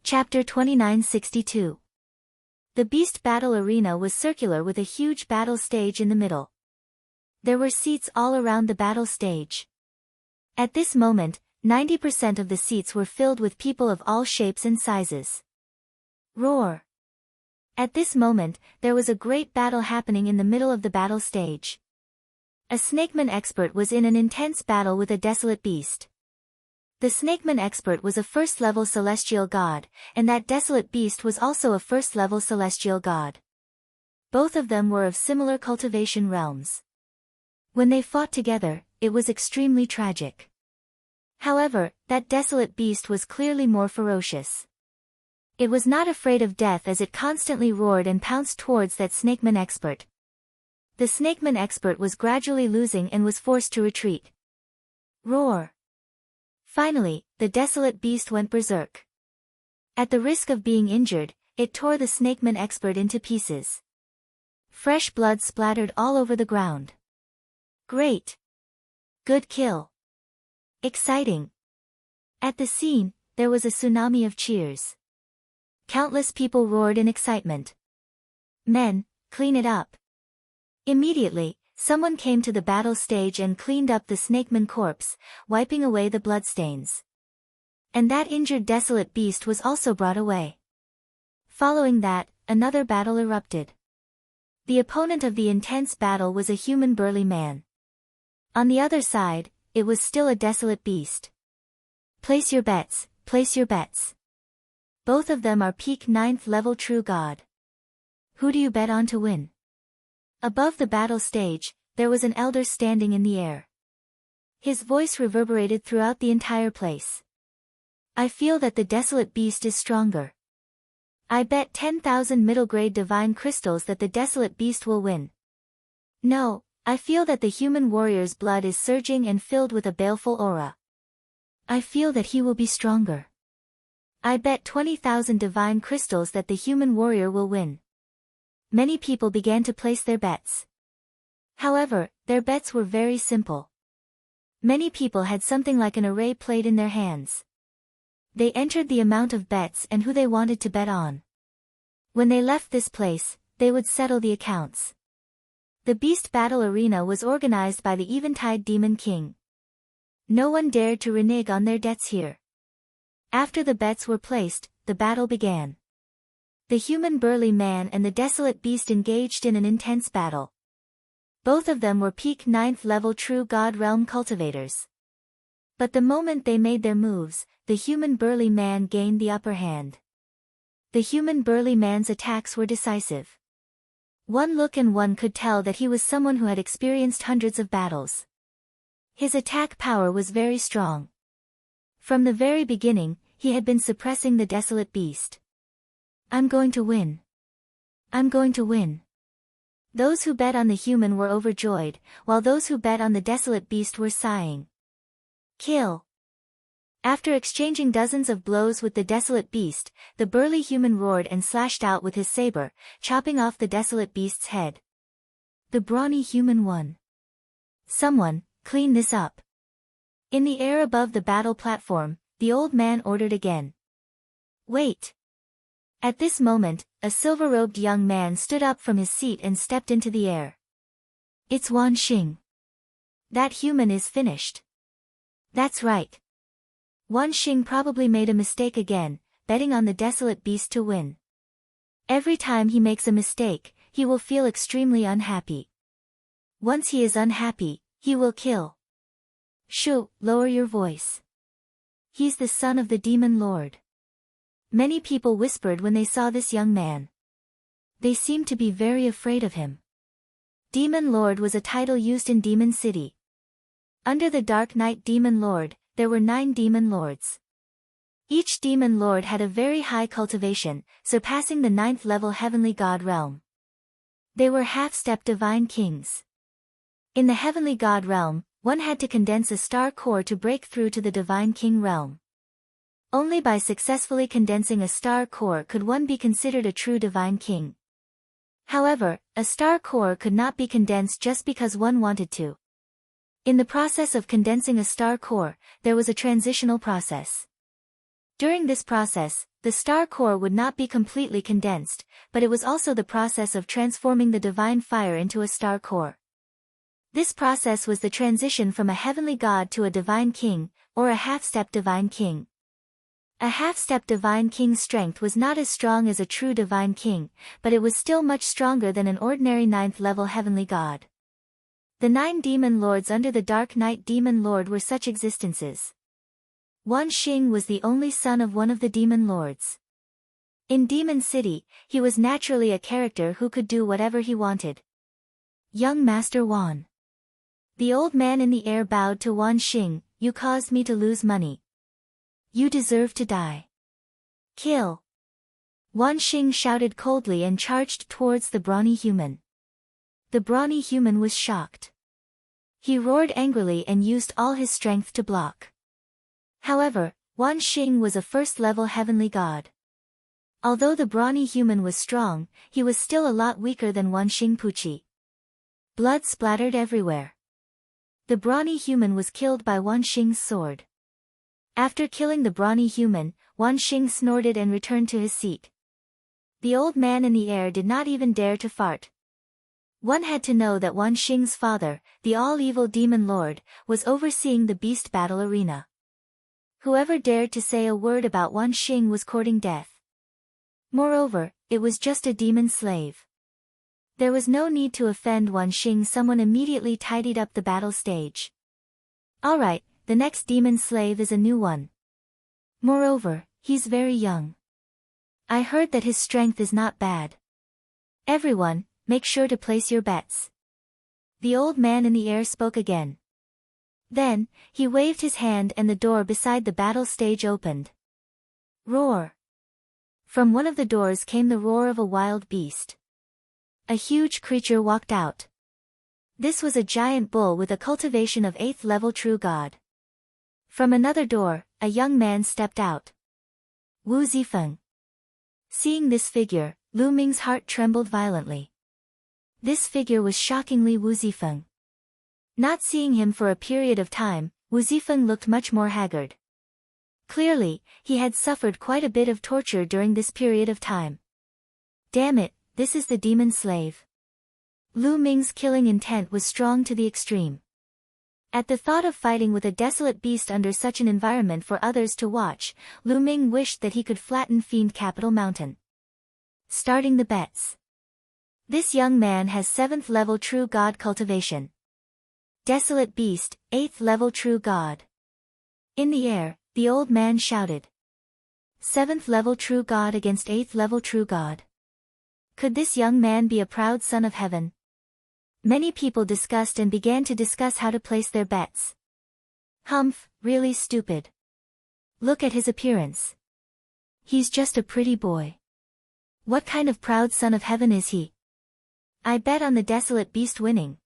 Chapter 2962. The Beast Battle Arena was circular with a huge battle stage in the middle. There were seats all around the battle stage. At this moment, 90% of the seats were filled with people of all shapes and sizes. Roar! At this moment, there was a great battle happening in the middle of the battle stage. A snakeman expert was in an intense battle with a desolate beast. The snakeman expert was a first-level celestial god, and that desolate beast was also a first-level celestial god. Both of them were of similar cultivation realms. When they fought together, it was extremely tragic. However, that desolate beast was clearly more ferocious. It was not afraid of death as it constantly roared and pounced towards that snakeman expert. The snakeman expert was gradually losing and was forced to retreat. Roar! Finally, the desolate beast went berserk. At the risk of being injured, it tore the snakeman expert into pieces. Fresh blood splattered all over the ground. Great! Good kill! Exciting! At the scene, there was a tsunami of cheers. Countless people roared in excitement. Men, clean it up! Immediately, someone came to the battle stage and cleaned up the snakeman corpse, wiping away the bloodstains. And that injured desolate beast was also brought away. Following that, another battle erupted. The opponent of the intense battle was a human burly man. On the other side, it was still a desolate beast. Place your bets, place your bets. Both of them are peak 9th level true god. Who do you bet on to win? Above the battle stage, there was an elder standing in the air. His voice reverberated throughout the entire place. I feel that the desolate beast is stronger. I bet 10,000 middle-grade divine crystals that the desolate beast will win. No, I feel that the human warrior's blood is surging and filled with a baleful aura. I feel that he will be stronger. I bet 20,000 divine crystals that the human warrior will win. Many people began to place their bets. However, their bets were very simple. Many people had something like an array plate in their hands. They entered the amount of bets and who they wanted to bet on. When they left this place, they would settle the accounts. The Beast Battle Arena was organized by the Eventide Demon King. No one dared to renege on their debts here. After the bets were placed, the battle began. The human burly man and the desolate beast engaged in an intense battle. Both of them were peak 9th level true god realm cultivators. But the moment they made their moves, the human burly man gained the upper hand. The human burly man's attacks were decisive. One look and one could tell that he was someone who had experienced hundreds of battles. His attack power was very strong. From the very beginning, he had been suppressing the desolate beast. I'm going to win. I'm going to win. Those who bet on the human were overjoyed, while those who bet on the desolate beast were sighing. Kill. After exchanging dozens of blows with the desolate beast, the burly human roared and slashed out with his saber, chopping off the desolate beast's head. The brawny human won. Someone, clean this up. In the air above the battle platform, the old man ordered again. Wait. At this moment, a silver-robed young man stood up from his seat and stepped into the air. It's Wan Xing. That human is finished. That's right. Wan Xing probably made a mistake again, betting on the desolate beast to win. Every time he makes a mistake, he will feel extremely unhappy. Once he is unhappy, he will kill. Shoo, lower your voice. He's the son of the demon lord. Many people whispered when they saw this young man. They seemed to be very afraid of him. Demon Lord was a title used in Demon City. Under the Dark Knight Demon Lord, there were 9 demon lords. Each demon lord had a very high cultivation, surpassing the 9th level heavenly god realm. They were half-step divine kings. In the heavenly god realm, one had to condense a star core to break through to the divine king realm. Only by successfully condensing a star core could one be considered a true divine king. However, a star core could not be condensed just because one wanted to. In the process of condensing a star core, there was a transitional process. During this process, the star core would not be completely condensed, but it was also the process of transforming the divine fire into a star core. This process was the transition from a heavenly god to a divine king, or a half-step divine king. A half-step divine king's strength was not as strong as a true divine king, but it was still much stronger than an ordinary 9th-level heavenly god. The 9 demon lords under the Dark Knight Demon Lord were such existences. Wan Xing was the only son of one of the demon lords. In Demon City, he was naturally a character who could do whatever he wanted. Young Master Wan. The old man in the air bowed to Wan Xing. You caused me to lose money. You deserve to die. Kill. Wan Xing shouted coldly and charged towards the brawny human. The brawny human was shocked. He roared angrily and used all his strength to block. However, Wan Xing was a first-level heavenly god. Although the brawny human was strong, he was still a lot weaker than Wan Xing Puchi. Blood splattered everywhere. The brawny human was killed by Wan Xing's sword. After killing the brawny human, Wan Xing snorted and returned to his seat. The old man in the air did not even dare to fart. One had to know that Wan Xing's father, the all-evil demon lord, was overseeing the beast battle arena. Whoever dared to say a word about Wan Xing was courting death. Moreover, it was just a demon slave. There was no need to offend Wan Xing. Someone immediately tidied up the battle stage. Alright, the next demon slave is a new one. Moreover, he's very young. I heard that his strength is not bad. Everyone, make sure to place your bets. The old man in the air spoke again. Then, he waved his hand and the door beside the battle stage opened. Roar! From one of the doors came the roar of a wild beast. A huge creature walked out. This was a giant bull with a cultivation of 8th-level true god. From another door, a young man stepped out. Wu Zifeng. Seeing this figure, Lu Ming's heart trembled violently. This figure was shockingly Wu Zifeng. Not seeing him for a period of time, Wu Zifeng looked much more haggard. Clearly, he had suffered quite a bit of torture during this period of time. Damn it, this is the demon slave. Lu Ming's killing intent was strong to the extreme. At the thought of fighting with a desolate beast under such an environment for others to watch, Lu Ming wished that he could flatten Fiend Capital Mountain. Starting the bets. This young man has 7th-level true god cultivation. Desolate beast, 8th-level true god. In the air, the old man shouted. 7th-level true god against 8th-level true god. Could this young man be a proud son of heaven? Many people discussed and began to discuss how to place their bets. Humph, really stupid. Look at his appearance. He's just a pretty boy. What kind of proud son of heaven is he? I bet on the desolate beast winning.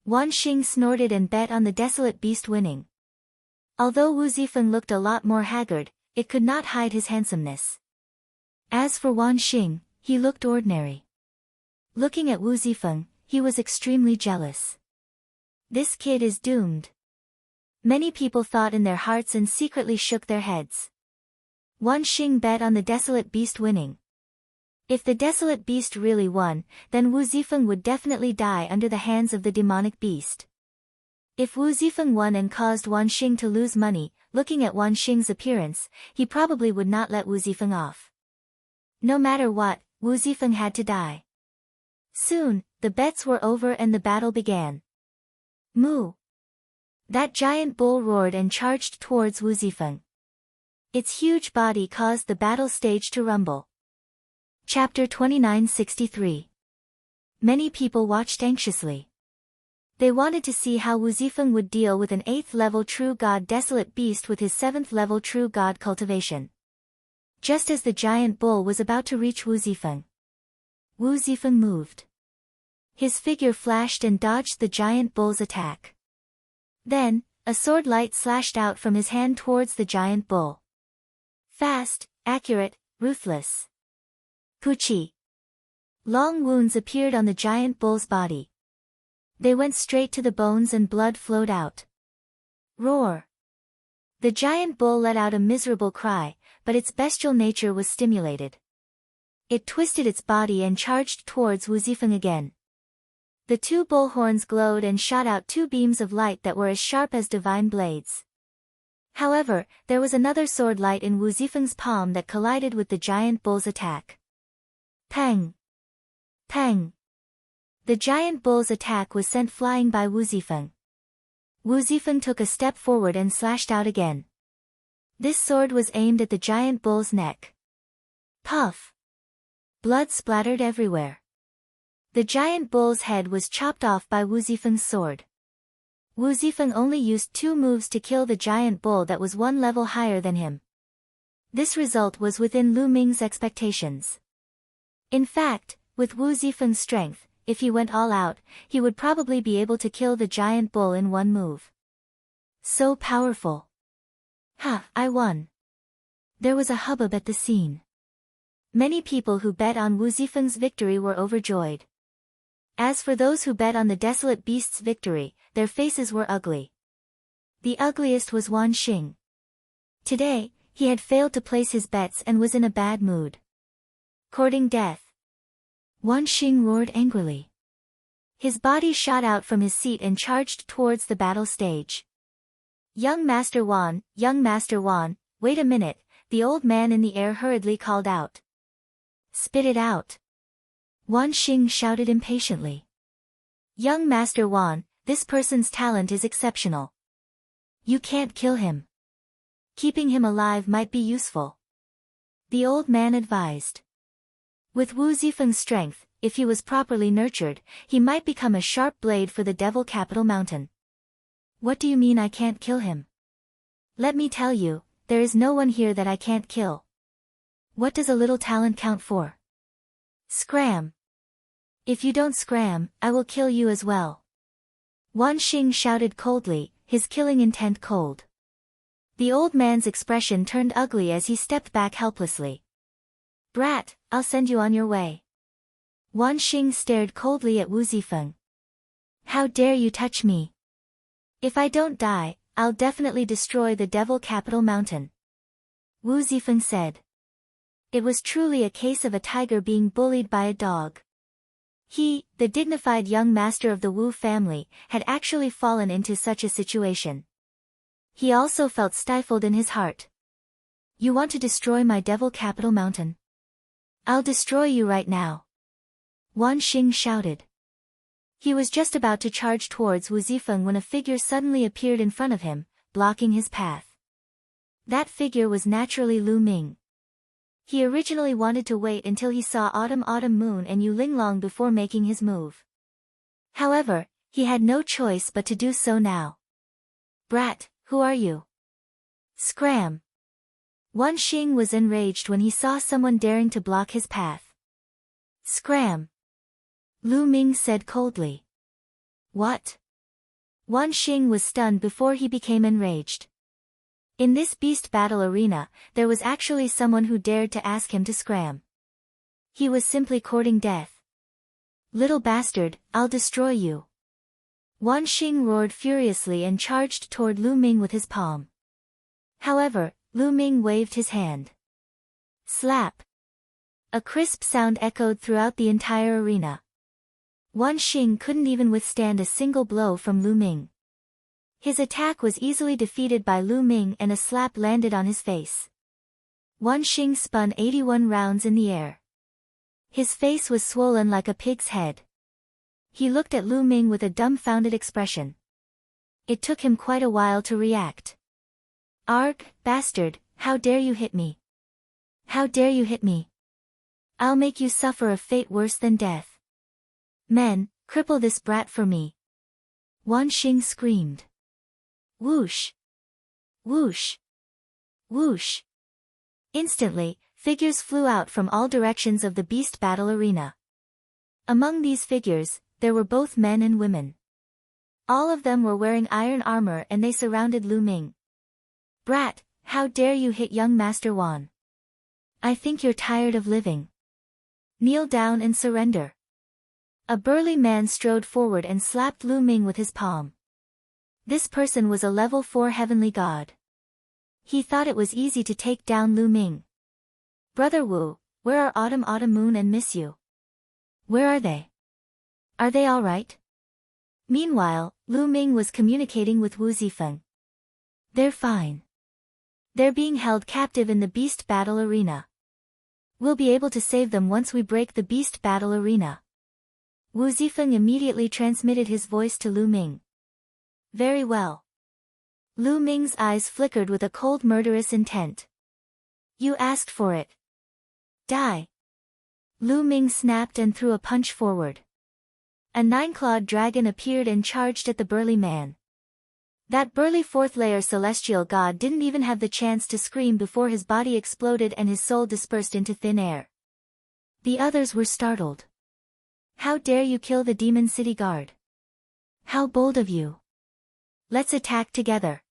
Wan Xing snorted and bet on the desolate beast winning. Although Wu Zifeng looked a lot more haggard, it could not hide his handsomeness. As for Wan Xing, he looked ordinary. Looking at Wu Zifeng, he was extremely jealous. This kid is doomed. Many people thought in their hearts and secretly shook their heads. Wan Xing bet on the desolate beast winning. If the desolate beast really won, then Wu Zifeng would definitely die under the hands of the demonic beast. If Wu Zifeng won and caused Wan Xing to lose money, looking at Wan Xing's appearance, he probably would not let Wu Zifeng off. No matter what, Wu Zifeng had to die. Soon, the bets were over and the battle began. Moo! That giant bull roared and charged towards Wu Zifeng. Its huge body caused the battle stage to rumble. Chapter 2963. Many people watched anxiously. They wanted to see how Wu Zifeng would deal with an 8th-level true god desolate beast with his 7th-level true god cultivation. Just as the giant bull was about to reach Wu Zifeng, moved. His figure flashed and dodged the giant bull's attack. Then, a sword light slashed out from his hand towards the giant bull. Fast, accurate, ruthless. Puchi. Long wounds appeared on the giant bull's body. They went straight to the bones and blood flowed out. Roar. The giant bull let out a miserable cry, but its bestial nature was stimulated. It twisted its body and charged towards Wu Zifeng again. The two bull horns glowed and shot out two beams of light that were as sharp as divine blades. However, there was another sword light in Wu Zifeng's palm that collided with the giant bull's attack. Pang! Pang! The giant bull's attack was sent flying by Wu Zifeng. Wu Zifeng took a step forward and slashed out again. This sword was aimed at the giant bull's neck. Puff! Blood splattered everywhere. The giant bull's head was chopped off by Wu Zifeng's sword. Wu Zifeng only used 2 moves to kill the giant bull that was 1 level higher than him. This result was within Lu Ming's expectations. In fact, with Wu Zifeng's strength, if he went all out, he would probably be able to kill the giant bull in 1 move. So powerful. Ha, I won. There was a hubbub at the scene. Many people who bet on Wu Zifeng's victory were overjoyed. As for those who bet on the desolate beast's victory, their faces were ugly. The ugliest was Wan Xing. Today, he had failed to place his bets and was in a bad mood. Courting death. Wan Xing roared angrily. His body shot out from his seat and charged towards the battle stage. Young Master Wan, wait a minute, the old man in the air hurriedly called out. Spit it out. Wan Xing shouted impatiently. Young Master Wan, this person's talent is exceptional. You can't kill him. Keeping him alive might be useful. The old man advised. With Wu Zifeng's strength, if he was properly nurtured, he might become a sharp blade for the Devil Capital Mountain. What do you mean I can't kill him? Let me tell you, there is no one here that I can't kill. What does a little talent count for? Scram! If you don't scram, I will kill you as well. Wan Xing shouted coldly, his killing intent cold. The old man's expression turned ugly as he stepped back helplessly. Brat, I'll send you on your way. Wan Xing stared coldly at Wu Zifeng. How dare you touch me? If I don't die, I'll definitely destroy the Devil Capital Mountain. Wu Zifeng said. It was truly a case of a tiger being bullied by a dog. He, the dignified young master of the Wu family, had actually fallen into such a situation. He also felt stifled in his heart. You want to destroy my Devil Capital Mountain? I'll destroy you right now. Wan Xing shouted. He was just about to charge towards Wu Zifeng when a figure suddenly appeared in front of him, blocking his path. That figure was naturally Lu Ming. He originally wanted to wait until he saw Autumn Moon and Yu Linglong before making his move. However, he had no choice but to do so now. Brat, who are you? Scram! Wan Xing was enraged when he saw someone daring to block his path. Scram! Lu Ming said coldly. What? Wan Xing was stunned before he became enraged. In this beast battle arena, there was actually someone who dared to ask him to scram. He was simply courting death. Little bastard, I'll destroy you. Wan Xing roared furiously and charged toward Lu Ming with his palm. However, Lu Ming waved his hand. Slap! A crisp sound echoed throughout the entire arena. Wan Xing couldn't even withstand a single blow from Lu Ming. His attack was easily defeated by Lu Ming and a slap landed on his face. Wan Xing spun 81 rounds in the air. His face was swollen like a pig's head. He looked at Lu Ming with a dumbfounded expression. It took him quite a while to react. Arg, bastard, how dare you hit me? How dare you hit me? I'll make you suffer a fate worse than death. Men, cripple this brat for me. Wan Xing screamed. Whoosh! Whoosh! Whoosh! Instantly, figures flew out from all directions of the beast battle arena. Among these figures, there were both men and women. All of them were wearing iron armor and they surrounded Lu Ming. Brat, how dare you hit young Master Wan? I think you're tired of living. Kneel down and surrender. A burly man strode forward and slapped Lu Ming with his palm. This person was a level 4 heavenly god. He thought it was easy to take down Lu Ming. Brother Wu, where are Autumn Moon and Miss Yu? Where are they? Are they all right? Meanwhile, Lu Ming was communicating with Wu Zifeng. They're fine. They're being held captive in the beast battle arena. We'll be able to save them once we break the beast battle arena. Wu Zifeng immediately transmitted his voice to Lu Ming. Very well. Lu Ming's eyes flickered with a cold murderous intent. You asked for it. Die. Lu Ming snapped and threw a punch forward. A 9-clawed dragon appeared and charged at the burly man. That burly fourth-layer celestial god didn't even have the chance to scream before his body exploded and his soul dispersed into thin air. The others were startled. How dare you kill the Demon City Guard? How bold of you! Let's attack together.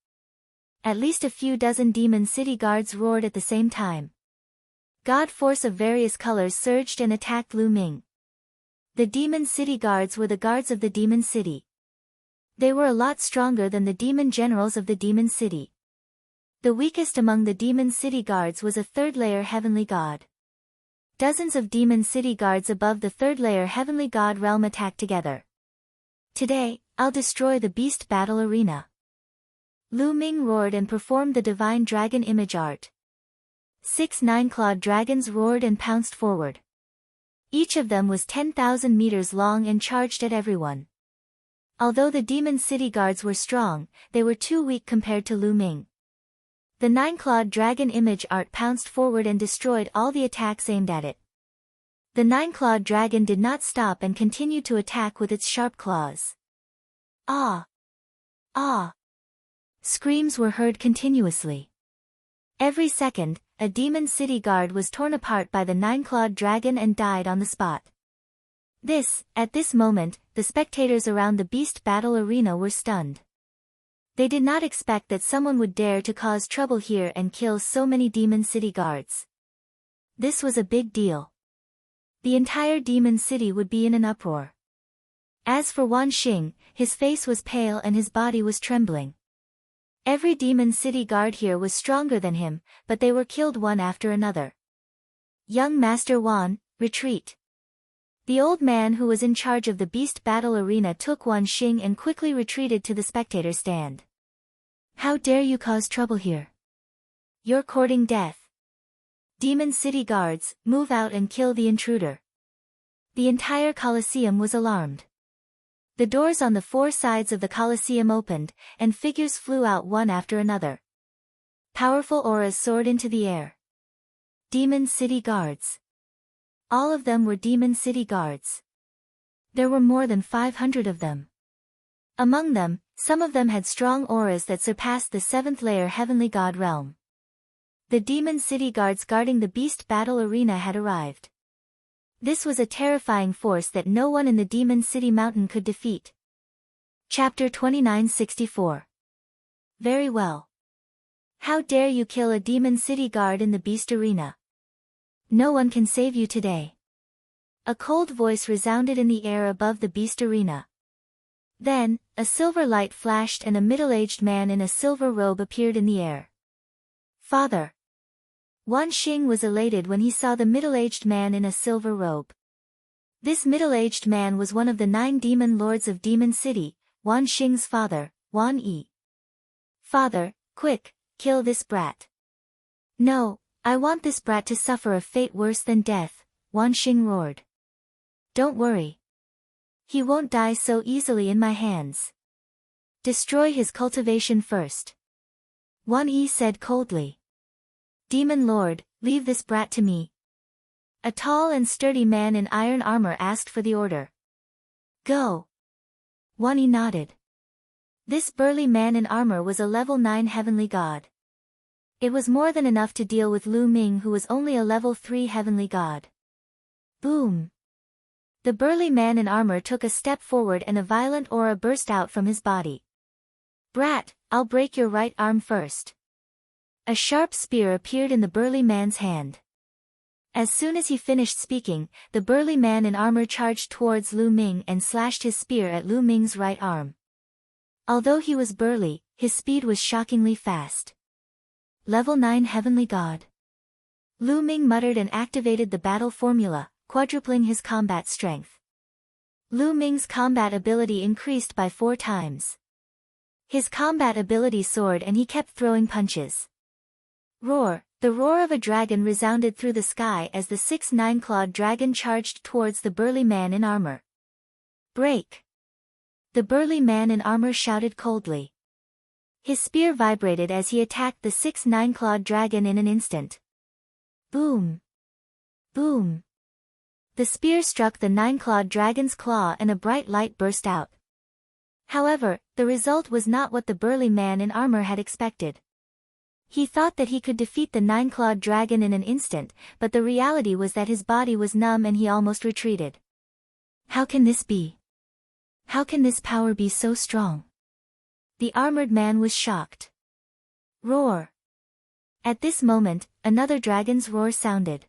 At least a few dozen Demon City Guards roared at the same time. God force of various colors surged and attacked Lu Ming. The Demon City Guards were the guards of the Demon City. They were a lot stronger than the demon generals of the Demon City. The weakest among the Demon City Guards was a third-layer heavenly god. Dozens of Demon City Guards above the third-layer heavenly god realm attacked together. Today, I'll destroy the beast battle arena. Lu Ming roared and performed the divine dragon image art. 6 9-clawed dragons roared and pounced forward. Each of them was 10,000 meters long and charged at everyone. Although the Demon City Guards were strong, they were too weak compared to Lu Ming. The 9-clawed dragon image art pounced forward and destroyed all the attacks aimed at it. The 9-clawed dragon did not stop and continued to attack with its sharp claws. Ah! Ah! Screams were heard continuously. Every second, a Demon City Guard was torn apart by the 9-clawed dragon and died on the spot. At this moment, the spectators around the beast battle arena were stunned. They did not expect that someone would dare to cause trouble here and kill so many Demon City Guards. This was a big deal. The entire Demon City would be in an uproar. As for Wan Xing, his face was pale and his body was trembling. Every Demon City Guard here was stronger than him, but they were killed one after another. Young Master Wan, retreat. The old man who was in charge of the beast battle arena took Wan Xing and quickly retreated to the spectator stand. How dare you cause trouble here? You're courting death. Demon City Guards, move out and kill the intruder. The entire Colosseum was alarmed. The doors on the 4 sides of the Colosseum opened, and figures flew out one after another. Powerful auras soared into the air. Demon City Guards. All of them were Demon City Guards. There were more than 500 of them. Among them, some of them had strong auras that surpassed the 7th-layer heavenly god realm. The Demon City Guards guarding the beast battle arena had arrived. This was a terrifying force that no one in the Demon City Mountain could defeat. Chapter 2964. Very well. How dare you kill a Demon City Guard in the beast arena? No one can save you today. A cold voice resounded in the air above the beast arena. Then, a silver light flashed and a middle-aged man in a silver robe appeared in the air. Father! Wan Xing was elated when he saw the middle-aged man in a silver robe. This middle-aged man was one of the 9 demon lords of Demon City, Wan Xing's father, Wan Yi. Father, quick, kill this brat. No, I want this brat to suffer a fate worse than death, Wan Xing roared. Don't worry. He won't die so easily in my hands. Destroy his cultivation first. Wan Yi said coldly. Demon Lord, leave this brat to me. A tall and sturdy man in iron armor asked for the order. Go. Wan Yi nodded. This burly man in armor was a level 9 heavenly god. It was more than enough to deal with Lu Ming, who was only a level 3 heavenly god. Boom! The burly man in armor took a step forward and a violent aura burst out from his body. Brat, I'll break your right arm first. A sharp spear appeared in the burly man's hand. As soon as he finished speaking, the burly man in armor charged towards Lu Ming and slashed his spear at Lu Ming's right arm. Although he was burly, his speed was shockingly fast. Level 9 Heavenly God. Lu Ming muttered and activated the battle formula, quadrupling his combat strength. Lu Ming's combat ability increased by 4 times. His combat ability soared and he kept throwing punches. Roar! The roar of a dragon resounded through the sky as the 6 nine-clawed dragon charged towards the burly man in armor. Break! The burly man in armor shouted coldly. His spear vibrated as he attacked the 6 nine-clawed dragon in an instant. Boom! Boom! The spear struck the 9-clawed dragon's claw and a bright light burst out. However, the result was not what the burly man in armor had expected. He thought that he could defeat the 9-clawed dragon in an instant, but the reality was that his body was numb and he almost retreated. How can this be? How can this power be so strong? The armored man was shocked. Roar! At this moment, another dragon's roar sounded.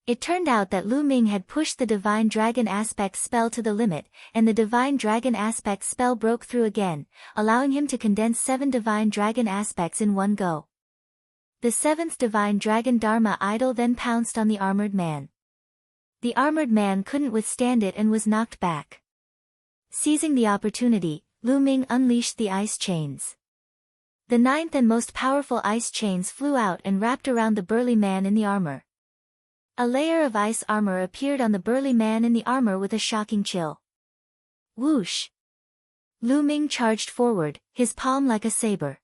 It turned out that Lu Ming had pushed the Divine Dragon Aspect spell to the limit, and the Divine Dragon Aspect spell broke through again, allowing him to condense 7 Divine Dragon Aspects in one go. The 7th Divine Dragon Dharma Idol then pounced on the armored man. The armored man couldn't withstand it and was knocked back. Seizing the opportunity, Lu Ming unleashed the ice chains. The 9th and most powerful ice chains flew out and wrapped around the burly man in the armor. A layer of ice armor appeared on the burly man in the armor with a shocking chill. Whoosh! Lu Ming charged forward, his palm like a saber.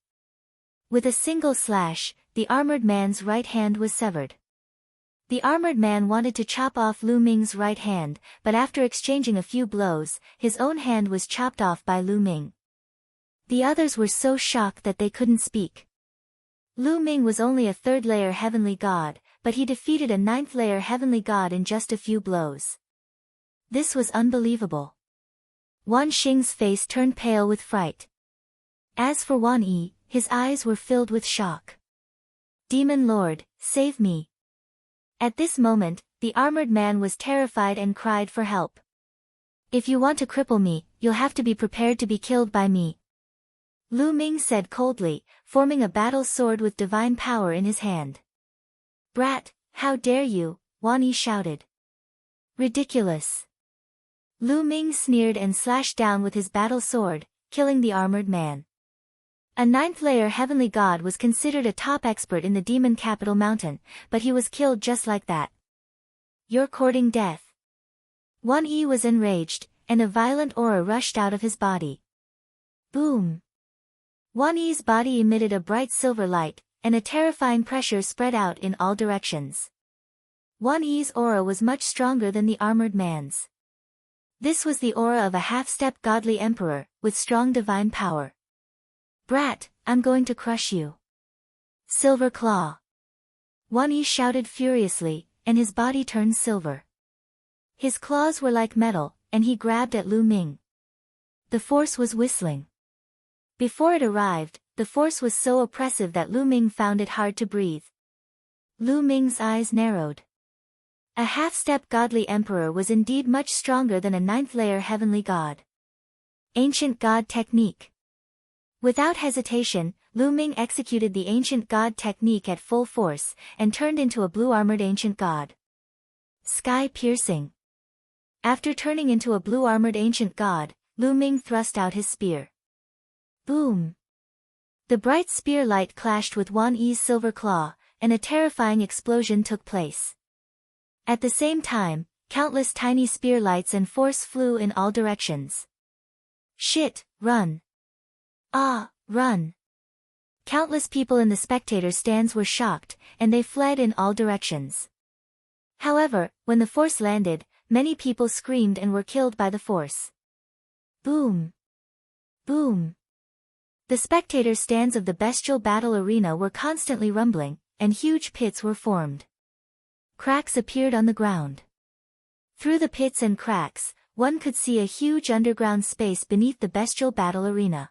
With a single slash, the armored man's right hand was severed. The armored man wanted to chop off Lu Ming's right hand, but after exchanging a few blows, his own hand was chopped off by Lu Ming. The others were so shocked that they couldn't speak. Lu Ming was only a 3rd layer heavenly god, but he defeated a 9th layer heavenly god in just a few blows. This was unbelievable. Wan Xing's face turned pale with fright. As for Wan Yi, his eyes were filled with shock. Demon Lord, save me! At this moment, the armored man was terrified and cried for help. If you want to cripple me, you'll have to be prepared to be killed by me. Lu Ming said coldly, forming a battle sword with divine power in his hand. Brat, how dare you, Wan Yi shouted. Ridiculous. Lu Ming sneered and slashed down with his battle sword, killing the armored man. A 9th layer heavenly god was considered a top expert in the demon capital mountain, but he was killed just like that. You're courting death. Wan Yi was enraged, and a violent aura rushed out of his body. Boom! Wan Yi's body emitted a bright silver light, and a terrifying pressure spread out in all directions. Wan Yi's aura was much stronger than the armored man's. This was the aura of a half-step godly emperor, with strong divine power. Brat, I'm going to crush you. Silver Claw. Wan Yi shouted furiously, and his body turned silver. His claws were like metal, and he grabbed at Lu Ming. The force was whistling. Before it arrived, the force was so oppressive that Lu Ming found it hard to breathe. Lu Ming's eyes narrowed. A half-step godly emperor was indeed much stronger than a 9th layer heavenly god. Ancient God Technique. Without hesitation, Lu Ming executed the ancient god technique at full force, and turned into a blue-armored ancient god. Sky-piercing. After turning into a blue-armored ancient god, Lu Ming thrust out his spear. Boom! The bright spear light clashed with Wan Yi's silver claw, and a terrifying explosion took place. At the same time, countless tiny spear lights and force flew in all directions. Shit, run! Ah, run! Countless people in the spectator stands were shocked, and they fled in all directions. However, when the force landed, many people screamed and were killed by the force. Boom! Boom! The spectator stands of the bestial battle arena were constantly rumbling, and huge pits were formed. Cracks appeared on the ground. Through the pits and cracks, one could see a huge underground space beneath the bestial battle arena.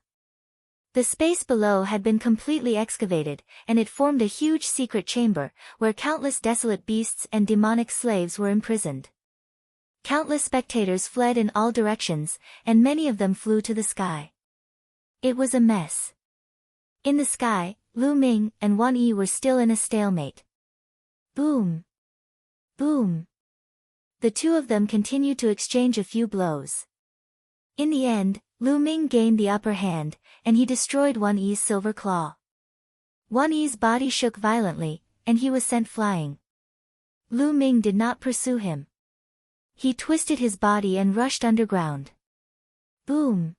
The space below had been completely excavated, and it formed a huge secret chamber, where countless desolate beasts and demonic slaves were imprisoned. Countless spectators fled in all directions, and many of them flew to the sky. It was a mess. In the sky, Lu Ming and Wan Yi were still in a stalemate. Boom! Boom! The two of them continued to exchange a few blows. In the end, Lu Ming gained the upper hand, and he destroyed Wan Yi's silver claw. Wan Yi's body shook violently, and he was sent flying. Lu Ming did not pursue him. He twisted his body and rushed underground. Boom!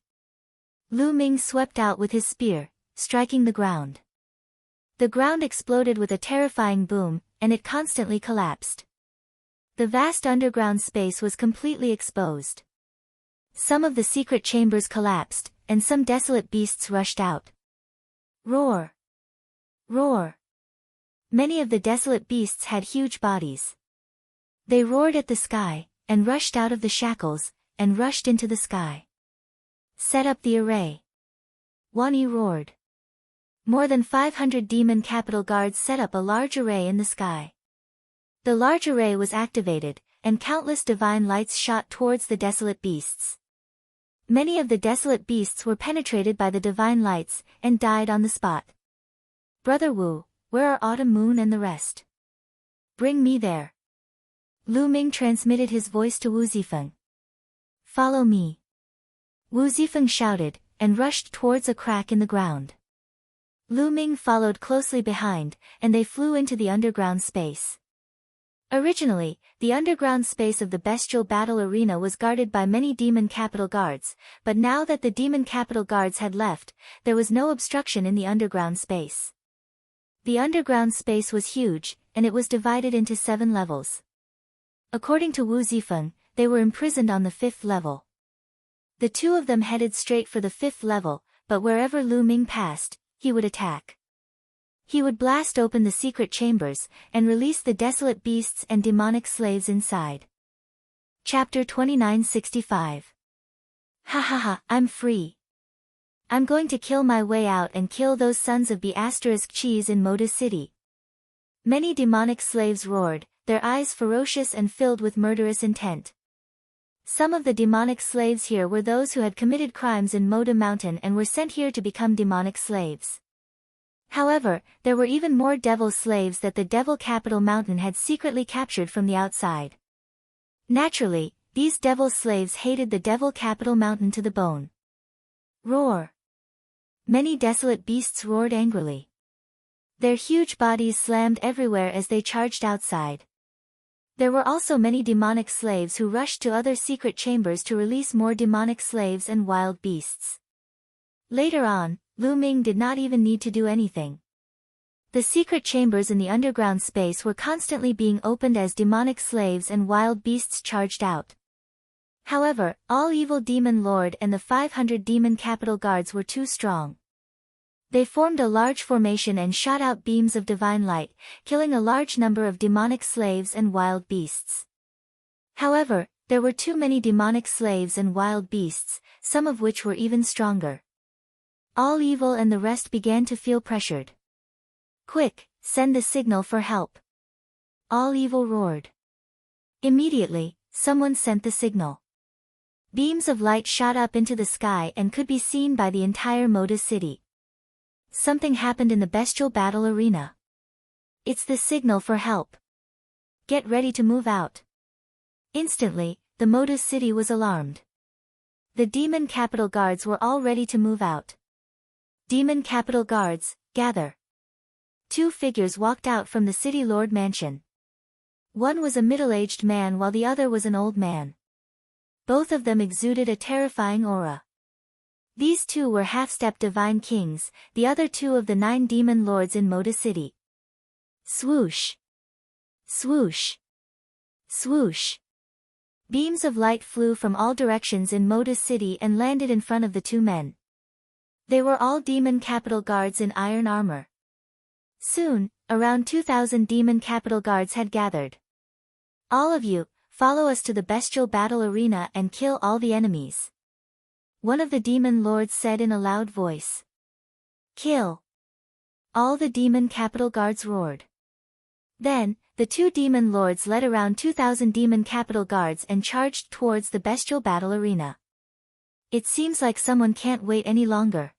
Lu Ming swept out with his spear, striking the ground. The ground exploded with a terrifying boom, and it constantly collapsed. The vast underground space was completely exposed. Some of the secret chambers collapsed, and some desolate beasts rushed out. Roar! Roar! Many of the desolate beasts had huge bodies. They roared at the sky, and rushed out of the shackles, and rushed into the sky. Set up the array. Wan Yi roared. More than 500 demon capital guards set up a large array in the sky. The large array was activated, and countless divine lights shot towards the desolate beasts. Many of the desolate beasts were penetrated by the divine lights, and died on the spot. Brother Wu, where are Autumn Moon and the rest? Bring me there. Lu Ming transmitted his voice to Wu Zifeng. Follow me. Wu Zifeng shouted, and rushed towards a crack in the ground. Lu Ming followed closely behind, and they flew into the underground space. Originally, the underground space of the bestial battle arena was guarded by many demon capital guards, but now that the demon capital guards had left, there was no obstruction in the underground space. The underground space was huge, and it was divided into 7 levels. According to Wu Zifeng, they were imprisoned on the 5th level. The two of them headed straight for the 5th level, but wherever Lu Ming passed, he would attack. He would blast open the secret chambers, and release the desolate beasts and demonic slaves inside. Chapter 2965. Ha ha ha, I'm free. I'm going to kill my way out and kill those sons of B***cheese in Moda City. Many demonic slaves roared, their eyes ferocious and filled with murderous intent. Some of the demonic slaves here were those who had committed crimes in Moda Mountain and were sent here to become demonic slaves. However, there were even more devil slaves that the Devil Capital Mountain had secretly captured from the outside. Naturally, these devil slaves hated the Devil Capital Mountain to the bone. Roar! Many desolate beasts roared angrily. Their huge bodies slammed everywhere as they charged outside. There were also many demonic slaves who rushed to other secret chambers to release more demonic slaves and wild beasts. Later on, Lu Ming did not even need to do anything. The secret chambers in the underground space were constantly being opened as demonic slaves and wild beasts charged out. However, All Evil Demon Lord and the 500 demon capital guards were too strong. They formed a large formation and shot out beams of divine light, killing a large number of demonic slaves and wild beasts. However, there were too many demonic slaves and wild beasts, some of which were even stronger. All Evil and the rest began to feel pressured. Quick, send the signal for help. All Evil roared. Immediately, someone sent the signal. Beams of light shot up into the sky and could be seen by the entire Moda City. Something happened in the bestial battle arena. It's the signal for help. Get ready to move out. Instantly, the Moda City was alarmed. The demon capital guards were all ready to move out. Demon capital guards, gather. 2 figures walked out from the city lord mansion. One was a middle-aged man while the other was an old man. Both of them exuded a terrifying aura. These 2 were half-step divine kings, the other 2 of the 9 demon lords in Moda City. Swoosh! Swoosh! Swoosh! Beams of light flew from all directions in Moda City and landed in front of the 2 men. They were all demon capital guards in iron armor. Soon, around 2,000 demon capital guards had gathered. All of you, follow us to the bestial battle arena and kill all the enemies. One of the demon lords said in a loud voice. Kill! All the demon capital guards roared. Then, the 2 demon lords led around 2,000 demon capital guards and charged towards the bestial battle arena. It seems like someone can't wait any longer.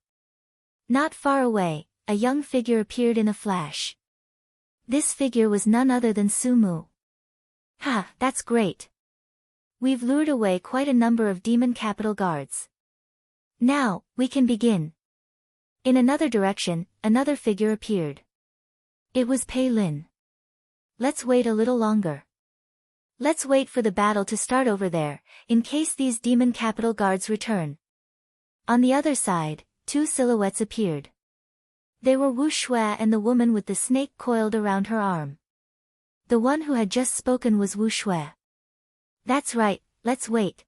Not far away, a young figure appeared in a flash. This figure was none other than Sumu. Ha, that's great. We've lured away quite a number of demon capital guards. Now, we can begin. In another direction, another figure appeared. It was Pei Lin. Let's wait a little longer. Let's wait for the battle to start over there, in case these demon capital guards return. On the other side, two silhouettes appeared. They were Wu Shui and the woman with the snake coiled around her arm. The one who had just spoken was Wu Shui. That's right, let's wait.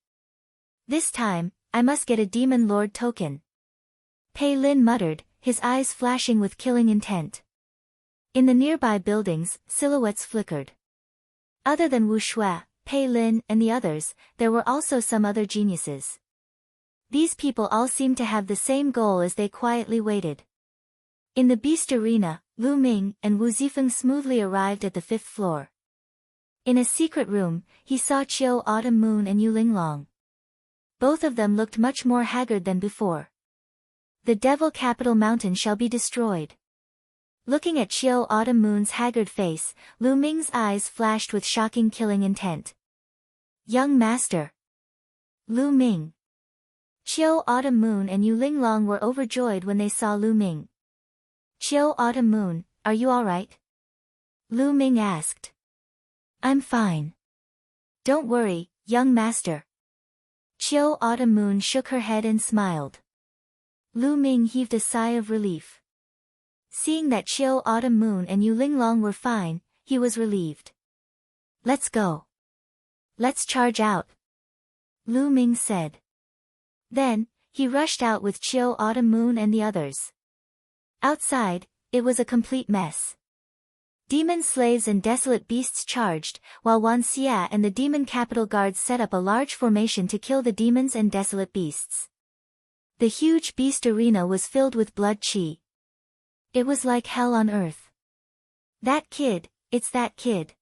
This time, I must get a Demon Lord token. Pei Lin muttered, his eyes flashing with killing intent. In the nearby buildings, silhouettes flickered. Other than Wu Shui, Pei Lin, and the others, there were also some other geniuses. These people all seemed to have the same goal as they quietly waited. In the Beast Arena, Lu Ming and Wu Zifeng smoothly arrived at the 5th floor. In a secret room, he saw Qiu Autumn Moon and Yu Linglong. Both of them looked much more haggard than before. The Devil Capital Mountain shall be destroyed. Looking at Qiu Autumn Moon's haggard face, Lu Ming's eyes flashed with shocking killing intent. Young Master. Lu Ming. Qiu Autumn Moon and Yu Linglong were overjoyed when they saw Lu Ming. Qiu Autumn Moon, are you alright? Lu Ming asked. I'm fine. Don't worry, young master. Qiu Autumn Moon shook her head and smiled. Lu Ming heaved a sigh of relief. Seeing that Qiu Autumn Moon and Yu Linglong were fine, he was relieved. Let's go. Let's charge out. Lu Ming said. Then, he rushed out with Qiu Autumn Moon and the others. Outside, it was a complete mess. Demon slaves and desolate beasts charged, while Wan Xia and the demon capital guards set up a large formation to kill the demons and desolate beasts. The huge beast arena was filled with blood qi. It was like hell on earth. That kid, it's that kid.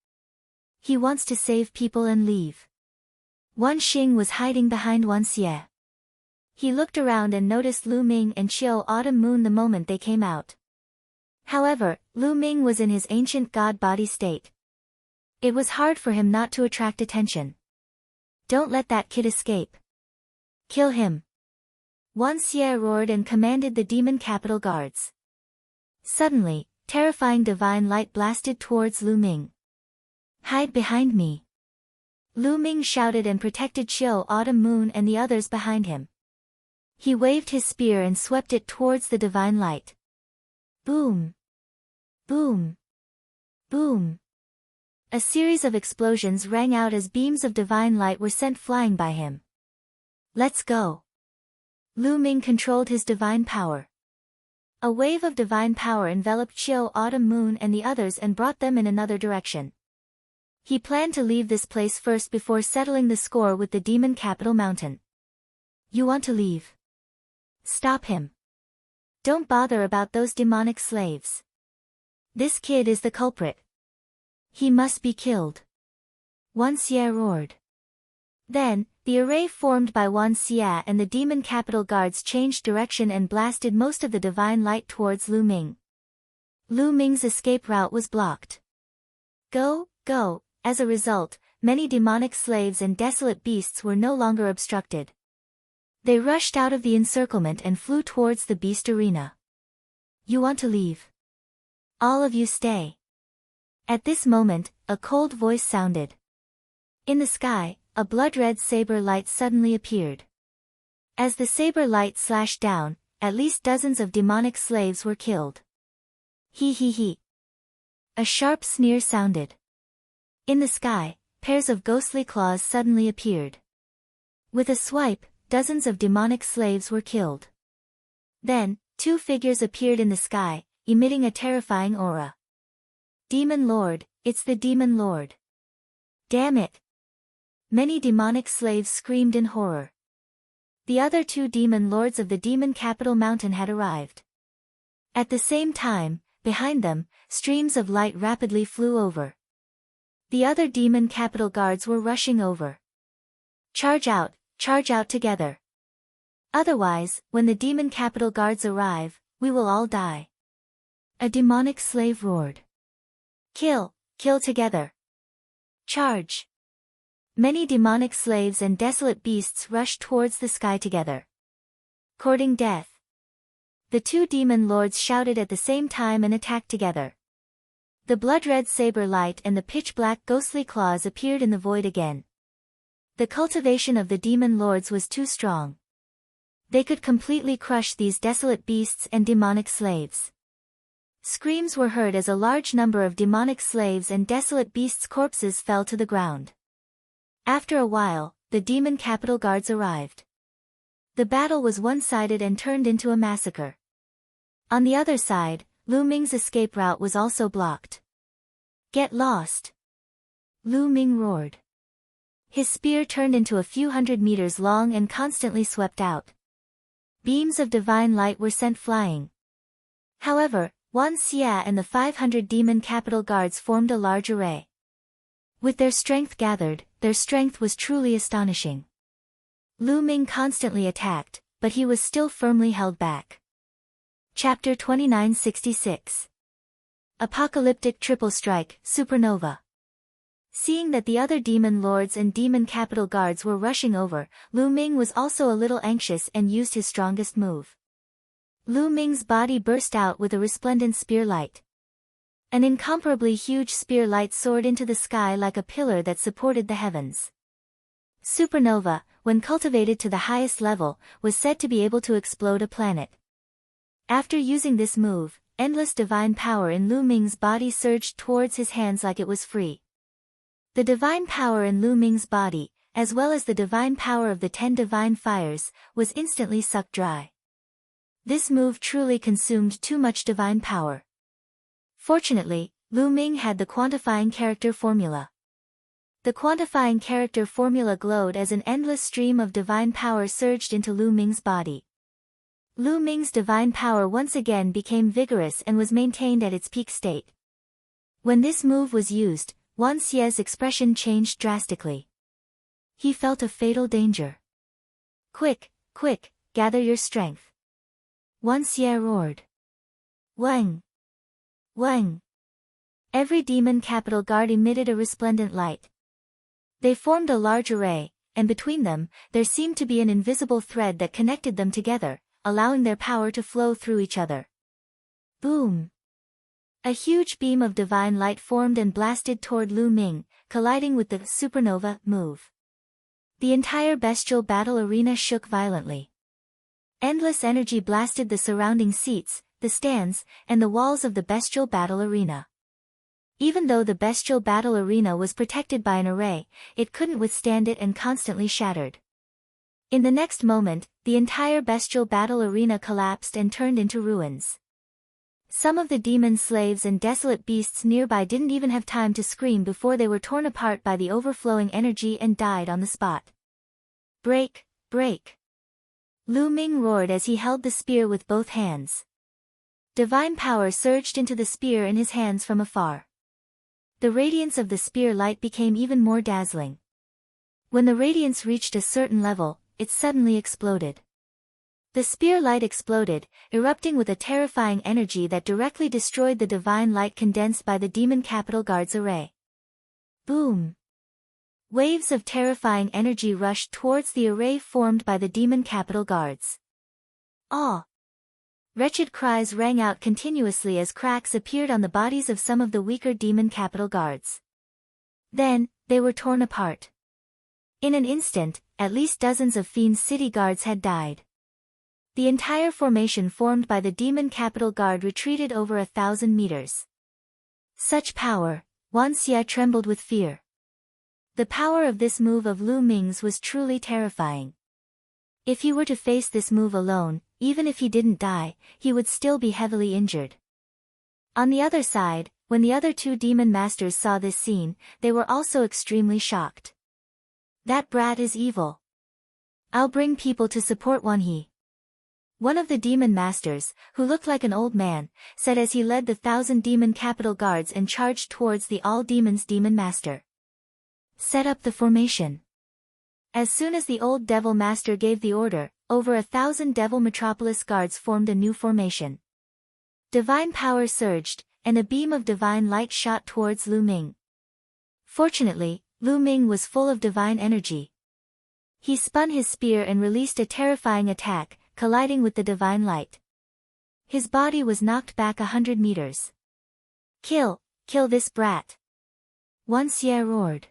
He wants to save people and leave. Wan Xing was hiding behind Wan Xie. He looked around and noticed Lu Ming and Qiu Autumn Moon the moment they came out. However, Lu Ming was in his ancient god body state. It was hard for him not to attract attention. Don't let that kid escape. Kill him. Wan Xie roared and commanded the demon capital guards. Suddenly, terrifying divine light blasted towards Lu Ming. Hide behind me. Lu Ming shouted and protected Qiu Autumn Moon and the others behind him. He waved his spear and swept it towards the divine light. Boom! Boom! Boom! A series of explosions rang out as beams of divine light were sent flying by him. Let's go! Lu Ming controlled his divine power. A wave of divine power enveloped Qiu Autumn Moon and the others and brought them in another direction. He planned to leave this place first before settling the score with the demon capital mountain. You want to leave? Stop him. Don't bother about those demonic slaves. This kid is the culprit. He must be killed. Wan Xie roared. Then, the array formed by Wan Xie and the demon capital guards changed direction and blasted most of the divine light towards Lu Ming. Lu Ming's escape route was blocked. Go, go, as a result, many demonic slaves and desolate beasts were no longer obstructed. They rushed out of the encirclement and flew towards the beast arena. You want to leave? All of you stay. At this moment, a cold voice sounded. In the sky, a blood-red saber light suddenly appeared. As the saber light slashed down, at least dozens of demonic slaves were killed. He he he. A sharp sneer sounded. In the sky, pairs of ghostly claws suddenly appeared. With a swipe, dozens of demonic slaves were killed. Then, two figures appeared in the sky, emitting a terrifying aura. Demon Lord, it's the Demon Lord. Damn it! Many demonic slaves screamed in horror. The other two demon lords of the demon capital mountain had arrived. At the same time, behind them, streams of light rapidly flew over. The other demon capital guards were rushing over. Charge out together. Otherwise, when the demon capital guards arrive, we will all die. A demonic slave roared. Kill, kill together. Charge. Many demonic slaves and desolate beasts rushed towards the sky together, courting death. The two demon lords shouted at the same time and attacked together. The blood-red saber light and the pitch-black ghostly claws appeared in the void again. The cultivation of the demon lords was too strong. They could completely crush these desolate beasts and demonic slaves. Screams were heard as a large number of demonic slaves and desolate beasts' corpses fell to the ground. After a while, the demon capital guards arrived. The battle was one-sided and turned into a massacre. On the other side, Lu Ming's escape route was also blocked. Get lost! Lu Ming roared. His spear turned into a few hundred meters long and constantly swept out. Beams of divine light were sent flying. However, Wan Xia and the 500 demon capital guards formed a large array. With their strength gathered, their strength was truly astonishing. Lu Ming constantly attacked, but he was still firmly held back. Chapter 2966. Apocalyptic Triple Strike, Supernova. Seeing that the other demon lords and demon capital guards were rushing over, Lu Ming was also a little anxious and used his strongest move. Lu Ming's body burst out with a resplendent spear light. An incomparably huge spear light soared into the sky like a pillar that supported the heavens. Supernova, when cultivated to the highest level, was said to be able to explode a planet. After using this move, endless divine power in Lu Ming's body surged towards his hands like it was free. The divine power in Lu Ming's body, as well as the divine power of the 10 divine fires, was instantly sucked dry. This move truly consumed too much divine power. Fortunately, Lu Ming had the quantifying character formula. The quantifying character formula glowed as an endless stream of divine power surged into Lu Ming's body. Lu Ming's divine power once again became vigorous and was maintained at its peak state. When this move was used, Wan Xia's expression changed drastically. He felt a fatal danger. Quick, quick, gather your strength. Wan Xia roared. Wang! Wang! Every demon capital guard emitted a resplendent light. They formed a large array, and between them, there seemed to be an invisible thread that connected them together, allowing their power to flow through each other. Boom! A huge beam of divine light formed and blasted toward Lu Ming, colliding with the supernova move. The entire bestial battle arena shook violently. Endless energy blasted the surrounding seats, the stands, and the walls of the bestial battle arena. Even though the bestial battle arena was protected by an array, it couldn't withstand it and constantly shattered. In the next moment, the entire bestial battle arena collapsed and turned into ruins. Some of the demon slaves and desolate beasts nearby didn't even have time to scream before they were torn apart by the overflowing energy and died on the spot. Break, break! Lu Ming roared as he held the spear with both hands. Divine power surged into the spear in his hands from afar. The radiance of the spear light became even more dazzling. When the radiance reached a certain level, it suddenly exploded. The spear light exploded, erupting with a terrifying energy that directly destroyed the divine light condensed by the demon capital guard's array. Boom! Waves of terrifying energy rushed towards the array formed by the demon capital guards. Awe! Wretched cries rang out continuously as cracks appeared on the bodies of some of the weaker demon capital guards. Then, they were torn apart. In an instant, at least dozens of Fiend's city guards had died. The entire formation formed by the demon capital guard retreated over 1,000 meters. Such power, Wan Xia trembled with fear. The power of this move of Lu Ming's was truly terrifying. If he were to face this move alone, even if he didn't die, he would still be heavily injured. On the other side, when the other two demon masters saw this scene, they were also extremely shocked. That brat is evil. I'll bring people to support Wanhe. One of the demon masters, who looked like an old man, said as he led the 1,000 demon capital guards and charged towards the all-demons demon master. Set up the formation. As soon as the old devil master gave the order, over 1,000 devil metropolis guards formed a new formation. Divine power surged, and a beam of divine light shot towards Lu Ming. Fortunately, Lu Ming was full of divine energy. He spun his spear and released a terrifying attack, colliding with the divine light. His body was knocked back 100 meters. Kill this brat! Wan Xie roared.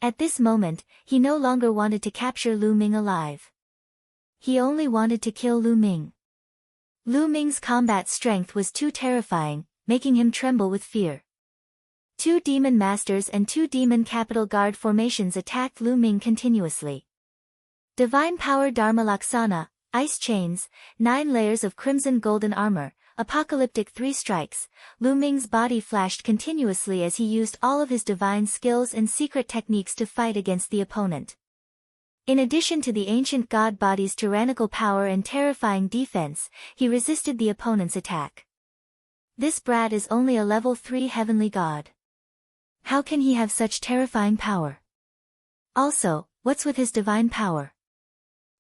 At this moment, he no longer wanted to capture Lu Ming alive. He only wanted to kill Lu Ming. Lu Ming's combat strength was too terrifying, making him tremble with fear. 2 demon masters and 2 demon capital guard formations attacked Lu Ming continuously. Divine power Dharma Laksana, ice chains, 9 layers of crimson golden armor, apocalyptic 3 strikes. Lu Ming's body flashed continuously as he used all of his divine skills and secret techniques to fight against the opponent. In addition to the ancient god body's tyrannical power and terrifying defense, he resisted the opponent's attack. This brat is only a level 3 heavenly god. How can he have such terrifying power? Also, what's with his divine power?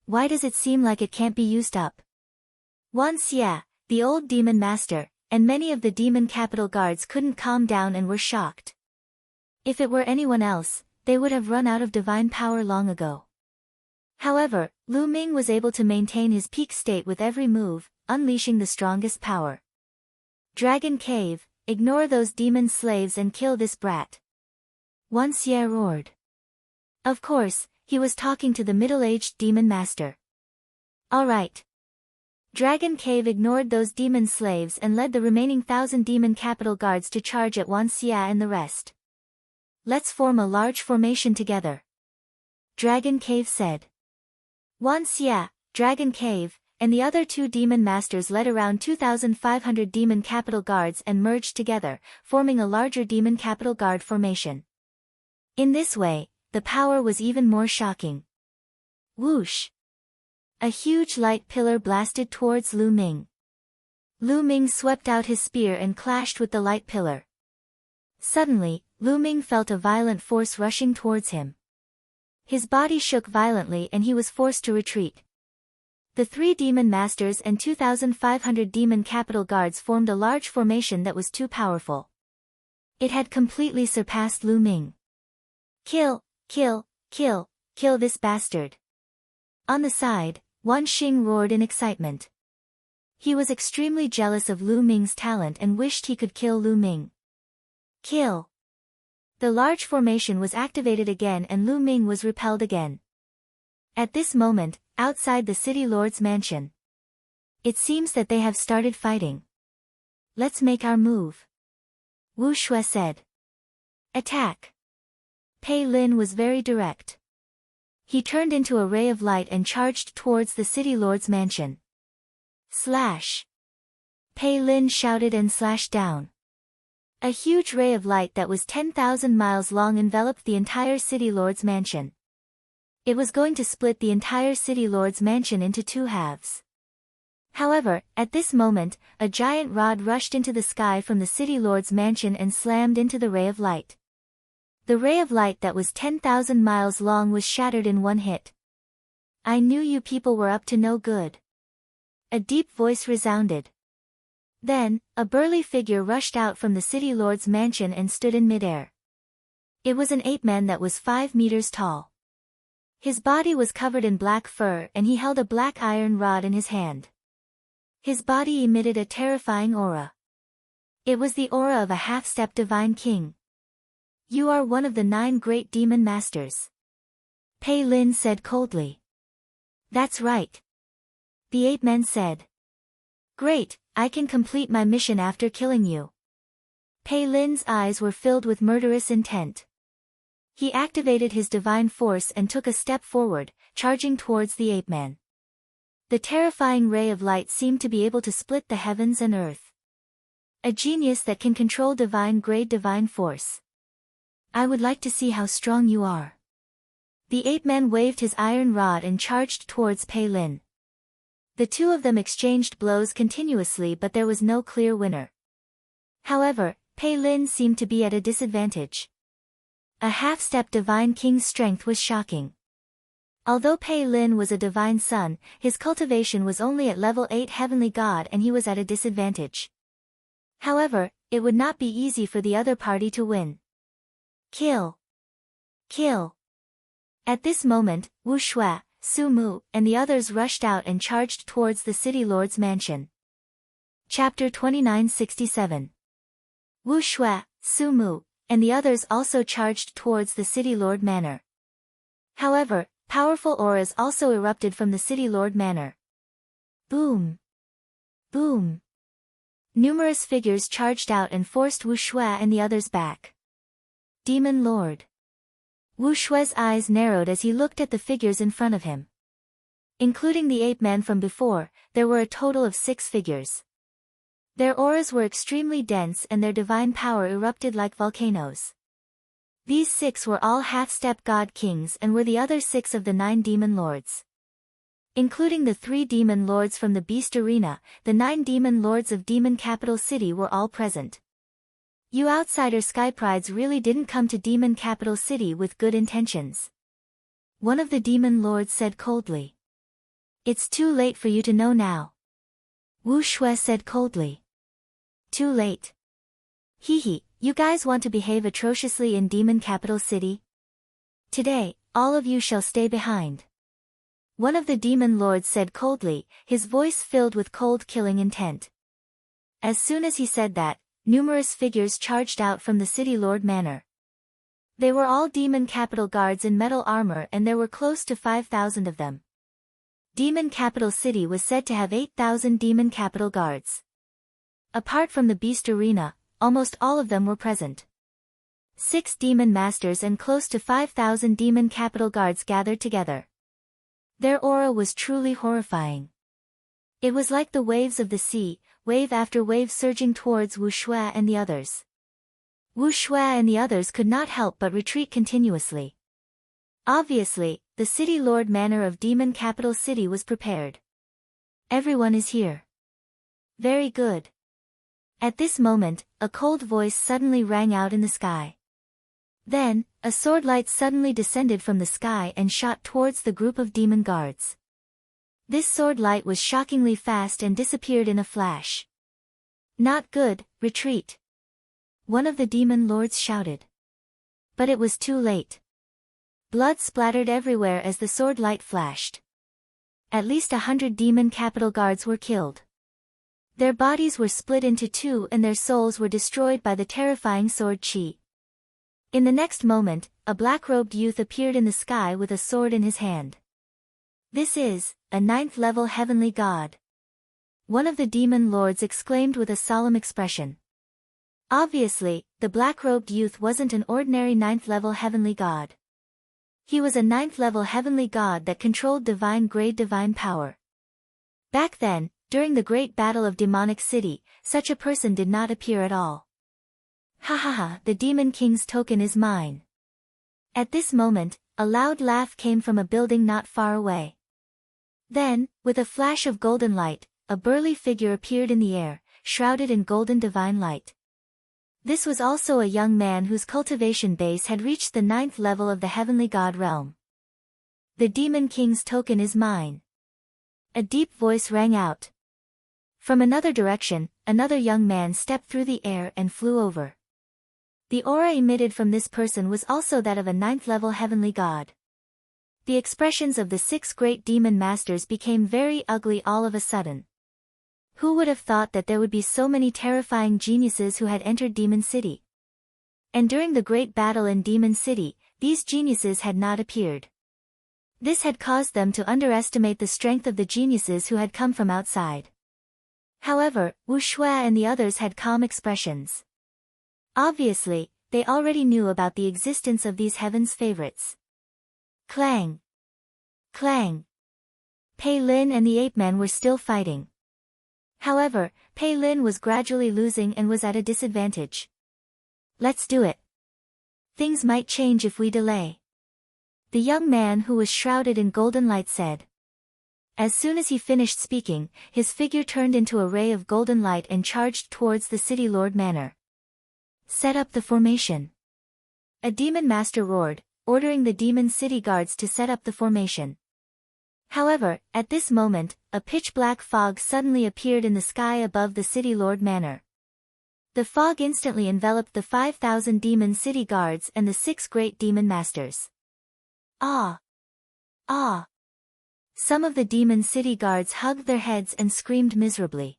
Why does it seem like it can't be used up? Wan Xie, the old demon master, and many of the demon capital guards couldn't calm down and were shocked. If it were anyone else, they would have run out of divine power long ago. However, Lu Ming was able to maintain his peak state with every move, unleashing the strongest power. Dragon Cave, ignore those demon slaves and kill this brat. Wan Xie roared. Of course, he was talking to the middle-aged demon master. All right. Dragon Cave ignored those demon slaves and led the remaining 1,000 demon capital guards to charge at Wan Xie and the rest. Let's form a large formation together. Dragon Cave said. Wan Xie, Dragon Cave, and the other 2 demon masters led around 2,500 demon capital guards and merged together, forming a larger demon capital guard formation. In this way, the power was even more shocking. Whoosh! A huge light pillar blasted towards Lu Ming. Lu Ming swept out his spear and clashed with the light pillar. Suddenly, Lu Ming felt a violent force rushing towards him. His body shook violently and he was forced to retreat. The 3 demon masters and 2,500 demon capital guards formed a large formation that was too powerful. It had completely surpassed Lu Ming. Kill this bastard. On the side, Wan Xing roared in excitement. He was extremely jealous of Lu Ming's talent and wished he could kill Lu Ming. Kill. The large formation was activated again and Lu Ming was repelled again. At this moment, outside the city lord's mansion. It seems that they have started fighting. Let's make our move. Wu Shui said. Attack. Pei Lin was very direct. He turned into a ray of light and charged towards the city lord's mansion. Slash! Pei Lin shouted and slashed down. A huge ray of light that was 10,000 miles long enveloped the entire city lord's mansion. It was going to split the entire city lord's mansion into 2 halves. However, at this moment, a giant rod rushed into the sky from the city lord's mansion and slammed into the ray of light. The ray of light that was 10,000 miles long was shattered in one hit. I knew you people were up to no good. A deep voice resounded. Then, a burly figure rushed out from the city lord's mansion and stood in midair. It was an ape-man that was 5 meters tall. His body was covered in black fur and he held a black iron rod in his hand. His body emitted a terrifying aura. It was the aura of a half-step divine king. You are one of the 9 great demon masters. Pei Lin said coldly. That's right. The ape-man said. Great, I can complete my mission after killing you. Pei Lin's eyes were filled with murderous intent. He activated his divine force and took a step forward, charging towards the ape-man. The terrifying ray of light seemed to be able to split the heavens and earth. A genius that can control divine-grade divine force. I would like to see how strong you are. The ape-man waved his iron rod and charged towards Pei Lin. The 2 of them exchanged blows continuously but there was no clear winner. However, Pei Lin seemed to be at a disadvantage. A half-step divine king's strength was shocking. Although Pei Lin was a divine son, his cultivation was only at level 8 heavenly god and he was at a disadvantage. However, it would not be easy for the other party to win. Kill! Kill! At this moment, Wu Shui, Su Mu, and the others rushed out and charged towards the city lord's mansion. Chapter 2967. Wu Shui, Su Mu, and the others also charged towards the city lord manor. However, powerful auras also erupted from the city lord manor. Boom! Boom! Numerous figures charged out and forced Wu Shui and the others back. Demon Lord. Wu Shui's eyes narrowed as he looked at the figures in front of him. Including the ape-man from before, there were a total of 6 figures. Their auras were extremely dense and their divine power erupted like volcanoes. These 6 were all half-step god kings and were the other 6 of the 9 demon lords. Including the 3 demon lords from the beast arena, the 9 demon lords of demon capital city were all present. You outsider sky prides really didn't come to demon capital city with good intentions. One of the demon lords said coldly. It's too late for you to know now. Wu Shui said coldly. Too late. Hee, you guys want to behave atrociously in demon capital city? Today, all of you shall stay behind. One of the demon lords said coldly, his voice filled with cold killing intent. As soon as he said that, numerous figures charged out from the city lord manor. They were all demon capital guards in metal armor and there were close to 5,000 of them. Demon capital city was said to have 8,000 demon capital guards. Apart from the beast arena, almost all of them were present. 6 demon masters and close to 5,000 demon capital guards gathered together. Their aura was truly horrifying. It was like the waves of the sea, wave after wave surging towards Wu Shui and the others. Wu Shui and the others could not help but retreat continuously. Obviously, the city lord manor of demon capital city was prepared. Everyone is here. Very good. At this moment, a cold voice suddenly rang out in the sky. Then, a sword light suddenly descended from the sky and shot towards the group of demon guards. This sword light was shockingly fast and disappeared in a flash. Not good, retreat. One of the demon lords shouted. But it was too late. Blood splattered everywhere as the sword light flashed. At least 100 demon capital guards were killed. Their bodies were split into 2 and their souls were destroyed by the terrifying sword chi. In the next moment, a black-robed youth appeared in the sky with a sword in his hand. This is a 9th level heavenly god. One of the demon lords exclaimed with a solemn expression. Obviously, the black-robed youth wasn't an ordinary 9th level heavenly god. He was a 9th level heavenly god that controlled divine grade divine power. Back then, during the great battle of demonic city, such a person did not appear at all. Ha ha ha, the demon king's token is mine. At this moment, a loud laugh came from a building not far away. Then, with a flash of golden light, a burly figure appeared in the air, shrouded in golden divine light. This was also a young man whose cultivation base had reached the 9th level of the heavenly god realm. The demon king's token is mine. A deep voice rang out. From another direction, another young man stepped through the air and flew over. The aura emitted from this person was also that of a 9th level heavenly god. The expressions of the 6 great demon masters became very ugly all of a sudden. Who would have thought that there would be so many terrifying geniuses who had entered Demon City? And during the great battle in Demon City, these geniuses had not appeared. This had caused them to underestimate the strength of the geniuses who had come from outside. However, Wu Shui and the others had calm expressions. Obviously, they already knew about the existence of these heaven's favorites. Clang! Clang! Pei Lin and the ape-men were still fighting. However, Pei Lin was gradually losing and was at a disadvantage. Let's do it. Things might change if we delay. The young man who was shrouded in golden light said. As soon as he finished speaking, his figure turned into a ray of golden light and charged towards the city lord manor. Set up the formation. A demon master roared, ordering the demon city guards to set up the formation. However, at this moment, a pitch-black fog suddenly appeared in the sky above the city lord manor. The fog instantly enveloped the 5,000 demon city guards and the 6 great demon masters. Ah! Ah! Some of the demon city guards hugged their heads and screamed miserably.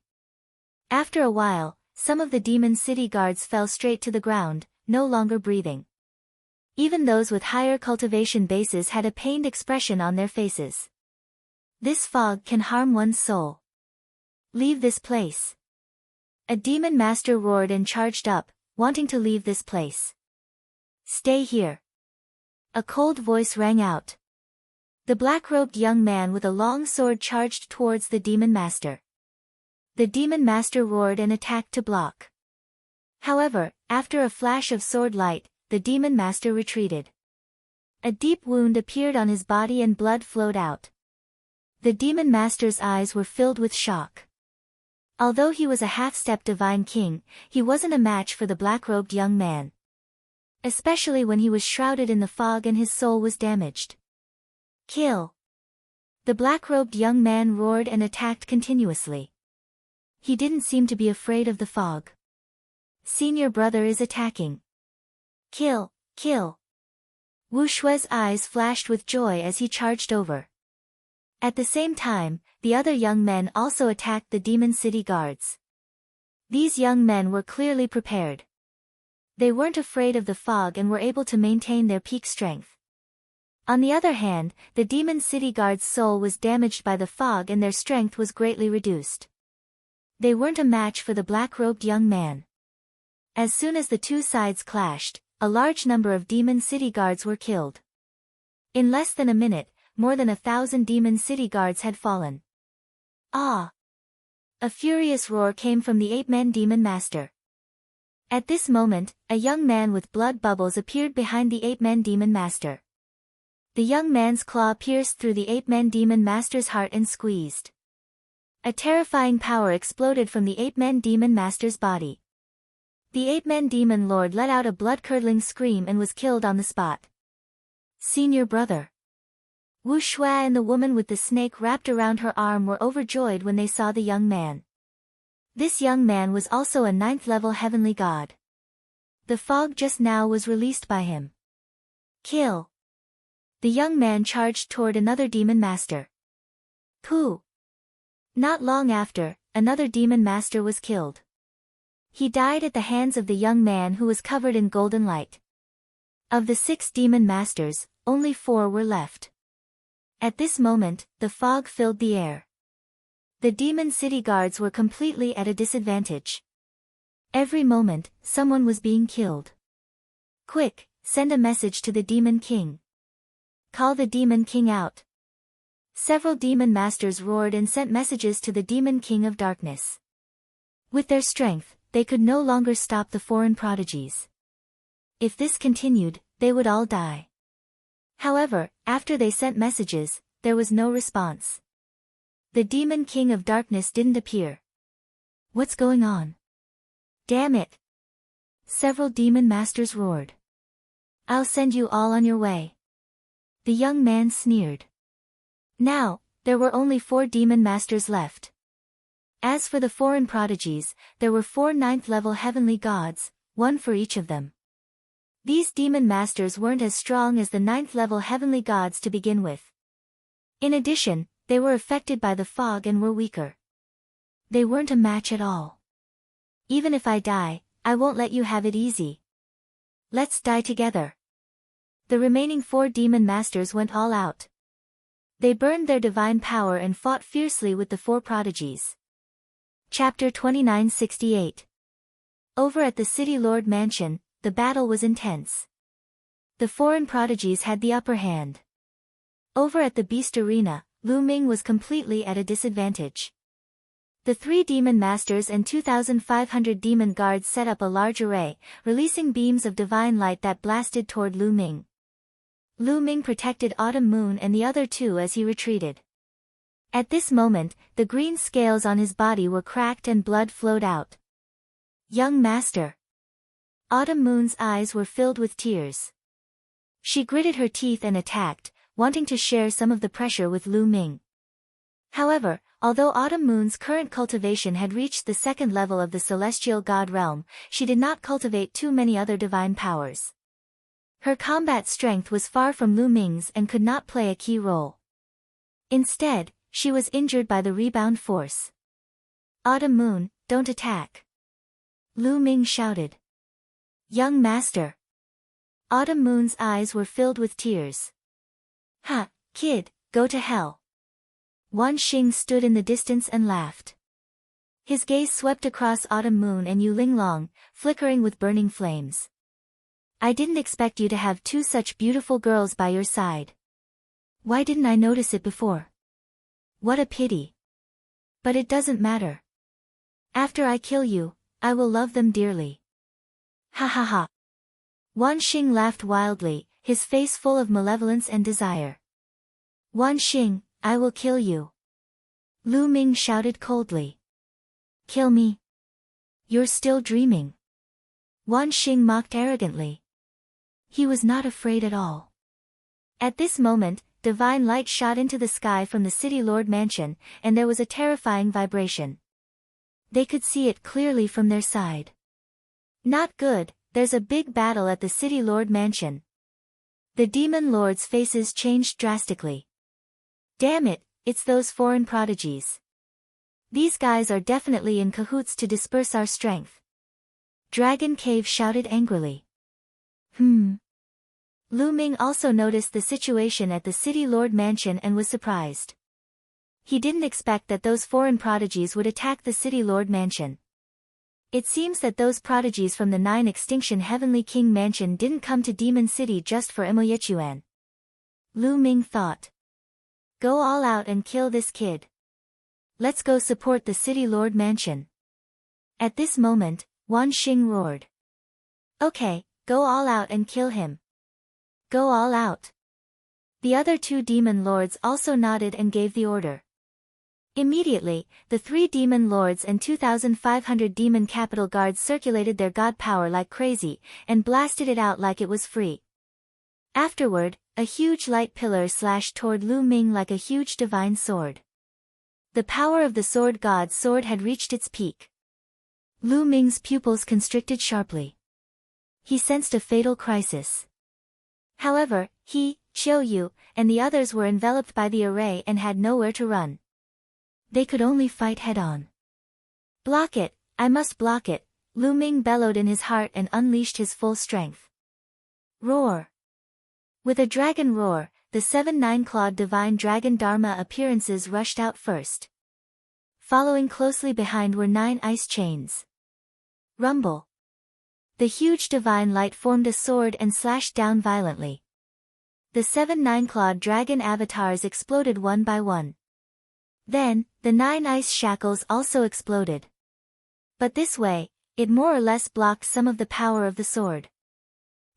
After a while, some of the demon city guards fell straight to the ground, no longer breathing. Even those with higher cultivation bases had a pained expression on their faces. This fog can harm one's soul. Leave this place. A demon master roared and charged up, wanting to leave this place. Stay here. A cold voice rang out. The black-robed young man with a long sword charged towards the demon master. The demon master roared and attacked to block. However, after a flash of sword light, the demon master retreated. A deep wound appeared on his body and blood flowed out. The demon master's eyes were filled with shock. Although he was a half-step divine king, he wasn't a match for the black-robed young man. Especially when he was shrouded in the fog and his soul was damaged. Kill! The black-robed young man roared and attacked continuously. He didn't seem to be afraid of the fog. Senior brother is attacking. Kill! Kill! Wu Shui's eyes flashed with joy as he charged over. At the same time, the other young men also attacked the demon city guards. These young men were clearly prepared. They weren't afraid of the fog and were able to maintain their peak strength. On the other hand, the demon city guards' soul was damaged by the fog and their strength was greatly reduced. They weren't a match for the black-robed young man. As soon as the two sides clashed, a large number of demon city guards were killed. In less than a minute, more than 1,000 demon city guards had fallen. Ah! A furious roar came from the 8-man demon master. At this moment, a young man with blood bubbles appeared behind the 8-man demon master. The young man's claw pierced through the 8-man demon master's heart and squeezed. A terrifying power exploded from the 8-man demon master's body. The 8-man demon lord let out a blood-curdling scream and was killed on the spot. Senior brother. Wu Shui and the woman with the snake wrapped around her arm were overjoyed when they saw the young man. This young man was also a 9th-level heavenly god. The fog just now was released by him. Kill! The young man charged toward another demon master. Pooh! Not long after, another demon master was killed. He died at the hands of the young man who was covered in golden light. Of the 6 demon masters, only 4 were left. At this moment, the fog filled the air. The demon city guards were completely at a disadvantage. Every moment, someone was being killed. Quick, send a message to the demon king. Call the demon king out. Several demon masters roared and sent messages to the demon king of darkness. With their strength, they could no longer stop the foreign prodigies. If this continued, they would all die. However, after they sent messages, there was no response. The demon king of darkness didn't appear. What's going on? Damn it! Several demon masters roared. I'll send you all on your way. The young man sneered. Now, there were only 4 demon masters left. As for the foreign prodigies, there were 4 9th-level heavenly gods, 1 for each of them. These demon masters weren't as strong as the 9th-level heavenly gods to begin with. In addition, they were affected by the fog and were weaker. They weren't a match at all. Even if I die, I won't let you have it easy. Let's die together. The remaining 4 demon masters went all out. They burned their divine power and fought fiercely with the 4 prodigies. Chapter 2968. Over at the City Lord Mansion, the battle was intense. The foreign prodigies had the upper hand. Over at the Beast Arena, Lu Ming was completely at a disadvantage. The 3 demon masters and 2,500 demon guards set up a large array, releasing beams of divine light that blasted toward Lu Ming. Lu Ming protected Autumn Moon and the other 2 as he retreated. At this moment, the green scales on his body were cracked and blood flowed out. Young master. Autumn Moon's eyes were filled with tears. She gritted her teeth and attacked, wanting to share some of the pressure with Lu Ming. However, although Autumn Moon's current cultivation had reached the second level of the celestial god realm, she did not cultivate too many other divine powers. Her combat strength was far from Lu Ming's and could not play a key role. Instead, she was injured by the rebound force. Autumn Moon, don't attack. Lu Ming shouted. Young master. Autumn Moon's eyes were filled with tears. Ha, kid, go to hell. Wan Xing stood in the distance and laughed. His gaze swept across Autumn Moon and Yu Linglong, flickering with burning flames. I didn't expect you to have two such beautiful girls by your side. Why didn't I notice it before? What a pity. But it doesn't matter. After I kill you, I will love them dearly. Ha ha ha. Wan Xing laughed wildly, his face full of malevolence and desire. Wan Xing, I will kill you. Lu Ming shouted coldly. Kill me? You're still dreaming. Wan Xing mocked arrogantly. He was not afraid at all. At this moment, divine light shot into the sky from the City Lord Mansion, and there was a terrifying vibration. They could see it clearly from their side. Not good, there's a big battle at the City Lord Mansion. The demon lords' faces changed drastically. Damn it, it's those foreign prodigies. These guys are definitely in cahoots to disperse our strength. Dragon Cave shouted angrily. Lu Ming also noticed the situation at the City Lord Mansion and was surprised. He didn't expect that those foreign prodigies would attack the City Lord Mansion. It seems that those prodigies from the 9 Extinction Heavenly King Mansion didn't come to Demon City just for Imoyechuan. Lu Ming thought. Go all out and kill this kid. Let's go support the City Lord Mansion. At this moment, Wan Xing roared. Okay, go all out and kill him. Go all out. The other 2 demon lords also nodded and gave the order. Immediately, the 3 demon lords and 2,500 demon capital guards circulated their god power like crazy, and blasted it out like it was free. Afterward, a huge light pillar slashed toward Lu Ming like a huge divine sword. The power of the sword god's sword had reached its peak. Lu Ming's pupils constricted sharply. He sensed a fatal crisis. However, he, Qiu Yu, and the others were enveloped by the array and had nowhere to run. They could only fight head-on. Block it, I must block it, Lu Ming bellowed in his heart and unleashed his full strength. Roar! With a dragon roar, the 7 9-clawed divine dragon Dharma appearances rushed out first. Following closely behind were 9 ice chains. Rumble! The huge divine light formed a sword and slashed down violently. The 7 9-clawed dragon avatars exploded one by one. Then, the 9 ice shackles also exploded. But this way, it more or less blocked some of the power of the sword.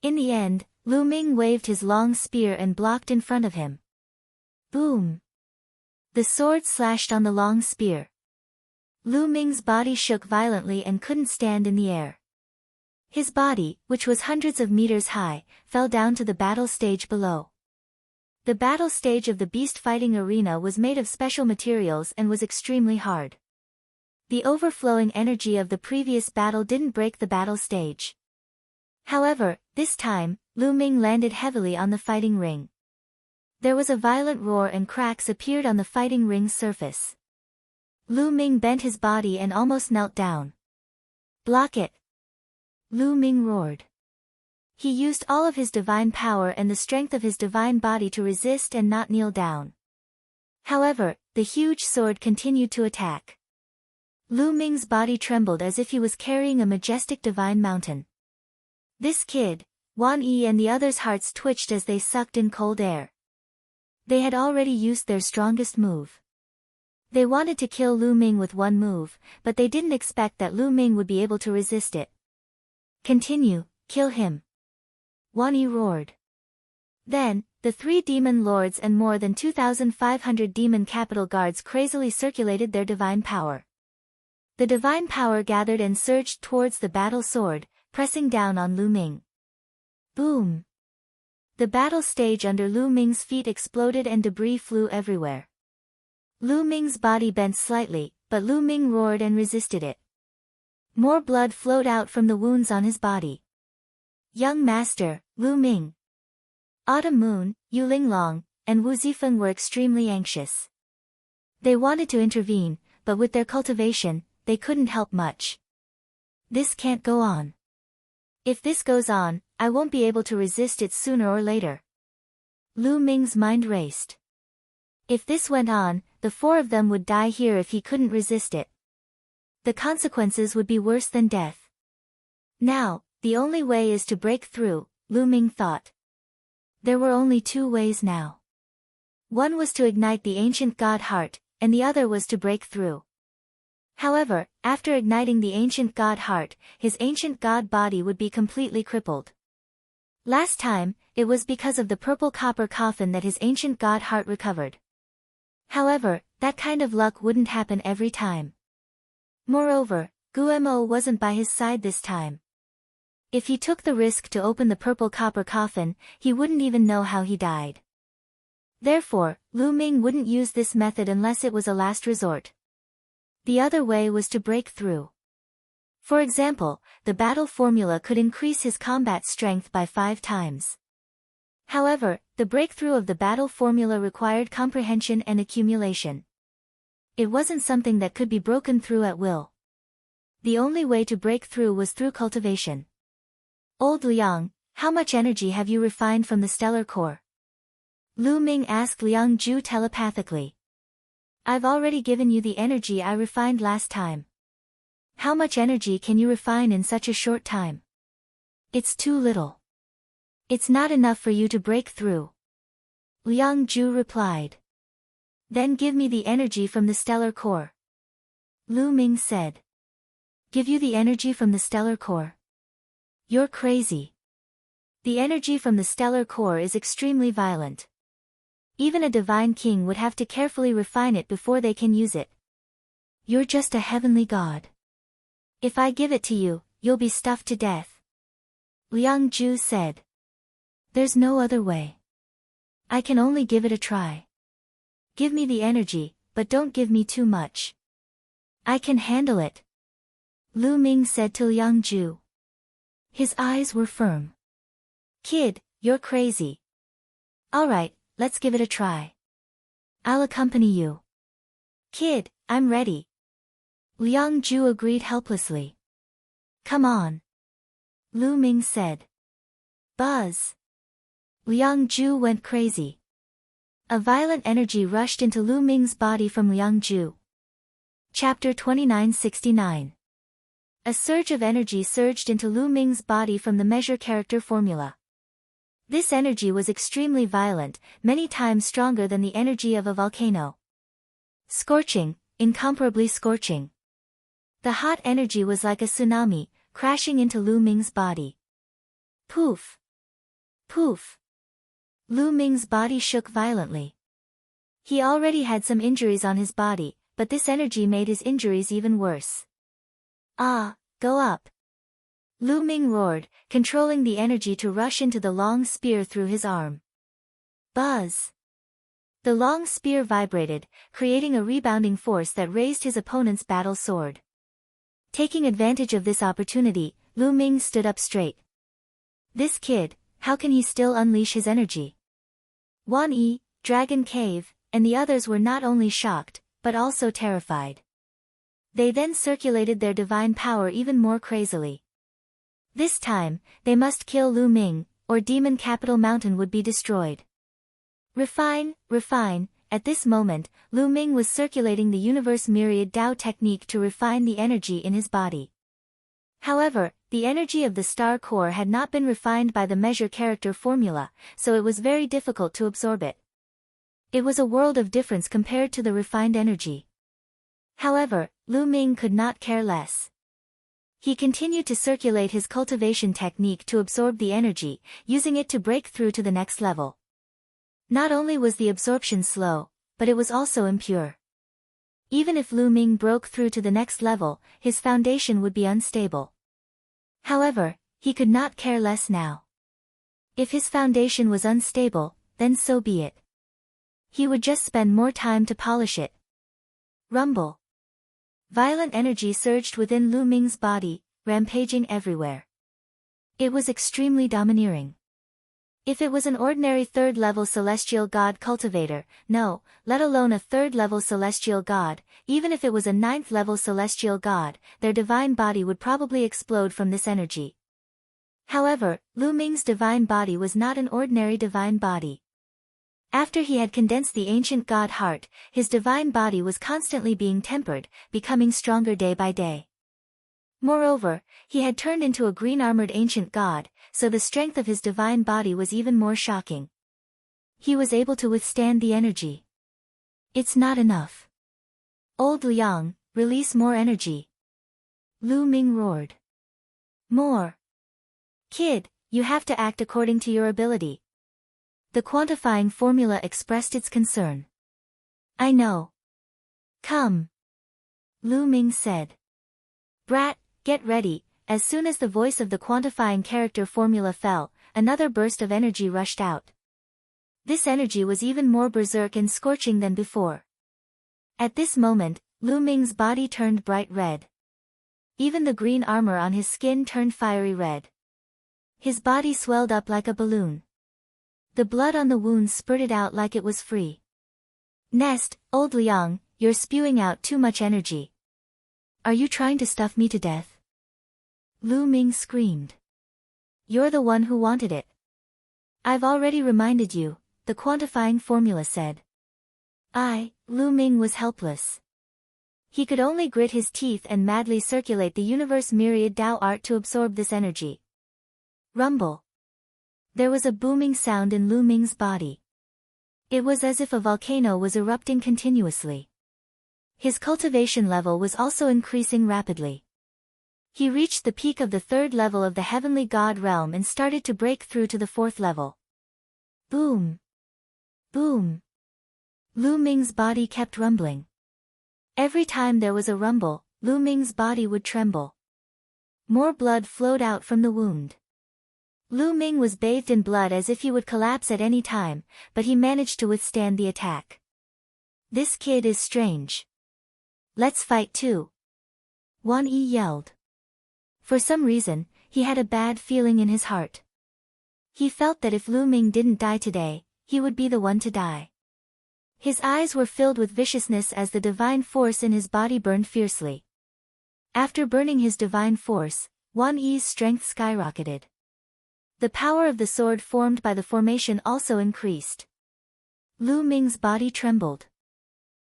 In the end, Lu Ming waved his long spear and blocked in front of him. Boom! The sword slashed on the long spear. Lu Ming's body shook violently and couldn't stand in the air. His body, which was hundreds of meters high, fell down to the battle stage below. The battle stage of the beast fighting arena was made of special materials and was extremely hard. The overflowing energy of the previous battle didn't break the battle stage. However, this time, Lu Ming landed heavily on the fighting ring. There was a violent roar and cracks appeared on the fighting ring's surface. Lu Ming bent his body and almost knelt down. Block it! Lu Ming roared. He used all of his divine power and the strength of his divine body to resist and not kneel down. However, the huge sword continued to attack. Lu Ming's body trembled as if he was carrying a majestic divine mountain. This kid, Wan Yi and the others' hearts twitched as they sucked in cold air. They had already used their strongest move. They wanted to kill Lu Ming with one move, but they didn't expect that Lu Ming would be able to resist it. Continue, kill him. Wan Yi roared. Then, the 3 demon lords and more than 2,500 demon capital guards crazily circulated their divine power. The divine power gathered and surged towards the battle sword, pressing down on Lu Ming. Boom! The battle stage under Lu Ming's feet exploded and debris flew everywhere. Lu Ming's body bent slightly, but Lu Ming roared and resisted it. More blood flowed out from the wounds on his body. Young master, Lu Ming. Autumn Moon, Yu Linglong, and Wu Zifeng were extremely anxious. They wanted to intervene, but with their cultivation, they couldn't help much. This can't go on. If this goes on, I won't be able to resist it sooner or later. Lu Ming's mind raced. If this went on, the four of them would die here if he couldn't resist it. The consequences would be worse than death. Now, the only way is to break through, Lu Ming thought. There were only two ways now. One was to ignite the ancient god heart, and the other was to break through. However, after igniting the ancient god heart, his ancient god body would be completely crippled. Last time, it was because of the purple copper coffin that his ancient god heart recovered. However, that kind of luck wouldn't happen every time. Moreover, Guemo wasn't by his side this time. If he took the risk to open the purple copper coffin, he wouldn't even know how he died. Therefore, Lu Ming wouldn't use this method unless it was a last resort. The other way was to break through. For example, the battle formula could increase his combat strength by 5 times. However, the breakthrough of the battle formula required comprehension and accumulation. It wasn't something that could be broken through at will. The only way to break through was through cultivation. Old Liang, how much energy have you refined from the stellar core? Lu Ming asked Liang Ju telepathically. I've already given you the energy I refined last time. How much energy can you refine in such a short time? It's too little. It's not enough for you to break through. Liang Ju replied. Then give me the energy from the stellar core. Lu Ming said. Give you the energy from the stellar core? You're crazy. The energy from the stellar core is extremely violent. Even a divine king would have to carefully refine it before they can use it. You're just a heavenly god. If I give it to you, you'll be stuffed to death. Liang Ju said. There's no other way. I can only give it a try. Give me the energy, but don't give me too much. I can handle it. Lu Ming said to Liang Ju. His eyes were firm. Kid, you're crazy. Alright, let's give it a try. I'll accompany you. Kid, I'm ready. Liang Ju agreed helplessly. Come on. Lu Ming said. Buzz. Liang Ju went crazy. A violent energy rushed into Lu Ming's body from Liang Ju. Chapter 2969. A surge of energy surged into Lu Ming's body from the measure character formula. This energy was extremely violent, many times stronger than the energy of a volcano. Scorching, incomparably scorching. The hot energy was like a tsunami, crashing into Lu Ming's body. Poof! Poof! Lu Ming's body shook violently. He already had some injuries on his body, but this energy made his injuries even worse. Ah, go up! Lu Ming roared, controlling the energy to rush into the long spear through his arm. Buzz! The long spear vibrated, creating a rebounding force that raised his opponent's battle sword. Taking advantage of this opportunity, Lu Ming stood up straight. This kid, how can he still unleash his energy? Wan Yi, Dragon Cave, and the others were not only shocked, but also terrified. They then circulated their divine power even more crazily. This time, they must kill Lu Ming, or Demon Capital Mountain would be destroyed. Refine, refine. At this moment, Lu Ming was circulating the universe myriad Dao technique to refine the energy in his body. However, the energy of the star core had not been refined by the measure character formula, so it was very difficult to absorb it. It was a world of difference compared to the refined energy. However, Lu Ming could not care less. He continued to circulate his cultivation technique to absorb the energy, using it to break through to the next level. Not only was the absorption slow, but it was also impure. Even if Lu Ming broke through to the next level, his foundation would be unstable. However, he could not care less now. If his foundation was unstable, then so be it. He would just spend more time to polish it. Rumble. Violent energy surged within Lu Ming's body, rampaging everywhere. It was extremely domineering. If it was an ordinary third-level celestial god cultivator, no, let alone a third-level celestial god, even if it was a ninth-level celestial god, their divine body would probably explode from this energy. However, Lu Ming's divine body was not an ordinary divine body. After he had condensed the ancient god heart, his divine body was constantly being tempered, becoming stronger day by day. Moreover, he had turned into a green-armored ancient god, so the strength of his divine body was even more shocking. He was able to withstand the energy. It's not enough. Old Liang, release more energy. Lu Ming roared. More. Kid, you have to act according to your ability. The quantifying formula expressed its concern. I know. Come. Lu Ming said. Brat, get ready. As soon as the voice of the quantifying character formula fell, another burst of energy rushed out. This energy was even more berserk and scorching than before. At this moment, Lu Ming's body turned bright red. Even the green armor on his skin turned fiery red. His body swelled up like a balloon. The blood on the wounds spurted out like it was free. Nest, old Liang, you're spewing out too much energy. Are you trying to stuff me to death? Lu Ming screamed. You're the one who wanted it. I've already reminded you, the quantifying formula said. Lu Ming was helpless. He could only grit his teeth and madly circulate the universe myriad Tao art to absorb this energy. Rumble. There was a booming sound in Lu Ming's body. It was as if a volcano was erupting continuously. His cultivation level was also increasing rapidly. He reached the peak of the third level of the heavenly god realm and started to break through to the fourth level. Boom! Boom! Lu Ming's body kept rumbling. Every time there was a rumble, Lu Ming's body would tremble. More blood flowed out from the wound. Lu Ming was bathed in blood as if he would collapse at any time, but he managed to withstand the attack. This kid is strange. Let's fight too. Wan Yi yelled. For some reason, he had a bad feeling in his heart. He felt that if Lu Ming didn't die today, he would be the one to die. His eyes were filled with viciousness as the divine force in his body burned fiercely. After burning his divine force, Wan Yi's strength skyrocketed. The power of the sword formed by the formation also increased. Lu Ming's body trembled.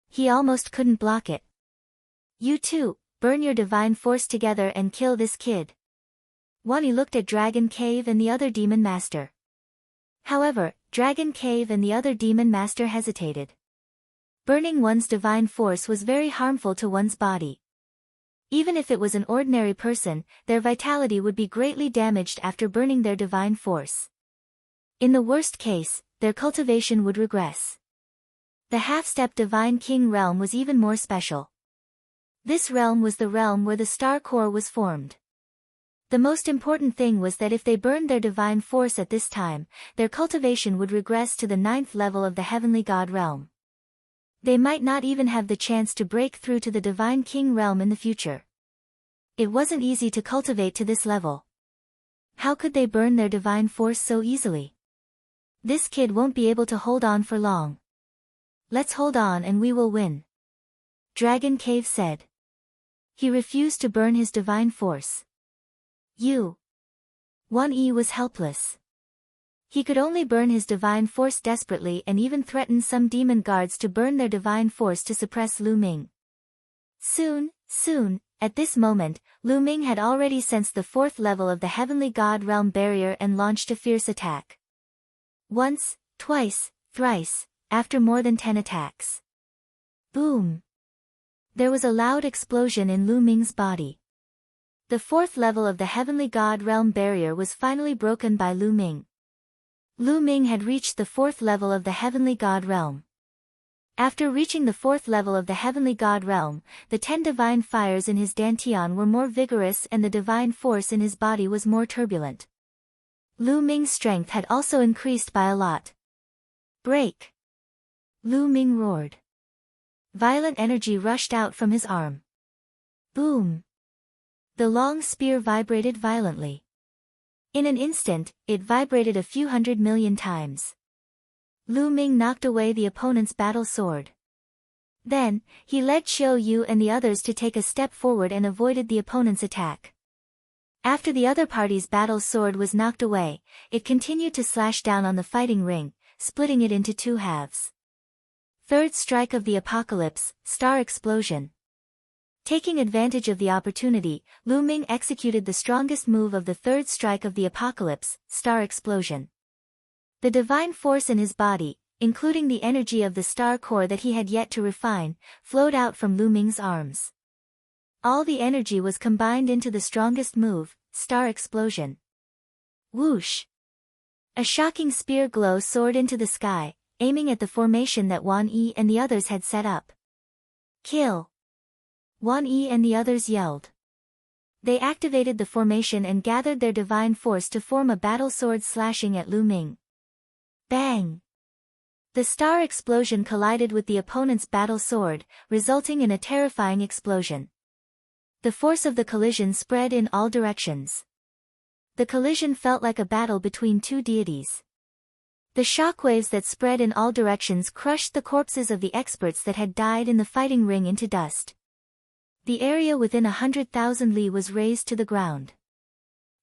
He almost couldn't block it. You too, burn your divine force together and kill this kid. Wan Yi looked at Dragon Cave and the other demon master. However, Dragon Cave and the other demon master hesitated. Burning one's divine force was very harmful to one's body. Even if it was an ordinary person, their vitality would be greatly damaged after burning their divine force. In the worst case, their cultivation would regress. The half-step divine king realm was even more special. This realm was the realm where the star core was formed. The most important thing was that if they burned their divine force at this time, their cultivation would regress to the 9th level of the heavenly god realm. They might not even have the chance to break through to the divine king realm in the future. It wasn't easy to cultivate to this level. How could they burn their divine force so easily? This kid won't be able to hold on for long. Let's hold on and we will win. Dragon Cave said. He refused to burn his divine force. Wan Yi was helpless. He could only burn his divine force desperately and even threaten some demon guards to burn their divine force to suppress Lu Ming. Soon, at this moment, Lu Ming had already sensed the 4th level of the heavenly god realm barrier and launched a fierce attack. Once, twice, thrice, after more than 10 attacks. Boom! There was a loud explosion in Lu Ming's body. The 4th level of the heavenly god realm barrier was finally broken by Lu Ming. Lu Ming had reached the 4th level of the heavenly god realm. After reaching the 4th level of the heavenly god realm, the 10 divine fires in his dantian were more vigorous and the divine force in his body was more turbulent. Lu Ming's strength had also increased by a lot. Break! Lu Ming roared. Violent energy rushed out from his arm. Boom! The long spear vibrated violently. In an instant, it vibrated a few 100 million times. Lu Ming knocked away the opponent's battle sword. Then, he led Qiu Yu and the others to take a step forward and avoided the opponent's attack. After the other party's battle sword was knocked away, it continued to slash down on the fighting ring, splitting it into two halves. Third strike of the apocalypse, star explosion. Taking advantage of the opportunity, Lu Ming executed the strongest move of the third strike of the apocalypse, star explosion. The divine force in his body, including the energy of the star core that he had yet to refine, flowed out from Lu Ming's arms. All the energy was combined into the strongest move, star explosion. Whoosh! A shocking spear glow soared into the sky, aiming at the formation that Wan Yi and the others had set up. Kill! Wan Yi and the others yelled. They activated the formation and gathered their divine force to form a battle sword slashing at Lu Ming. Bang! The star explosion collided with the opponent's battle sword, resulting in a terrifying explosion. The force of the collision spread in all directions. The collision felt like a battle between two deities. The shockwaves that spread in all directions crushed the corpses of the experts that had died in the fighting ring into dust. The area within 100,000 li was razed to the ground.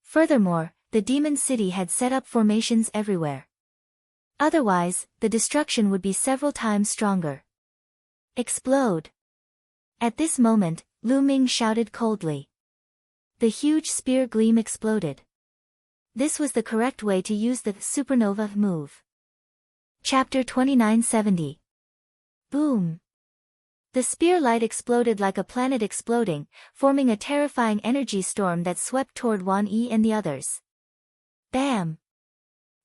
Furthermore, the demon city had set up formations everywhere. Otherwise, the destruction would be several times stronger. Explode! At this moment, Lu Ming shouted coldly. The huge spear gleam exploded. This was the correct way to use the supernova move. Chapter 2970. Boom! The spear light exploded like a planet exploding, forming a terrifying energy storm that swept toward Wan Yi and the others. Bam!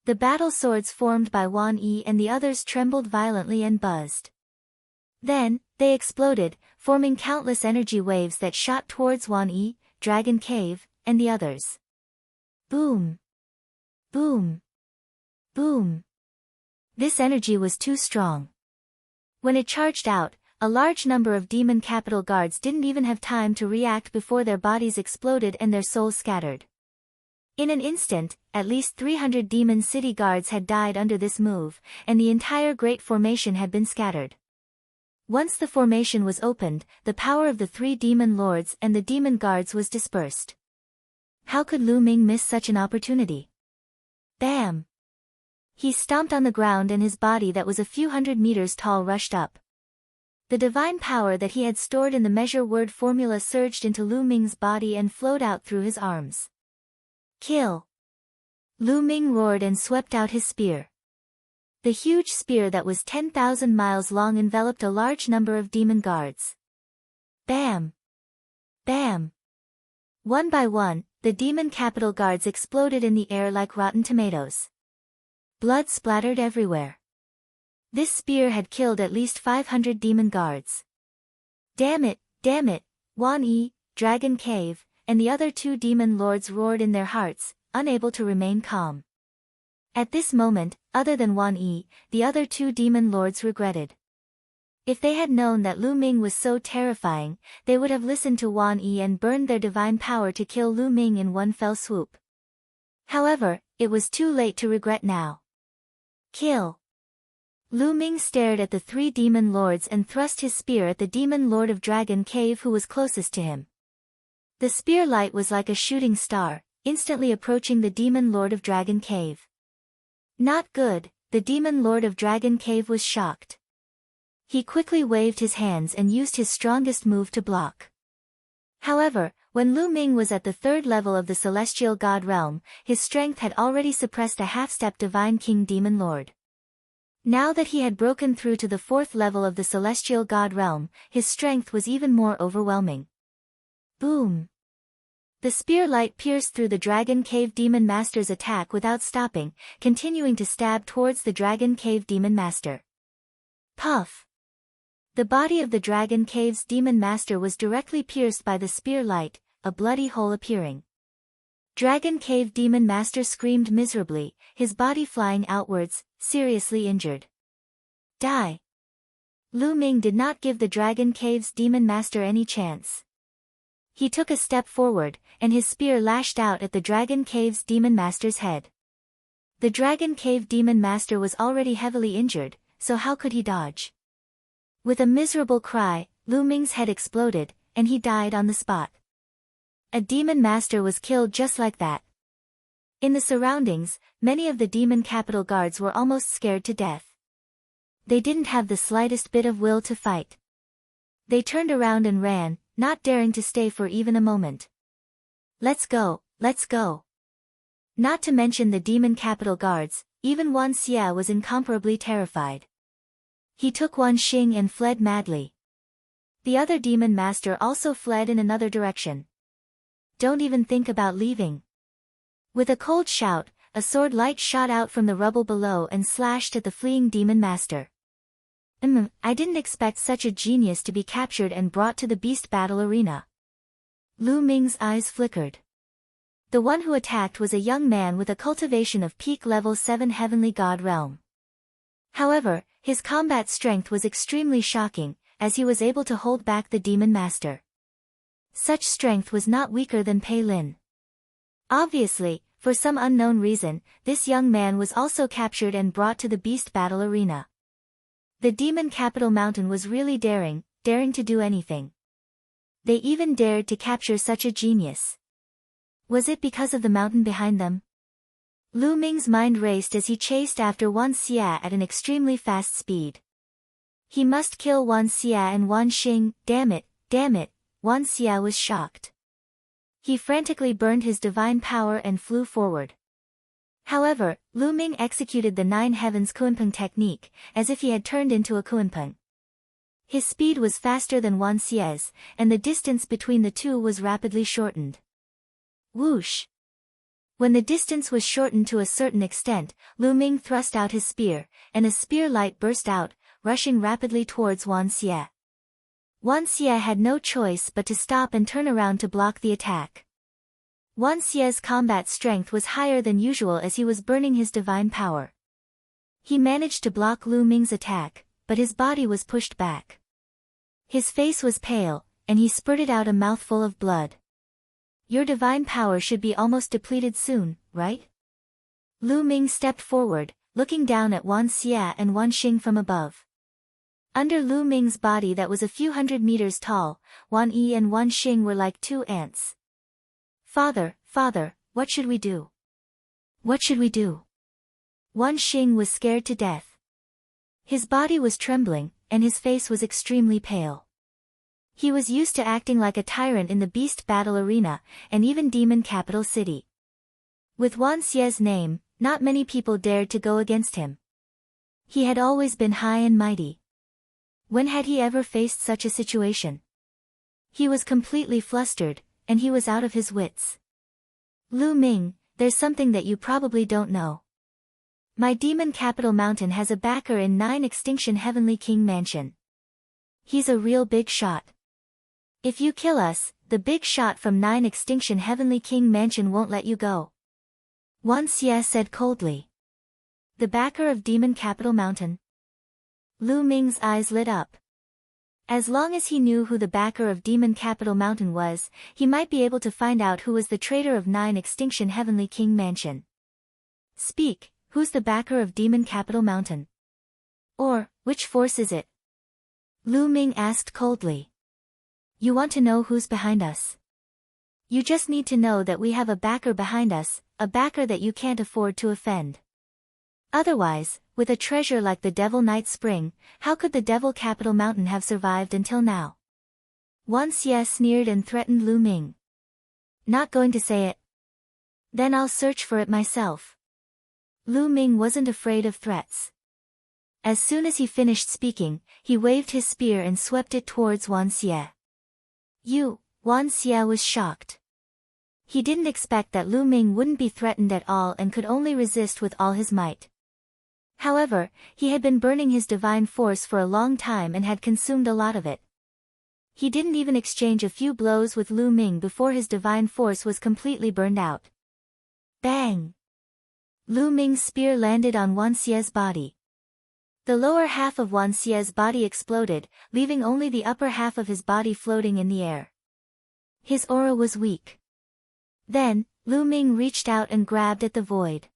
The battle swords formed by Wan Yi and the others trembled violently and buzzed. Then, they exploded, forming countless energy waves that shot towards Wan Yi, Dragon Cave, and the others. Boom! Boom! Boom! This energy was too strong. When it charged out, a large number of demon capital guards didn't even have time to react before their bodies exploded and their souls scattered. In an instant, at least 300 demon city guards had died under this move, and the entire great formation had been scattered. Once the formation was opened, the power of the three demon lords and the demon guards was dispersed. How could Lu Ming miss such an opportunity? Bam! He stomped on the ground and his body that was a few 100 meters tall rushed up. The divine power that he had stored in the measure word formula surged into Lu Ming's body and flowed out through his arms. Kill! Lu Ming roared and swept out his spear. The huge spear that was 10,000 miles long enveloped a large number of demon guards. Bam! Bam! One by one, the demon capital guards exploded in the air like rotten tomatoes. Blood splattered everywhere. This spear had killed at least 500 demon guards. Damn it, Wan Yi, Dragon Cave, and the other two demon lords roared in their hearts, unable to remain calm. At this moment, other than Wan Yi, the other two demon lords regretted. If they had known that Lu Ming was so terrifying, they would have listened to Wan Yi and burned their divine power to kill Lu Ming in one fell swoop. However, it was too late to regret now. Kill! Lu Ming stared at the three demon lords and thrust his spear at the demon lord of Dragon Cave who was closest to him. The spear light was like a shooting star, instantly approaching the demon lord of Dragon Cave. Not good, the demon lord of Dragon Cave was shocked. He quickly waved his hands and used his strongest move to block. However, when Lu Ming was at the third level of the celestial god realm, his strength had already suppressed a half-step divine king demon lord. Now that he had broken through to the fourth level of the celestial god realm, his strength was even more overwhelming. Boom! The spear light pierced through the Dragon Cave Demon Master's attack without stopping, continuing to stab towards the Dragon Cave Demon Master. Puff! The body of the Dragon Cave's Demon Master was directly pierced by the spear light, a bloody hole appearing. Dragon Cave Demon Master screamed miserably, his body flying outwards, seriously injured. Die! Lu Ming did not give the Dragon Cave's demon master any chance. He took a step forward, and his spear lashed out at the Dragon Cave's demon master's head. The Dragon Cave demon master was already heavily injured, so how could he dodge? With a miserable cry, Lu Ming's head exploded, and he died on the spot. A demon master was killed just like that. In the surroundings, many of the demon capital guards were almost scared to death. They didn't have the slightest bit of will to fight. They turned around and ran, not daring to stay for even a moment. Let's go, let's go. Not to mention the demon capital guards, even Wan Xie was incomparably terrified. He took Wan Xing and fled madly. The other demon master also fled in another direction. Don't even think about leaving. With a cold shout, a sword light shot out from the rubble below and slashed at the fleeing demon master. I didn't expect such a genius to be captured and brought to the beast battle arena. Lu Ming's eyes flickered. The one who attacked was a young man with a cultivation of peak level 7 heavenly god realm. However, his combat strength was extremely shocking, as he was able to hold back the demon master. Such strength was not weaker than Pei Lin. Obviously, for some unknown reason, this young man was also captured and brought to the beast battle arena. The demon capital mountain was really daring to do anything. They even dared to capture such a genius. Was it because of the mountain behind them? Lu Ming's mind raced as he chased after Wan Xie at an extremely fast speed. He must kill Wan Xie and Wan Xing, damn it, Wan Xie was shocked. He frantically burned his divine power and flew forward. However, Lu Ming executed the Nine Heavens Kunpeng technique, as if he had turned into a Kunpeng. His speed was faster than Wan Xie's, and the distance between the two was rapidly shortened. Whoosh! When the distance was shortened to a certain extent, Lu Ming thrust out his spear, and a spear light burst out, rushing rapidly towards Wan Xie. Wan Xie had no choice but to stop and turn around to block the attack. Wan Xie's combat strength was higher than usual as he was burning his divine power. He managed to block Lu Ming's attack, but his body was pushed back. His face was pale, and he spurted out a mouthful of blood. Your divine power should be almost depleted soon, right? Lu Ming stepped forward, looking down at Wan Xie and Wan Xing from above. Under Lu Ming's body that was a few hundred meters tall, Wan Yi and Wan Xing were like two ants. Father, what should we do? What should we do? Wan Xing was scared to death. His body was trembling, and his face was extremely pale. He was used to acting like a tyrant in the beast battle arena, and even demon capital city. With Wan Xie's name, not many people dared to go against him. He had always been high and mighty. When had he ever faced such a situation? He was completely flustered, and he was out of his wits. Lu Ming, there's something that you probably don't know. My demon capital mountain has a backer in 9 Extinction Heavenly King Mansion. He's a real big shot. If you kill us, the big shot from 9 Extinction Heavenly King Mansion won't let you go. Wan Xie said coldly. The backer of demon capital mountain? Lu Ming's eyes lit up. As long as he knew who the backer of Demon Capital Mountain was, he might be able to find out who was the traitor of 9 Extinction Heavenly King Mansion. Speak, who's the backer of Demon Capital Mountain? Or, which force is it? Lu Ming asked coldly. You want to know who's behind us? You just need to know that we have a backer behind us, a backer that you can't afford to offend. Otherwise, with a treasure like the Devil Night Spring, how could the Devil Capital Mountain have survived until now? Wan Xie sneered and threatened Lu Ming. Not going to say it? Then I'll search for it myself. Lu Ming wasn't afraid of threats. As soon as he finished speaking, he waved his spear and swept it towards Wan Xie. Wan Xie was shocked. He didn't expect that Lu Ming wouldn't be threatened at all and could only resist with all his might. However, he had been burning his divine force for a long time and had consumed a lot of it. He didn't even exchange a few blows with Lu Ming before his divine force was completely burned out. Bang! Lu Ming's spear landed on Wan Xie's body. The lower half of Wan Xie's body exploded, leaving only the upper half of his body floating in the air. His aura was weak. Then, Lu Ming reached out and grabbed at the void.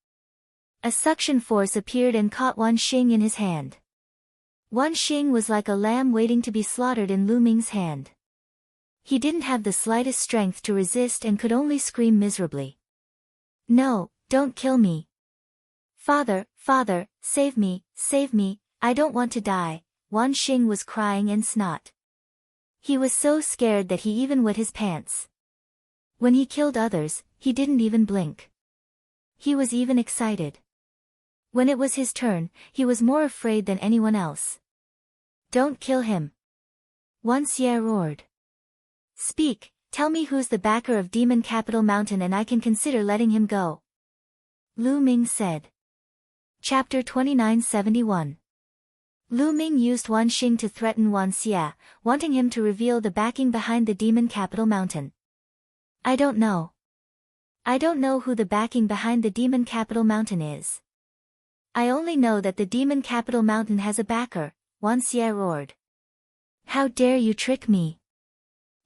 A suction force appeared and caught Wan Xing in his hand. Wan Xing was like a lamb waiting to be slaughtered in Lu Ming's hand. He didn't have the slightest strength to resist and could only scream miserably. "No, don't kill me. Father, father, save me, I don't want to die," Wan Xing was crying and snot. He was so scared that he even wet his pants. When he killed others, he didn't even blink. He was even excited. When it was his turn, he was more afraid than anyone else. "Don't kill him," Wan Xie roared. "Speak, tell me who's the backer of Demon Capital Mountain and I can consider letting him go," Lu Ming said. Chapter 2971. Lu Ming used Wan Xing to threaten Wan Xie, wanting him to reveal the backing behind the Demon Capital Mountain. I don't know who the backing behind the Demon Capital Mountain is. I only know that the Demon Capital Mountain has a backer," Wan Xie roared. "How dare you trick me?"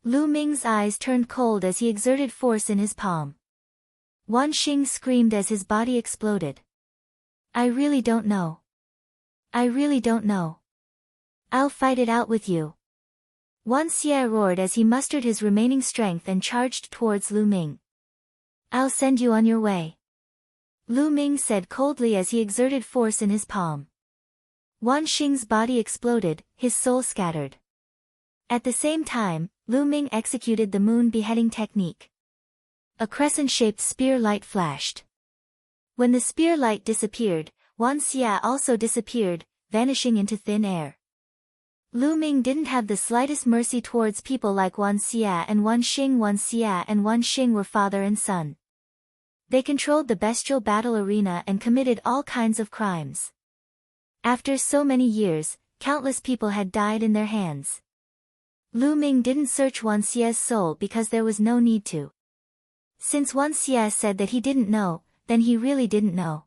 Lu Ming's eyes turned cold as he exerted force in his palm. Wan Xing screamed as his body exploded. I really don't know. I'll fight it out with you," Wan Xie roared as he mustered his remaining strength and charged towards Lu Ming. "I'll send you on your way," Lu Ming said coldly as he exerted force in his palm. Wan Xing's body exploded, his soul scattered. At the same time, Lu Ming executed the moon beheading technique. A crescent-shaped spear light flashed. When the spear light disappeared, Wan Xie also disappeared, vanishing into thin air. Lu Ming didn't have the slightest mercy towards people like Wan Xie and Wan Xing. Wan Xie and Wan Xing were father and son. They controlled the bestial battle arena and committed all kinds of crimes. After so many years, countless people had died in their hands. Lu Ming didn't search Wan Xie's soul because there was no need to. Since Wan Xie said that he didn't know, then he really didn't know.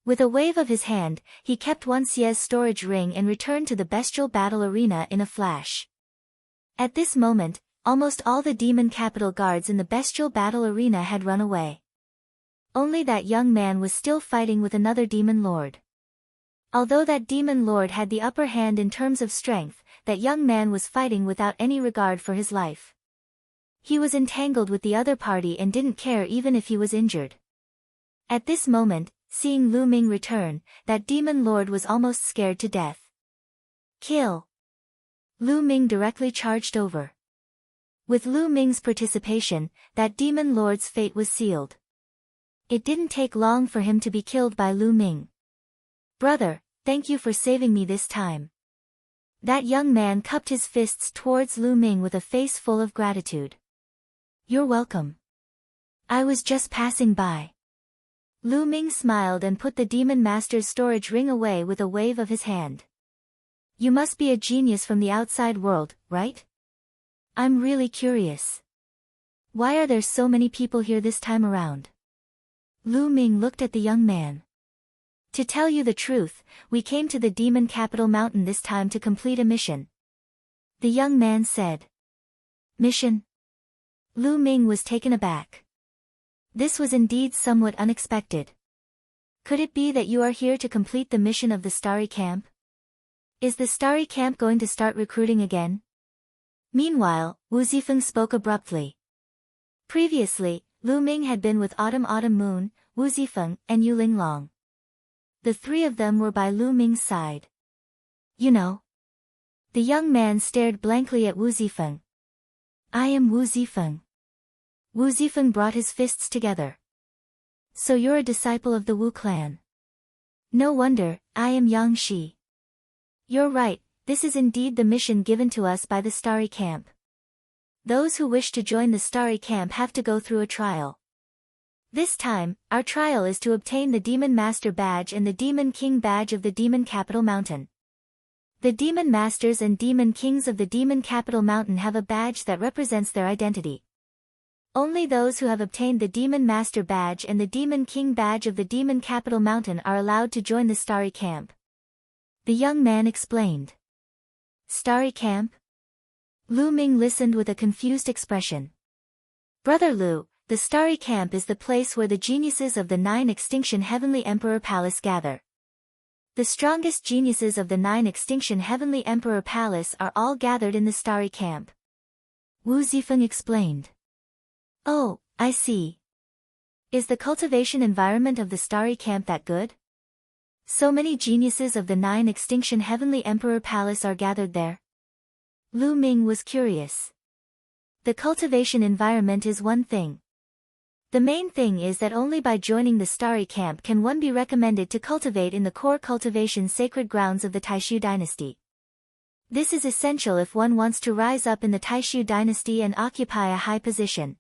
With a wave of his hand, he kept Wan Xie's storage ring and returned to the bestial battle arena in a flash. At this moment, almost all the demon capital guards in the bestial battle arena had run away. Only that young man was still fighting with another demon lord. Although that demon lord had the upper hand in terms of strength, that young man was fighting without any regard for his life. He was entangled with the other party and didn't care even if he was injured. At this moment, seeing Lu Ming return, that demon lord was almost scared to death. "Kill!" Lu Ming directly charged over. With Lu Ming's participation, that demon lord's fate was sealed. It didn't take long for him to be killed by Lu Ming. "Brother, thank you for saving me this time." That young man cupped his fists towards Lu Ming with a face full of gratitude. "You're welcome. I was just passing by." Lu Ming smiled and put the demon master's storage ring away with a wave of his hand. "You must be a genius from the outside world, right? I'm really curious. Why are there so many people here this time around?" Lu Ming looked at the young man. "To tell you the truth, we came to the Demon Capital Mountain this time to complete a mission," the young man said. "Mission?" Lu Ming was taken aback. This was indeed somewhat unexpected. "Could it be that you are here to complete the mission of the Starry Camp? Is the Starry Camp going to start recruiting again?" Meanwhile, Wu Zifeng spoke abruptly. Previously, Lu Ming had been with Autumn Moon, Wu Zifeng, and Yu Linglong. The three of them were by Lu Ming's side. "You know?" The young man stared blankly at Wu Zifeng. "I am Wu Zifeng." Wu Zifeng brought his fists together. "So you're a disciple of the Wu clan. No wonder, I am Yang Shi." "You're right, this is indeed the mission given to us by the Starry Camp. Those who wish to join the Starry Camp have to go through a trial. This time, our trial is to obtain the Demon Master Badge and the Demon King Badge of the Demon Capital Mountain. The Demon Masters and Demon Kings of the Demon Capital Mountain have a badge that represents their identity. Only those who have obtained the Demon Master Badge and the Demon King Badge of the Demon Capital Mountain are allowed to join the Starry Camp. The young man explained. Starry Camp? Lu Ming listened with a confused expression. Brother Lu, the Starry Camp is the place where the geniuses of the 9 Extinction Heavenly Emperor Palace gather. The strongest geniuses of the 9 Extinction Heavenly Emperor Palace are all gathered in the Starry Camp. Wu Zifeng explained. Oh, I see. Is the cultivation environment of the Starry Camp that good? So many geniuses of the 9 Extinction Heavenly Emperor Palace are gathered there? Lu Ming was curious. The cultivation environment is one thing. The main thing is that only by joining the Starry Camp can one be recommended to cultivate in the core cultivation sacred grounds of the Taishu dynasty. This is essential if one wants to rise up in the Taishu dynasty and occupy a high position.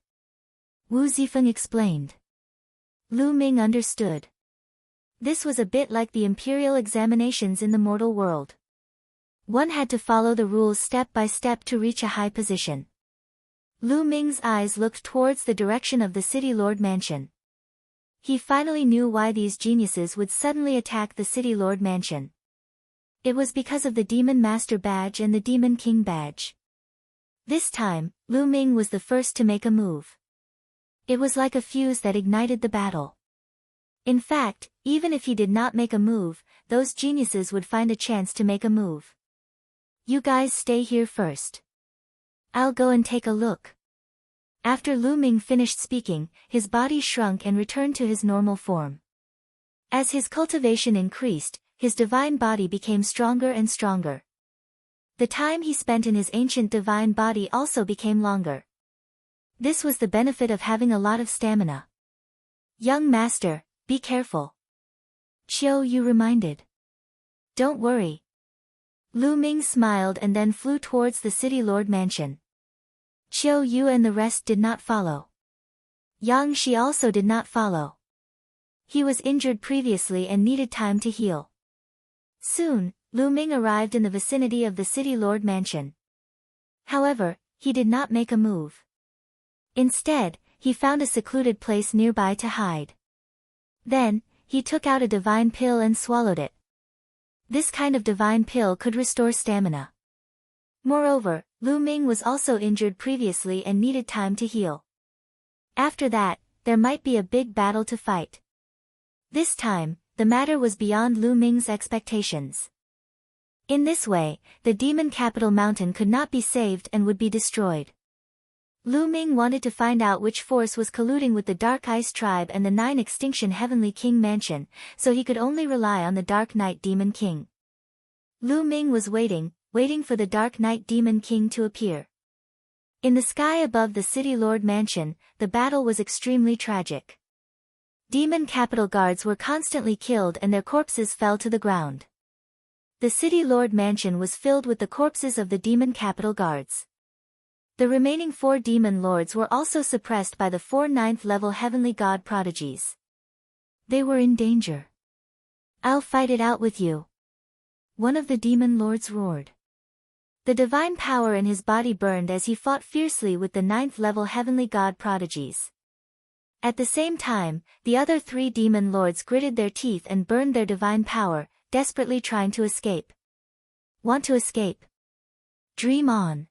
Wu Zifeng explained. Lu Ming understood. This was a bit like the imperial examinations in the mortal world. One had to follow the rules step by step to reach a high position. Lu Ming's eyes looked towards the direction of the City Lord Mansion. He finally knew why these geniuses would suddenly attack the City Lord Mansion. It was because of the Demon Master Badge and the Demon King Badge. This time, Lu Ming was the first to make a move. It was like a fuse that ignited the battle. In fact, even if he did not make a move, those geniuses would find a chance to make a move. You guys stay here first. I'll go and take a look. After Lu Ming finished speaking, his body shrunk and returned to his normal form. As his cultivation increased, his divine body became stronger and stronger. The time he spent in his ancient divine body also became longer. This was the benefit of having a lot of stamina. Young master, be careful. Qiu Yu reminded. Don't worry. Lu Ming smiled and then flew towards the City Lord Mansion. Qiu Yu and the rest did not follow. Yang Shi also did not follow. He was injured previously and needed time to heal. Soon, Lu Ming arrived in the vicinity of the City Lord Mansion. However, he did not make a move. Instead, he found a secluded place nearby to hide. Then, he took out a divine pill and swallowed it. This kind of divine pill could restore stamina. Moreover, Lu Ming was also injured previously and needed time to heal. After that, there might be a big battle to fight. This time, the matter was beyond Lu Ming's expectations. In this way, the demon capital mountain could not be saved and would be destroyed. Lu Ming wanted to find out which force was colluding with the Dark Ice Tribe and the 9 Extinction Heavenly King Mansion, so he could only rely on the Dark Knight Demon King. Lu Ming was waiting for the Dark Knight Demon King to appear. In the sky above the City Lord Mansion, the battle was extremely tragic. Demon capital guards were constantly killed and their corpses fell to the ground. The City Lord Mansion was filled with the corpses of the demon capital guards. The remaining 4 demon lords were also suppressed by the 4 9th-level heavenly god prodigies. They were in danger. I'll fight it out with you. One of the demon lords roared. The divine power in his body burned as he fought fiercely with the 9th-level heavenly god prodigies. At the same time, the other 3 demon lords gritted their teeth and burned their divine power, desperately trying to escape. Want to escape? Dream on.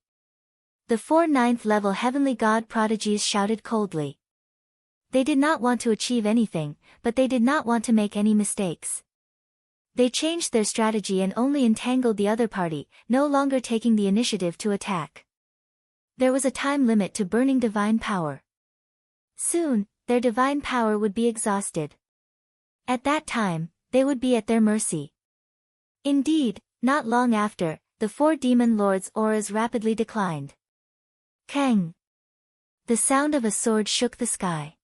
The 4 9th-level heavenly god prodigies shouted coldly. They did not want to achieve anything, but they did not want to make any mistakes. They changed their strategy and only entangled the other party, no longer taking the initiative to attack. There was a time limit to burning divine power. Soon, their divine power would be exhausted. At that time, they would be at their mercy. Indeed, not long after, the 4 demon lords' auras rapidly declined. Kang! The sound of a sword shook the sky.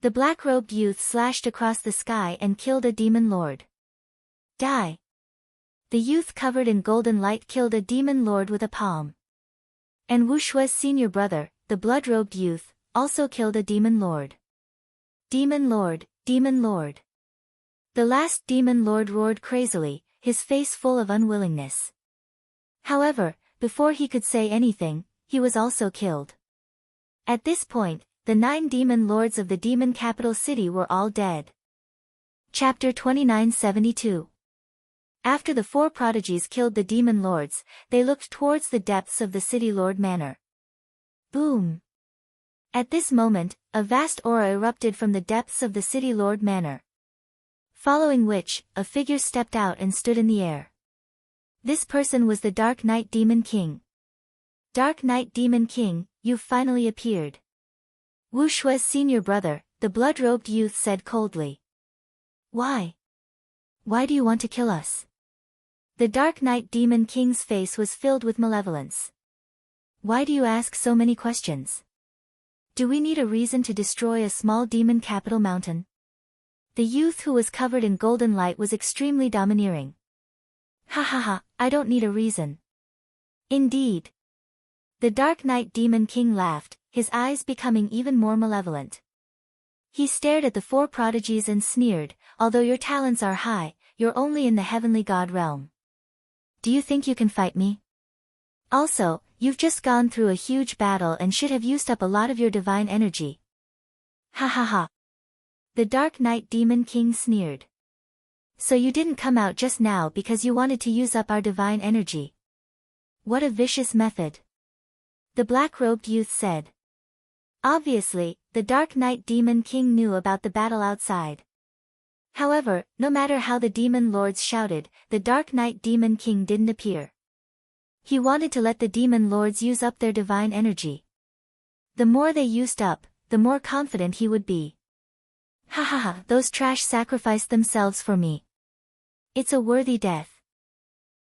The black-robed youth slashed across the sky and killed a demon lord. Die! The youth covered in golden light killed a demon lord with a palm. And Wu Shui's senior brother, the blood-robed youth, also killed a demon lord. Demon lord, demon lord. The last demon lord roared crazily, his face full of unwillingness. However, before he could say anything, he was also killed. At this point, the 9 demon lords of the demon capital city were all dead. Chapter 2972. After the four prodigies killed the demon lords, they looked towards the depths of the City Lord Manor. Boom! At this moment, a vast aura erupted from the depths of the City Lord Manor. Following which, a figure stepped out and stood in the air. This person was the Dark Knight Demon King. Dark Knight Demon King, you've finally appeared. Wu Shui's senior brother, the blood-robed youth said coldly. Why? Why do you want to kill us? The Dark Knight Demon King's face was filled with malevolence. Why do you ask so many questions? Do we need a reason to destroy a small demon capital mountain? The youth who was covered in golden light was extremely domineering. Ha ha ha, I don't need a reason. Indeed. The Dark Knight Demon King laughed, his eyes becoming even more malevolent. He stared at the four prodigies and sneered, although your talents are high, you're only in the heavenly god realm. Do you think you can fight me? Also, you've just gone through a huge battle and should have used up a lot of your divine energy. Ha ha ha. The Dark Knight Demon King sneered. So you didn't come out just now because you wanted to use up our divine energy. What a vicious method. The black-robed youth said. Obviously, the Dark Knight Demon King knew about the battle outside. However, no matter how the demon lords shouted, the Dark Knight Demon King didn't appear. He wanted to let the demon lords use up their divine energy. The more they used up, the more confident he would be. Ha ha ha, those trash sacrificed themselves for me. It's a worthy death.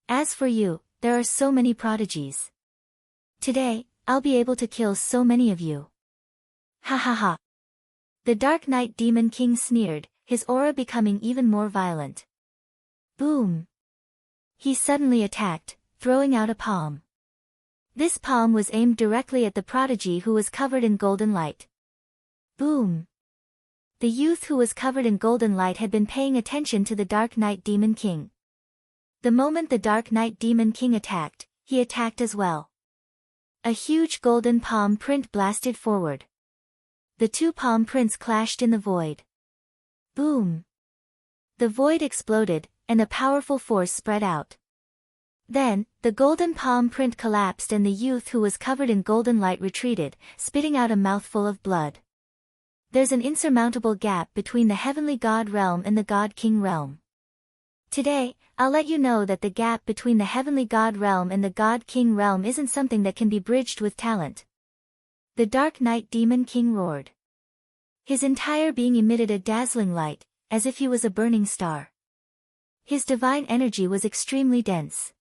As for you, there are so many prodigies. Today, I'll be able to kill so many of you. Ha ha ha. The Dark Knight Demon King sneered, his aura becoming even more violent. Boom! He suddenly attacked, throwing out a palm. This palm was aimed directly at the prodigy who was covered in golden light. Boom! The youth who was covered in golden light had been paying attention to the Dark Knight Demon King. The moment the Dark Knight Demon King attacked, he attacked as well. A huge golden palm print blasted forward. The two palm prints clashed in the void. Boom! The void exploded, and a powerful force spread out. Then, the golden palm print collapsed and the youth who was covered in golden light retreated, spitting out a mouthful of blood. There's an insurmountable gap between the heavenly god realm and the god king realm. Today, I'll let you know that the gap between the heavenly god realm and the god king realm isn't something that can be bridged with talent. The Dark Knight Demon King roared. His entire being emitted a dazzling light, as if he was a burning star. His divine energy was extremely dense.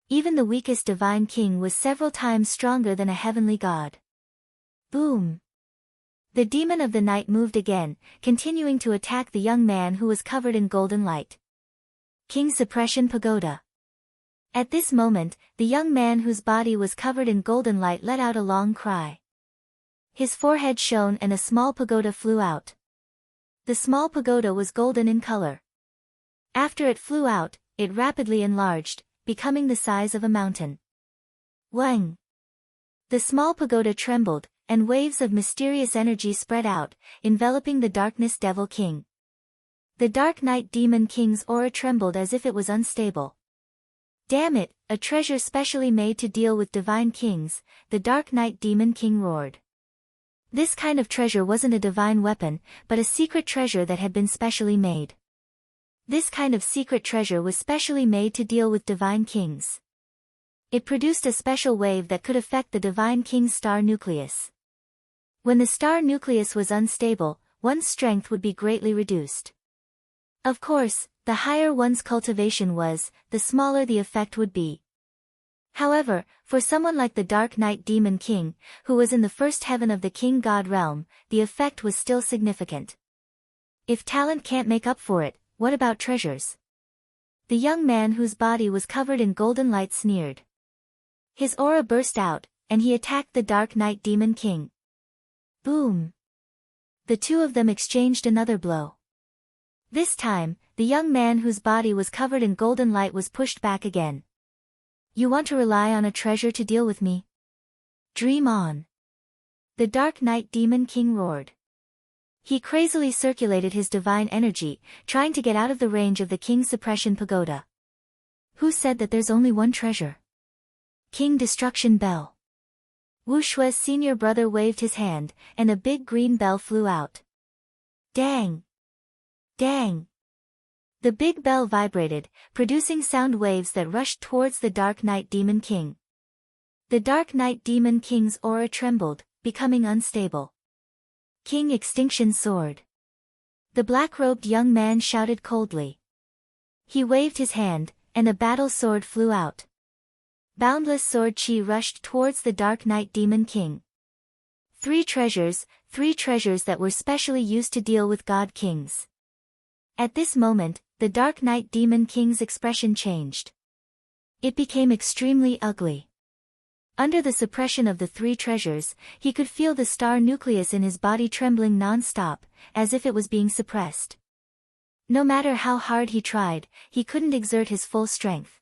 Even the weakest divine king was several times stronger than a heavenly god. Boom! The demon of the night moved again, continuing to attack the young man who was covered in golden light. King Suppression Pagoda. At this moment, the young man whose body was covered in golden light let out a long cry. His forehead shone and a small pagoda flew out. The small pagoda was golden in color. After it flew out, it rapidly enlarged, becoming the size of a mountain. Wang! The small pagoda trembled, and waves of mysterious energy spread out, enveloping the Darkness Devil King. The Dark Knight Demon King's aura trembled as if it was unstable. Damn it, a treasure specially made to deal with divine kings, the Dark Knight Demon King roared. This kind of treasure wasn't a divine weapon, but a secret treasure that had been specially made. This kind of secret treasure was specially made to deal with divine kings. It produced a special wave that could affect the divine king's star nucleus. When the star nucleus was unstable, one's strength would be greatly reduced. Of course, the higher one's cultivation was, the smaller the effect would be. However, for someone like the Dark Knight Demon King, who was in the first heaven of the King God realm, the effect was still significant. If talent can't make up for it, what about treasures? The young man whose body was covered in golden light sneered. His aura burst out, and he attacked the Dark Knight Demon King. Boom! The two of them exchanged another blow. This time, the young man whose body was covered in golden light was pushed back again. You want to rely on a treasure to deal with me? Dream on! The Dark Knight Demon King roared. He crazily circulated his divine energy, trying to get out of the range of the King's Suppression Pagoda. Who said that there's only one treasure? King Destruction Bell. Wu Shui's senior brother waved his hand, and a big green bell flew out. Dang! Dang! The big bell vibrated, producing sound waves that rushed towards the Dark Knight Demon King. The Dark Knight Demon King's aura trembled, becoming unstable. King Extinction Sword. The black-robed young man shouted coldly. He waved his hand, and a battle sword flew out. Boundless sword chi rushed towards the Dark Knight Demon King. Three treasures that were specially used to deal with God Kings. At this moment, the Dark Knight Demon King's expression changed. It became extremely ugly. Under the suppression of the three treasures, he could feel the star nucleus in his body trembling non-stop, as if it was being suppressed. No matter how hard he tried, he couldn't exert his full strength.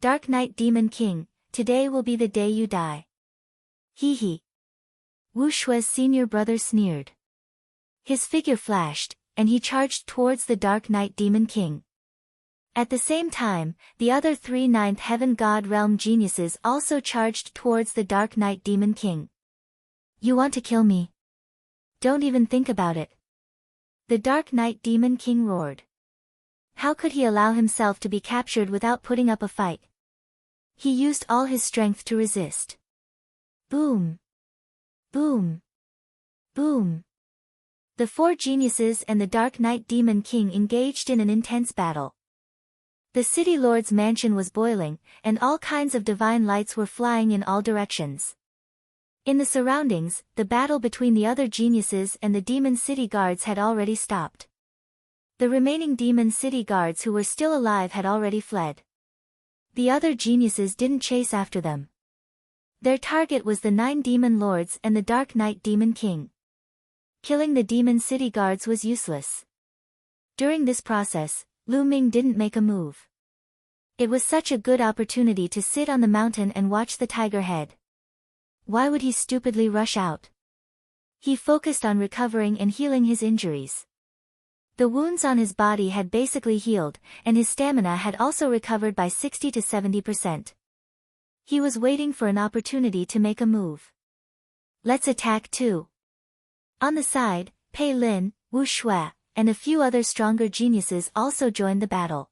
Dark Knight Demon King, today will be the day you die. Hee hee. Wu Shui's senior brother sneered. His figure flashed, and he charged towards the Dark Knight Demon King. At the same time, the other three Ninth Heaven God Realm geniuses also charged towards the Dark Knight Demon King. You want to kill me? Don't even think about it. The Dark Knight Demon King roared. How could he allow himself to be captured without putting up a fight? He used all his strength to resist. Boom! Boom! Boom! The four geniuses and the Dark Knight Demon King engaged in an intense battle. The City Lord's mansion was boiling, and all kinds of divine lights were flying in all directions. In the surroundings, the battle between the other geniuses and the Demon City Guards had already stopped. The remaining Demon City Guards who were still alive had already fled. The other geniuses didn't chase after them. Their target was the 9 Demon Lords and the Dark Knight Demon King. Killing the Demon City Guards was useless. During this process, Lu Ming didn't make a move. It was such a good opportunity to sit on the mountain and watch the tiger head. Why would he stupidly rush out? He focused on recovering and healing his injuries. The wounds on his body had basically healed, and his stamina had also recovered by 60 to 70%. He was waiting for an opportunity to make a move. Let's attack too. On the side, Pei Lin, Wu Shui, and a few other stronger geniuses also joined the battle.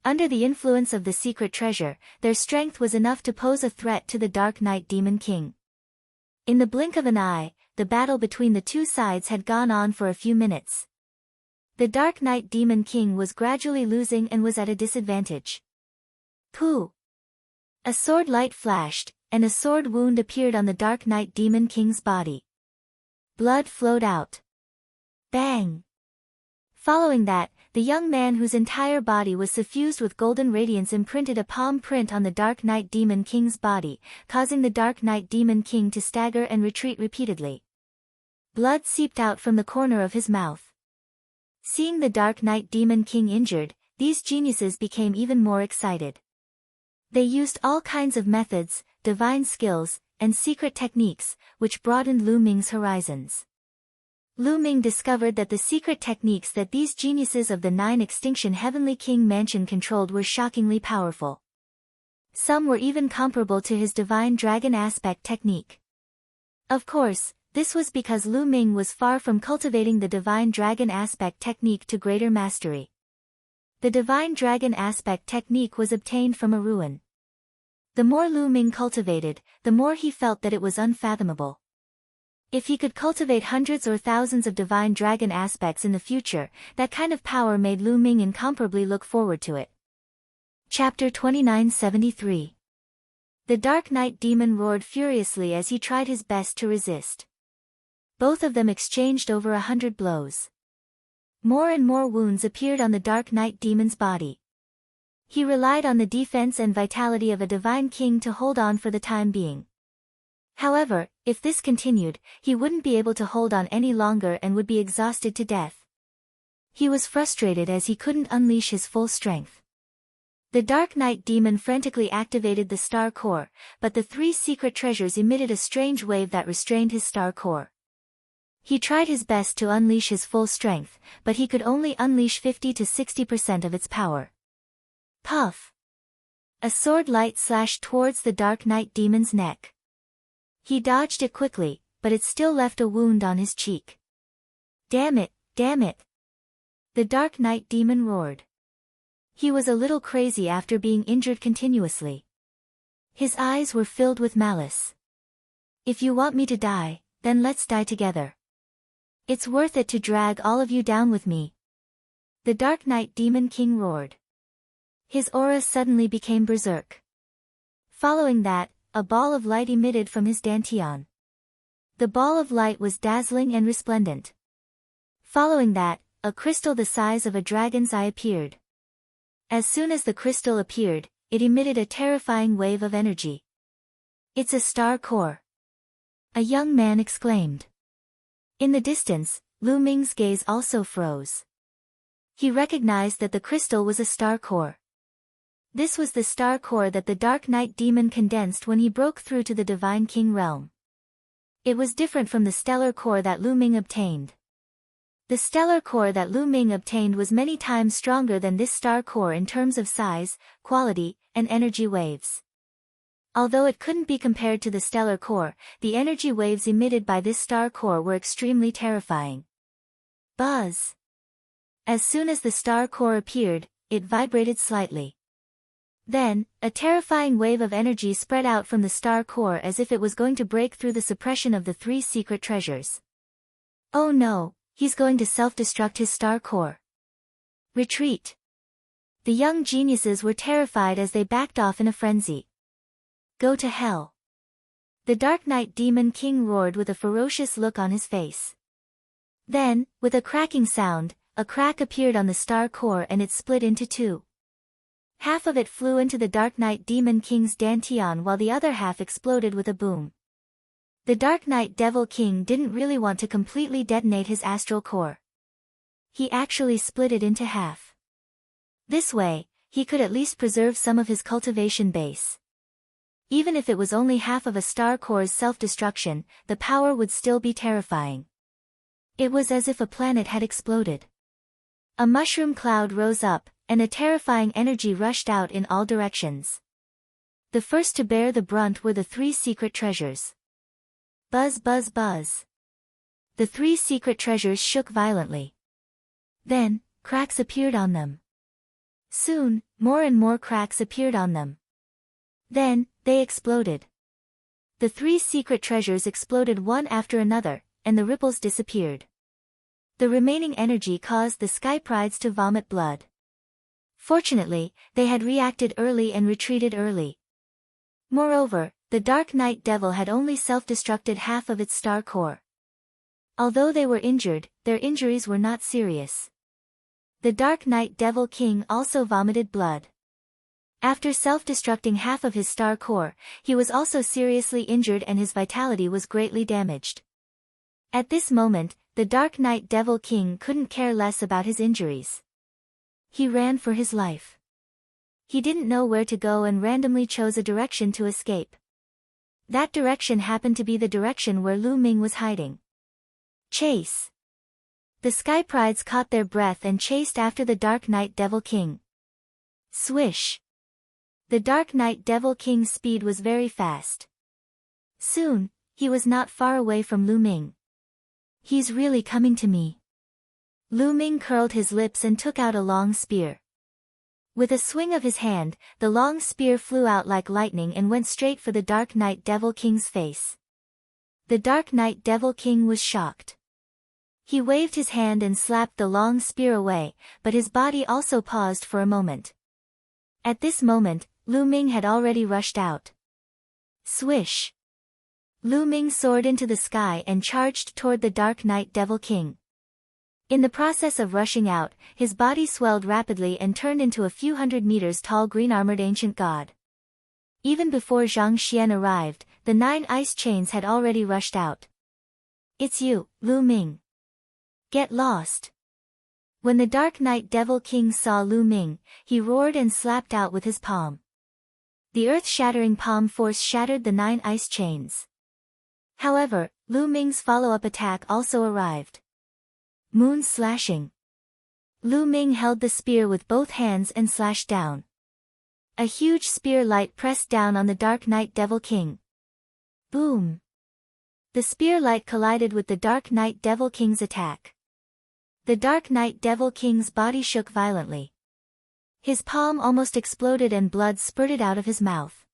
Under the influence of the secret treasure, their strength was enough to pose a threat to the Dark Knight Demon King. In the blink of an eye, the battle between the two sides had gone on for a few minutes. The Dark Knight Demon King was gradually losing and was at a disadvantage. Pooh! A sword light flashed, and a sword wound appeared on the Dark Knight Demon King's body. Blood flowed out. Bang! Following that, the young man whose entire body was suffused with golden radiance imprinted a palm print on the Dark Knight Demon King's body, causing the Dark Knight Demon King to stagger and retreat repeatedly. Blood seeped out from the corner of his mouth. Seeing the Dark Knight Demon King injured, these geniuses became even more excited. They used all kinds of methods, divine skills, and secret techniques, which broadened Lu Ming's horizons. Lu Ming discovered that the secret techniques that these geniuses of the 9 Extinction Heavenly King Mansion controlled were shockingly powerful. Some were even comparable to his Divine Dragon Aspect technique. Of course, this was because Lu Ming was far from cultivating the Divine Dragon Aspect technique to greater mastery. The Divine Dragon Aspect technique was obtained from a ruin. The more Lu Ming cultivated, the more he felt that it was unfathomable. If he could cultivate hundreds or thousands of divine dragon aspects in the future, that kind of power made Lu Ming incomparably look forward to it. Chapter 2973. The Dark Knight Demon roared furiously as he tried his best to resist. Both of them exchanged over 100 blows. More and more wounds appeared on the Dark Knight Demon's body. He relied on the defense and vitality of a divine king to hold on for the time being. However, if this continued, he wouldn't be able to hold on any longer and would be exhausted to death. He was frustrated as he couldn't unleash his full strength. The Dark Knight Demon frantically activated the Star Core, but the 3 secret treasures emitted a strange wave that restrained his Star Core. He tried his best to unleash his full strength, but he could only unleash 50 to 60% of its power. Puff! A sword light slashed towards the Dark Knight Demon's neck. He dodged it quickly, but it still left a wound on his cheek. Damn it, damn it! The Dark Knight Demon roared. He was a little crazy after being injured continuously. His eyes were filled with malice. If you want me to die, then let's die together. It's worth it to drag all of you down with me. The Dark Knight Demon King roared. His aura suddenly became berserk. Following that, a ball of light emitted from his dantian. The ball of light was dazzling and resplendent. Following that, a crystal the size of a dragon's eye appeared. As soon as the crystal appeared, it emitted a terrifying wave of energy. It's a star core. A young man exclaimed. In the distance, Lu Ming's gaze also froze. He recognized that the crystal was a star core. This was the star core that the Dark Knight Demon condensed when he broke through to the Divine King realm. It was different from the stellar core that Lu Ming obtained. The stellar core that Lu Ming obtained was many times stronger than this star core in terms of size, quality, and energy waves. Although it couldn't be compared to the stellar core, the energy waves emitted by this star core were extremely terrifying. Buzz! As soon as the star core appeared, it vibrated slightly. Then, a terrifying wave of energy spread out from the star core as if it was going to break through the suppression of the 3 secret treasures. Oh no, he's going to self-destruct his star core. Retreat! The young geniuses were terrified as they backed off in a frenzy. Go to hell! The Dark Knight Demon King roared with a ferocious look on his face. Then, with a cracking sound, a crack appeared on the star core and it split into 2. Half of it flew into the Dark Knight Demon King's dantian while the other half exploded with a boom. The Dark Knight Devil King didn't really want to completely detonate his astral core. He actually split it into half. This way, he could at least preserve some of his cultivation base. Even if it was only half of a star core's self-destruction, the power would still be terrifying. It was as if a planet had exploded. A mushroom cloud rose up, and a terrifying energy rushed out in all directions. The first to bear the brunt were the 3 secret treasures. Buzz buzz buzz. The 3 secret treasures shook violently. Then, cracks appeared on them. Soon, more and more cracks appeared on them. Then, they exploded. The 3 secret treasures exploded one after another, and the ripples disappeared. The remaining energy caused the Sky Prides to vomit blood. Fortunately, they had reacted early and retreated early. Moreover, the Dark Knight Devil had only self-destructed half of its star core. Although they were injured, their injuries were not serious. The Dark Knight Devil King also vomited blood. After self-destructing half of his star core, he was also seriously injured and his vitality was greatly damaged. At this moment, the Dark Knight Devil King couldn't care less about his injuries. He ran for his life. He didn't know where to go and randomly chose a direction to escape. That direction happened to be the direction where Lu Ming was hiding. Chase! The Sky Prides caught their breath and chased after the Dark Knight Devil King. Swish! The Dark Knight Devil King's speed was very fast. Soon, he was not far away from Lu Ming. He's really coming to me. Lu Ming curled his lips and took out a long spear. With a swing of his hand, the long spear flew out like lightning and went straight for the Dark Knight Devil King's face. The Dark Knight Devil King was shocked. He waved his hand and slapped the long spear away, but his body also paused for a moment. At this moment, Lu Ming had already rushed out. Swish! Lu Ming soared into the sky and charged toward the Dark Knight Devil King. In the process of rushing out, his body swelled rapidly and turned into a few hundred meters tall green-armored ancient god. Even before Zhang Xian arrived, the 9 ice chains had already rushed out. It's you, Lu Ming. Get lost. When the Dark Knight Devil King saw Lu Ming, he roared and slapped out with his palm. The earth-shattering palm force shattered the 9 ice chains. However, Lu Ming's follow-up attack also arrived. Moon slashing. Lu Ming held the spear with both hands and slashed down. A huge spear light pressed down on the Dark Knight Devil King. Boom! The spear light collided with the Dark Knight Devil King's attack. The Dark Knight Devil King's body shook violently. His palm almost exploded and blood spurted out of his mouth.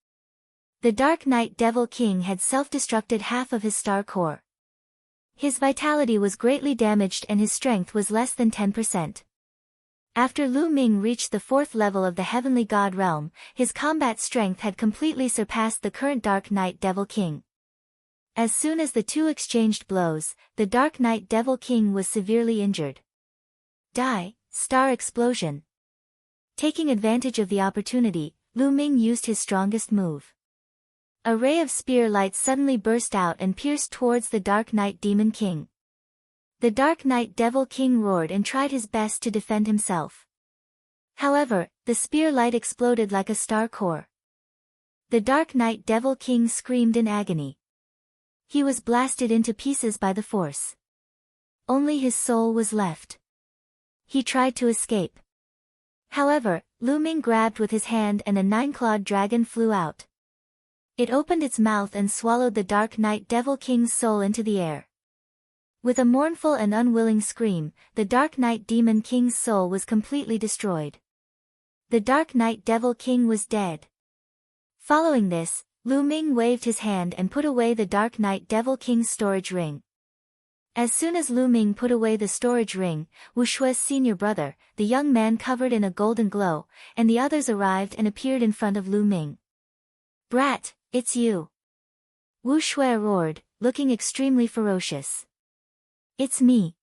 The Dark Knight Devil King had self-destructed half of his star core. His vitality was greatly damaged and his strength was less than 10%. After Lu Ming reached the 4th level of the Heavenly God realm, his combat strength had completely surpassed the current Dark Knight Devil King. As soon as the two exchanged blows, the Dark Knight Devil King was severely injured. Die, star explosion. Taking advantage of the opportunity, Lu Ming used his strongest move. A ray of spear light suddenly burst out and pierced towards the Dark Knight Demon King. The Dark Knight Devil King roared and tried his best to defend himself. However, the spear light exploded like a star core. The Dark Knight Devil King screamed in agony. He was blasted into pieces by the force. Only his soul was left. He tried to escape. However, Lu Ming grabbed with his hand and a 9-clawed dragon flew out. It opened its mouth and swallowed the Dark Knight Devil King's soul into the air. With a mournful and unwilling scream, the Dark Knight Demon King's soul was completely destroyed. The Dark Knight Devil King was dead. Following this, Lu Ming waved his hand and put away the Dark Knight Devil King's storage ring. As soon as Lu Ming put away the storage ring, Wu Shui's senior brother, the young man covered in a golden glow, and the others arrived and appeared in front of Lu Ming. "Brat, it's you!" Wu Shui roared, looking extremely ferocious. "It's me."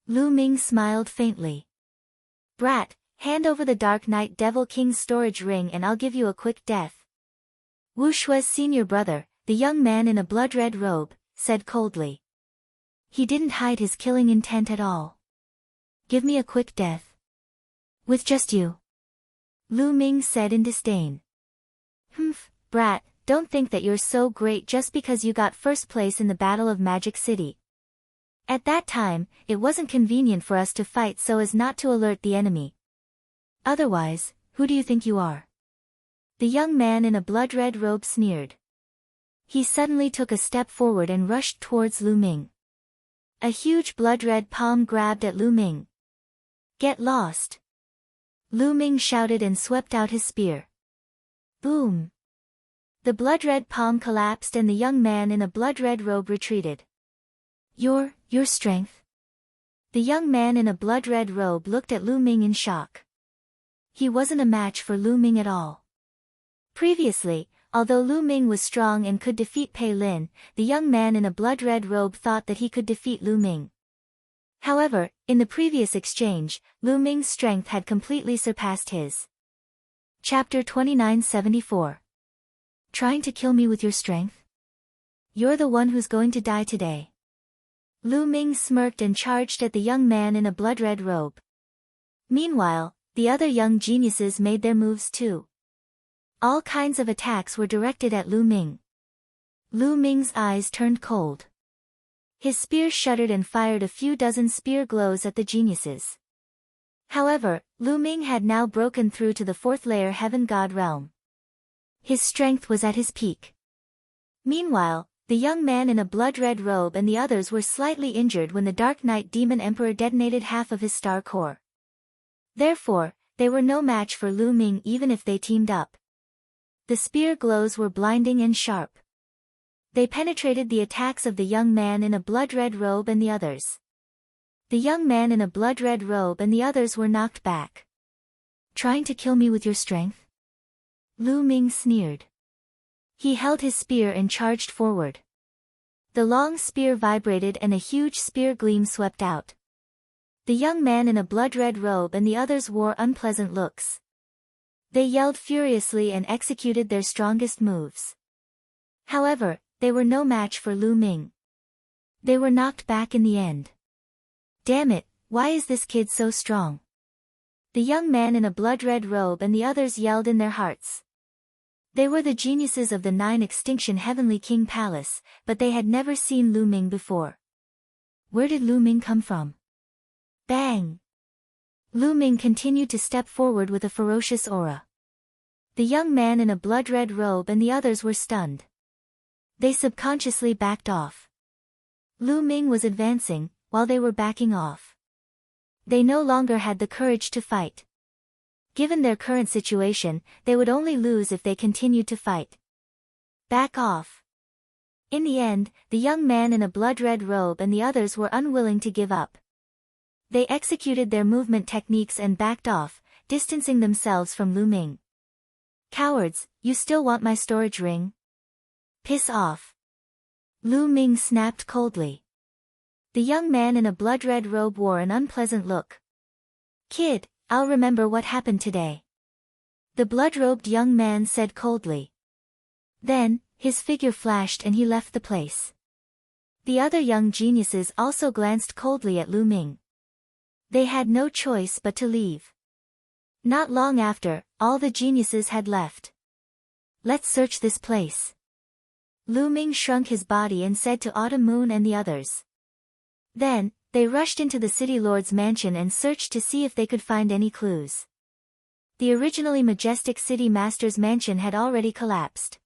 Lu Ming smiled faintly. "Brat, hand over the Dark Knight Devil King's storage ring and I'll give you a quick death." Wu Shui's senior brother, the young man in a blood-red robe, said coldly. He didn't hide his killing intent at all. "Give me a quick death." "With just you?" Lu Ming said in disdain. "Humph, brat, don't think that you're so great just because you got first place in the Battle of Magic City. At that time, it wasn't convenient for us to fight so as not to alert the enemy. Otherwise, who do you think you are?" The young man in a blood-red robe sneered. He suddenly took a step forward and rushed towards Lu Ming. A huge blood-red palm grabbed at Lu Ming. "Get lost!" Lu Ming shouted and swept out his spear. Boom! The blood-red palm collapsed and the young man in a blood-red robe retreated. Your strength?" The young man in a blood-red robe looked at Lu Ming in shock. He wasn't a match for Lu Ming at all. Previously, although Lu Ming was strong and could defeat Pei Lin, the young man in a blood-red robe thought that he could defeat Lu Ming. However, in the previous exchange, Lu Ming's strength had completely surpassed his. Chapter 2974. Trying to kill me with your strength? You're the one who's going to die today. Lu Ming smirked and charged at the young man in a blood-red robe. Meanwhile, the other young geniuses made their moves too. All kinds of attacks were directed at Lu Ming. Lu Ming's eyes turned cold. His spear shuddered and fired a few dozen spear glows at the geniuses. However, Lu Ming had now broken through to the 4th layer Heaven God realm. His strength was at his peak. Meanwhile, the young man in a blood-red robe and the others were slightly injured when the Dark Knight Demon Emperor detonated half of his star core. Therefore, they were no match for Lu Ming even if they teamed up. The spear glows were blinding and sharp. They penetrated the attacks of the young man in a blood-red robe and the others. The young man in a blood-red robe and the others were knocked back. "Trying to kill me with your strength?" Lu Ming sneered. He held his spear and charged forward. The long spear vibrated and a huge spear gleam swept out. The young man in a blood-red robe and the others wore unpleasant looks. They yelled furiously and executed their strongest moves. However, they were no match for Lu Ming. They were knocked back in the end. "Damn it, why is this kid so strong?" The young man in a blood-red robe and the others yelled in their hearts. They were the geniuses of the 9 Extinction Heavenly King Palace, but they had never seen Lu Ming before. Where did Lu Ming come from? Bang! Lu Ming continued to step forward with a ferocious aura. The young man in a blood-red robe and the others were stunned. They subconsciously backed off. Lu Ming was advancing, while they were backing off. They no longer had the courage to fight. Given their current situation, they would only lose if they continued to fight. Back off. In the end, the young man in a blood-red robe and the others were unwilling to give up. They executed their movement techniques and backed off, distancing themselves from Lu Ming. Cowards, you still want my storage ring? Piss off. Lu Ming snapped coldly. The young man in a blood-red robe wore an unpleasant look. Kid, I'll remember what happened today. The blood-robed young man said coldly. Then, his figure flashed and he left the place. The other young geniuses also glanced coldly at Lu Ming. They had no choice but to leave. Not long after, all the geniuses had left. Let's search this place. Lu Ming shrunk his body and said to Autumn Moon and the others. Then, they rushed into the city lord's mansion and searched to see if they could find any clues. The originally majestic city master's mansion had already collapsed.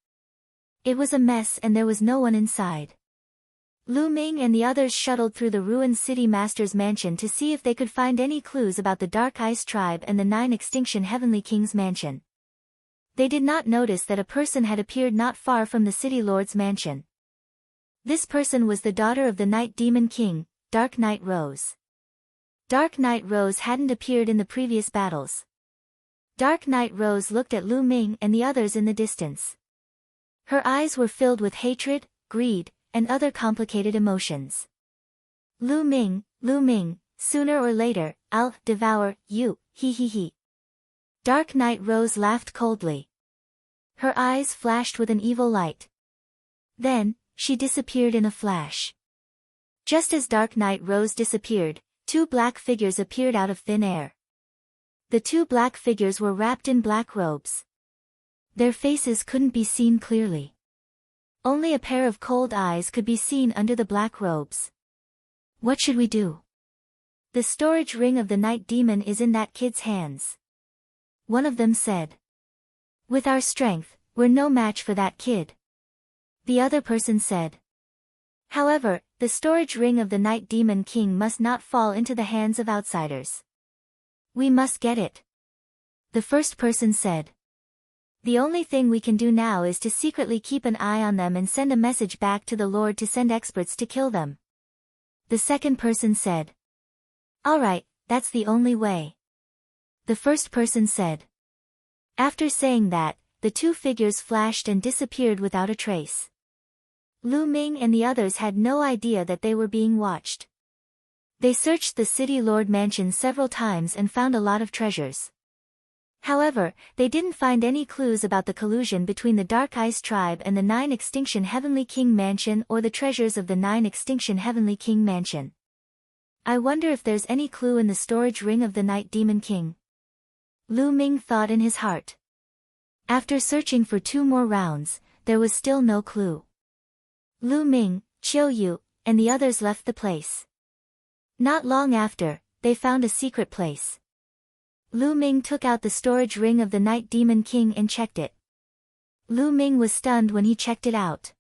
It was a mess and there was no one inside. Lu Ming and the others shuttled through the ruined city master's mansion to see if they could find any clues about the Dark Ice tribe and the 9 Extinction Heavenly King's mansion. They did not notice that a person had appeared not far from the city lord's mansion. This person was the daughter of the Night Demon King, Dark Knight Rose. Dark Knight Rose hadn't appeared in the previous battles. Dark Knight Rose looked at Lu Ming and the others in the distance. Her eyes were filled with hatred, greed, and other complicated emotions. Lu Ming, sooner or later, I'll devour you, he he he. Dark Knight Rose laughed coldly. Her eyes flashed with an evil light. Then, she disappeared in a flash. Just as Dark Knight Rose disappeared, 2 black figures appeared out of thin air. The 2 black figures were wrapped in black robes. Their faces couldn't be seen clearly. Only a pair of cold eyes could be seen under the black robes. What should we do? The storage ring of the Night Demon is in that kid's hands. One of them said. With our strength, we're no match for that kid. The other person said. However, the storage ring of the Night Demon King must not fall into the hands of outsiders. We must get it. The first person said. The only thing we can do now is to secretly keep an eye on them and send a message back to the Lord to send experts to kill them. The second person said. Alright, that's the only way. The first person said. After saying that, the 2 figures flashed and disappeared without a trace. Lu Ming and the others had no idea that they were being watched. They searched the city lord mansion several times and found a lot of treasures. However, they didn't find any clues about the collusion between the Dark Ice tribe and the 9 Extinction Heavenly King mansion or the treasures of the 9 Extinction Heavenly King mansion. I wonder if there's any clue in the storage ring of the Night Demon King. Lu Ming thought in his heart. After searching for 2 more rounds, there was still no clue. Lu Ming, Chiu Yu, and the others left the place. Not long after, they found a secret place. Lu Ming took out the storage ring of the Night Demon King and checked it. Lu Ming was stunned when he checked it out.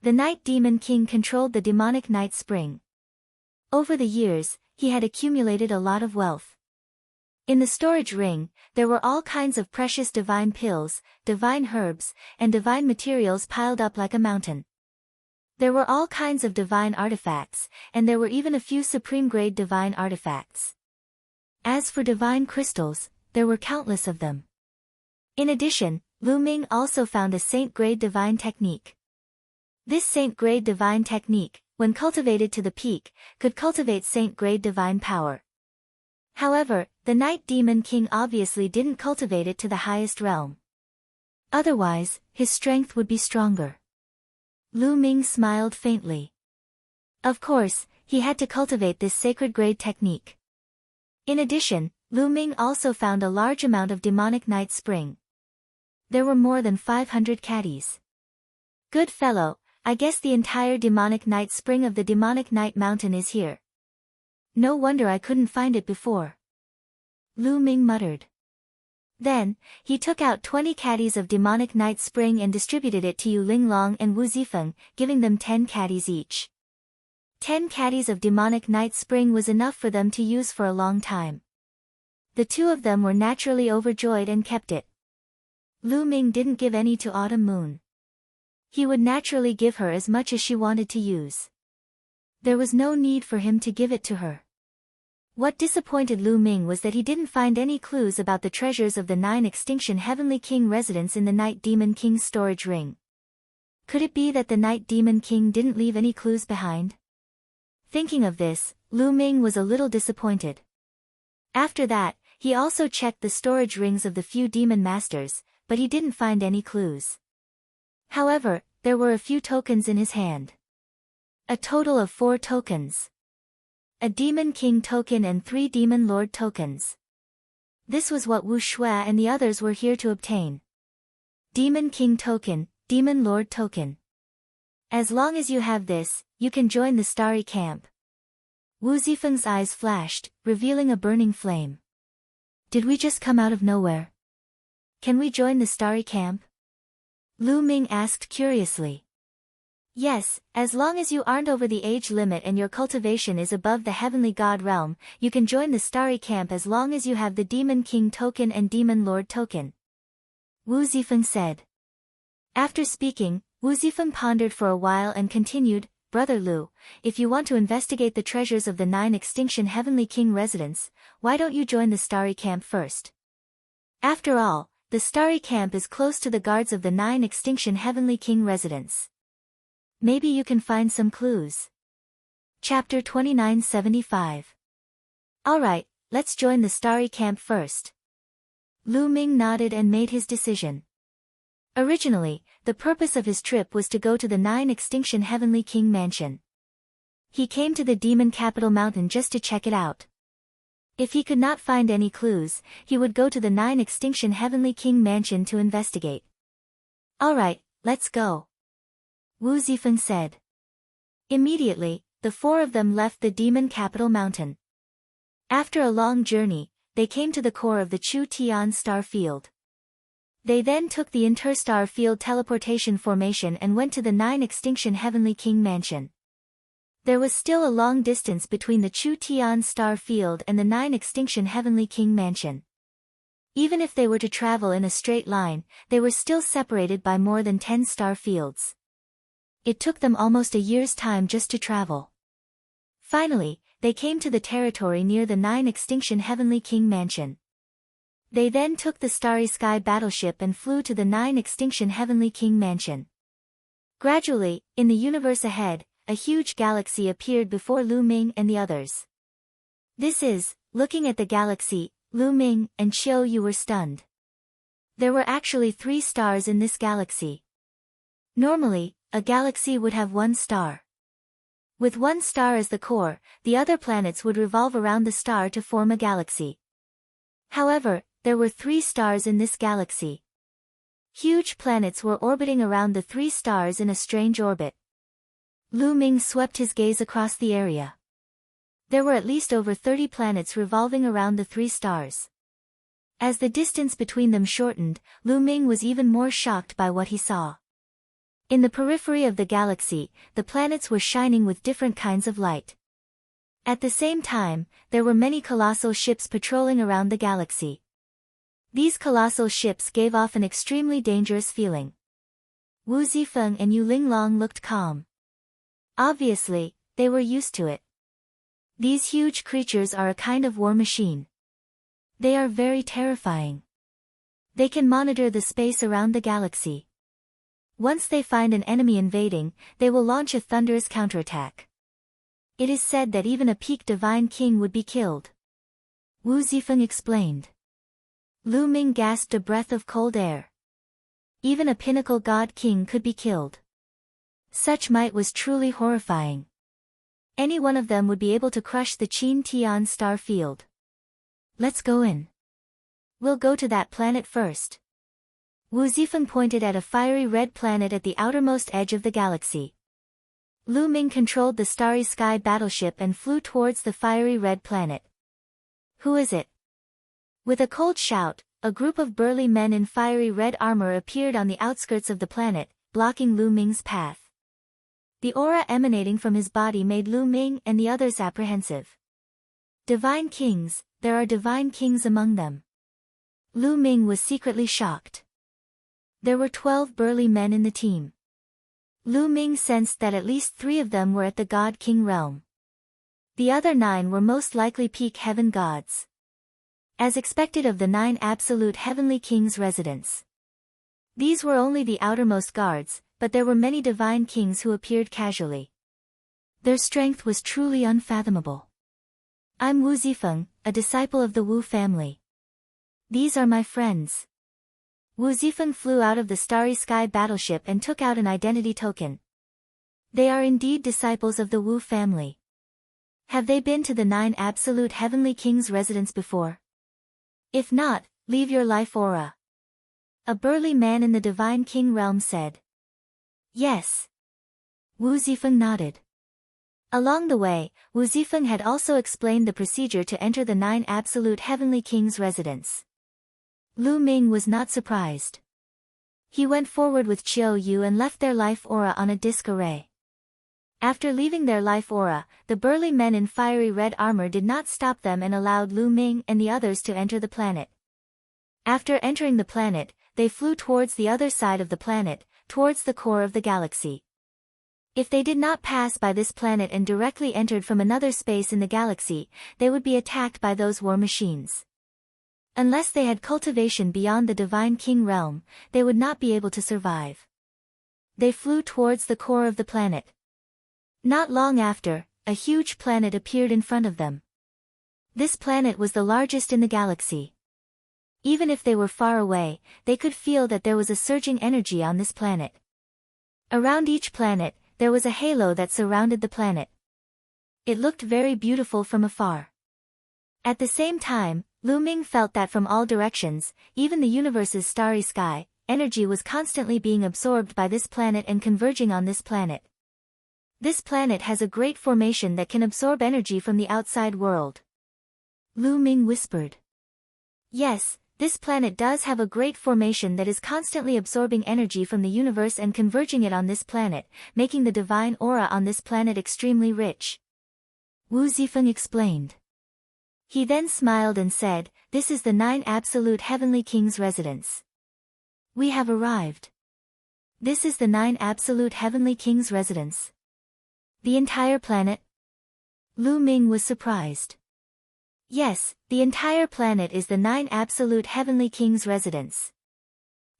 The Night Demon King controlled the demonic night spring. Over the years, he had accumulated a lot of wealth. In the storage ring, there were all kinds of precious divine pills, divine herbs, and divine materials piled up like a mountain. There were all kinds of divine artifacts, and there were even a few supreme-grade divine artifacts. As for divine crystals, there were countless of them. In addition, Lu Ming also found a saint-grade divine technique. This saint-grade divine technique, when cultivated to the peak, could cultivate saint-grade divine power. However, the Night Demon King obviously didn't cultivate it to the highest realm. Otherwise, his strength would be stronger. Lu Ming smiled faintly. Of course, he had to cultivate this sacred grade technique. In addition, Lu Ming also found a large amount of demonic night spring. There were more than 500 caddies. Good fellow, I guess the entire demonic night spring of the demonic night mountain is here. No wonder I couldn't find it before. Lu Ming muttered. Then, he took out 20 caddies of demonic night spring and distributed it to Yu Linglong and Wu Zifeng, giving them 10 caddies each. 10 caddies of demonic night spring was enough for them to use for a long time. The two of them were naturally overjoyed and kept it. Lu Ming didn't give any to Autumn Moon. He would naturally give her as much as she wanted to use. There was no need for him to give it to her. What disappointed Lu Ming was that he didn't find any clues about the treasures of the 9 Extinction Heavenly King residence in the Night Demon King's storage ring. Could it be that the Night Demon King didn't leave any clues behind? Thinking of this, Lu Ming was a little disappointed. After that, he also checked the storage rings of the few demon masters, but he didn't find any clues. However, there were a few tokens in his hand. A total of 4 tokens. A Demon King token and 3 Demon Lord tokens. This was what Wu Shui and the others were here to obtain. Demon King token, Demon Lord token. As long as you have this, you can join the Starry Camp. Wu Zifeng's eyes flashed, revealing a burning flame. Did we just come out of nowhere? Can we join the Starry Camp? Lu Ming asked curiously. Yes, as long as you aren't over the age limit and your cultivation is above the Heavenly God realm, you can join the Starry Camp as long as you have the Demon King token and Demon Lord token. Wu Zifeng said. After speaking, Wu Zifeng pondered for a while and continued, Brother Lu, if you want to investigate the treasures of the 9 Extinction Heavenly King residence, why don't you join the Starry Camp first? After all, the Starry Camp is close to the guards of the 9 Extinction Heavenly King residence. Maybe you can find some clues. Chapter 2975. Alright, let's join the Starry Camp first. Lu Ming nodded and made his decision. Originally, the purpose of his trip was to go to the 9 Extinction Heavenly King Mansion. He came to the Demon Capital Mountain just to check it out. If he could not find any clues, he would go to the 9 Extinction Heavenly King Mansion to investigate. Alright, let's go. Wu Zifeng said. Immediately, the 4 of them left the Demon Capital Mountain. After a long journey, they came to the core of the Chu Tian star field. They then took the Interstar Field teleportation formation and went to the 9 Extinction Heavenly King Mansion. There was still a long distance between the Chu Tian star field and the 9 Extinction Heavenly King Mansion. Even if they were to travel in a straight line, they were still separated by more than 10 star fields. It took them almost a year's time just to travel. Finally, they came to the territory near the 9 Extinction Heavenly King Mansion. They then took the Starry Sky battleship and flew to the 9 Extinction Heavenly King Mansion. Gradually, in the universe ahead, a huge galaxy appeared before Lu Ming and the others. Looking at the galaxy, Lu Ming and Qiu Yu were stunned. There were actually 3 stars in this galaxy. Normally, a galaxy would have 1 star. With 1 star as the core, the other planets would revolve around the star to form a galaxy. However, there were 3 stars in this galaxy. Huge planets were orbiting around the 3 stars in a strange orbit. Lu Ming swept his gaze across the area. There were at least over 30 planets revolving around the 3 stars. As the distance between them shortened, Lu Ming was even more shocked by what he saw. In the periphery of the galaxy, the planets were shining with different kinds of light. At the same time, there were many colossal ships patrolling around the galaxy. These colossal ships gave off an extremely dangerous feeling. Wu Zifeng and Yu Linglong looked calm. Obviously, they were used to it. These huge creatures are a kind of war machine. They are very terrifying. They can monitor the space around the galaxy. Once they find an enemy invading, they will launch a thunderous counterattack. It is said that even a peak divine king would be killed. Wu Zifeng explained. Lu Ming gasped a breath of cold air. Even a pinnacle god king could be killed. Such might was truly horrifying. Any one of them would be able to crush the Qin Tian star field. Let's go in. We'll go to that planet first. Wu Zifeng pointed at a fiery red planet at the outermost edge of the galaxy. Lu Ming controlled the Starry Sky battleship and flew towards the fiery red planet. Who is it? With a cold shout, a group of burly men in fiery red armor appeared on the outskirts of the planet, blocking Lu Ming's path. The aura emanating from his body made Lu Ming and the others apprehensive. Divine kings, there are divine kings among them. Lu Ming was secretly shocked. There were 12 burly men in the team. Lu Ming sensed that at least 3 of them were at the God King realm. The other 9 were most likely peak heaven gods. As expected of the 9 absolute heavenly kings' residents. These were only the outermost guards, but there were many divine kings who appeared casually. Their strength was truly unfathomable. I'm Wu Zifeng, a disciple of the Wu family. These are my friends. Wu Zifeng flew out of the starry sky battleship and took out an identity token. They are indeed disciples of the Wu family. Have they been to the 9 absolute heavenly kings' residence before? If not, leave your life aura. A burly man in the divine king realm said. Yes. Wu Zifeng nodded. Along the way, Wu Zifeng had also explained the procedure to enter the 9 absolute heavenly kings' residence. Lu Ming was not surprised. He went forward with Qiu Yu and left their life aura on a disc array. After leaving their life aura, the burly men in fiery red armor did not stop them and allowed Lu Ming and the others to enter the planet. After entering the planet, they flew towards the other side of the planet, towards the core of the galaxy. If they did not pass by this planet and directly entered from another space in the galaxy, they would be attacked by those war machines. Unless they had cultivation beyond the divine king realm, they would not be able to survive. They flew towards the core of the planet. Not long after, a huge planet appeared in front of them. This planet was the largest in the galaxy. Even if they were far away, they could feel that there was a surging energy on this planet. Around each planet, there was a halo that surrounded the planet. It looked very beautiful from afar. At the same time, Lu Ming felt that from all directions, even the universe's starry sky, energy was constantly being absorbed by this planet and converging on this planet. This planet has a great formation that can absorb energy from the outside world. Lu Ming whispered. Yes, this planet does have a great formation that is constantly absorbing energy from the universe and converging it on this planet, making the divine aura on this planet extremely rich. Wu Zifeng explained. He then smiled and said, "This is the 9 absolute heavenly kings' residence. We have arrived." This is the 9 absolute heavenly kings' residence. The entire planet? Lu Ming was surprised. Yes, the entire planet is the 9 absolute heavenly kings' residence.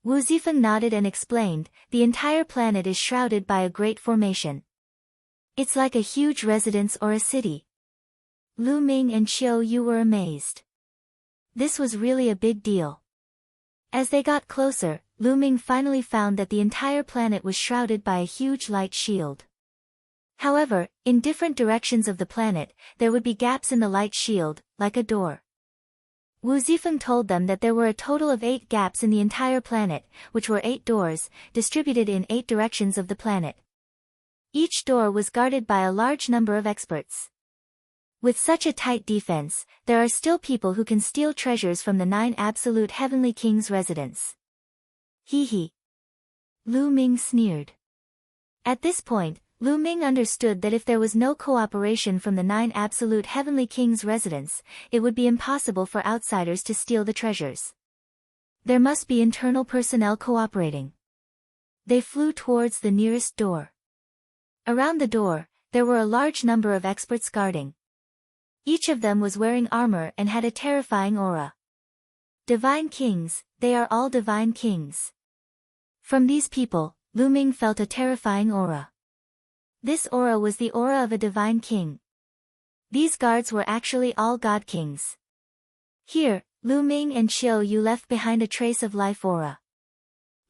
Wu Zifeng nodded and explained, the entire planet is shrouded by a great formation. It's like a huge residence or a city. Lu Ming and Qiu Yu were amazed. This was really a big deal. As they got closer, Lu Ming finally found that the entire planet was shrouded by a huge light shield. However, in different directions of the planet, there would be gaps in the light shield, like a door. Wu Zifeng told them that there were a total of 8 gaps in the entire planet, which were 8 doors, distributed in 8 directions of the planet. Each door was guarded by a large number of experts. With such a tight defense, there are still people who can steal treasures from the 9 absolute heavenly kings' residence. Hee hee. Lu Ming sneered. At this point, Lu Ming understood that if there was no cooperation from the 9 absolute heavenly kings' residence, it would be impossible for outsiders to steal the treasures. There must be internal personnel cooperating. They flew towards the nearest door. Around the door, there were a large number of experts guarding. Each of them was wearing armor and had a terrifying aura. Divine kings, they are all divine kings. From these people, Lu Ming felt a terrifying aura. This aura was the aura of a divine king. These guards were actually all god kings. Here, Lu Ming and Qiu Yu left behind a trace of life aura.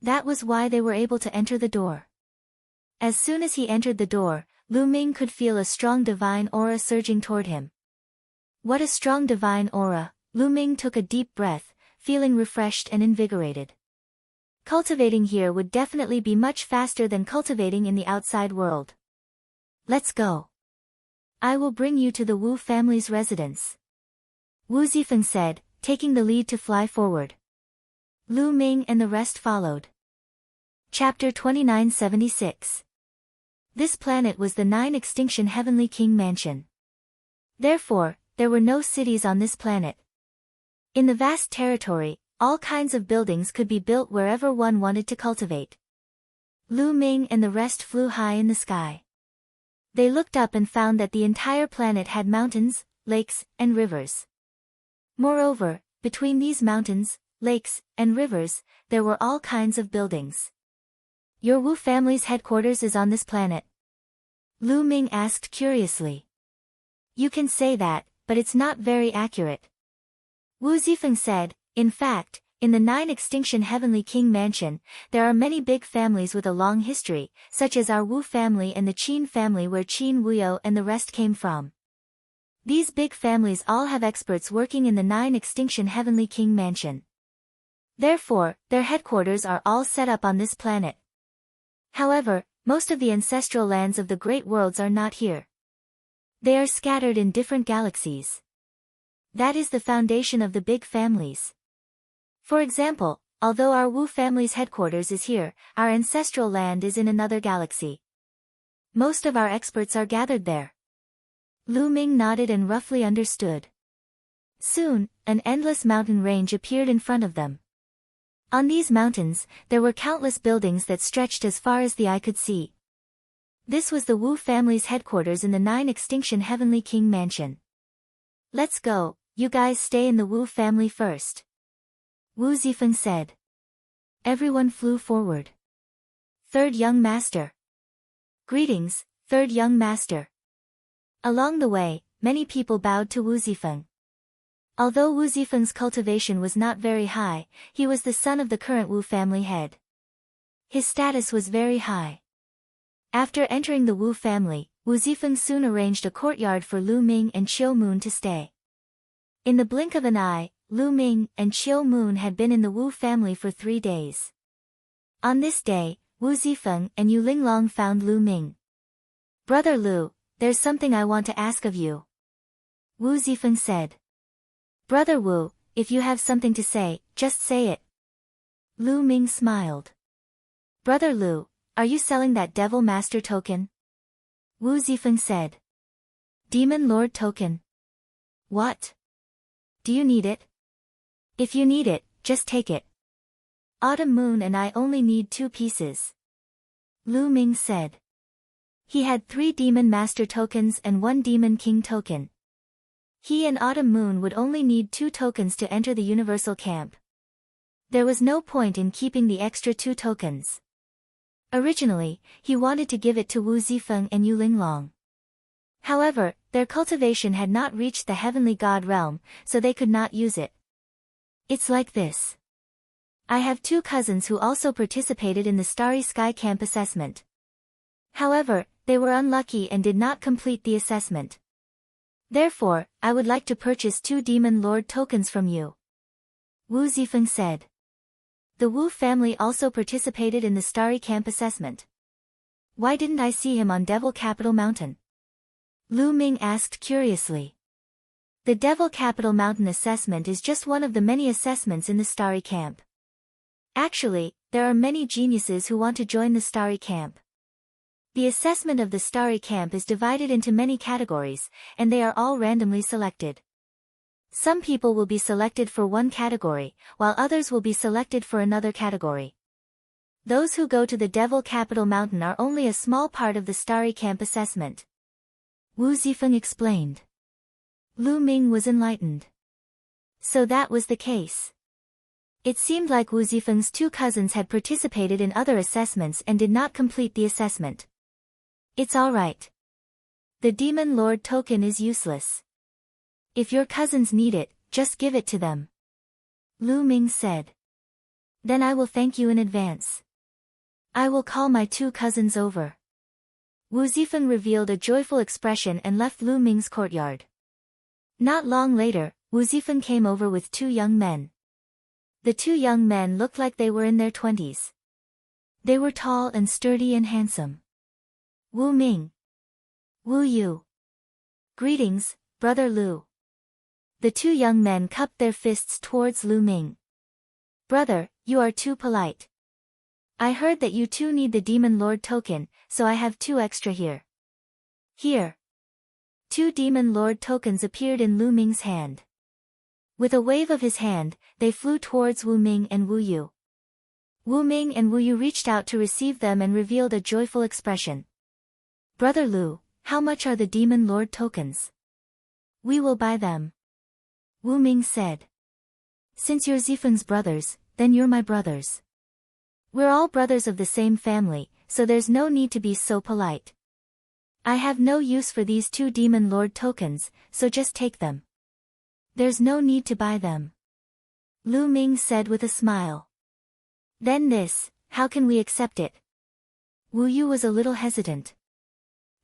That was why they were able to enter the door. As soon as he entered the door, Lu Ming could feel a strong divine aura surging toward him. What a strong divine aura! Lu Ming took a deep breath, feeling refreshed and invigorated. Cultivating here would definitely be much faster than cultivating in the outside world. Let's go. I will bring you to the Wu family's residence. Wu Zifeng said, taking the lead to fly forward. Lu Ming and the rest followed. Chapter 2976. This planet was the 9-extinction Heavenly King Mansion. Therefore, there were no cities on this planet. In the vast territory, all kinds of buildings could be built wherever one wanted to cultivate. Lu Ming and the rest flew high in the sky. They looked up and found that the entire planet had mountains, lakes, and rivers. Moreover, between these mountains, lakes, and rivers, there were all kinds of buildings. Your Wu family's headquarters is on this planet? Lu Ming asked curiously. You can say that, but it's not very accurate. Wu Zifeng said, in fact, in the 9-extinction Heavenly King Mansion, there are many big families with a long history, such as our Wu family and the Qin family where Qin Wuyo and the rest came from. These big families all have experts working in the 9-extinction Heavenly King Mansion. Therefore, their headquarters are all set up on this planet. However, most of the ancestral lands of the Great Worlds are not here. They are scattered in different galaxies. That is the foundation of the big families. For example, although our Wu family's headquarters is here, our ancestral land is in another galaxy. Most of our experts are gathered there. Lu Ming nodded and roughly understood. Soon, an endless mountain range appeared in front of them. On these mountains, there were countless buildings that stretched as far as the eye could see. This was the Wu family's headquarters in the 9-extinction Heavenly King Mansion. Let's go, you guys stay in the Wu family first. Wu Zifeng said. Everyone flew forward. Third Young Master. Greetings, Third Young Master. Along the way, many people bowed to Wu Zifeng. Although Wu Zifeng's cultivation was not very high, he was the son of the current Wu family head. His status was very high. After entering the Wu family, Wu Zifeng soon arranged a courtyard for Lu Ming and Qiu Moon to stay. In the blink of an eye, Lu Ming and Qiu Moon had been in the Wu family for 3 days. On this day, Wu Zifeng and Yu Linglong found Lu Ming. Brother Lu, there's something I want to ask of you. Wu Zifeng said. Brother Wu, if you have something to say, just say it. Lu Ming smiled. Brother Lu, are you selling that Devil Master token? Wu Zifeng said. Demon Lord token. What? Do you need it? If you need it, just take it. Autumn Moon and I only need 2 pieces. Lu Ming said. He had 3 Demon Master tokens and 1 Demon King token. He and Autumn Moon would only need 2 tokens to enter the Universal Camp. There was no point in keeping the extra 2 tokens. Originally, he wanted to give it to Wu Zifeng and Yu Linglong. However, their cultivation had not reached the Heavenly God realm, so they could not use it. It's like this. I have 2 cousins who also participated in the Starry Sky Camp assessment. However, they were unlucky and did not complete the assessment. Therefore, I would like to purchase 2 Demon Lord tokens from you. Wu Zifeng said. The Wu family also participated in the Starry Camp assessment. Why didn't I see him on Devil Capital Mountain? Lu Ming asked curiously. The Devil Capital Mountain assessment is just one of the many assessments in the Starry Camp. Actually, there are many geniuses who want to join the Starry Camp. The assessment of the Starry Camp is divided into many categories, and they are all randomly selected. Some people will be selected for one category, while others will be selected for another category. Those who go to the Devil Capital Mountain are only a small part of the Starry Camp assessment. Wu Zifeng explained. Lu Ming was enlightened. So that was the case. It seemed like Wu Zifeng's 2 cousins had participated in other assessments and did not complete the assessment. It's alright. The Demon Lord token is useless. If your cousins need it, just give it to them. Lu Ming said. Then I will thank you in advance. I will call my 2 cousins over. Wu Zifeng revealed a joyful expression and left Lu Ming's courtyard. Not long later, Wu Zifeng came over with 2 young men. The 2 young men looked like they were in their 20s. They were tall and sturdy and handsome. Wu Ming. Wu Yu. Greetings, Brother Lu. The 2 young men cupped their fists towards Lu Ming. Brother, You are too polite. I heard that you too need the Demon Lord token, so I have 2 extra here. Here. 2 Demon Lord tokens appeared in Lu Ming's hand. With a wave of his hand, they flew towards Wu Ming and Wu Yu. Wu Ming and Wu Yu reached out to receive them and revealed a joyful expression. Brother Lu, how much are the Demon Lord tokens? We will buy them. Wu Ming said. Since you're Zifeng's brothers, then you're my brothers. We're all brothers of the same family, so there's no need to be so polite. I have no use for these 2 Demon Lord tokens, so just take them. There's no need to buy them. Lu Ming said with a smile. Then this, how can we accept it? Wu Yu was a little hesitant.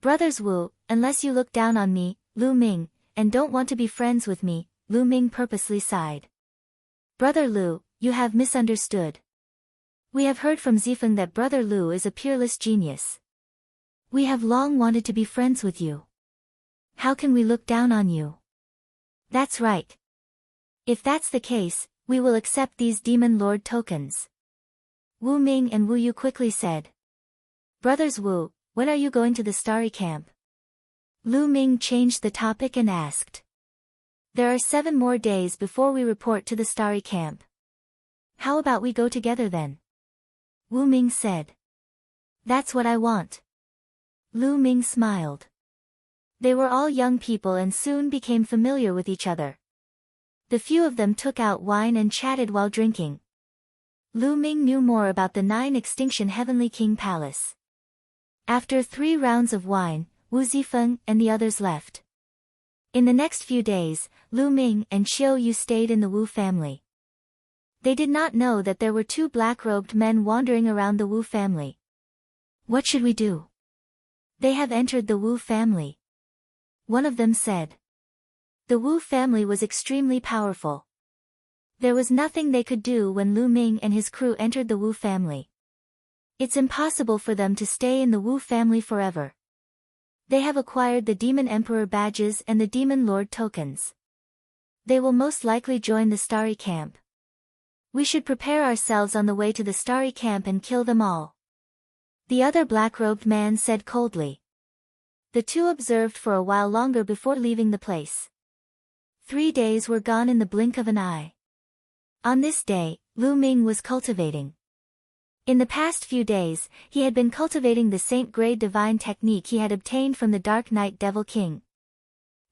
Brothers Wu, unless you look down on me, Lu Ming, and don't want to be friends with me, Lu Ming purposely sighed. Brother Lu, you have misunderstood. We have heard from Zifeng that Brother Lu is a peerless genius. We have long wanted to be friends with you. How can we look down on you? That's right. If that's the case, we will accept these Demon Lord tokens. Wu Ming and Wu Yu quickly said. Brothers Wu, when are you going to the Starry Camp? Lu Ming changed the topic and asked. There are 7 more days before we report to the Starry Camp. How about we go together then? Wu Ming said. That's what I want. Lu Ming smiled. They were all young people and soon became familiar with each other. The few of them took out wine and chatted while drinking. Lu Ming knew more about the 9 Extinction Heavenly King Palace. After 3 rounds of wine, Wu Zifeng and the others left. In the next few days, Lu Ming and Qiu Yu stayed in the Wu family. They did not know that there were 2 black-robed men wandering around the Wu family. What should we do? They have entered the Wu family. One of them said. The Wu family was extremely powerful. There was nothing they could do when Lu Ming and his crew entered the Wu family. It's impossible for them to stay in the Wu family forever. They have acquired the Demon Emperor badges and the Demon Lord tokens. They will most likely join the Starry Camp. We should prepare ourselves on the way to the Starry Camp and kill them all. The other black-robed man said coldly. The 2 observed for a while longer before leaving the place. 3 days were gone in the blink of an eye. On this day, Lu Ming was cultivating. In the past few days, he had been cultivating the Saint-grade divine technique he had obtained from the Dark Knight Devil King.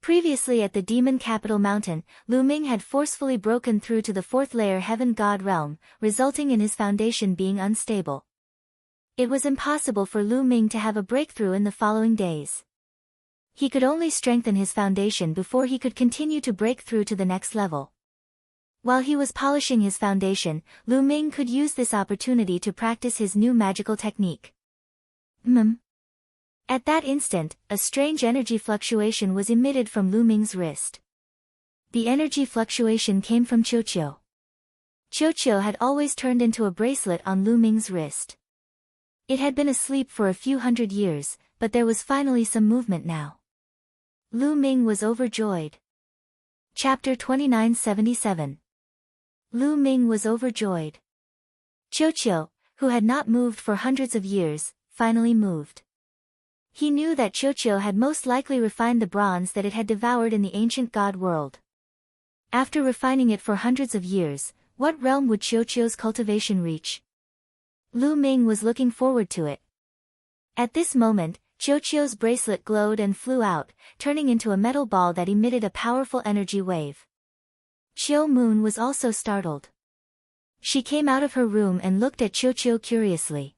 Previously at the Demon Capital Mountain, Lu Ming had forcefully broken through to the 4th layer Heaven God realm, resulting in his foundation being unstable. It was impossible for Lu Ming to have a breakthrough in the following days. He could only strengthen his foundation before he could continue to break through to the next level. While he was polishing his foundation, Lu Ming could use this opportunity to practice his new magical technique. At that instant, a strange energy fluctuation was emitted from Lu Ming's wrist. The energy fluctuation came from Qiu. Qiu had always turned into a bracelet on Lu Ming's wrist. It had been asleep for a few hundred years, but there was finally some movement now. Lu Ming was overjoyed. Chapter 2977. Lu Ming was overjoyed. Qiu, who had not moved for hundreds of years, finally moved. He knew that Qiu had most likely refined the bronze that it had devoured in the ancient god world. After refining it for hundreds of years, what realm would Qiu's cultivation reach? Lu Ming was looking forward to it. At this moment, Qiu's bracelet glowed and flew out, turning into a metal ball that emitted a powerful energy wave. Qiu Moon was also startled. She came out of her room and looked at Qiu curiously.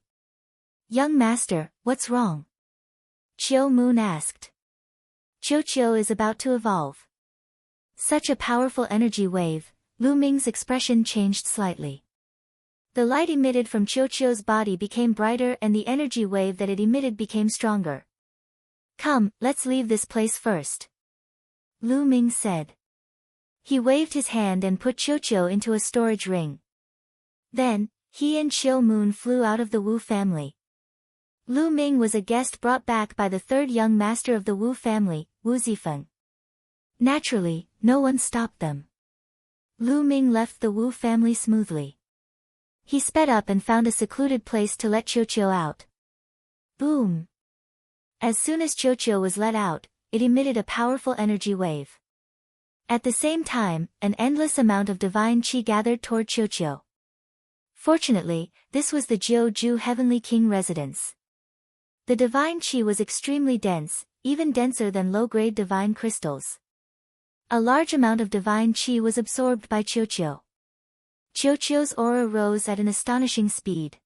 Young master, what's wrong? Qiu Moon asked. Qiu is about to evolve. Such a powerful energy wave, Lu Ming's expression changed slightly. The light emitted from Qiu's body became brighter and the energy wave that it emitted became stronger. Come, let's leave this place first. Lu Ming said. He waved his hand and put Qiu into a storage ring. Then, he and Qiu Moon flew out of the Wu family. Lu Ming was a guest brought back by the 3rd young master of the Wu family, Wu Zifeng. Naturally, no one stopped them. Lu Ming left the Wu family smoothly. He sped up and found a secluded place to let Qiuqiu out. Boom! As soon as Qiuqiu was let out, it emitted a powerful energy wave. At the same time, an endless amount of divine qi gathered toward Qiuqiu. Fortunately, this was the Jiu-Ju Heavenly King residence. The divine qi was extremely dense, even denser than low-grade divine crystals. A large amount of divine qi was absorbed by Qiuqiu. Qiuqiu's aura rose at an astonishing speed.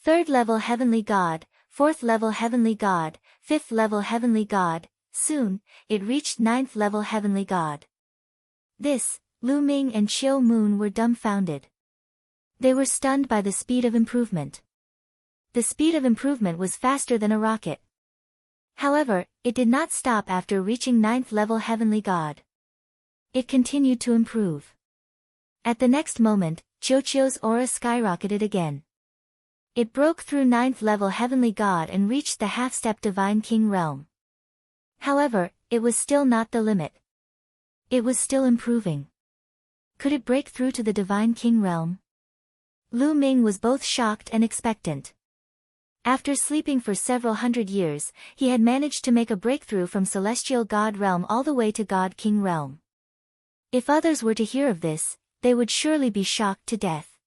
3rd level Heavenly God, 4th level Heavenly God, 5th level Heavenly God, soon, it reached 9th level Heavenly God. This, Lu Ming and Qiu Moon were dumbfounded. They were stunned by the speed of improvement. The speed of improvement was faster than a rocket. However, it did not stop after reaching 9th level Heavenly God. It continued to improve. At the next moment, Qiuqiu's aura skyrocketed again. It broke through 9th level Heavenly God and reached the half-step Divine King realm. However, it was still not the limit. It was still improving. Could it break through to the Divine King realm? Lu Ming was both shocked and expectant. After sleeping for several hundred years, he had managed to make a breakthrough from Celestial God realm all the way to God King realm. If others were to hear of this, they would surely be shocked to death.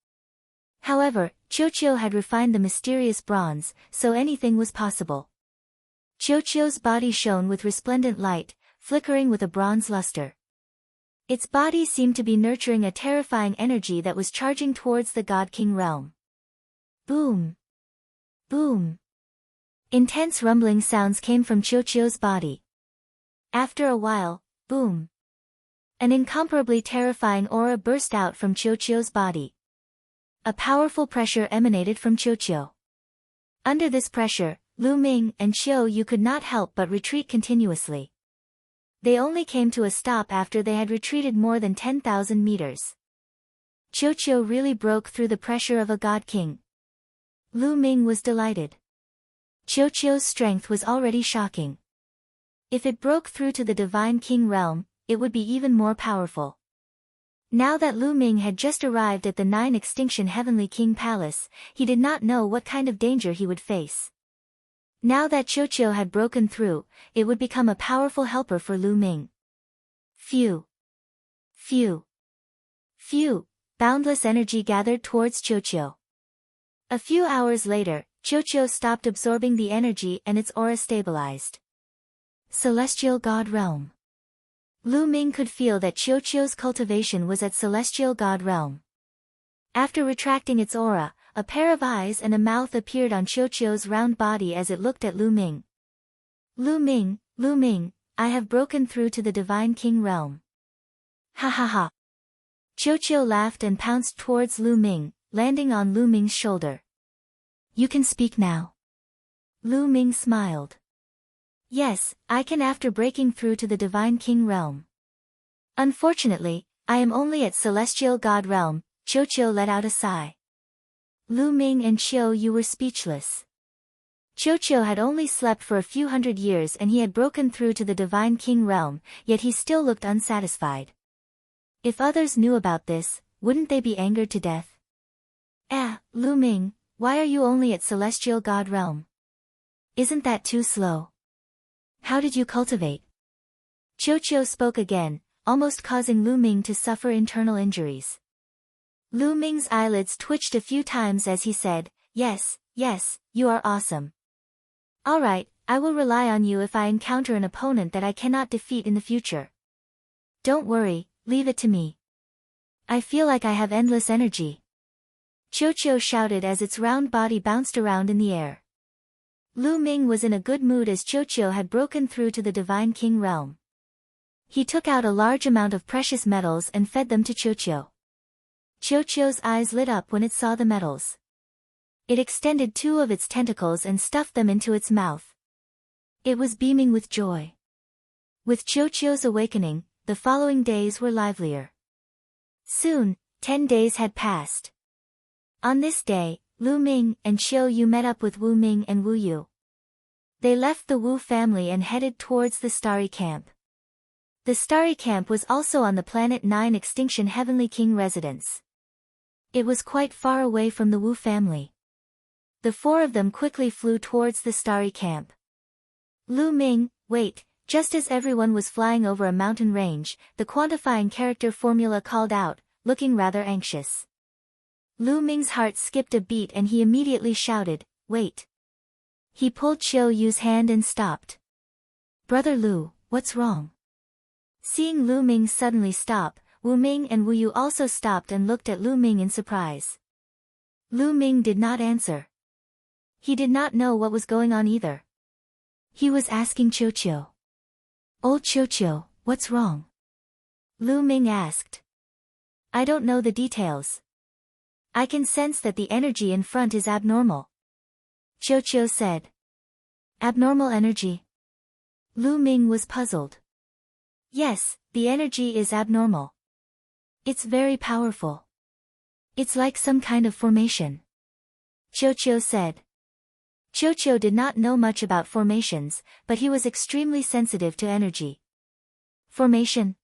However, Qiuqiu had refined the mysterious bronze, so anything was possible. Qiuqiu's body shone with resplendent light, flickering with a bronze luster. Its body seemed to be nurturing a terrifying energy that was charging towards the God King realm. Boom! Boom! Intense rumbling sounds came from Qiuqiu's body. After a while, boom! An incomparably terrifying aura burst out from Qiuqiu's body. A powerful pressure emanated from Qiuqiu. Under this pressure, Lu Ming and Qiu Yu could not help but retreat continuously. They only came to a stop after they had retreated more than 10,000 meters. Qiuqiu really broke through the pressure of a God King. Lu Ming was delighted. Qiuqiu's strength was already shocking. If it broke through to the Divine King realm, it would be even more powerful. Now that Lu Ming had just arrived at the 9 Extinction Heavenly King Palace, he did not know what kind of danger he would face. Now that Qiuqiu had broken through, it would become a powerful helper for Lu Ming. Phew! Phew! Phew! Boundless energy gathered towards Qiuqiu. A few hours later, Qiuqiu stopped absorbing the energy and its aura stabilized. Celestial God Realm. Lu Ming could feel that Qiuqiu's cultivation was at Celestial God Realm. After retracting its aura, a pair of eyes and a mouth appeared on Qiuqiu's round body as it looked at Lu Ming. Lu Ming, I have broken through to the Divine King realm. Ha ha ha. Qiuqiu laughed and pounced towards Lu Ming, landing on Lu Ming's shoulder. You can speak now. Lu Ming smiled. Yes, I can after breaking through to the Divine King realm. Unfortunately, I am only at Celestial God realm. Qiuqiu let out a sigh. Lu Ming and Qiu Yu were speechless. Qiuqiu had only slept for a few hundred years and he had broken through to the Divine King realm, yet he still looked unsatisfied. If others knew about this, wouldn't they be angered to death? Lu Ming, why are you only at Celestial God realm? Isn't that too slow? How did you cultivate? Qiuqiu spoke again, almost causing Lu Ming to suffer internal injuries. Lu Ming's eyelids twitched a few times as he said, Yes, you are awesome. Alright, I will rely on you if I encounter an opponent that I cannot defeat in the future. Don't worry, leave it to me. I feel like I have endless energy. Qiuqiu shouted as its round body bounced around in the air. Lu Ming was in a good mood as Qiuqiu had broken through to the Divine King realm. He took out a large amount of precious metals and fed them to Qiuqiu. Qiuqiu's eyes lit up when it saw the metals. It extended 2 of its tentacles and stuffed them into its mouth. It was beaming with joy. With Qiuqiu's awakening, the following days were livelier. Soon, 10 days had passed. On this day, Lu Ming and Qiu Yu met up with Wu Ming and Wu Yu. They left the Wu family and headed towards the Starry Camp. The Starry Camp was also on the planet 9 Extinction Heavenly King residence. It was quite far away from the Wu family. The four of them quickly flew towards the starry camp. Lu Ming, wait, just as everyone was flying over a mountain range, the quantifying character formula called out, looking rather anxious. Lu Ming's heart skipped a beat and he immediately shouted, wait. He pulled Qiu Yu's hand and stopped. Brother Lu, what's wrong? Seeing Lu Ming suddenly stop, Wu Ming and Wu Yu also stopped and looked at Lu Ming in surprise. Lu Ming did not answer. He did not know what was going on either. He was asking Qiu. Old Qiu, what's wrong? Lu Ming asked. I don't know the details. I can sense that the energy in front is abnormal. Qiu said. Abnormal energy? Lu Ming was puzzled. Yes, the energy is abnormal. It's very powerful. It's like some kind of formation. Qiu said. Qiu did not know much about formations, but he was extremely sensitive to energy. Formation?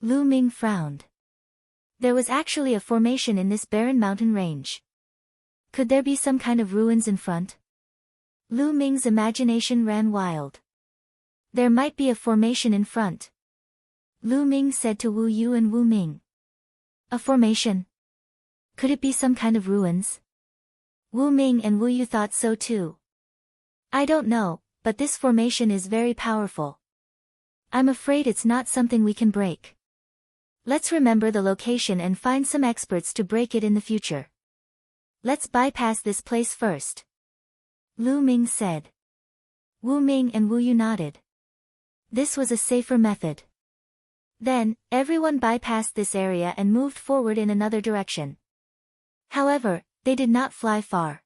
Lu Ming frowned. There was actually a formation in this barren mountain range. Could there be some kind of ruins in front? Lu Ming's imagination ran wild. There might be a formation in front. Lu Ming said to Wu Yu and Wu Ming. A formation? Could it be some kind of ruins? Wu Ming and Wu Yu thought so too. I don't know, but this formation is very powerful. I'm afraid it's not something we can break. Let's remember the location and find some experts to break it in the future. Let's bypass this place first. Lu Ming said. Wu Ming and Wu Yu nodded. This was a safer method. Then, everyone bypassed this area and moved forward in another direction. However, they did not fly far.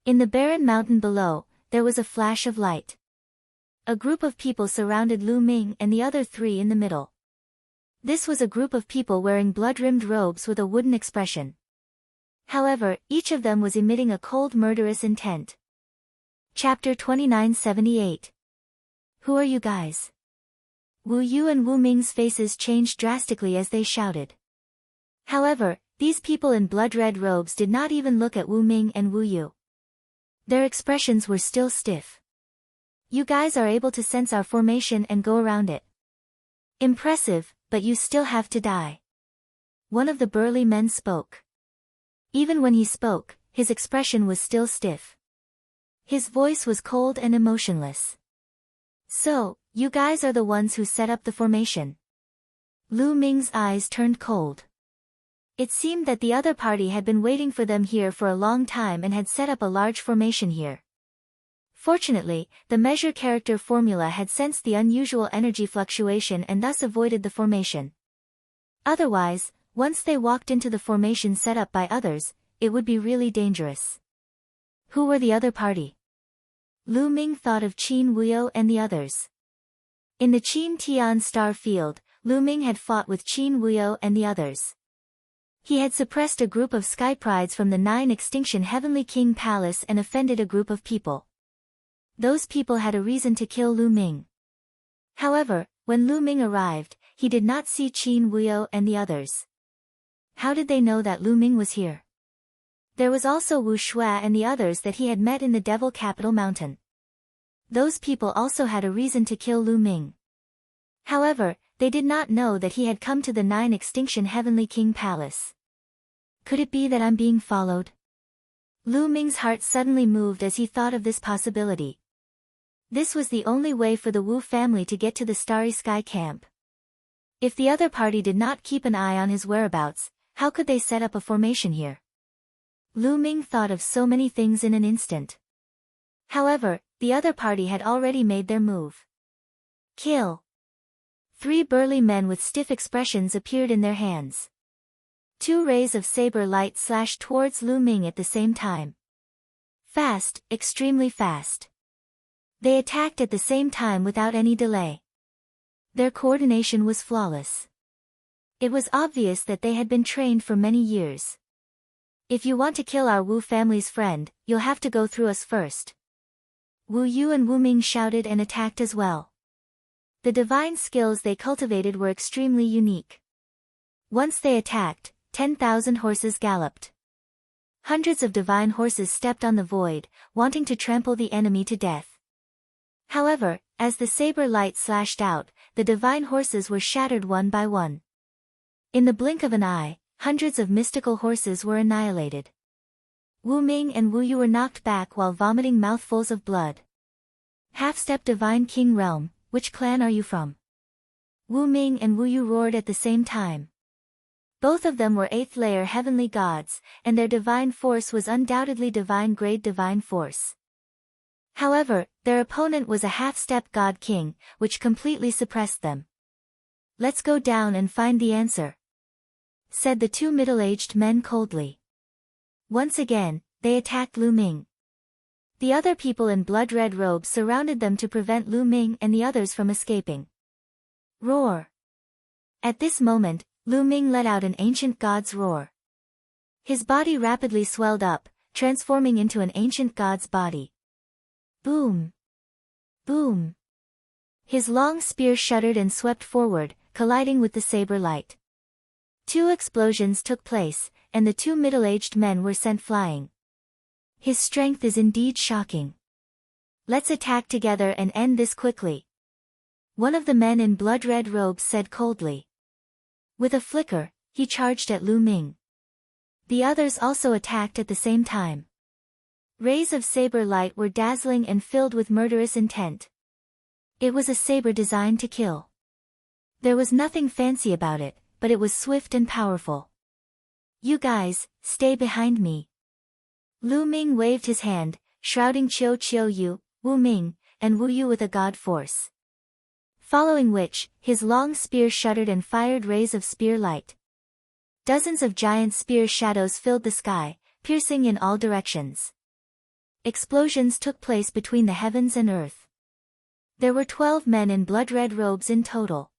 In the barren mountain below, there was a flash of light. A group of people surrounded Lu Ming and the other three in the middle. This was a group of people wearing blood-rimmed robes with a wooden expression. However, each of them was emitting a cold murderous intent. Chapter 2978. Who are you guys? Wu Yu and Wu Ming's faces changed drastically as they shouted. However, these people in blood-red robes did not even look at Wu Ming and Wu Yu. Their expressions were still stiff. You guys are able to sense our formation and go around it. Impressive, but you still have to die. One of the burly men spoke. Even when he spoke, his expression was still stiff. His voice was cold and emotionless. So, you guys are the ones who set up the formation. Lu Ming's eyes turned cold. It seemed that the other party had been waiting for them here for a long time and had set up a large formation here. Fortunately, the measure character formula had sensed the unusual energy fluctuation and thus avoided the formation. Otherwise, once they walked into the formation set up by others, it would be really dangerous. Who were the other party? Lu Ming thought of Qin Wuyo and the others. In the Qin Tian star field, Lu Ming had fought with Qin Wuyo and the others. He had suppressed a group of sky prides from the 9 Extinction Heavenly King Palace and offended a group of people. Those people had a reason to kill Lu Ming. However, when Lu Ming arrived, he did not see Qin Wuyo and the others. How did they know that Lu Ming was here? There was also Wu Shui and the others that he had met in the Devil Capital Mountain. Those people also had a reason to kill Lu Ming. However, they did not know that he had come to the 9 Extinction Heavenly King Palace. Could it be that I'm being followed? Lu Ming's heart suddenly moved as he thought of this possibility. This was the only way for the Wu family to get to the Starry Sky camp. If the other party did not keep an eye on his whereabouts, how could they set up a formation here? Lu Ming thought of so many things in an instant. However, the other party had already made their move. Kill! 3 burly men with stiff expressions appeared in their hands. 2 rays of saber light slashed towards Lu Ming at the same time. Fast, extremely fast. They attacked at the same time without any delay. Their coordination was flawless. It was obvious that they had been trained for many years. If you want to kill our Wu family's friend, you'll have to go through us first. Wu Yu and Wu Ming shouted and attacked as well. The divine skills they cultivated were extremely unique. Once they attacked, 10,000 horses galloped. Hundreds of divine horses stepped on the void, wanting to trample the enemy to death. However, as the saber light slashed out, the divine horses were shattered one by one. In the blink of an eye, hundreds of mystical horses were annihilated. Wu Ming and Wu Yu were knocked back while vomiting mouthfuls of blood. Half-step Divine King Realm, which clan are you from? Wu Ming and Wu Yu roared at the same time. Both of them were 8th layer heavenly gods, and their divine force was undoubtedly divine grade divine force. However, their opponent was a half-step god king, which completely suppressed them. "Let's go down and find the answer," said the two middle-aged men coldly. Once again, they attacked Lu Ming. The other people in blood-red robes surrounded them to prevent Lu Ming and the others from escaping. Roar! At this moment, Lu Ming let out an ancient god's roar. His body rapidly swelled up, transforming into an ancient god's body. Boom! Boom! His long spear shuddered and swept forward, colliding with the saber light. 2 explosions took place, and the 2 middle-aged men were sent flying. His strength is indeed shocking. Let's attack together and end this quickly, one of the men in blood-red robes said coldly. With a flicker, he charged at Lu Ming. The others also attacked at the same time. Rays of saber light were dazzling and filled with murderous intent. It was a saber designed to kill. There was nothing fancy about it, but it was swift and powerful. "You guys, stay behind me." Lu Ming waved his hand, shrouding Qiu Yu, Wu Ming, and Wu Yu with a god force. Following which, his long spear shuddered and fired rays of spear light. Dozens of giant spear shadows filled the sky, piercing in all directions. Explosions took place between the heavens and earth. There were 12 men in blood-red robes in total.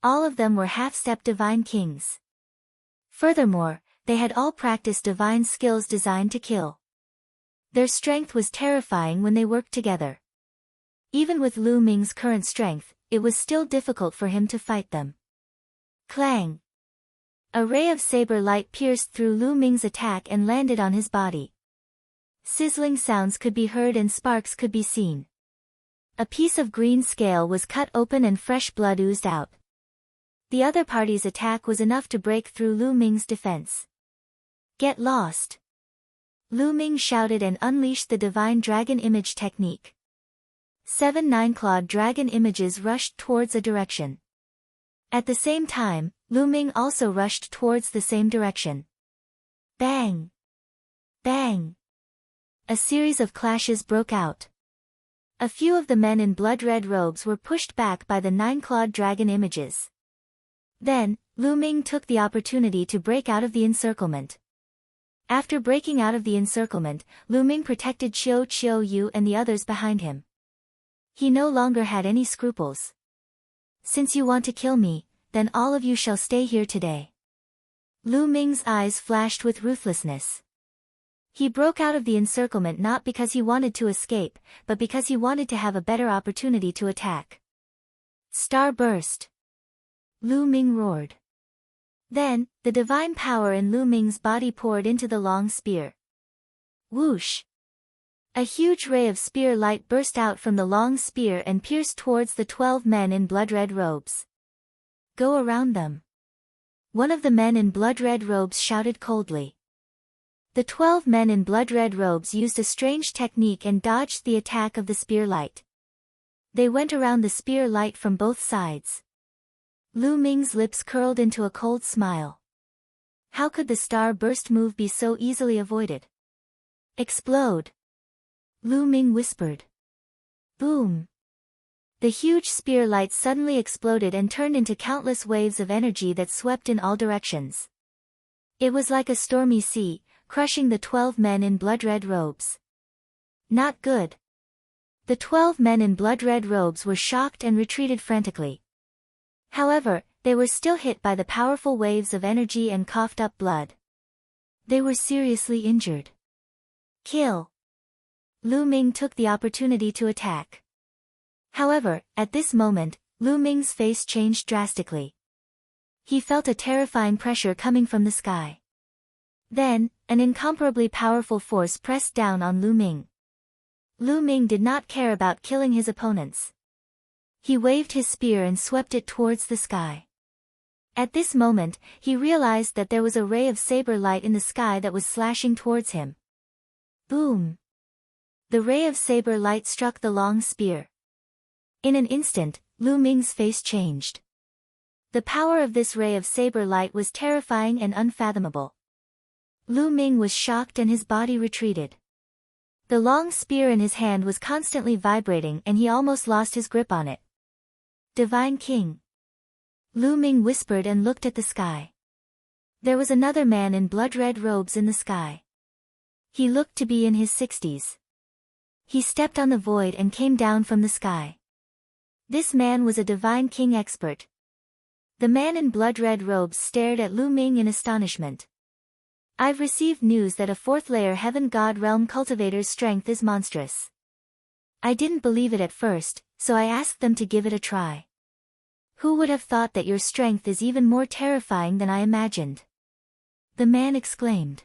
All of them were half-step divine kings. Furthermore, they had all practiced divine skills designed to kill. Their strength was terrifying when they worked together. Even with Lu Ming's current strength, it was still difficult for him to fight them. Clang! A ray of saber light pierced through Lu Ming's attack and landed on his body. Sizzling sounds could be heard and sparks could be seen. A piece of green scale was cut open and fresh blood oozed out. The other party's attack was enough to break through Lu Ming's defense. "Get lost!" Lu Ming shouted and unleashed the divine dragon image technique. 7 nine-clawed dragon images rushed towards a direction. At the same time, Lu Ming also rushed towards the same direction. Bang! Bang! A series of clashes broke out. A few of the men in blood-red robes were pushed back by the 9-clawed dragon images. Then, Lu Ming took the opportunity to break out of the encirclement. After breaking out of the encirclement, Lu Ming protected Qiu Yu and the others behind him. He no longer had any scruples. "Since you want to kill me, then all of you shall stay here today." Lu Ming's eyes flashed with ruthlessness. He broke out of the encirclement not because he wanted to escape, but because he wanted to have a better opportunity to attack. Star burst! Lu Ming roared. Then, the divine power in Lu Ming's body poured into the long spear. Whoosh! A huge ray of spear light burst out from the long spear and pierced towards the 12 men in blood-red robes. "Go around them," one of the men in blood-red robes shouted coldly. The 12 men in blood-red robes used a strange technique and dodged the attack of the spear light. They went around the spear light from both sides. Lu Ming's lips curled into a cold smile. How could the star burst move be so easily avoided? "Explode!" Lu Ming whispered. Boom! The huge spear light suddenly exploded and turned into countless waves of energy that swept in all directions. It was like a stormy sea, crushing the 12 men in blood-red robes. Not good. The 12 men in blood-red robes were shocked and retreated frantically. However, they were still hit by the powerful waves of energy and coughed up blood. They were seriously injured. Kill! Lu Ming took the opportunity to attack. However, at this moment, Lu Ming's face changed drastically. He felt a terrifying pressure coming from the sky. Then, an incomparably powerful force pressed down on Lu Ming. Lu Ming did not care about killing his opponents. He waved his spear and swept it towards the sky. At this moment, he realized that there was a ray of saber light in the sky that was slashing towards him. Boom! The ray of saber light struck the long spear. In an instant, Lu Ming's face changed. The power of this ray of saber light was terrifying and unfathomable. Lu Ming was shocked and his body retreated. The long spear in his hand was constantly vibrating and he almost lost his grip on it. Divine King. Lu Ming whispered and looked at the sky. There was another man in blood-red robes in the sky. He looked to be in his 60s. He stepped on the void and came down from the sky. This man was a Divine King expert. The man in blood-red robes stared at Lu Ming in astonishment. I've received news that a fourth-layer Heaven God Realm cultivator's strength is monstrous. I didn't believe it at first, so I asked them to give it a try. Who would have thought that your strength is even more terrifying than I imagined? The man exclaimed.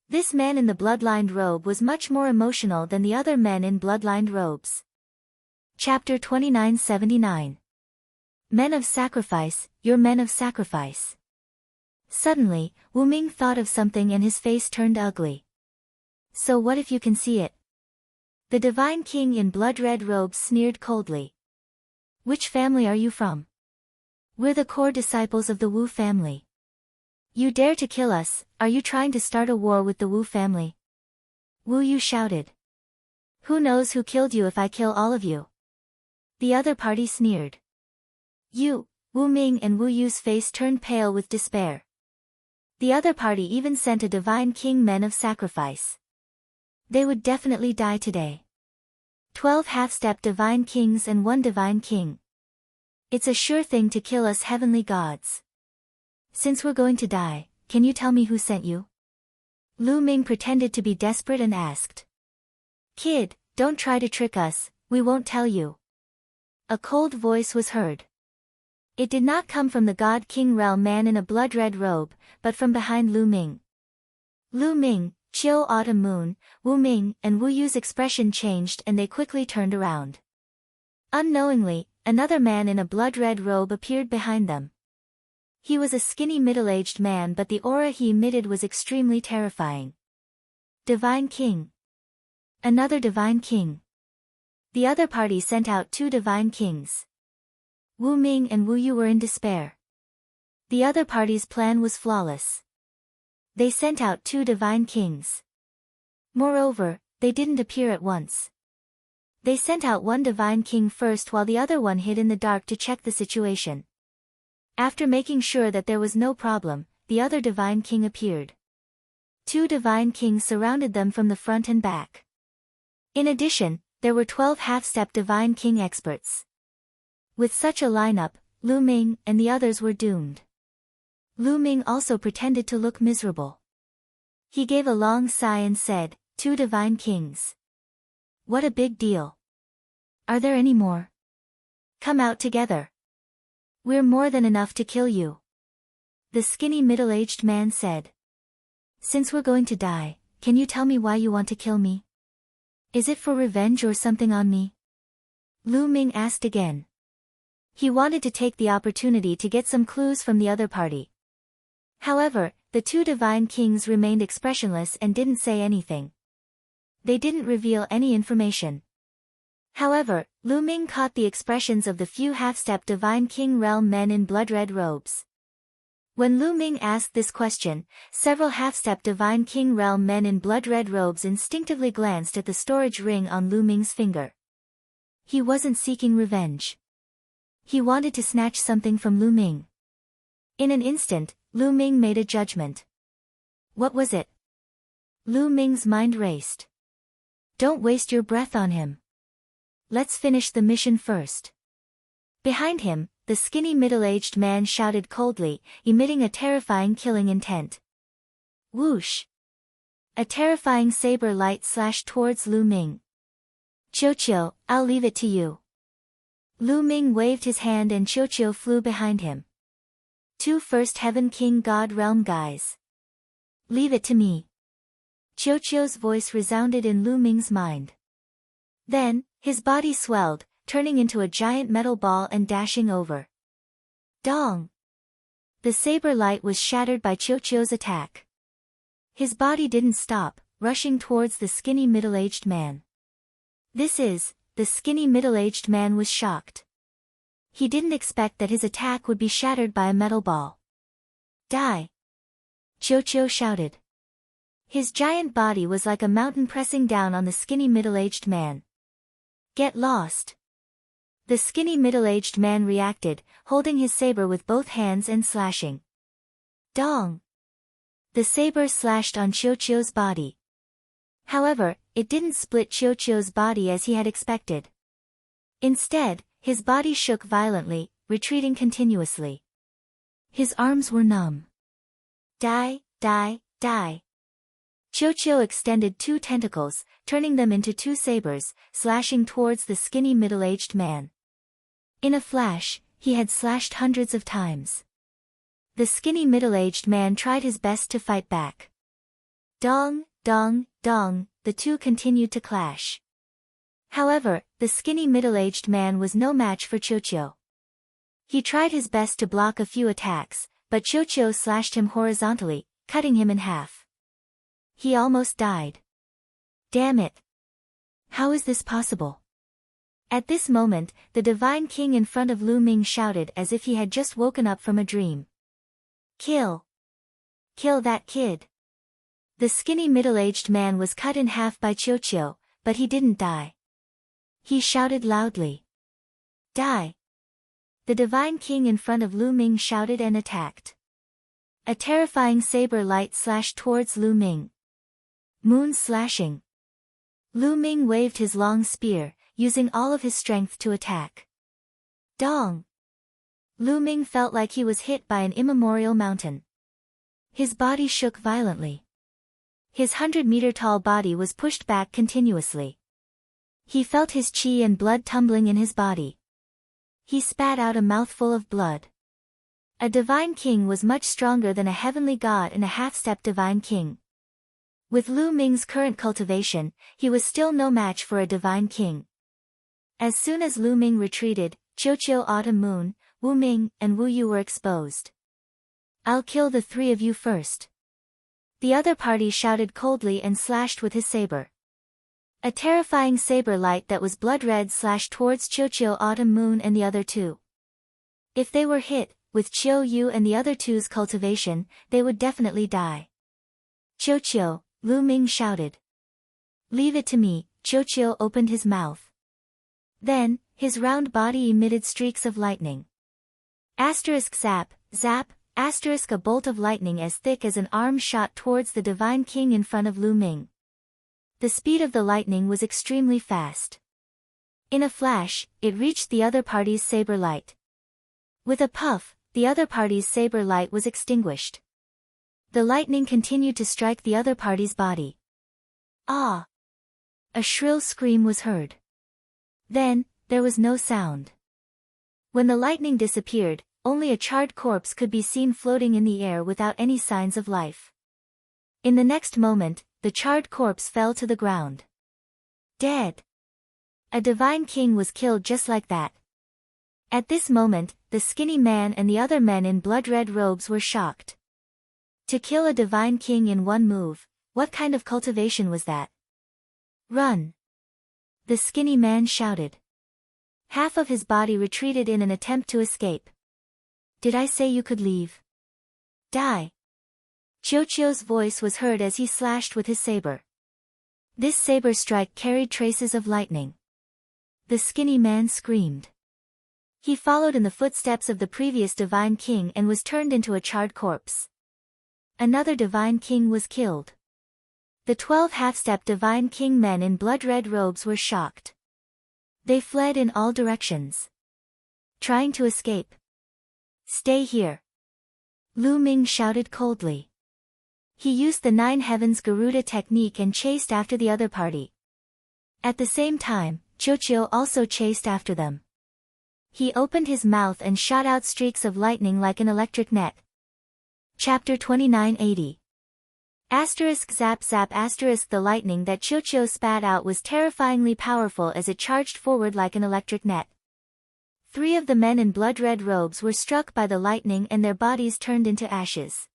This man in the blood-lined robe was much more emotional than the other men in blood-lined robes. Chapter 2979. Men of Sacrifice, Your Men of Sacrifice. Suddenly, Wu Ming thought of something and his face turned ugly. So what if you can see it? The Divine King in blood-red robes sneered coldly. Which family are you from? We're the core disciples of the Wu family. You dare to kill us, are you trying to start a war with the Wu family? Wu Yu shouted. Who knows who killed you if I kill all of you? The other party sneered. Wu Ming and Wu Yu's face turned pale with despair. The other party even sent a Divine King Men of Sacrifice. They would definitely die today. 12 half-step Divine Kings and 1 Divine King. It's a sure thing to kill us heavenly gods. Since we're going to die, can you tell me who sent you? Lu Ming pretended to be desperate and asked. Kid, don't try to trick us, we won't tell you. A cold voice was heard. It did not come from the God King realm man in a blood-red robe, but from behind Lu Ming. Lu Ming, Chiu Autumn Moon, Wu Ming and Wu Yu's expression changed and they quickly turned around. Unknowingly, another man in a blood-red robe appeared behind them. He was a skinny middle-aged man but the aura he emitted was extremely terrifying. Divine King. Another Divine King. The other party sent out 2 Divine Kings. Wu Ming and Wu Yu were in despair. The other party's plan was flawless. They sent out 2 Divine Kings. Moreover, they didn't appear at once. They sent out 1 Divine King first while the other one hid in the dark to check the situation. After making sure that there was no problem, the other Divine King appeared. 2 Divine Kings surrounded them from the front and back. In addition, there were 12 half-step Divine King experts. With such a lineup, Lu Ming and the others were doomed. Lu Ming also pretended to look miserable. He gave a long sigh and said, 2 Divine Kings. What a big deal. Are there any more? Come out together. We're more than enough to kill you. The skinny middle-aged man said. Since we're going to die, can you tell me why you want to kill me? Is it for revenge or something on me? Lu Ming asked again. He wanted to take the opportunity to get some clues from the other party. However, the 2 Divine Kings remained expressionless and didn't say anything. They didn't reveal any information. However, Lu Ming caught the expressions of the few half-step Divine King realm men in blood-red robes. When Lu Ming asked this question, several half-step Divine King realm men in blood-red robes instinctively glanced at the storage ring on Lu Ming's finger. He wasn't seeking revenge. He wanted to snatch something from Lu Ming. In an instant, Lu Ming made a judgment. What was it? Lu Ming's mind raced. Don't waste your breath on him. Let's finish the mission first. Behind him, the skinny middle-aged man shouted coldly, emitting a terrifying killing intent. Whoosh! A terrifying saber light slashed towards Lu Ming. Qiu, I'll leave it to you. Lu Ming waved his hand and Qiu flew behind him. 2 First Heaven King God Realm guys. Leave it to me. Qiuqiu's voice resounded in Lu Ming's mind. Then, his body swelled, turning into a giant metal ball and dashing over. Dong! The saber light was shattered by Qiuqiu's attack. His body didn't stop, rushing towards the skinny middle-aged man. The skinny middle-aged man was shocked. He didn't expect that his attack would be shattered by a metal ball. Die! Qiuqiu shouted. His giant body was like a mountain pressing down on the skinny middle-aged man. Get lost! The skinny middle-aged man reacted, holding his saber with both hands and slashing. Dong! The saber slashed on Qiuqiu's body. However, it didn't split Qiuqiu's body as he had expected. Instead, his body shook violently, retreating continuously. His arms were numb. Die, die, die. Qiuqiu extended 2 tentacles, turning them into 2 sabers, slashing towards the skinny middle-aged man. In a flash, he had slashed hundreds of times. The skinny middle-aged man tried his best to fight back. Dong, dong, dong, the two continued to clash. However, the skinny middle-aged man was no match for Qiuqiu. He tried his best to block a few attacks, but Qiuqiu slashed him horizontally, cutting him in half. He almost died. Damn it! How is this possible? At this moment, the Divine King in front of Lu Ming shouted as if he had just woken up from a dream. Kill! Kill that kid! The skinny middle-aged man was cut in half by Qiuqiu, but he didn't die. He shouted loudly. Die! The Divine King in front of Lu Ming shouted and attacked. A terrifying saber light slashed towards Lu Ming. Moon slashing. Lu Ming waved his long spear, using all of his strength to attack. Dong! Lu Ming felt like he was hit by an immemorial mountain. His body shook violently. His 100-meter-tall body was pushed back continuously. He felt his qi and blood tumbling in his body. He spat out a mouthful of blood. A divine king was much stronger than a heavenly god and a half-step divine king. With Lu Ming's current cultivation, he was still no match for a divine king. As soon as Lu Ming retreated, Qiuqiu, Autumn Moon, Wu Ming, and Wu Yu were exposed. I'll kill the 3 of you first. The other party shouted coldly and slashed with his saber. A terrifying saber light that was blood red slashed towards Qiuqiu, Autumn Moon and the other 2. If they were hit, with Qiu Yu and the other 2's cultivation, they would definitely die. Qiuqiu, Lu Ming shouted. Leave it to me. Qiuqiu opened his mouth. Then, his round body emitted streaks of lightning. Asterisk zap, zap, asterisk a bolt of lightning as thick as an arm shot towards the divine king in front of Lu Ming. The speed of the lightning was extremely fast. In a flash, it reached the other party's saber light. With a puff, the other party's saber light was extinguished. The lightning continued to strike the other party's body. Ah! A shrill scream was heard. Then, there was no sound. When the lightning disappeared, only a charred corpse could be seen floating in the air without any signs of life. In the next moment, the charred corpse fell to the ground. Dead. A divine king was killed just like that. At this moment, the skinny man and the other men in blood-red robes were shocked. To kill a divine king in one move, what kind of cultivation was that? Run! The skinny man shouted. Half of his body retreated in an attempt to escape. Did I say you could leave? Die! Qiuqiu's voice was heard as he slashed with his saber. This saber strike carried traces of lightning. The skinny man screamed. He followed in the footsteps of the previous divine king and was turned into a charred corpse. Another divine king was killed. The 12 half-step divine king men in blood-red robes were shocked. They fled in all directions, trying to escape. Stay here. Lu Ming shouted coldly. He used the 9 heavens Garuda technique and chased after the other party. At the same time, Qiuqiu also chased after them. He opened his mouth and shot out streaks of lightning like an electric net. Chapter 2980. Asterisk zap zap asterisk The lightning that Qiuqiu spat out was terrifyingly powerful as it charged forward like an electric net. 3 of the men in blood-red robes were struck by the lightning and their bodies turned into ashes.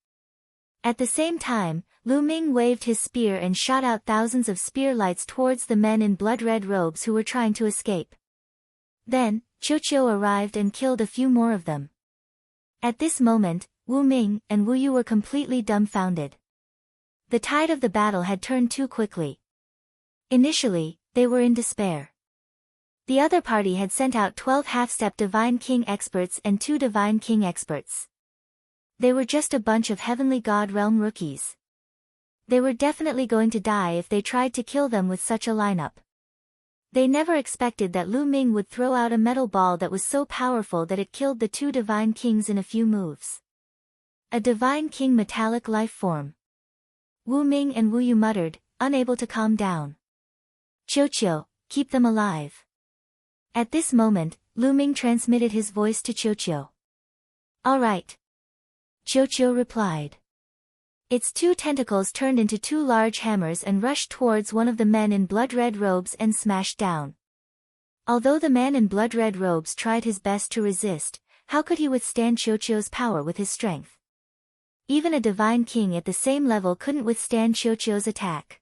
At the same time, Lu Ming waved his spear and shot out thousands of spear lights towards the men in blood-red robes who were trying to escape. Then, Qiuqiu arrived and killed a few more of them. At this moment, Wu Ming and Wu Yu were completely dumbfounded. The tide of the battle had turned too quickly. Initially, they were in despair. The other party had sent out 12 half-step Divine King experts and 2 Divine King experts. They were just a bunch of Heavenly God Realm rookies. They were definitely going to die if they tried to kill them with such a lineup. They never expected that Lu Ming would throw out a metal ball that was so powerful that it killed the 2 Divine Kings in a few moves. A Divine King metallic life form. Wu Ming and Wu Yu muttered, unable to calm down. Qiuqiu, keep them alive. At this moment, Lu Ming transmitted his voice to Qiuqiu. All right. Qiuqiu replied. Its 2 tentacles turned into 2 large hammers and rushed towards one of the men in blood-red robes and smashed down. Although the man in blood-red robes tried his best to resist, how could he withstand Qiuqiu's power with his strength? Even a Divine King at the same level couldn't withstand Qiuqiu's attack.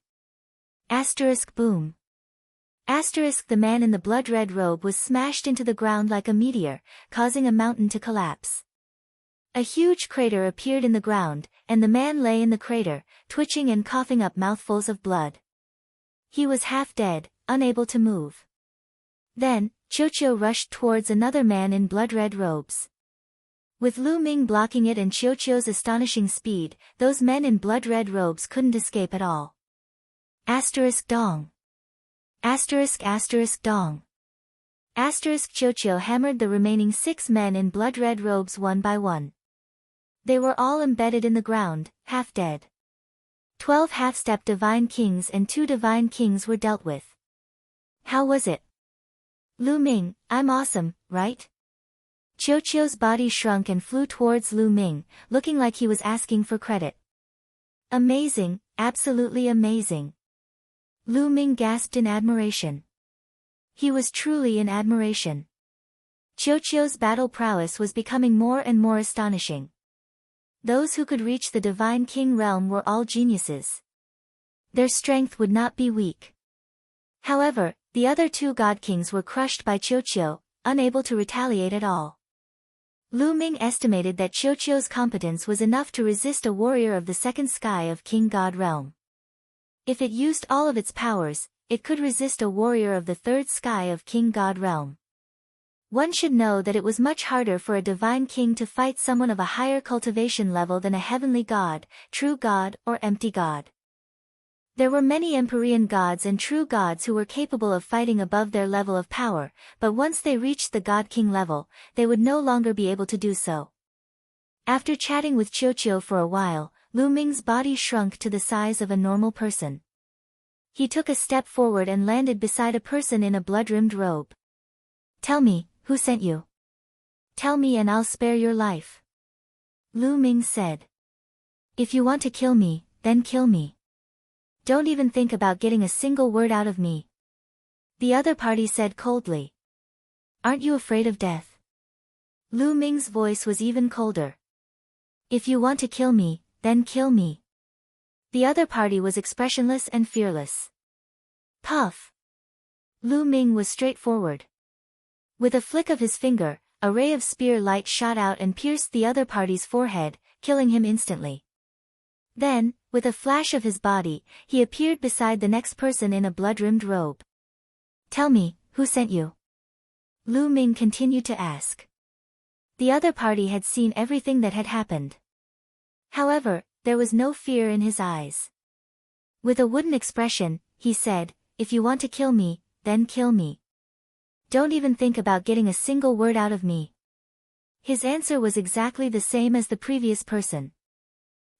Asterisk boom. Asterisk The man in the blood-red robe was smashed into the ground like a meteor, causing a mountain to collapse. A huge crater appeared in the ground, and the man lay in the crater, twitching and coughing up mouthfuls of blood. He was half dead, unable to move. Then, Qiuqiu rushed towards another man in blood-red robes. With Lu Ming blocking it and Qiuqiu's astonishing speed, those men in blood-red robes couldn't escape at all. Asterisk dong. Asterisk dong. Asterisk Qiuqiu hammered the remaining 6 men in blood-red robes one by one. They were all embedded in the ground, half dead. 12 half-step Divine Kings and 2 Divine Kings were dealt with. How was it? Lu Ming, I'm awesome, right? Qiuqiu's body shrunk and flew towards Lu Ming, looking like he was asking for credit. Amazing, absolutely amazing. Lu Ming gasped in admiration. He was truly in admiration. Qiuqiu's battle prowess was becoming more and more astonishing. Those who could reach the Divine King realm were all geniuses. Their strength would not be weak. However, the other 2 God Kings were crushed by Qiuqiu, unable to retaliate at all. Lu Ming estimated that Qiuqiu's competence was enough to resist a warrior of the 2nd sky of King God realm. If it used all of its powers, it could resist a warrior of the 3rd sky of King God realm. One should know that it was much harder for a Divine King to fight someone of a higher cultivation level than a heavenly god, true god, or empty god. There were many Empyrean gods and true gods who were capable of fighting above their level of power, but once they reached the God King level, they would no longer be able to do so. After chatting with Qiuqiu for a while, Lu Ming's body shrunk to the size of a normal person. He took a step forward and landed beside a person in a blood-rimmed robe. Tell me, who sent you? Tell me and I'll spare your life. Lu Ming said. If you want to kill me, then kill me. Don't even think about getting a single word out of me. The other party said coldly. Aren't you afraid of death? Lu Ming's voice was even colder. If you want to kill me, then kill me. The other party was expressionless and fearless. Puff. Lu Ming was straightforward. With a flick of his finger, a ray of spear light shot out and pierced the other party's forehead, killing him instantly. Then, with a flash of his body, he appeared beside the next person in a blood-rimmed robe. Tell me, who sent you? Lu Ming continued to ask. The other party had seen everything that had happened. However, there was no fear in his eyes. With a wooden expression, he said, if you want to kill me, then kill me. Don't even think about getting a single word out of me. His answer was exactly the same as the previous person.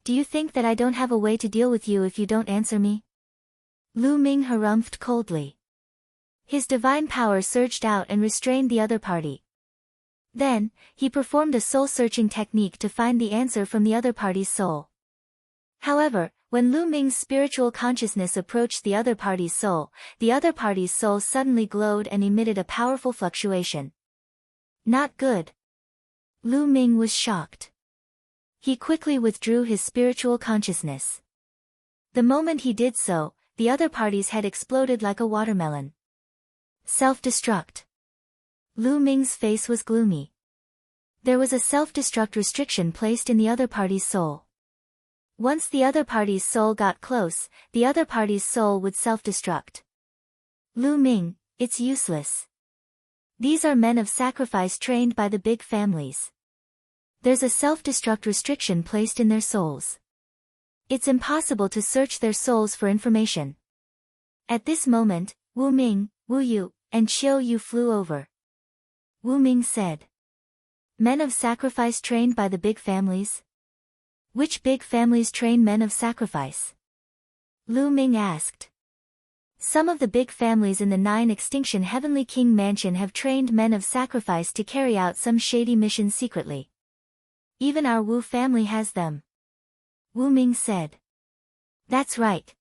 Do you think that I don't have a way to deal with you if you don't answer me? Lu Ming harumphed coldly. His divine power surged out and restrained the other party. Then, he performed a soul-searching technique to find the answer from the other party's soul. However, when Lu Ming's spiritual consciousness approached the other party's soul suddenly glowed and emitted a powerful fluctuation. Not good. Lu Ming was shocked. He quickly withdrew his spiritual consciousness. The moment he did so, the other party's head exploded like a watermelon. Self-destruct. Lu Ming's face was gloomy. There was a self-destruct restriction placed in the other party's soul. Once the other party's soul got close, the other party's soul would self-destruct. Lu Ming, it's useless. These are men of sacrifice trained by the big families. There's a self-destruct restriction placed in their souls. It's impossible to search their souls for information. At this moment, Wu Ming, Wu Yu, and Qiu Yu flew over. Wu Ming said. Men of sacrifice trained by the big families? Which big families train men of sacrifice? Lu Ming asked. Some of the big families in the 9 Extinction Heavenly King Mansion have trained men of sacrifice to carry out some shady mission secretly. Even our Wu family has them. Wu Ming said. That's right.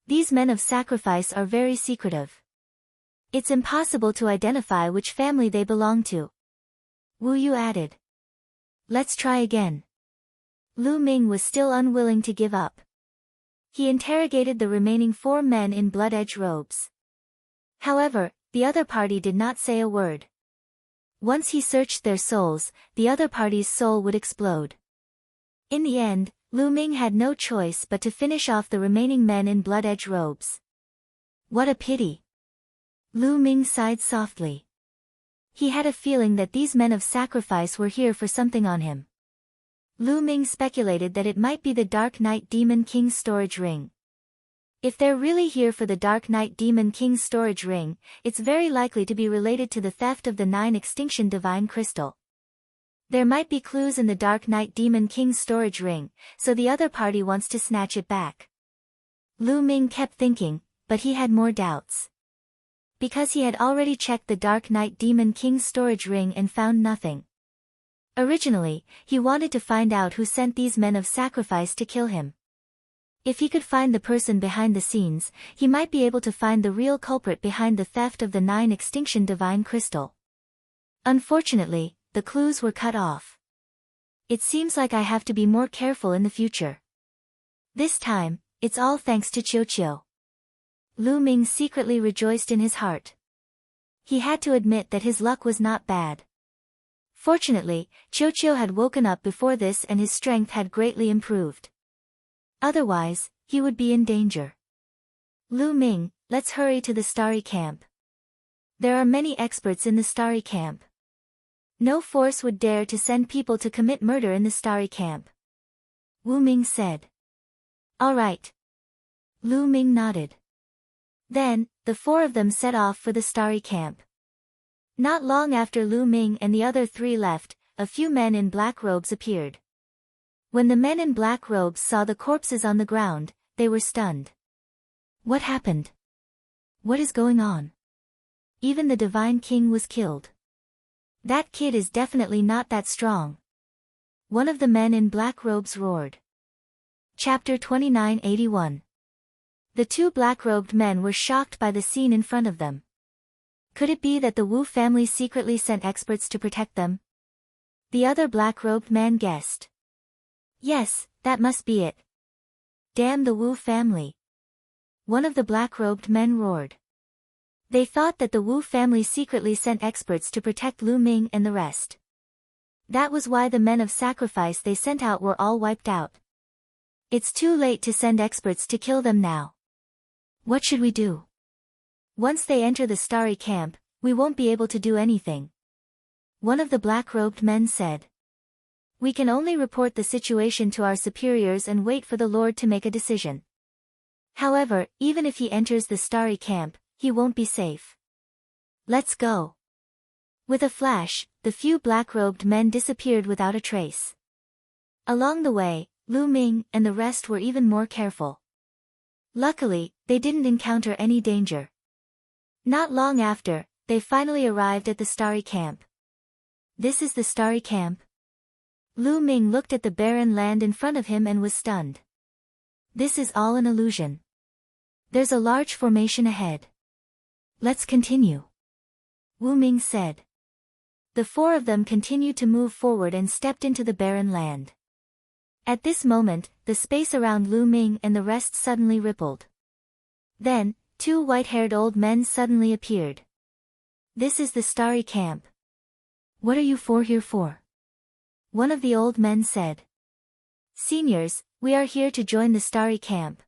These men of sacrifice are very secretive. It's impossible to identify which family they belong to. Wu Yu added. Let's try again. Lu Ming was still unwilling to give up. He interrogated the remaining 4 men in blood-edge robes. However, the other party did not say a word. Once he searched their souls, the other party's soul would explode. In the end, Lu Ming had no choice but to finish off the remaining men in blood-edge robes. What a pity. Lu Ming sighed softly. He had a feeling that these men of sacrifice were here for something on him. Lu Ming speculated that it might be the Dark Knight Demon King's storage ring. If they're really here for the Dark Knight Demon King's storage ring, it's very likely to be related to the theft of the 9 Extinction Divine Crystal. There might be clues in the Dark Knight Demon King's storage ring, so the other party wants to snatch it back. Lu Ming kept thinking, but he had more doubts. Because he had already checked the Dark Knight Demon King's storage ring and found nothing. Originally, he wanted to find out who sent these men of sacrifice to kill him. If he could find the person behind the scenes, he might be able to find the real culprit behind the theft of the 9 Extinction Divine Crystal. Unfortunately, the clues were cut off. It seems like I have to be more careful in the future. This time, it's all thanks to Qiu. Lu Ming secretly rejoiced in his heart. He had to admit that his luck was not bad. Fortunately, Qiu had woken up before this and his strength had greatly improved. Otherwise, he would be in danger. Lu Ming, let's hurry to the Starry Camp. There are many experts in the Starry Camp. No force would dare to send people to commit murder in the Starry Camp. Wu Ming said. All right. Lu Ming nodded. Then, the 4 of them set off for the Starry Camp. Not long after Lu Ming and the other 3 left, a few men in black robes appeared. When the men in black robes saw the corpses on the ground, they were stunned. What happened? What is going on? Even the Divine King was killed. That kid is definitely not that strong. One of the men in black robes roared. Chapter 2981. The 2 black-robed men were shocked by the scene in front of them. Could it be that the Wu family secretly sent experts to protect them? The other black-robed man guessed. Yes, that must be it. Damn the Wu family. One of the black-robed men roared. They thought that the Wu family secretly sent experts to protect Lu Ming and the rest. That was why the men of sacrifice they sent out were all wiped out. It's too late to send experts to kill them now. What should we do? Once they enter the Starry Camp, we won't be able to do anything. One of the black-robed men said. We can only report the situation to our superiors and wait for the Lord to make a decision. However, even if he enters the Starry Camp, he won't be safe. Let's go. With a flash, the few black-robed men disappeared without a trace. Along the way, Lu Ming and the rest were even more careful. Luckily, they didn't encounter any danger. Not long after, they finally arrived at the Starry Camp. This is the starry camp? Lu Ming looked at the barren land in front of him and was stunned. This is all an illusion. There's a large formation ahead. Let's continue. Wu Ming said. The four of them continued to move forward and stepped into the barren land. At this moment, the space around Lu Ming and the rest suddenly rippled. Then, two white-haired old men suddenly appeared. This is the starry camp. What are you four here for? One of the old men said. Seniors, we are here to join the starry camp.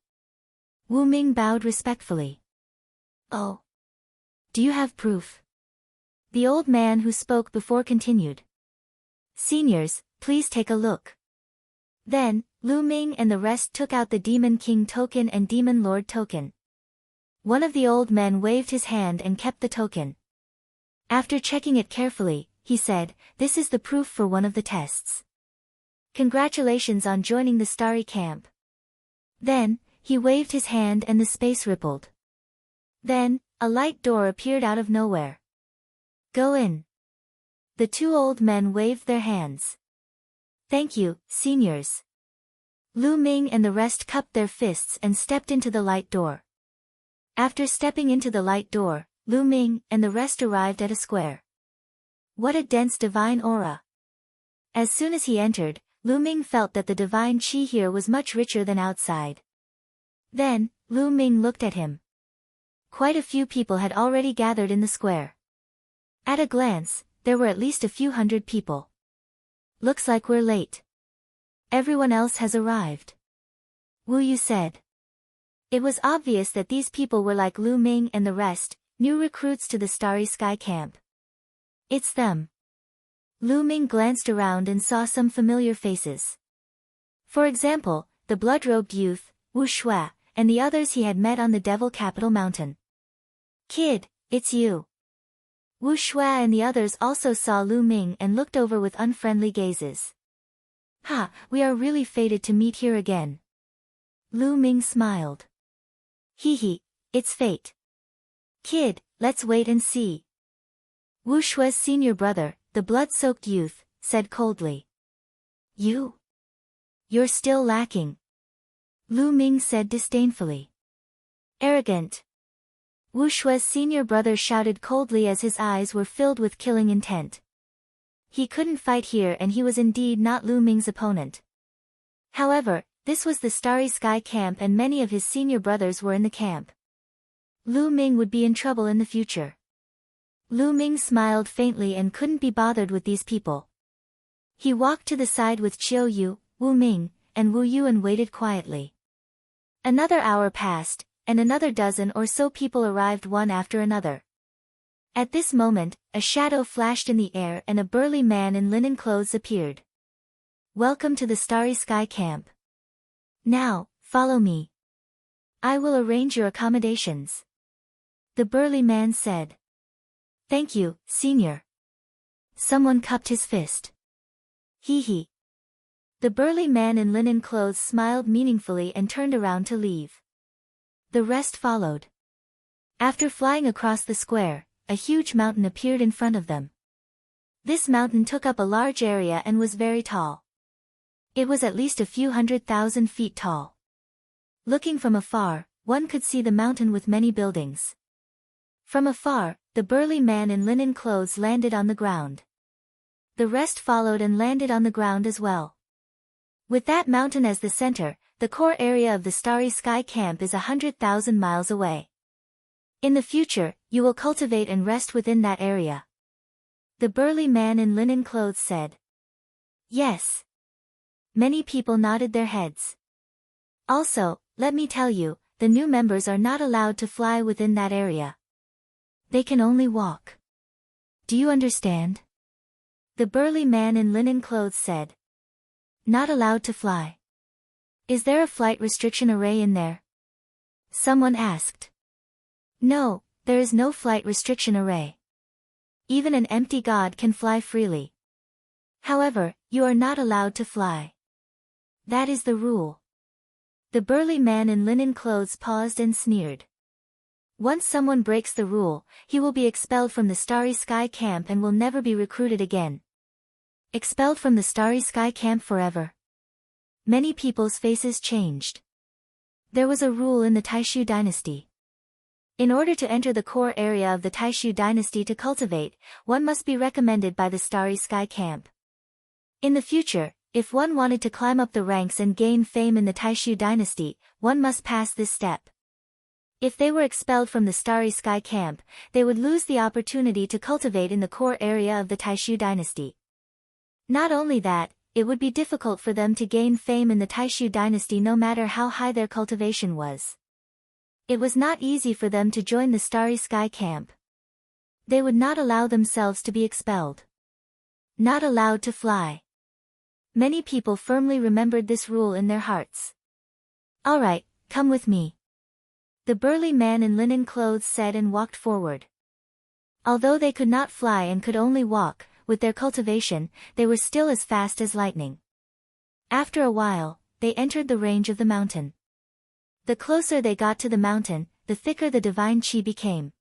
Wu Ming bowed respectfully. Oh. Do you have proof? The old man who spoke before continued. Seniors, please take a look. Then, Lu Ming and the rest took out the Demon King token and Demon Lord token. One of the old men waved his hand and kept the token. After checking it carefully, he said, this is the proof for one of the tests. Congratulations on joining the starry camp. Then, he waved his hand and the space rippled. Then, a light door appeared out of nowhere. Go in. The two old men waved their hands. Thank you, seniors. Lu Ming and the rest cupped their fists and stepped into the light door. After stepping into the light door, Lu Ming and the rest arrived at a square. What a dense divine aura. As soon as he entered, Lu Ming felt that the divine qi here was much richer than outside. Then, Lu Ming looked at him. Quite a few people had already gathered in the square. At a glance, there were at least a few hundred people. Looks like we're late. Everyone else has arrived. Wu Yu said. It was obvious that these people were like Lu Ming and the rest, new recruits to the Starry Sky Camp. It's them. Lu Ming glanced around and saw some familiar faces. For example, the blood-robed youth, Wu Shui, and the others he had met on the Devil Capital Mountain. Kid, it's you. Wu Shui and the others also saw Lu Ming and looked over with unfriendly gazes. Ha, we are really fated to meet here again. Lu Ming smiled. Hee hee, it's fate. Kid, let's wait and see. Wu Shui's senior brother, the blood-soaked youth, said coldly. You're still lacking. Lu Ming said disdainfully. Arrogant. Wu Shui's senior brother shouted coldly as his eyes were filled with killing intent. He couldn't fight here and he was indeed not Lu Ming's opponent. However, this was the Starry Sky Camp and many of his senior brothers were in the camp. Lu Ming would be in trouble in the future. Lu Ming smiled faintly and couldn't be bothered with these people. He walked to the side with Chiu Yu, Wu Ming, and Wu Yu and waited quietly. Another hour passed, and another dozen or so people arrived one after another. At this moment, a shadow flashed in the air and a burly man in linen clothes appeared. Welcome to the Starry Sky Camp. Now, follow me. I will arrange your accommodations. The burly man said. Thank you, senior. Someone cupped his fist. Hee hee. The burly man in linen clothes smiled meaningfully and turned around to leave. The rest followed. After flying across the square, a huge mountain appeared in front of them. This mountain took up a large area and was very tall. It was at least a few 100,000 feet tall. Looking from afar, one could see the mountain with many buildings. From afar, the burly man in linen clothes landed on the ground. The rest followed and landed on the ground as well. With that mountain as the center, the core area of the Starry Sky Camp is 100,000 miles away. In the future, you will cultivate and rest within that area. The burly man in linen clothes said. Yes. Many people nodded their heads. Also, let me tell you, the new members are not allowed to fly within that area. They can only walk. Do you understand? The burly man in linen clothes said. Not allowed to fly. Is there a flight restriction array in there? Someone asked. No, there is no flight restriction array. Even an empty god can fly freely. However, you are not allowed to fly. That is the rule. The burly man in linen clothes paused and sneered. Once someone breaks the rule, he will be expelled from the Starry Sky Camp and will never be recruited again. Expelled from the Starry Sky camp forever. Many people's faces changed. There was a rule in the Taishu dynasty. In order to enter the core area of the Taishu dynasty to cultivate, one must be recommended by the Starry Sky camp. In the future, if one wanted to climb up the ranks and gain fame in the Taishu dynasty, one must pass this step. If they were expelled from the Starry Sky camp, they would lose the opportunity to cultivate in the core area of the Taishu dynasty. Not only that, it would be difficult for them to gain fame in the Taishu dynasty no matter how high their cultivation was. It was not easy for them to join the Starry Sky camp. They would not allow themselves to be expelled. Not allowed to fly. Many people firmly remembered this rule in their hearts. Alright, come with me. The burly man in linen clothes said and walked forward. Although they could not fly and could only walk, with their cultivation, they were still as fast as lightning. After a while, they entered the range of the mountain. The closer they got to the mountain, the thicker the divine chi became.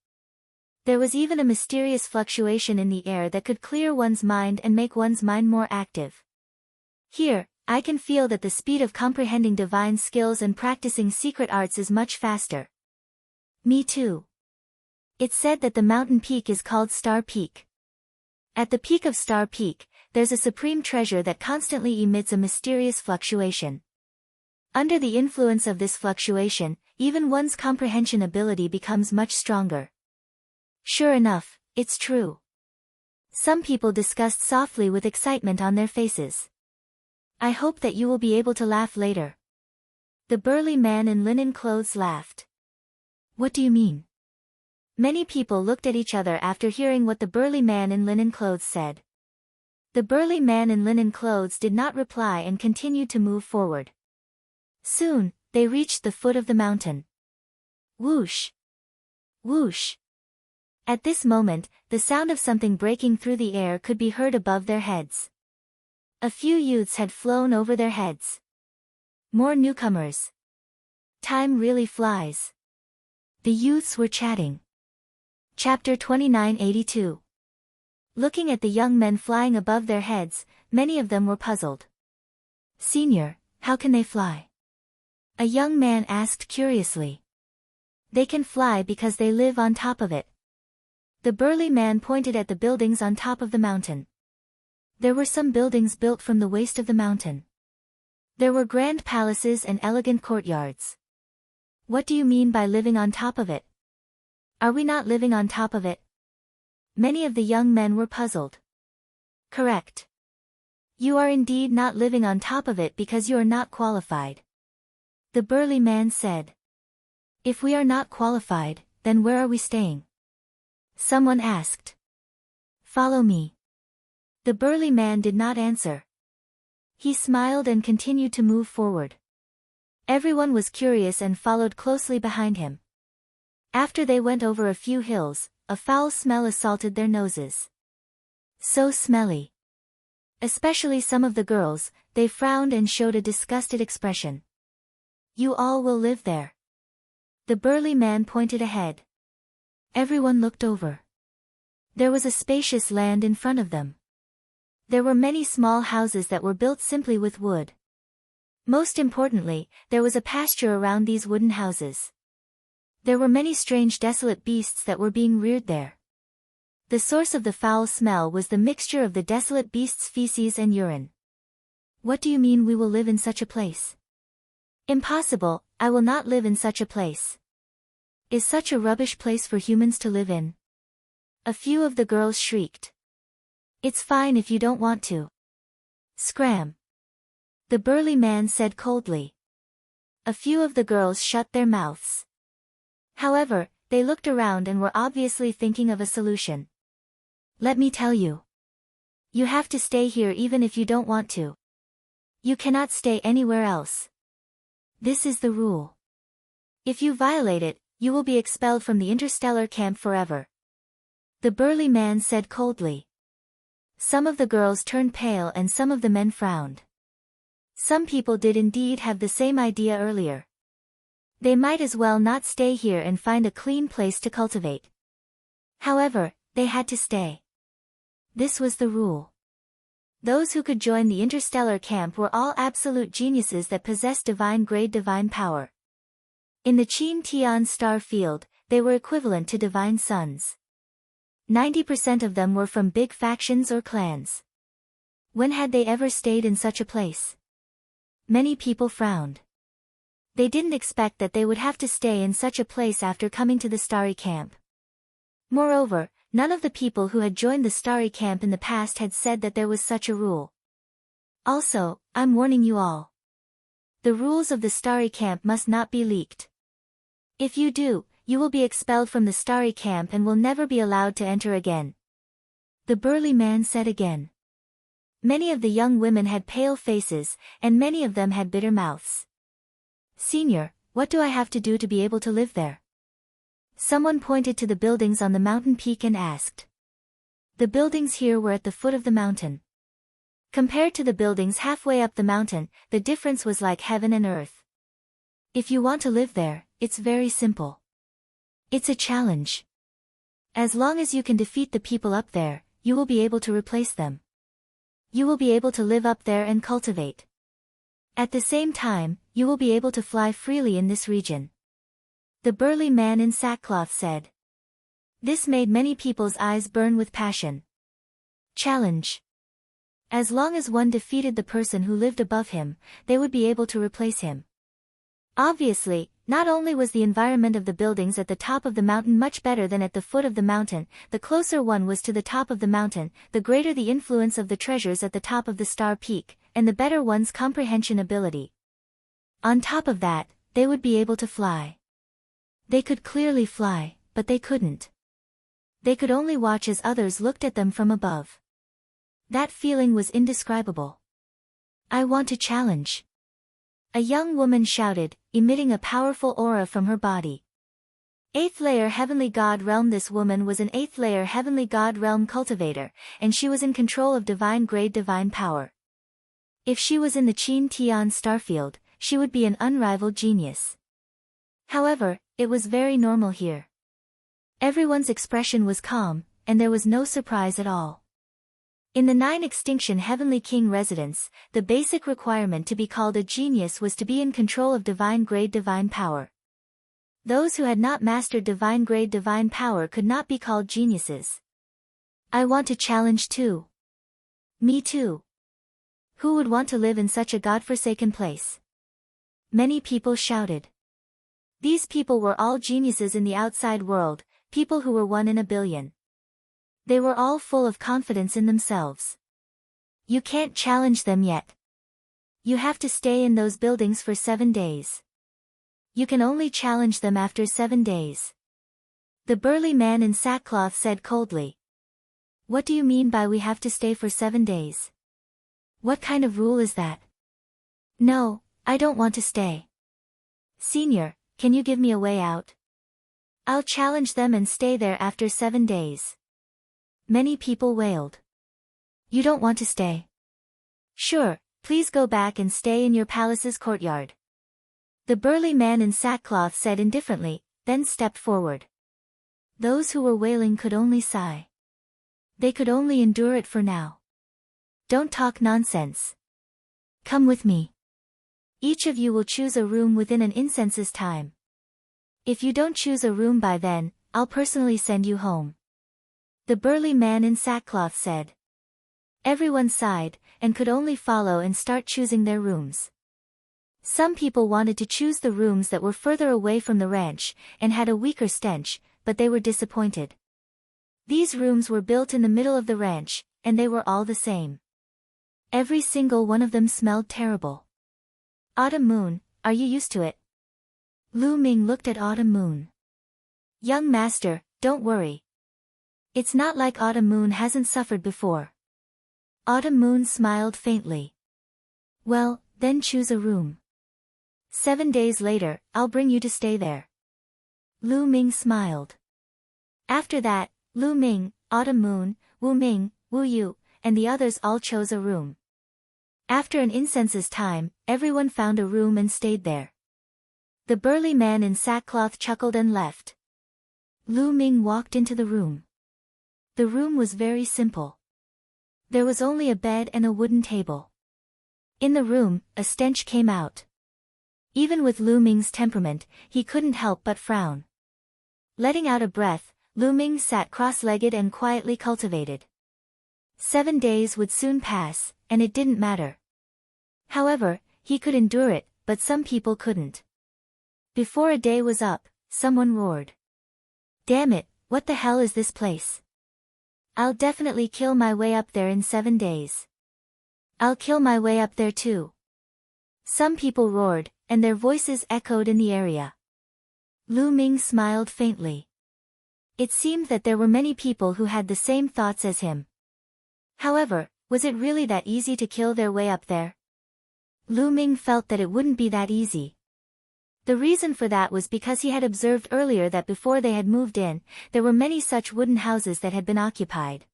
There was even a mysterious fluctuation in the air that could clear one's mind and make one's mind more active. Here, I can feel that the speed of comprehending divine skills and practicing secret arts is much faster. Me too. It's said that the mountain peak is called Star Peak. At the peak of Star Peak, there's a supreme treasure that constantly emits a mysterious fluctuation. Under the influence of this fluctuation, even one's comprehension ability becomes much stronger. Sure enough, it's true. Some people discussed softly with excitement on their faces. I hope that you will be able to laugh later. The burly man in linen clothes laughed. What do you mean? Many people looked at each other after hearing what the burly man in linen clothes said. The burly man in linen clothes did not reply and continued to move forward. Soon, they reached the foot of the mountain. Whoosh! Whoosh! At this moment, the sound of something breaking through the air could be heard above their heads. A few youths had flown over their heads. More newcomers. Time really flies. The youths were chatting. Chapter 2982. Looking at the young men flying above their heads, many of them were puzzled. Senior, how can they fly? A young man asked curiously. They can fly because they live on top of it. The burly man pointed at the buildings on top of the mountain. There were some buildings built from the waist of the mountain. There were grand palaces and elegant courtyards. What do you mean by living on top of it? Are we not living on top of it? Many of the young men were puzzled. Correct. You are indeed not living on top of it because you are not qualified. The burly man said. If we are not qualified, then where are we staying? Someone asked. Follow me. The burly man did not answer. He smiled and continued to move forward. Everyone was curious and followed closely behind him. After they went over a few hills, a foul smell assaulted their noses. So smelly. Especially some of the girls, they frowned and showed a disgusted expression. You all will live there. The burly man pointed ahead. Everyone looked over. There was a spacious land in front of them. There were many small houses that were built simply with wood. Most importantly, there was a pasture around these wooden houses. There were many strange desolate beasts that were being reared there. The source of the foul smell was the mixture of the desolate beasts' feces and urine. What do you mean we will live in such a place? Impossible, I will not live in such a place. Is such a rubbish place for humans to live in? A few of the girls shrieked. It's fine if you don't want to. Scram. The burly man said coldly. A few of the girls shut their mouths. However, they looked around and were obviously thinking of a solution. Let me tell you. You have to stay here even if you don't want to. You cannot stay anywhere else. This is the rule. If you violate it, you will be expelled from the interstellar camp forever. The burly man said coldly. Some of the girls turned pale and some of the men frowned. Some people did indeed have the same idea earlier. They might as well not stay here and find a clean place to cultivate. However, they had to stay. This was the rule. Those who could join the interstellar camp were all absolute geniuses that possessed divine-grade divine power. In the Chin Tian star field, they were equivalent to divine sons. 90% of them were from big factions or clans. When had they ever stayed in such a place? Many people frowned. They didn't expect that they would have to stay in such a place after coming to the starry camp. Moreover, none of the people who had joined the starry camp in the past had said that there was such a rule. Also, I'm warning you all. The rules of the starry camp must not be leaked. If you do, you will be expelled from the starry camp and will never be allowed to enter again. The burly man said again. Many of the young women had pale faces, and many of them had bitter mouths. Senior, what do I have to do to be able to live there? Someone pointed to the buildings on the mountain peak and asked. The buildings here were at the foot of the mountain. Compared to the buildings halfway up the mountain, the difference was like heaven and earth. If you want to live there, it's very simple. It's a challenge. As long as you can defeat the people up there, you will be able to replace them. You will be able to live up there and cultivate. At the same time, you will be able to fly freely in this region. The burly man in sackcloth said. This made many people's eyes burn with passion. Challenge. As long as one defeated the person who lived above him, they would be able to replace him. Obviously, not only was the environment of the buildings at the top of the mountain much better than at the foot of the mountain, the closer one was to the top of the mountain, the greater the influence of the treasures at the top of the star peak, and the better one's comprehension ability. On top of that, they would be able to fly. They could clearly fly, but they couldn't. They could only watch as others looked at them from above. That feeling was indescribable. I want to challenge. A young woman shouted, emitting a powerful aura from her body. 8th layer Heavenly God Realm. This woman was an 8th layer Heavenly God Realm cultivator, and she was in control of divine-grade divine power. If she was in the Chin Tian starfield, she would be an unrivaled genius. However, it was very normal here. Everyone's expression was calm, and there was no surprise at all. In the 9 Extinction Heavenly King residence, the basic requirement to be called a genius was to be in control of divine-grade divine power. Those who had not mastered divine-grade divine power could not be called geniuses. I want to challenge too. Me too. Who would want to live in such a godforsaken place? Many people shouted. These people were all geniuses in the outside world, people who were 1 in a billion. They were all full of confidence in themselves. You can't challenge them yet. You have to stay in those buildings for 7 days. You can only challenge them after 7 days. The burly man in sackcloth said coldly. What do you mean by we have to stay for 7 days? What kind of rule is that? No, I don't want to stay. Senior, can you give me a way out? I'll challenge them and stay there after 7 days. Many people wailed. You don't want to stay? Sure, please go back and stay in your palace's courtyard. The burly man in sackcloth said indifferently, then stepped forward. Those who were wailing could only sigh. They could only endure it for now. Don't talk nonsense. Come with me. Each of you will choose a room within an incense's time. If you don't choose a room by then, I'll personally send you home. The burly man in sackcloth said. Everyone sighed, and could only follow and start choosing their rooms. Some people wanted to choose the rooms that were further away from the ranch, and had a weaker stench, but they were disappointed. These rooms were built in the middle of the ranch, and they were all the same. Every single one of them smelled terrible. Autumn Moon, are you used to it? Lu Ming looked at Autumn Moon. Young master, don't worry. It's not like Autumn Moon hasn't suffered before. Autumn Moon smiled faintly. Well, then choose a room. 7 days later, I'll bring you to stay there. Lu Ming smiled. After that, Lu Ming, Autumn Moon, Wu Ming, Wu Yu, and the others all chose a room. After an incense's time, everyone found a room and stayed there. The burly man in sackcloth chuckled and left. Lu Ming walked into the room. The room was very simple. There was only a bed and a wooden table. In the room, a stench came out. Even with Lu Ming's temperament, he couldn't help but frown. Letting out a breath, Lu Ming sat cross-legged and quietly cultivated. 7 days would soon pass, and it didn't matter. However, he could endure it, but some people couldn't. Before a day was up, someone roared. "Damn it, what the hell is this place? I'll definitely kill my way up there in 7 days. I'll kill my way up there too." Some people roared, and their voices echoed in the area. Lu Ming smiled faintly. It seemed that there were many people who had the same thoughts as him. However, was it really that easy to kill their way up there? Lu Ming felt that it wouldn't be that easy. The reason for that was because he had observed earlier that before they had moved in, there were many such wooden houses that had been occupied.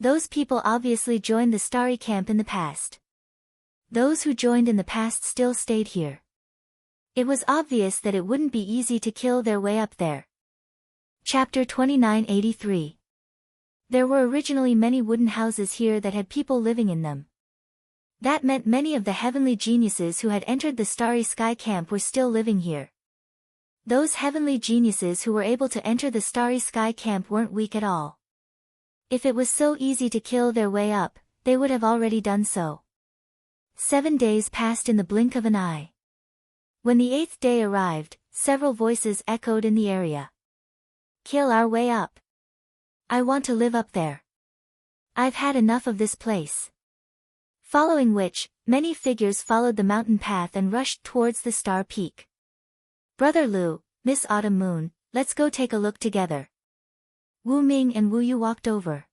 Those people obviously joined the starry camp in the past. Those who joined in the past still stayed here. It was obvious that it wouldn't be easy to kill their way up there. Chapter 2983. There were originally many wooden houses here that had people living in them. That meant many of the heavenly geniuses who had entered the Starry Sky Camp were still living here. Those heavenly geniuses who were able to enter the Starry Sky Camp weren't weak at all. If it was so easy to kill their way up, they would have already done so. 7 days passed in the blink of an eye. When the 8th day arrived, several voices echoed in the area. "Kill our way up. I want to live up there. I've had enough of this place." Following which, many figures followed the mountain path and rushed towards the star peak. "Brother Lu, Miss Autumn Moon, let's go take a look together." Wu Ming and Wu Yu walked over.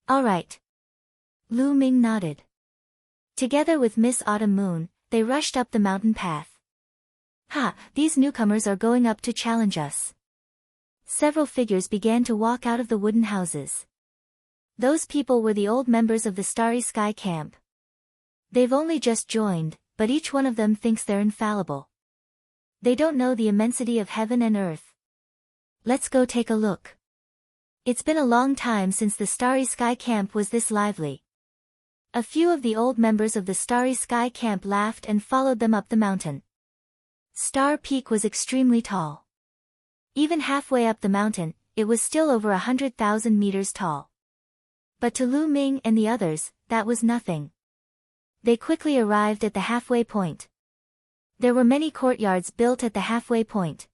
"All right." Lu Ming nodded. Together with Miss Autumn Moon, they rushed up the mountain path. "Ha, these newcomers are going up to challenge us." Several figures began to walk out of the wooden houses. Those people were the old members of the Starry Sky Camp. They've only just joined, but each one of them thinks they're infallible. They don't know the immensity of heaven and earth. Let's go take a look. It's been a long time since the Starry Sky Camp was this lively. A few of the old members of the Starry Sky Camp laughed and followed them up the mountain. Star Peak was extremely tall. Even halfway up the mountain, it was still over 100,000 meters tall. But to Lu Ming and the others, that was nothing. They quickly arrived at the halfway point. There were many courtyards built at the halfway point.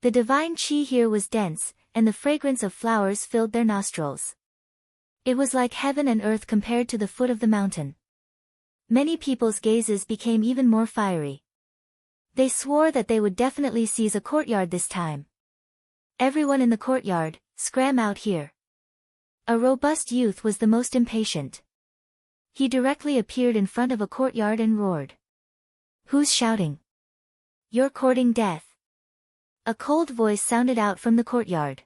The divine qi here was dense, and the fragrance of flowers filled their nostrils. It was like heaven and earth compared to the foot of the mountain. Many people's gazes became even more fiery. They swore that they would definitely seize a courtyard this time. "Everyone in the courtyard, scram out here." A robust youth was the most impatient. He directly appeared in front of a courtyard and roared. "Who's shouting? You're courting death." A cold voice sounded out from the courtyard.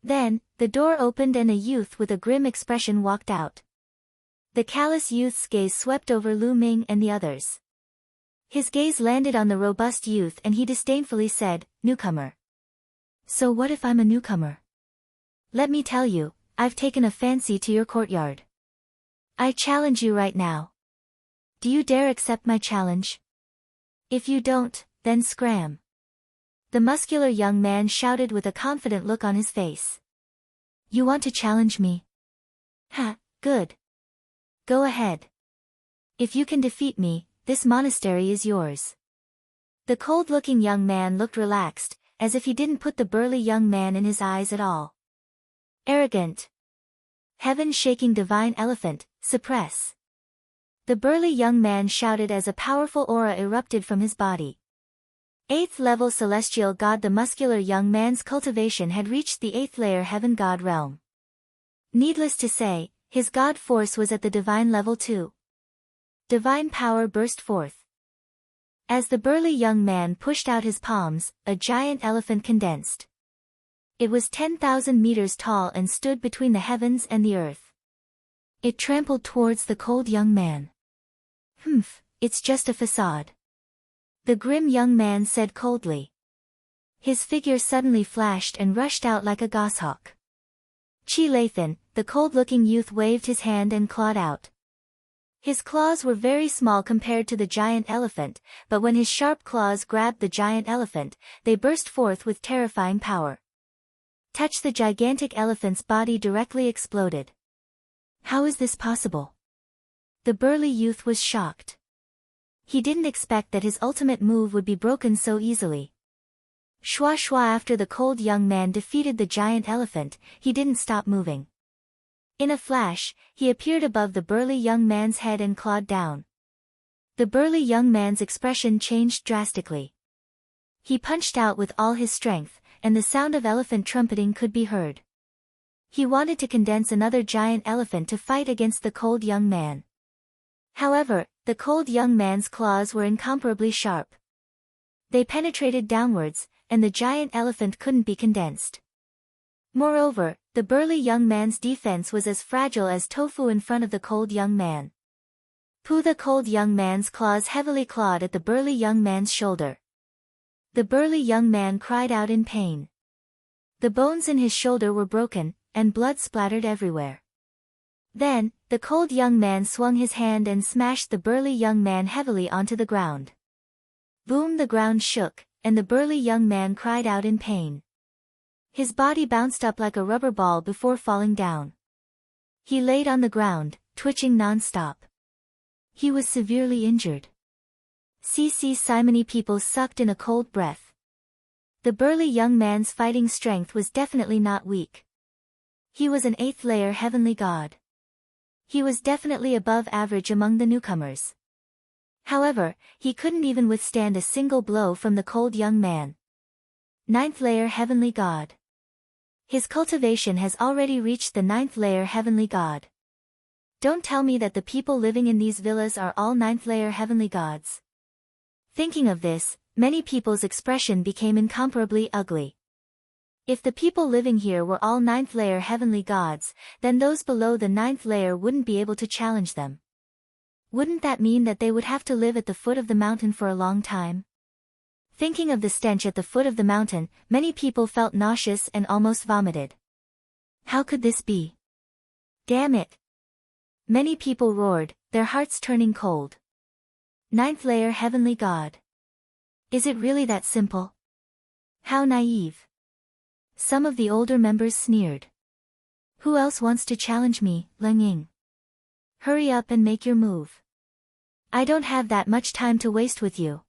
Then, the door opened and a youth with a grim expression walked out. The callous youth's gaze swept over Lu Ming and the others. His gaze landed on the robust youth and he disdainfully said, "Newcomer." "So what if I'm a newcomer? Let me tell you, I've taken a fancy to your courtyard. I challenge you right now. Do you dare accept my challenge? If you don't, then scram." The muscular young man shouted with a confident look on his face. "You want to challenge me? Ha, good. Go ahead. If you can defeat me, this monastery is yours." The cold-looking young man looked relaxed, as if he didn't put the burly young man in his eyes at all. "Arrogant. Heaven-shaking divine elephant, suppress." The burly young man shouted as a powerful aura erupted from his body. 8th level celestial god. The muscular young man's cultivation had reached the 8th layer heaven god realm. Needless to say, his god force was at the divine level too. Divine power burst forth. As the burly young man pushed out his palms, a giant elephant condensed. It was 10,000 meters tall and stood between the heavens and the earth. It trampled towards the cold young man. "Humph, it's just a facade," the grim young man said coldly. His figure suddenly flashed and rushed out like a goshawk. Chi Lathan, the cold-looking youth waved his hand and clawed out. His claws were very small compared to the giant elephant, but when his sharp claws grabbed the giant elephant, they burst forth with terrifying power. Touch the gigantic elephant's body directly exploded. How is this possible? The burly youth was shocked. He didn't expect that his ultimate move would be broken so easily. Shwa shwa after the cold young man defeated the giant elephant, he didn't stop moving. In a flash, he appeared above the burly young man's head and clawed down. The burly young man's expression changed drastically. He punched out with all his strength, and the sound of elephant trumpeting could be heard. He wanted to condense another giant elephant to fight against the cold young man. However, the cold young man's claws were incomparably sharp. They penetrated downwards, and the giant elephant couldn't be condensed. Moreover, the burly young man's defense was as fragile as tofu in front of the cold young man. The cold young man's claws heavily clawed at the burly young man's shoulder. The burly young man cried out in pain. The bones in his shoulder were broken, and blood splattered everywhere. Then, the cold young man swung his hand and smashed the burly young man heavily onto the ground. Boom! The ground shook, and the burly young man cried out in pain. His body bounced up like a rubber ball before falling down. He laid on the ground, twitching non-stop. He was severely injured. Many people sucked in a cold breath. The burly young man's fighting strength was definitely not weak. He was an 8th layer heavenly god. He was definitely above average among the newcomers. However, he couldn't even withstand a single blow from the cold young man. 9th layer heavenly god. His cultivation has already reached the 9th layer heavenly god. Don't tell me that the people living in these villas are all 9th layer heavenly gods. Thinking of this, many people's expression became incomparably ugly. If the people living here were all 9th layer heavenly gods, then those below the 9th layer wouldn't be able to challenge them. Wouldn't that mean that they would have to live at the foot of the mountain for a long time? Thinking of the stench at the foot of the mountain, many people felt nauseous and almost vomited. How could this be? Damn it! Many people roared, their hearts turning cold. 9th layer heavenly god. Is it really that simple? How naive. Some of the older members sneered. Who else wants to challenge me, Leng Ying? Hurry up and make your move. I don't have that much time to waste with you.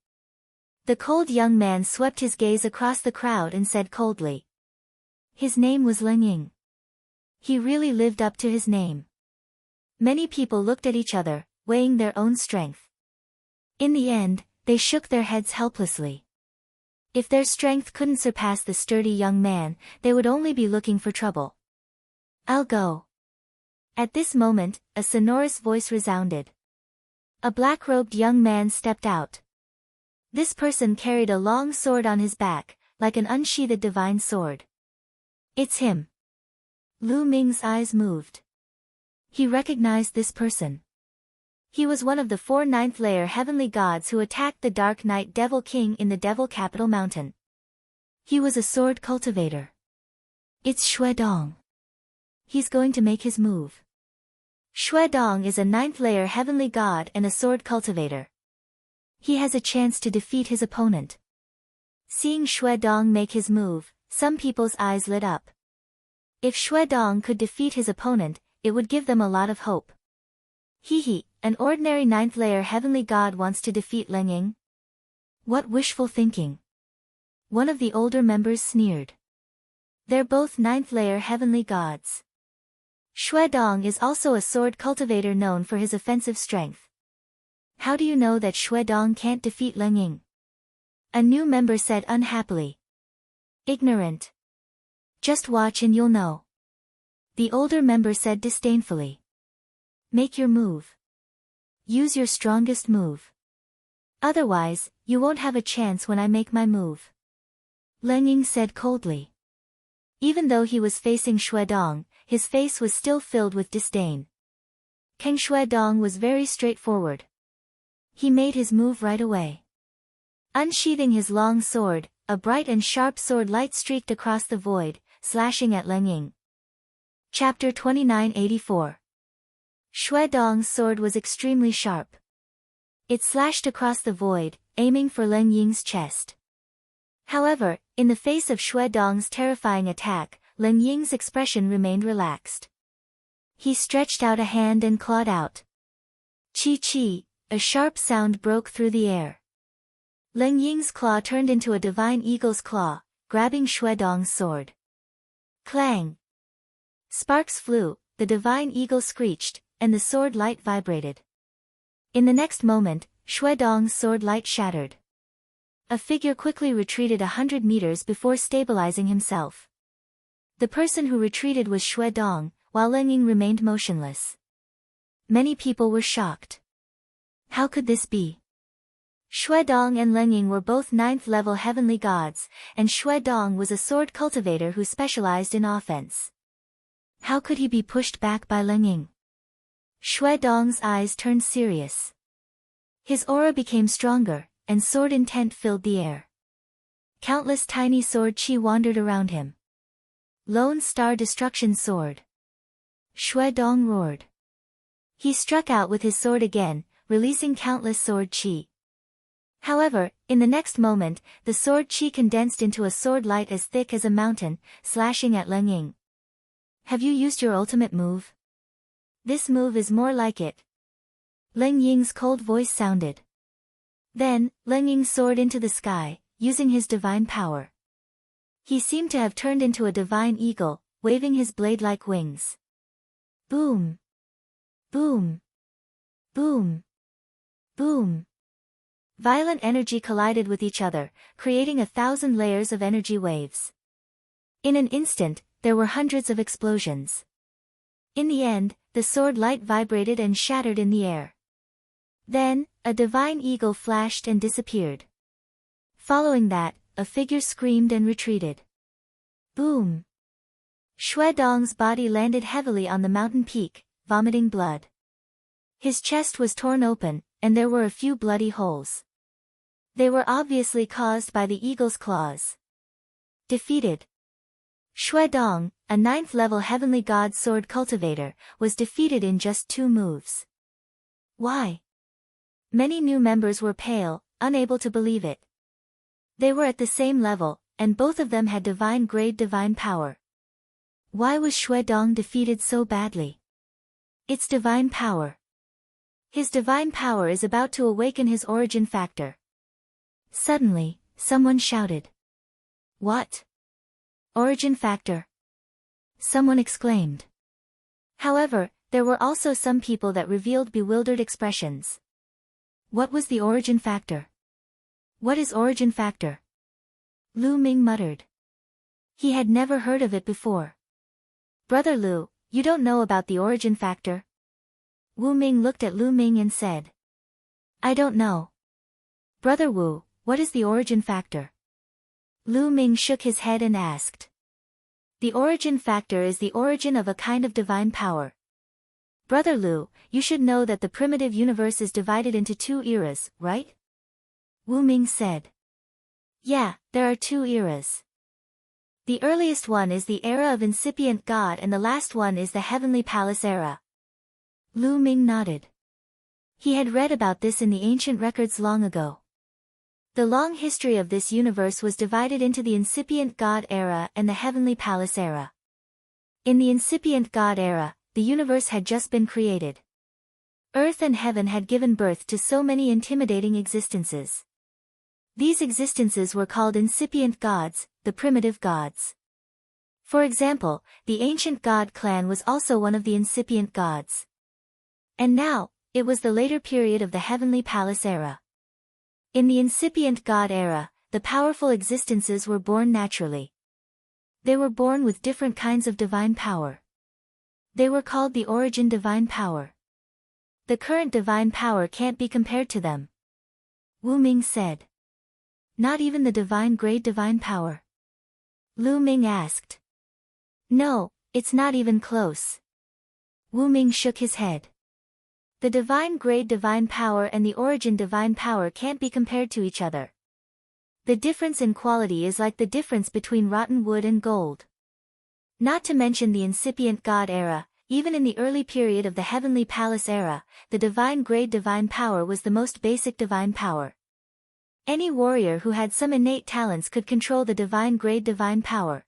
The cold young man swept his gaze across the crowd and said coldly. His name was Leng Ying. He really lived up to his name. Many people looked at each other, weighing their own strength. In the end, they shook their heads helplessly. If their strength couldn't surpass the sturdy young man, they would only be looking for trouble. I'll go. At this moment, a sonorous voice resounded. A black-robed young man stepped out. This person carried a long sword on his back, like an unsheathed divine sword. It's him. Lu Ming's eyes moved. He recognized this person. He was one of the 4 9th layer heavenly gods who attacked the Dark Knight Devil King in the Devil Capital Mountain. He was a sword cultivator. It's Xue Dong. He's going to make his move. Xue Dong is a 9th layer heavenly god and a sword cultivator. He has a chance to defeat his opponent. Seeing Xue Dong make his move, some people's eyes lit up. If Xue Dong could defeat his opponent, it would give them a lot of hope. Hee, an ordinary 9th layer heavenly god wants to defeat Leng Ying? What wishful thinking. One of the older members sneered. They're both 9th layer heavenly gods. Xue Dong is also a sword cultivator known for his offensive strength. How do you know that Xue Dong can't defeat Leng Ying? A new member said unhappily. Ignorant. Just watch and you'll know. The older member said disdainfully. Make your move. Use your strongest move. Otherwise, you won't have a chance when I make my move. Leng Ying said coldly. Even though he was facing Xue Dong, his face was still filled with disdain. Kang Xue Dong was very straightforward. He made his move right away. Unsheathing his long sword, a bright and sharp sword light streaked across the void, slashing at Leng Ying. Chapter 2984. Xue Dong's sword was extremely sharp. It slashed across the void, aiming for Leng Ying's chest. However, in the face of Xue Dong's terrifying attack, Leng Ying's expression remained relaxed. He stretched out a hand and clawed out. Chi-chi, a sharp sound broke through the air. Leng Ying's claw turned into a divine eagle's claw, grabbing Xue Dong's sword. Clang! Sparks flew, the divine eagle screeched, and the sword light vibrated. In the next moment, Xue Dong's sword light shattered. A figure quickly retreated 100 meters before stabilizing himself. The person who retreated was Xue Dong, while Leng Ying remained motionless. Many people were shocked. How could this be? Xue Dong and Leng Ying were both 9th-level heavenly gods, and Xue Dong was a sword cultivator who specialized in offense. How could he be pushed back by Leng Ying? Xue Dong's eyes turned serious. His aura became stronger, and sword intent filled the air. Countless tiny sword chi wandered around him. Lone Star Destruction Sword. Xue Dong roared. He struck out with his sword again, releasing countless sword chi. However, in the next moment, the sword chi condensed into a sword light as thick as a mountain, slashing at Leng Ying. Have you used your ultimate move? This move is more like it. Leng Ying's cold voice sounded. Then, Leng Ying soared into the sky, using his divine power. He seemed to have turned into a divine eagle, waving his blade-like wings. Boom! Boom! Boom! Boom! Violent energy collided with each other, creating 1,000 layers of energy waves. In an instant, there were hundreds of explosions. In the end, the sword light vibrated and shattered in the air. Then, a divine eagle flashed and disappeared. Following that, a figure screamed and retreated. Boom! Xue Dong's body landed heavily on the mountain peak, vomiting blood. His chest was torn open, and there were a few bloody holes. They were obviously caused by the eagle's claws. Defeated. Xue Dong, a 9th-level heavenly god sword cultivator, was defeated in just 2 moves. Why? Many new members were pale, unable to believe it. They were at the same level, and both of them had divine-grade divine power. Why was Xue Dong defeated so badly? It's divine power. His divine power is about to awaken his origin factor. Suddenly, someone shouted. What? Origin factor? Someone exclaimed. However, there were also some people that revealed bewildered expressions. What was the origin factor? What is origin factor? Lu Ming muttered. He had never heard of it before. Brother Lu, you don't know about the origin factor? Wu Ming looked at Lu Ming and said. I don't know. Brother Wu, what is the origin factor? Lu Ming shook his head and asked. The origin factor is the origin of a kind of divine power. Brother Lu, you should know that the primitive universe is divided into 2 eras, right? Wu Ming said. Yeah, there are 2 eras. The earliest one is the era of incipient God and the last one is the heavenly palace era. Lu Ming nodded. He had read about this in the ancient records long ago. The long history of this universe was divided into the incipient God era and the heavenly palace era. In the incipient God era, the universe had just been created. Earth and heaven had given birth to so many intimidating existences. These existences were called incipient gods, the primitive gods. For example, the ancient god clan was also one of the incipient gods. And now, it was the later period of the heavenly palace era. In the incipient God era, the powerful existences were born naturally. They were born with different kinds of divine power. They were called the origin divine power. The current divine power can't be compared to them. Wu Ming said. Not even the divine grade divine power? Lu Ming asked. No, it's not even close. Wu Ming shook his head. The divine grade divine power and the origin divine power can't be compared to each other. The difference in quality is like the difference between rotten wood and gold. Not to mention the incipient God era, even in the early period of the Heavenly Palace era, the divine grade divine power was the most basic divine power. Any warrior who had some innate talents could control the divine grade divine power.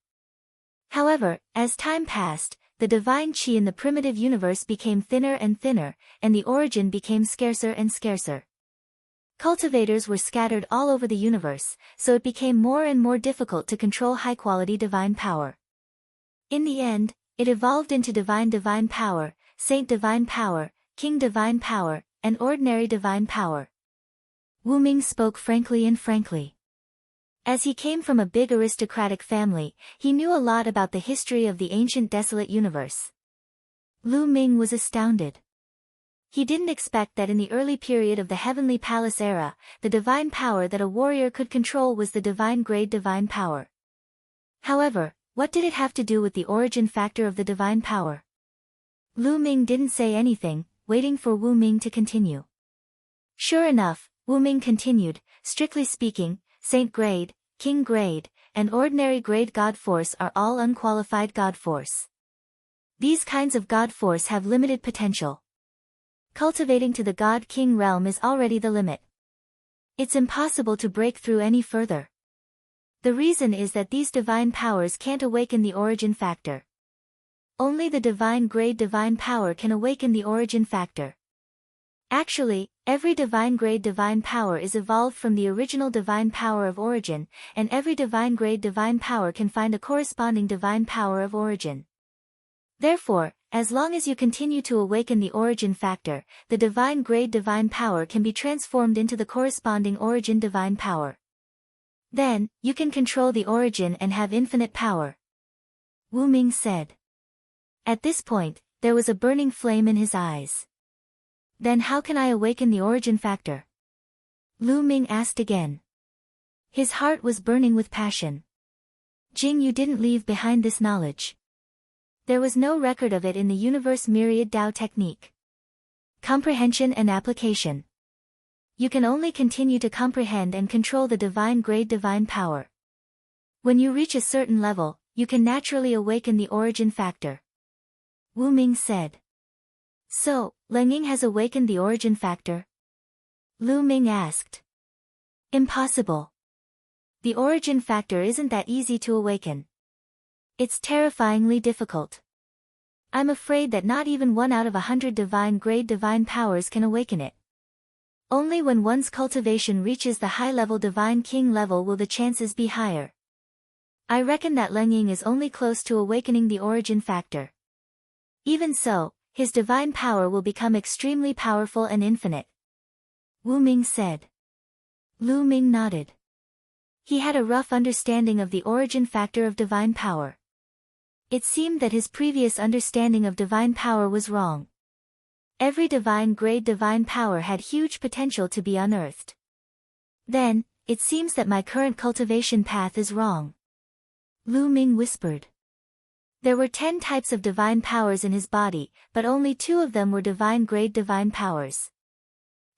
However, as time passed, the divine chi in the primitive universe became thinner and thinner, and the origin became scarcer and scarcer. Cultivators were scattered all over the universe, so it became more and more difficult to control high-quality divine power. In the end, it evolved into divine power, saint divine power, king divine power, and ordinary divine power. Wu Ming spoke frankly and frankly. As he came from a big aristocratic family, he knew a lot about the history of the ancient desolate universe. Lu Ming was astounded. He didn't expect that in the early period of the Heavenly Palace era, the divine power that a warrior could control was the divine grade divine power. However, what did it have to do with the origin factor of the divine power? Lu Ming didn't say anything, waiting for Wu Ming to continue. Sure enough, Wu Ming continued, strictly speaking, saint grade, king grade, and ordinary grade god force are all unqualified god force. These kinds of god force have limited potential. Cultivating to the god-king realm is already the limit. It's impossible to break through any further. The reason is that these divine powers can't awaken the origin factor. Only the divine grade divine power can awaken the origin factor. Actually, every divine grade divine power is evolved from the original divine power of origin, and every divine grade divine power can find a corresponding divine power of origin. Therefore, as long as you continue to awaken the origin factor, the divine grade divine power can be transformed into the corresponding origin divine power. Then, you can control the origin and have infinite power. Wu Ming said. At this point, there was a burning flame in his eyes. Then how can I awaken the origin factor? Lu Ming asked again. His heart was burning with passion. Jing, you didn't leave behind this knowledge. There was no record of it in the universe myriad Tao technique. Comprehension and application. You can only continue to comprehend and control the divine grade divine power. When you reach a certain level, you can naturally awaken the origin factor. Wu Ming said. So, Leng Ying has awakened the origin factor? Lu Ming asked. Impossible. The origin factor isn't that easy to awaken. It's terrifyingly difficult. I'm afraid that not even 1 out of 100 divine grade divine powers can awaken it. Only when one's cultivation reaches the high-level divine king level will the chances be higher. I reckon that Leng Ying is only close to awakening the origin factor. Even so, his divine power will become extremely powerful and infinite. Wu Ming said. Lu Ming nodded. He had a rough understanding of the origin factor of divine power. It seemed that his previous understanding of divine power was wrong. Every divine grade divine power had huge potential to be unearthed. Then, it seems that my current cultivation path is wrong. Lu Ming whispered. There were 10 types of divine powers in his body, but only 2 of them were divine grade divine powers.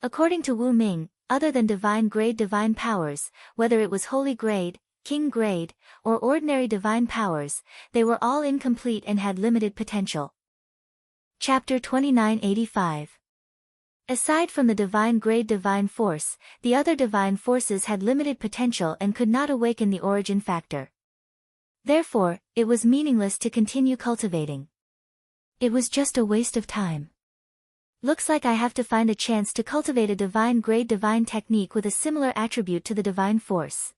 According to Wu Ming, other than divine grade divine powers, whether it was holy grade, king grade, or ordinary divine powers, they were all incomplete and had limited potential. Chapter 2985. Aside from the divine grade divine force, the other divine forces had limited potential and could not awaken the origin factor. Therefore, it was meaningless to continue cultivating. It was just a waste of time. Looks like I have to find a chance to cultivate a divine grade divine technique with a similar attribute to the divine force.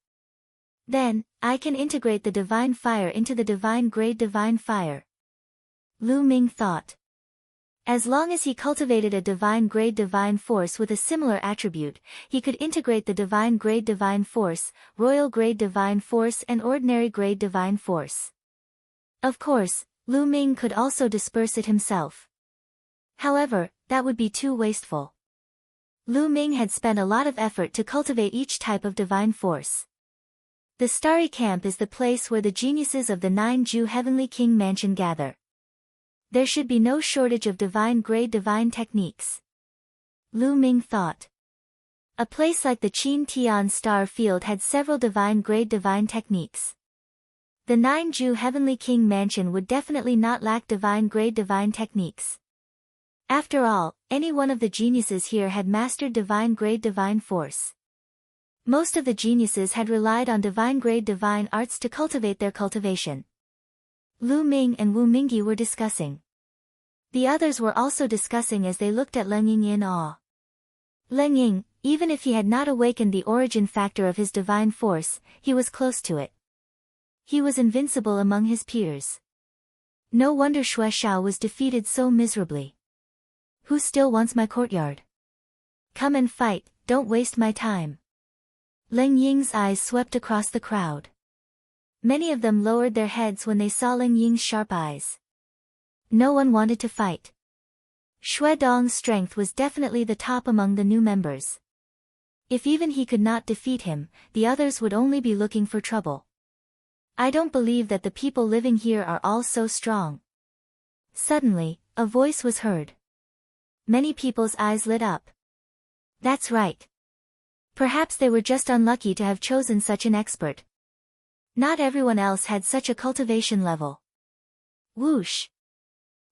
Then, I can integrate the divine fire into the divine grade divine fire. Lu Ming thought. As long as he cultivated a divine grade divine force with a similar attribute, he could integrate the divine grade divine force, royal grade divine force and ordinary grade divine force. Of course, Lu Ming could also disperse it himself. However, that would be too wasteful. Lu Ming had spent a lot of effort to cultivate each type of divine force. The Starry Camp is the place where the geniuses of the 9-Ju Heavenly King Mansion gather. There should be no shortage of divine grade divine techniques. Lu Ming thought. A place like the Qin Tian Star Field had several divine grade divine techniques. The 9-Ju Heavenly King mansion would definitely not lack divine-grade divine techniques. After all, any one of the geniuses here had mastered divine-grade divine force. Most of the geniuses had relied on divine-grade divine arts to cultivate their cultivation. Lu Ming and Wu Mingyi were discussing. The others were also discussing as they looked at Leng Ying in awe. Leng Ying, even if he had not awakened the origin factor of his divine force, he was close to it. He was invincible among his peers. No wonder Xue Xiao was defeated so miserably. Who still wants my courtyard? Come and fight, don't waste my time. Leng Ying's eyes swept across the crowd. Many of them lowered their heads when they saw Leng Ying's sharp eyes. No one wanted to fight. Xue Dong's strength was definitely the top among the new members. If even he could not defeat him, the others would only be looking for trouble. I don't believe that the people living here are all so strong. Suddenly, a voice was heard. Many people's eyes lit up. That's right. Perhaps they were just unlucky to have chosen such an expert. Not everyone else had such a cultivation level. Whoosh!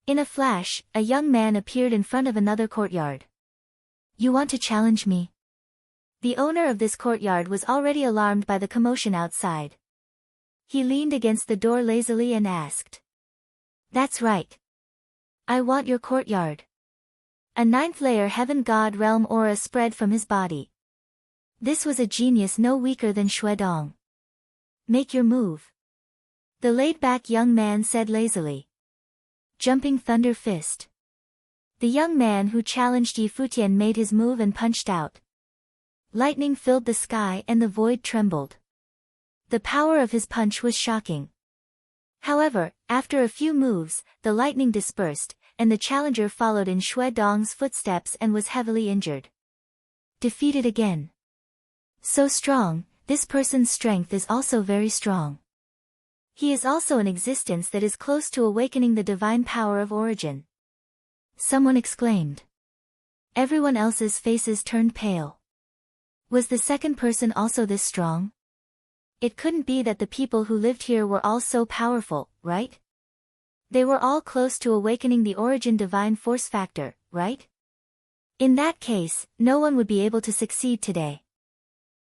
In a flash, a young man appeared in front of another courtyard. You want to challenge me? The owner of this courtyard was already alarmed by the commotion outside. He leaned against the door lazily and asked. That's right. I want your courtyard. A 9th-layer heaven god realm aura spread from his body. This was a genius no weaker than Xue Dong. Make your move. The laid-back young man said lazily. Jumping Thunder Fist. The young man who challenged Yi Futian made his move and punched out. Lightning filled the sky and the void trembled. The power of his punch was shocking. However, after a few moves, the lightning dispersed, and the challenger followed in Xue Dong's footsteps and was heavily injured. Defeated again. So strong, this person's strength is also very strong. He is also an existence that is close to awakening the divine power of origin. Someone exclaimed. Everyone else's faces turned pale. Was the second person also this strong? It couldn't be that the people who lived here were all so powerful, right? They were all close to awakening the origin divine force factor, right? In that case, no one would be able to succeed today.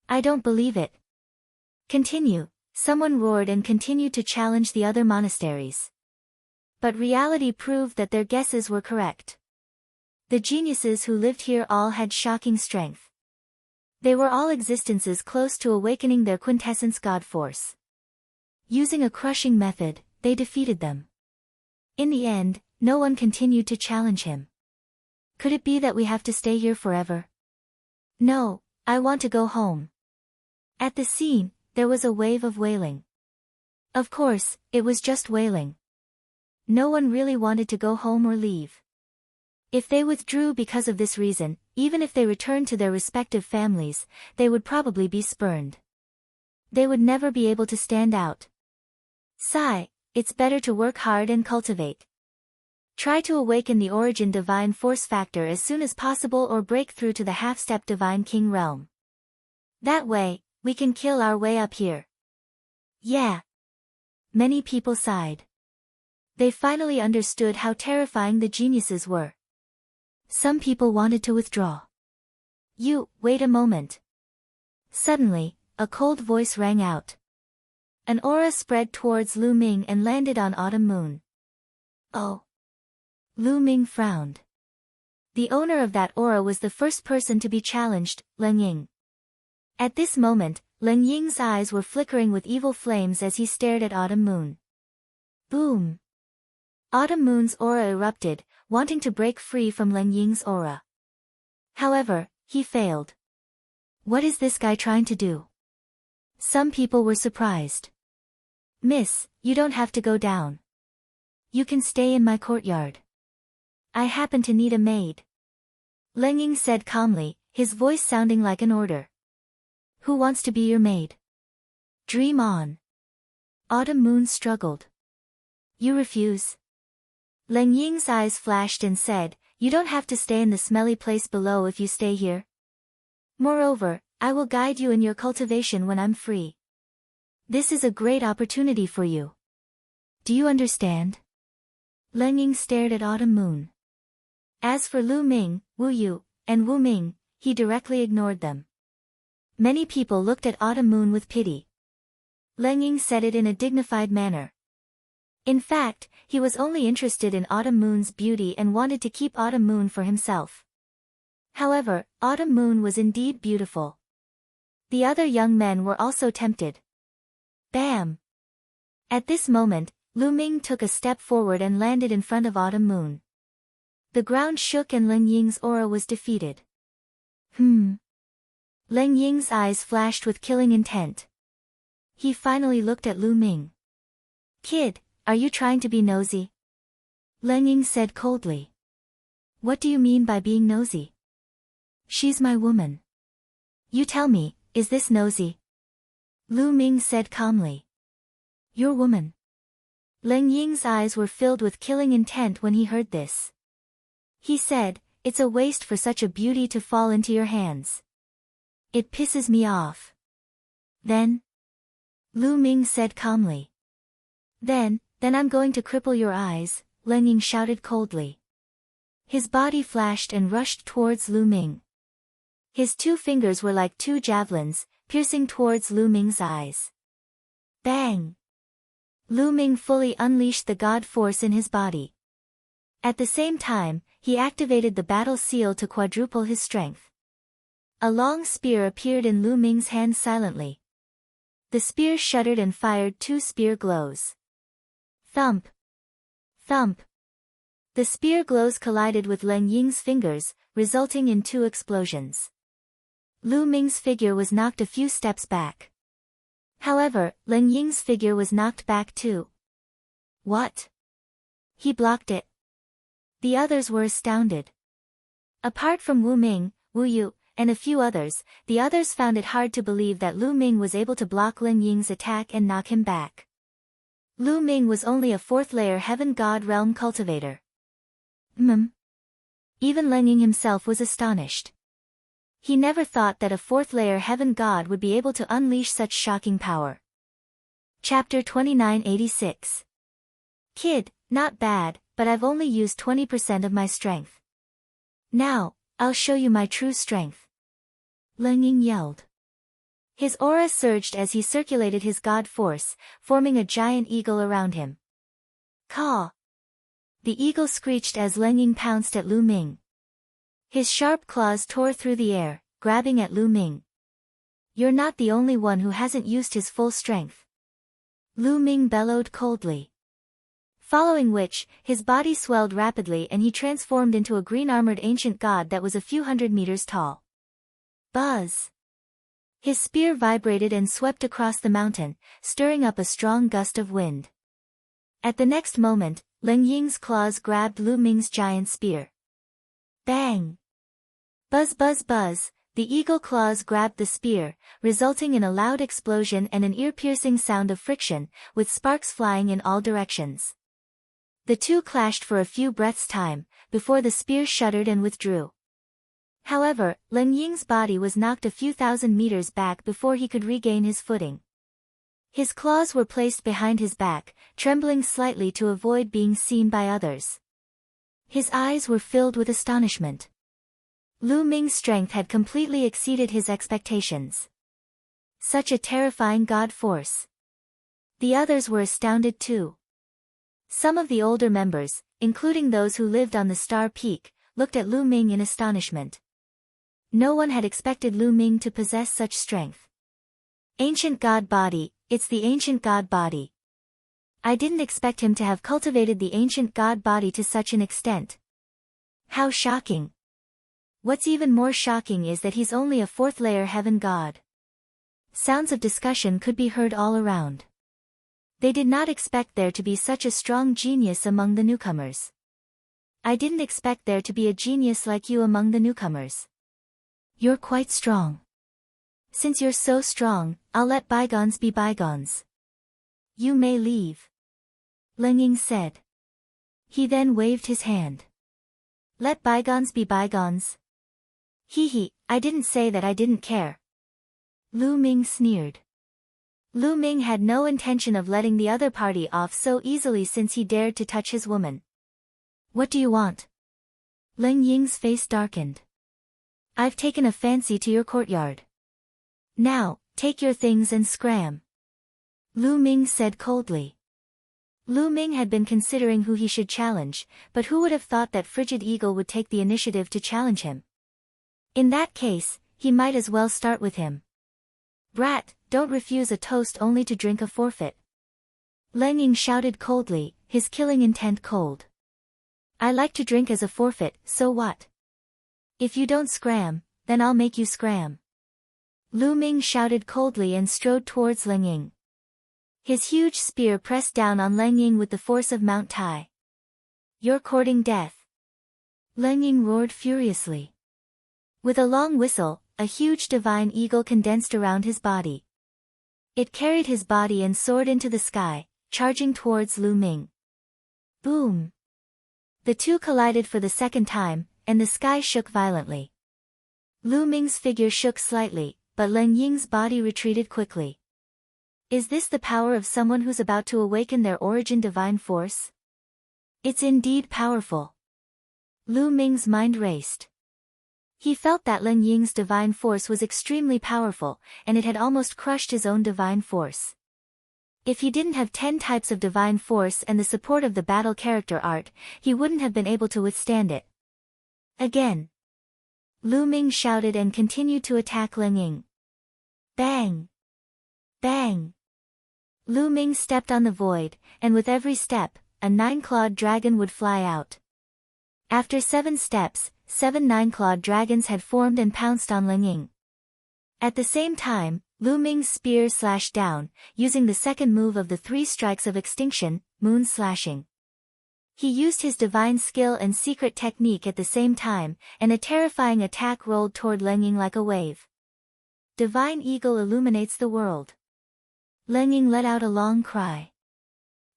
I don't believe it. Continue, someone roared and continued to challenge the other monasteries. But reality proved that their guesses were correct. The geniuses who lived here all had shocking strength. They were all existences close to awakening their quintessence god force. Using a crushing method, they defeated them. In the end, no one continued to challenge him. Could it be that we have to stay here forever? No, I want to go home. At the scene, there was a wave of wailing. Of course, it was just wailing. No one really wanted to go home or leave. If they withdrew because of this reason, even if they returned to their respective families, they would probably be spurned. They would never be able to stand out. Sigh, it's better to work hard and cultivate. Try to awaken the origin divine force factor as soon as possible or break through to the half-step divine king realm. That way, we can kill our way up here. Yeah. Many people sighed. They finally understood how terrifying the geniuses were. Some people wanted to withdraw. Wait a moment. Suddenly, a cold voice rang out. An aura spread towards Lu Ming and landed on Autumn Moon. Oh. Lu Ming frowned. The owner of that aura was the first person to be challenged, Leng Ying. At this moment, Leng Ying's eyes were flickering with evil flames as he stared at Autumn Moon. Boom! Autumn Moon's aura erupted, wanting to break free from Leng Ying's aura. However, he failed. What is this guy trying to do? Some people were surprised. Miss, you don't have to go down. You can stay in my courtyard. I happen to need a maid. Leng Ying said calmly, his voice sounding like an order. Who wants to be your maid? Dream on. Autumn Moon struggled. You refuse? Leng Ying's eyes flashed and said, you don't have to stay in the smelly place below if you stay here. Moreover, I will guide you in your cultivation when I'm free. This is a great opportunity for you. Do you understand? Leng Ying stared at Autumn Moon. As for Lu Ming, Wu Yu, and Wu Ming, he directly ignored them. Many people looked at Autumn Moon with pity. Leng Ying said it in a dignified manner. In fact, he was only interested in Autumn Moon's beauty and wanted to keep Autumn Moon for himself. However, Autumn Moon was indeed beautiful. The other young men were also tempted. Bam! At this moment, Lu Ming took a step forward and landed in front of Autumn Moon. The ground shook and Leng Ying's aura was defeated. Leng Ying's eyes flashed with killing intent. He finally looked at Lu Ming. Kid, are you trying to be nosy? Leng Ying said coldly. What do you mean by being nosy? She's my woman. You tell me, is this nosy? Lu Ming said calmly. Your woman. Leng Ying's eyes were filled with killing intent when he heard this. He said, it's a waste for such a beauty to fall into your hands. It pisses me off. Then? Lu Ming said calmly. Then I'm going to cripple your eyes, Leng Ying shouted coldly. His body flashed and rushed towards Lu Ming. His 2 fingers were like 2 javelins, piercing towards Lu Ming's eyes. Bang! Lu Ming fully unleashed the god force in his body. At the same time, he activated the battle seal to quadruple his strength. A long spear appeared in Lu Ming's hand silently. The spear shuddered and fired 2 spear glows. Thump! Thump! The spear glows collided with Leng Ying's fingers, resulting in 2 explosions. Lu Ming's figure was knocked a few steps back. However, Leng Ying's figure was knocked back too. What? He blocked it. The others were astounded. Apart from Wu Ming, Wu Yu, and a few others, the others found it hard to believe that Lu Ming was able to block Leng Ying's attack and knock him back. Lu Ming was only a 4th-layer Heaven God Realm cultivator. Even Leng Ying himself was astonished. He never thought that a 4th-layer Heaven God would be able to unleash such shocking power. Chapter 2986. Kid, not bad, but I've only used 20% of my strength. Now, I'll show you my true strength. Leng Ying yelled. His aura surged as he circulated his god force, forming a giant eagle around him. Caw! The eagle screeched as Leng Ying pounced at Lu Ming. His sharp claws tore through the air, grabbing at Lu Ming. You're not the only one who hasn't used his full strength. Lu Ming bellowed coldly. Following which, his body swelled rapidly and he transformed into a green-armored ancient god that was a few hundred meters tall. Buzz! His spear vibrated and swept across the mountain, stirring up a strong gust of wind. At the next moment, Leng Ying's claws grabbed Lu Ming's giant spear. Bang! Buzz buzz buzz, the eagle claws grabbed the spear, resulting in a loud explosion and an ear-piercing sound of friction, with sparks flying in all directions. The 2 clashed for a few breaths' time, before the spear shuddered and withdrew. However, Leng Ying's body was knocked a few thousand meters back before he could regain his footing. His claws were placed behind his back, trembling slightly to avoid being seen by others. His eyes were filled with astonishment. Lu Ming's strength had completely exceeded his expectations. Such a terrifying god force. The others were astounded too. Some of the older members, including those who lived on the Star Peak, looked at Lu Ming in astonishment. No one had expected Lu Ming to possess such strength. Ancient God Body, it's the Ancient God Body. I didn't expect him to have cultivated the Ancient God Body to such an extent. How shocking. What's even more shocking is that he's only a 4th-layer Heaven God. Sounds of discussion could be heard all around. They did not expect there to be such a strong genius among the newcomers. I didn't expect there to be a genius like you among the newcomers. You're quite strong. Since you're so strong, I'll let bygones be bygones. You may leave. Leng Ying said. He then waved his hand. Let bygones be bygones. Hee hee, I didn't say that I didn't care. Lu Ming sneered. Lu Ming had no intention of letting the other party off so easily since he dared to touch his woman. What do you want? Leng Ying's face darkened. I've taken a fancy to your courtyard. Now, take your things and scram. Lu Ming said coldly. Lu Ming had been considering who he should challenge, but who would have thought that Frigid Eagle would take the initiative to challenge him? In that case, he might as well start with him. Brat, don't refuse a toast only to drink a forfeit. Leng Ying shouted coldly, his killing intent cold. I like to drink as a forfeit, so what? If you don't scram, then I'll make you scram. Lu Ming shouted coldly and strode towards Leng Ying. His huge spear pressed down on Leng Ying with the force of Mount Tai. You're courting death. Leng Ying roared furiously. With a long whistle, a huge divine eagle condensed around his body. It carried his body and soared into the sky, charging towards Lu Ming. Boom! The two collided for the second time, and the sky shook violently. Lu Ming's figure shook slightly, but Leng Ying's body retreated quickly. Is this the power of someone who's about to awaken their origin divine force? It's indeed powerful. Lu Ming's mind raced. He felt that Leng Ying's divine force was extremely powerful, and it had almost crushed his own divine force. If he didn't have 10 types of divine force and the support of the battle character art, he wouldn't have been able to withstand it. Again. Lu Ming shouted and continued to attack Leng Ying. Bang! Bang! Lu Ming stepped on the void, and with every step, a 9-clawed dragon would fly out. After 7 steps, 7 9-clawed dragons had formed and pounced on Leng Ying. At the same time, Lu Ming's spear slashed down, using the second move of the 3 strikes of extinction, moon slashing. He used his divine skill and secret technique at the same time, and a terrifying attack rolled toward Leng Ying like a wave. Divine Eagle illuminates the world. Leng Ying let out a long cry.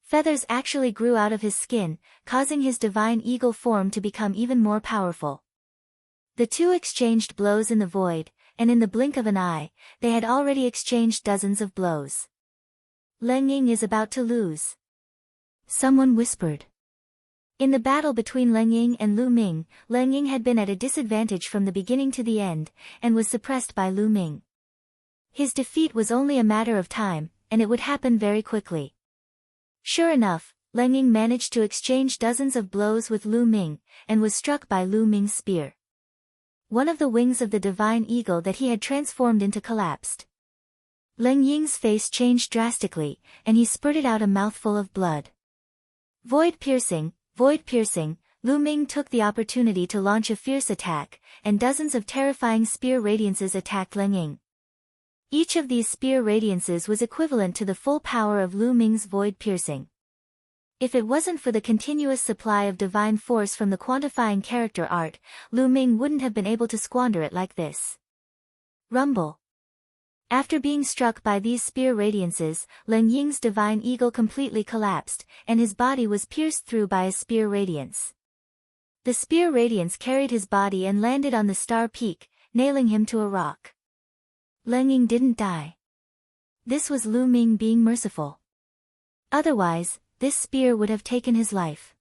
Feathers actually grew out of his skin, causing his divine eagle form to become even more powerful. The two exchanged blows in the void, and in the blink of an eye, they had already exchanged dozens of blows. Leng Ying is about to lose. Someone whispered. In the battle between Leng Ying and Lu Ming, Leng Ying had been at a disadvantage from the beginning to the end, and was suppressed by Lu Ming. His defeat was only a matter of time, and it would happen very quickly. Sure enough, Leng Ying managed to exchange dozens of blows with Lu Ming, and was struck by Lu Ming's spear. One of the wings of the divine eagle that he had transformed into collapsed. Leng Ying's face changed drastically, and he spurted out a mouthful of blood. Void piercing, Lu Ming took the opportunity to launch a fierce attack, and dozens of terrifying spear radiances attacked Leng Ying. Each of these spear radiances was equivalent to the full power of Lu Ming's void piercing. If it wasn't for the continuous supply of divine force from the quantifying character art, Lu Ming wouldn't have been able to squander it like this. Rumble. After being struck by these spear radiances, Leng Ying's divine eagle completely collapsed, and his body was pierced through by a spear radiance. The spear radiance carried his body and landed on the star peak, nailing him to a rock. Leng Ying didn't die. This was Lu Ming being merciful. Otherwise, this spear would have taken his life.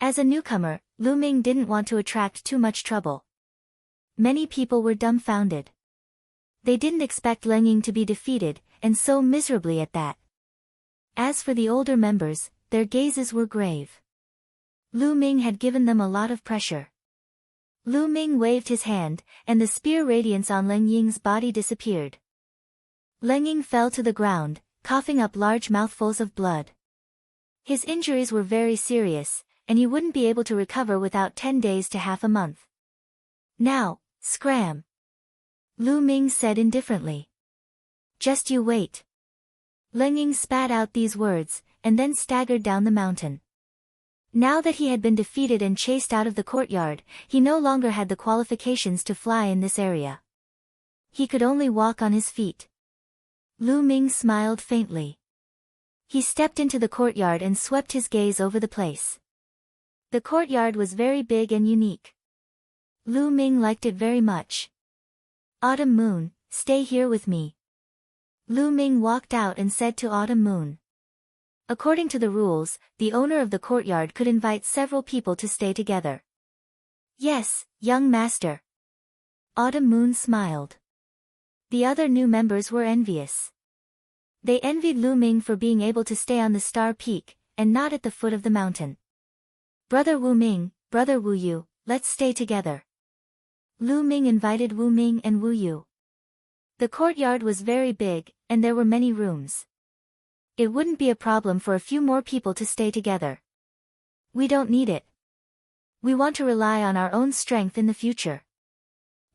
As a newcomer, Lu Ming didn't want to attract too much trouble. Many people were dumbfounded. They didn't expect Leng Ying to be defeated, and so miserably at that. As for the older members, their gazes were grave. Lu Ming had given them a lot of pressure. Lu Ming waved his hand, and the spear radiance on Leng Ying's body disappeared. Leng Ying fell to the ground, coughing up large mouthfuls of blood. His injuries were very serious, and he wouldn't be able to recover without 10 days to half a month. Now, scram! Lu Ming said indifferently. Just you wait. Leng Ying spat out these words, and then staggered down the mountain. Now that he had been defeated and chased out of the courtyard, he no longer had the qualifications to fly in this area. He could only walk on his feet. Lu Ming smiled faintly. He stepped into the courtyard and swept his gaze over the place. The courtyard was very big and unique. Lu Ming liked it very much. Autumn moon, stay here with me. Lu Ming walked out and said to Autumn Moon. According to the rules, the owner of the courtyard could invite several people to stay together. Yes, young master. Autumn Moon smiled. The other new members were envious. They envied Lu Ming for being able to stay on the star peak, and not at the foot of the mountain. Brother Wu Ming, brother Wu Yu, let's stay together. Lu Ming invited Wu Ming and Wu Yu. The courtyard was very big, and there were many rooms. It wouldn't be a problem for a few more people to stay together. We don't need it. We want to rely on our own strength in the future.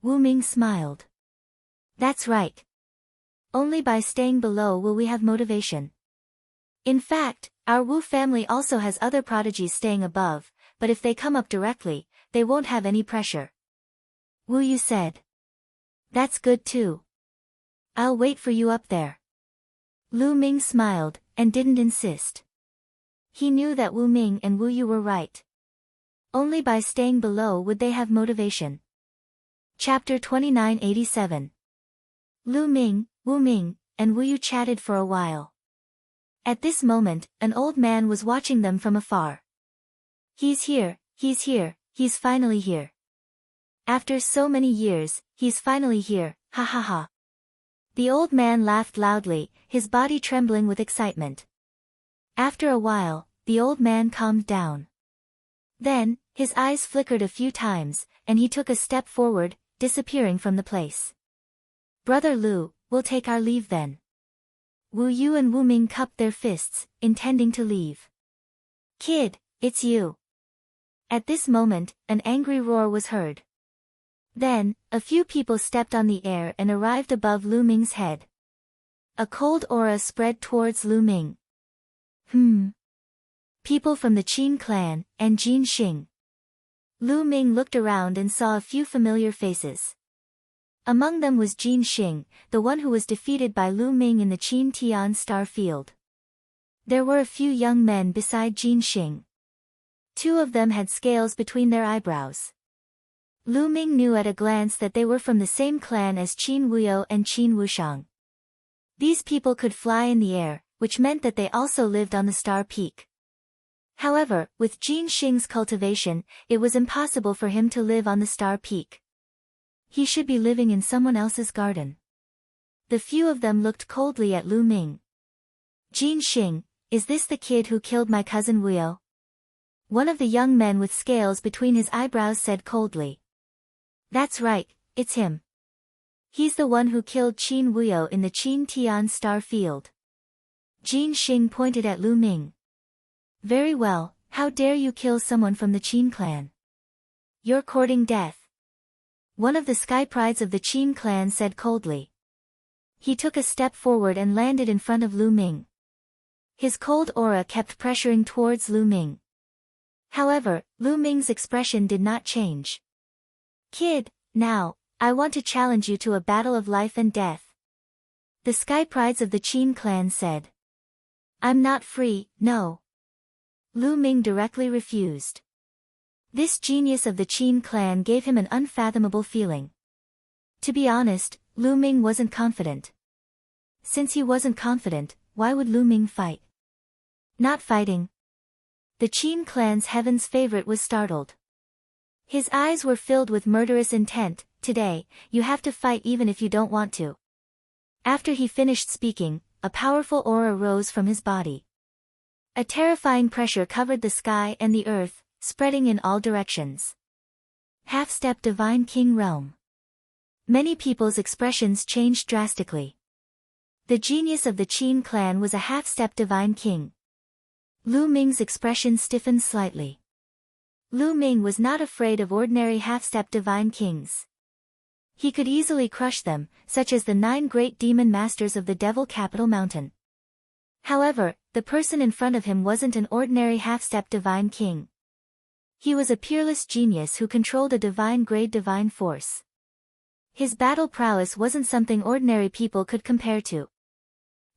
Wu Ming smiled. That's right. Only by staying below will we have motivation. In fact, our Wu family also has other prodigies staying above, but if they come up directly, they won't have any pressure. Wu Yu said. That's good too. I'll wait for you up there. Lu Ming smiled, and didn't insist. He knew that Wu Ming and Wu Yu were right. Only by staying below would they have motivation. Chapter 2987. Lu Ming, Wu Ming, and Wu Yu chatted for a while. At this moment, an old man was watching them from afar. He's here, he's finally here. After so many years, he's finally here, ha ha ha. The old man laughed loudly, his body trembling with excitement. After a while, the old man calmed down. Then, his eyes flickered a few times, and he took a step forward, disappearing from the place. Brother Lu, we'll take our leave then. Wu Yu and Wu Ming cupped their fists, intending to leave. Kid, it's you. At this moment, an angry roar was heard. Then, a few people stepped on the air and arrived above Lu Ming's head. A cold aura spread towards Lu Ming. People from the Qin clan, and Jin Xing. Lu Ming looked around and saw a few familiar faces. Among them was Jin Xing, the one who was defeated by Lu Ming in the Qin Tian Star Field. There were a few young men beside Jin Xing. Two of them had scales between their eyebrows. Lu Ming knew at a glance that they were from the same clan as Qin Wuyo and Qin Wushang. These people could fly in the air, which meant that they also lived on the star peak. However, with Jin Xing's cultivation, it was impossible for him to live on the star peak. He should be living in someone else's garden. The few of them looked coldly at Lu Ming. Jin Xing, is this the kid who killed my cousin Wuyo? One of the young men with scales between his eyebrows said coldly. That's right, it's him. He's the one who killed Qin Wuyo in the Qin Tian Star Field. Jin Xing pointed at Lu Ming. Very well, how dare you kill someone from the Qin clan? You're courting death. One of the sky prides of the Qin clan said coldly. He took a step forward and landed in front of Lu Ming. His cold aura kept pressuring towards Lu Ming. However, Lu Ming's expression did not change. Kid, now, I want to challenge you to a battle of life and death. The sky prides of the Qin clan said. I'm not free, no. Lu Ming directly refused. This genius of the Qin clan gave him an unfathomable feeling. To be honest, Lu Ming wasn't confident. Since he wasn't confident, why would Lu Ming fight? Not fighting. The Qin clan's heaven's favorite was startled. His eyes were filled with murderous intent. Today, you have to fight even if you don't want to. After he finished speaking, a powerful aura rose from his body. A terrifying pressure covered the sky and the earth, spreading in all directions. Half-step Divine King Realm. Many people's expressions changed drastically. The genius of the Qin clan was a half-step Divine King. Lu Ming's expression stiffened slightly. Lu Ming was not afraid of ordinary half-step Divine Kings. He could easily crush them, such as the 9 great demon masters of the Devil Capital Mountain. However, the person in front of him wasn't an ordinary half-step Divine King. He was a peerless genius who controlled a divine-grade divine force. His battle prowess wasn't something ordinary people could compare to.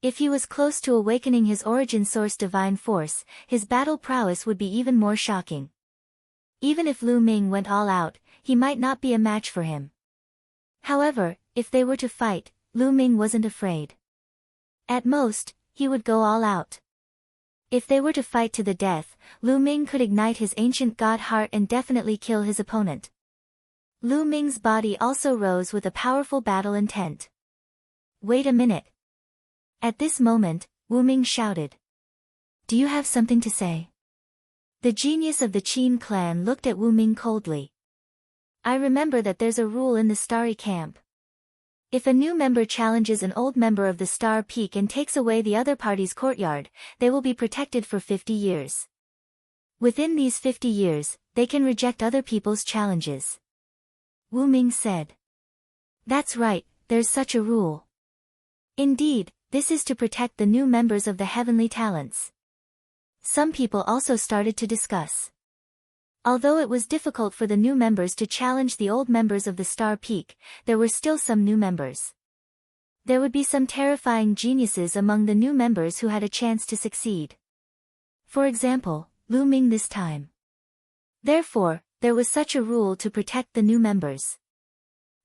If he was close to awakening his origin source divine force, his battle prowess would be even more shocking. Even if Lu Ming went all out, he might not be a match for him. However, if they were to fight, Lu Ming wasn't afraid. At most, he would go all out. If they were to fight to the death, Lu Ming could ignite his ancient god heart and definitely kill his opponent. Lu Ming's body also rose with a powerful battle intent. Wait a minute. At this moment, Wu Ming shouted. Do you have something to say? The genius of the Qin clan looked at Wu Ming coldly. I remember that there's a rule in the Starry Camp. If a new member challenges an old member of the Star Peak and takes away the other party's courtyard, they will be protected for 50 years. Within these 50 years, they can reject other people's challenges. Wu Ming said. That's right, there's such a rule. Indeed, this is to protect the new members of the heavenly talents. Some people also started to discuss. Although it was difficult for the new members to challenge the old members of the Star Peak, there were still some new members. There would be some terrifying geniuses among the new members who had a chance to succeed. For example, Lu Ming this time. Therefore, there was such a rule to protect the new members.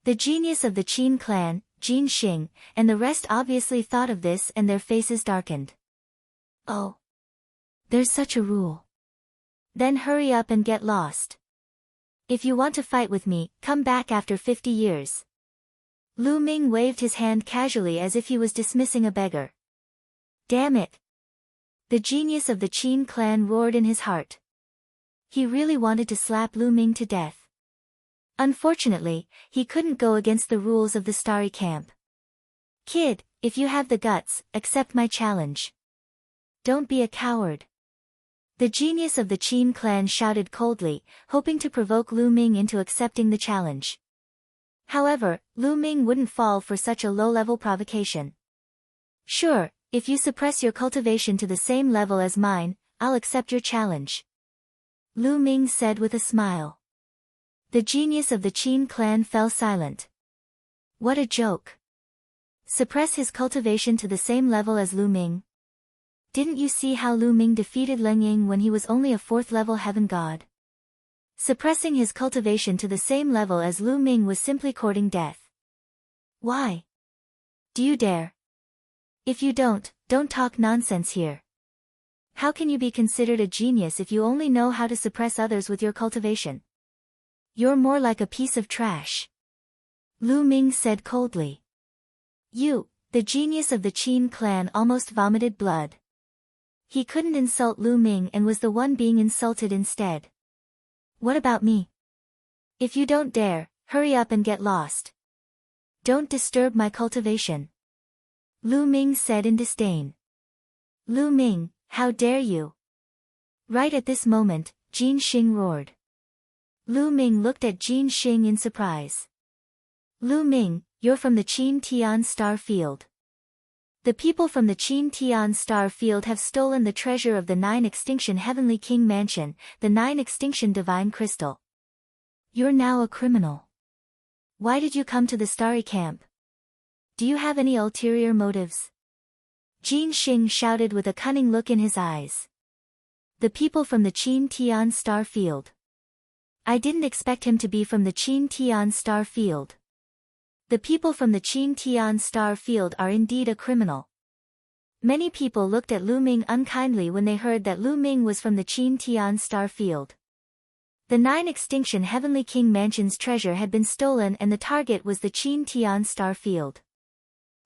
The genius of the Qin clan, Jin Xing, and the rest obviously thought of this and their faces darkened. Oh. There's such a rule. Then hurry up and get lost. If you want to fight with me, come back after 50 years. Lu Ming waved his hand casually as if he was dismissing a beggar. Damn it. The genius of the Qin clan roared in his heart. He really wanted to slap Lu Ming to death. Unfortunately, he couldn't go against the rules of the Starry Camp. Kid, if you have the guts, accept my challenge. Don't be a coward. The genius of the Qin clan shouted coldly, hoping to provoke Lu Ming into accepting the challenge. However, Lu Ming wouldn't fall for such a low-level provocation. Sure, if you suppress your cultivation to the same level as mine, I'll accept your challenge. Lu Ming said with a smile. The genius of the Qin clan fell silent. What a joke. Suppress his cultivation to the same level as Lu Ming? Didn't you see how Lu Ming defeated Leng Ying when he was only a 4th-level heaven god? Suppressing his cultivation to the same level as Lu Ming was simply courting death. Why? Do you dare? If you don't talk nonsense here. How can you be considered a genius if you only know how to suppress others with your cultivation? You're more like a piece of trash. Lu Ming said coldly. You, the genius of the Qin clan, almost vomited blood. He couldn't insult Lu Ming and was the one being insulted instead. What about me? If you don't dare, hurry up and get lost. Don't disturb my cultivation. Lu Ming said in disdain. Lu Ming, how dare you? Right at this moment, Jin Xing roared. Lu Ming looked at Jin Xing in surprise. Lu Ming, you're from the Qin Tian Star Field. The people from the Qin Tian Star Field have stolen the treasure of the 9 Extinction Heavenly King Mansion, the 9 Extinction Divine Crystal. You're now a criminal. Why did you come to the Starry Camp? Do you have any ulterior motives? Jin Xing shouted with a cunning look in his eyes. The people from the Qin Tian Star Field. I didn't expect him to be from the Qin Tian Star Field. The people from the Qin Tian Star Field are indeed a criminal. Many people looked at Lu Ming unkindly when they heard that Lu Ming was from the Qin Tian Star Field. The 9 Extinction Heavenly King Mansion's treasure had been stolen and the target was the Qin Tian Star Field.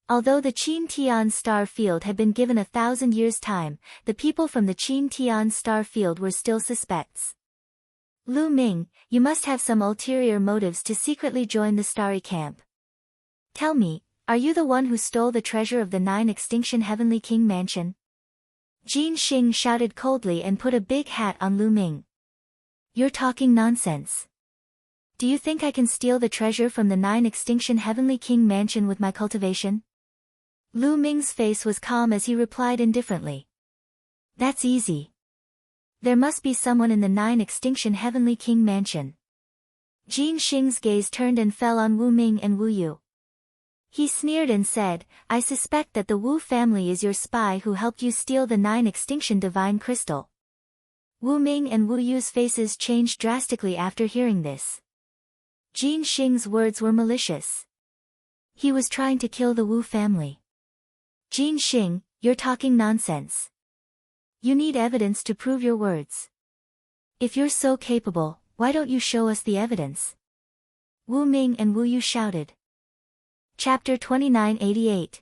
Although the Qin Tian Star Field had been given 1,000 years' time, the people from the Qin Tian Star Field were still suspects. Lu Ming, you must have some ulterior motives to secretly join the Starry Camp. Tell me, are you the one who stole the treasure of the 9 Extinction Heavenly King Mansion? Jin Xing shouted coldly and put a big hat on Lu Ming. You're talking nonsense. Do you think I can steal the treasure from the 9 Extinction Heavenly King Mansion with my cultivation? Lu Ming's face was calm as he replied indifferently. That's easy. There must be someone in the 9 Extinction Heavenly King Mansion. Jin Xing's gaze turned and fell on Wu Ming and Wu Yu. He sneered and said, I suspect that the Wu family is your spy who helped you steal the 9 Extinction Divine Crystal. Wu Ming and Wu Yu's faces changed drastically after hearing this. Jin Xing's words were malicious. He was trying to kill the Wu family. Jin Xing, you're talking nonsense. You need evidence to prove your words. If you're so capable, why don't you show us the evidence? Wu Ming and Wu Yu shouted. Chapter 2988.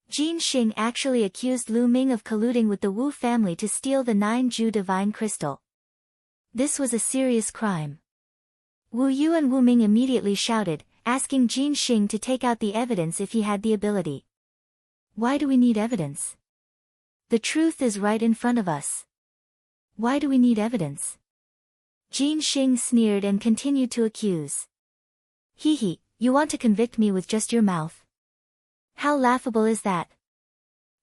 Jin Xing actually accused Lu Ming of colluding with the Wu family to steal the 9-Ju divine crystal. This was a serious crime. Wu Yu and Wu Ming immediately shouted, asking Jin Xing to take out the evidence if he had the ability. Why do we need evidence? The truth is right in front of us. Why do we need evidence? Jin Xing sneered and continued to accuse. Hee, you want to convict me with just your mouth? How laughable is that?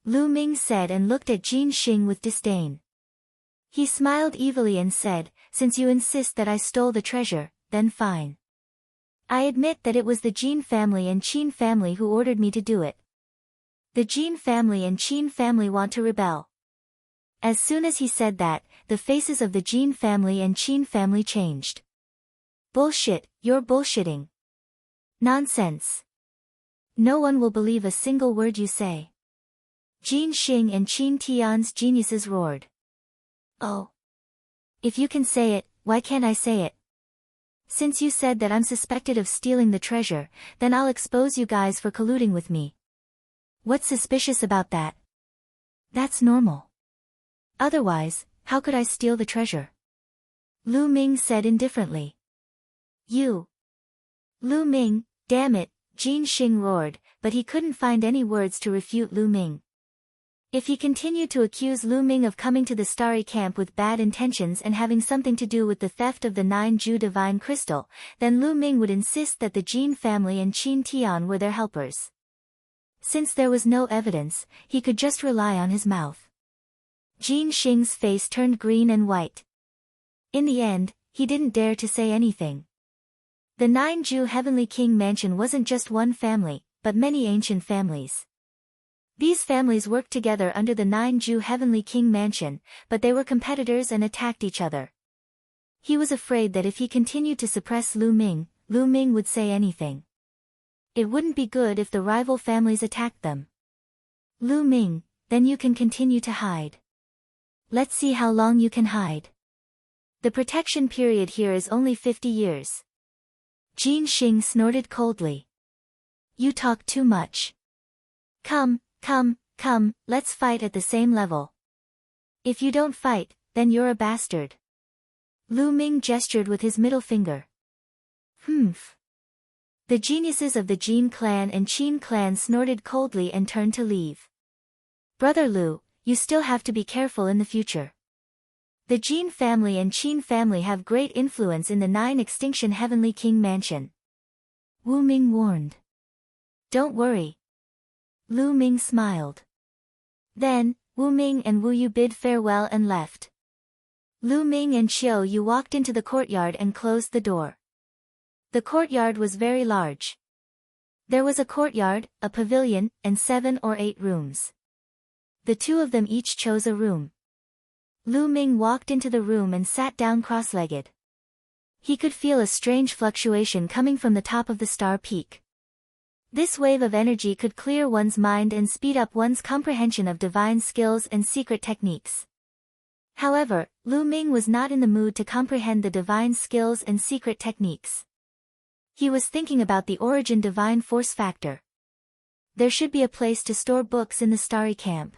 Lu Ming said and looked at Jin Xing with disdain. He smiled evilly and said, since you insist that I stole the treasure, then fine. I admit that it was the Jin family and Qin family who ordered me to do it. The Jin family and Qin family want to rebel. As soon as he said that, the faces of the Jin family and Qin family changed. Bullshit, you're bullshitting. Nonsense. No one will believe a single word you say. Jin Xing and Qin Tian's geniuses roared. Oh. If you can say it, why can't I say it? Since you said that I'm suspected of stealing the treasure, then I'll expose you guys for colluding with me. What's suspicious about that? That's normal. Otherwise, how could I steal the treasure? Lu Ming said indifferently. You. Lu Ming, damn it, Jin Xing roared, but he couldn't find any words to refute Lu Ming. If he continued to accuse Lu Ming of coming to the Starry Camp with bad intentions and having something to do with the theft of the 9-Ju divine crystal, then Lu Ming would insist that the Jin family and Qin Tian were their helpers. Since there was no evidence, he could just rely on his mouth. Jin Xing's face turned green and white. In the end, he didn't dare to say anything. The 9-Ju Heavenly King Mansion wasn't just one family, but many ancient families. These families worked together under the 9-Ju Heavenly King Mansion, but they were competitors and attacked each other. He was afraid that if he continued to suppress Lu Ming would say anything. It wouldn't be good if the rival families attacked them. Lu Ming, then you can continue to hide. Let's see how long you can hide. The protection period here is only 50 years. Jin Xing snorted coldly. You talk too much. Come, let's fight at the same level. If you don't fight, then you're a bastard. Lu Ming gestured with his middle finger. Humph. The geniuses of the Jin clan and Qin clan snorted coldly and turned to leave. Brother Lu, you still have to be careful in the future. The Jin family and Qin family have great influence in the 9-extinction Heavenly King Mansion. Wu Ming warned. Don't worry. Lu Ming smiled. Then, Wu Ming and Wu Yu bid farewell and left. Lu Ming and Xiao Yu walked into the courtyard and closed the door. The courtyard was very large. There was a courtyard, a pavilion, and 7 or 8 rooms. The two of them each chose a room. Lu Ming walked into the room and sat down cross-legged. He could feel a strange fluctuation coming from the top of the star peak. This wave of energy could clear one's mind and speed up one's comprehension of divine skills and secret techniques. However, Lu Ming was not in the mood to comprehend the divine skills and secret techniques. He was thinking about the origin divine force factor. There should be a place to store books in the Starry Camp.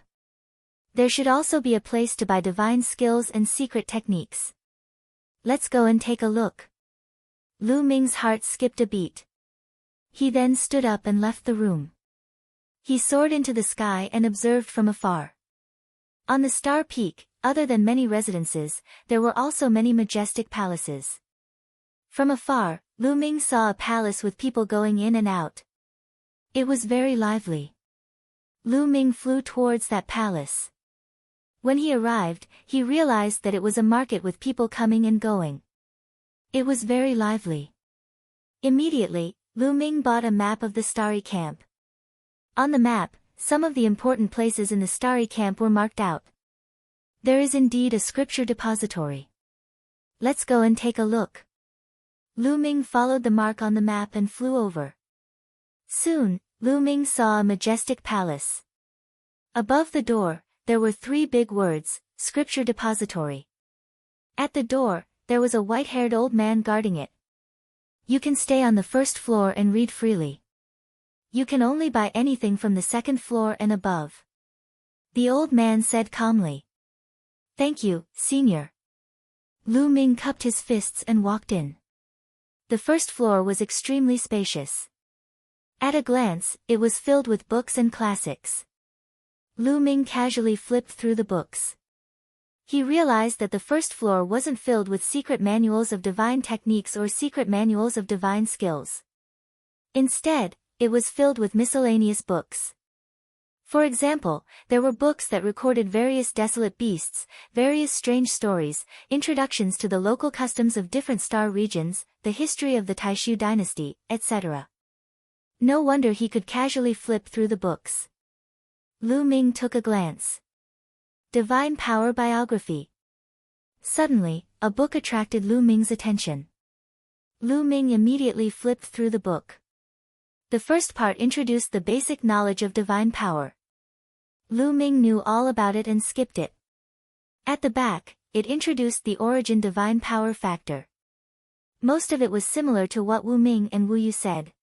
There should also be a place to buy divine skills and secret techniques. Let's go and take a look. Lu Ming's heart skipped a beat. He then stood up and left the room. He soared into the sky and observed from afar. On the star peak, other than many residences, there were also many majestic palaces. From afar, Lu Ming saw a palace with people going in and out. It was very lively. Lu Ming flew towards that palace. When he arrived, he realized that it was a market with people coming and going. It was very lively. Immediately, Lu Ming bought a map of the Starry Camp. On the map, some of the important places in the Starry Camp were marked out. There is indeed a scripture depository. Let's go and take a look. Lu Ming followed the mark on the map and flew over. Soon, Lu Ming saw a majestic palace. Above the door, there were 3 big words, Scripture Depository. At the door, there was a white-haired old man guarding it. You can stay on the first floor and read freely. You can only buy anything from the second floor and above. The old man said calmly. Thank you, Senior. Lu Ming cupped his fists and walked in. The first floor was extremely spacious. At a glance, it was filled with books and classics. Lu Ming casually flipped through the books. He realized that the first floor wasn't filled with secret manuals of divine techniques or secret manuals of divine skills. Instead, it was filled with miscellaneous books. For example, there were books that recorded various desolate beasts, various strange stories, introductions to the local customs of different star regions, the history of the Taishu dynasty, etc. No wonder he could casually flip through the books. Lu Ming took a glance. Divine Power Biography. Suddenly, a book attracted Lu Ming's attention. Lu Ming immediately flipped through the book. The first part introduced the basic knowledge of divine power. Lu Ming knew all about it and skipped it. At the back, it introduced the origin divine power factor. Most of it was similar to what Wu Ming and Wu Yu said.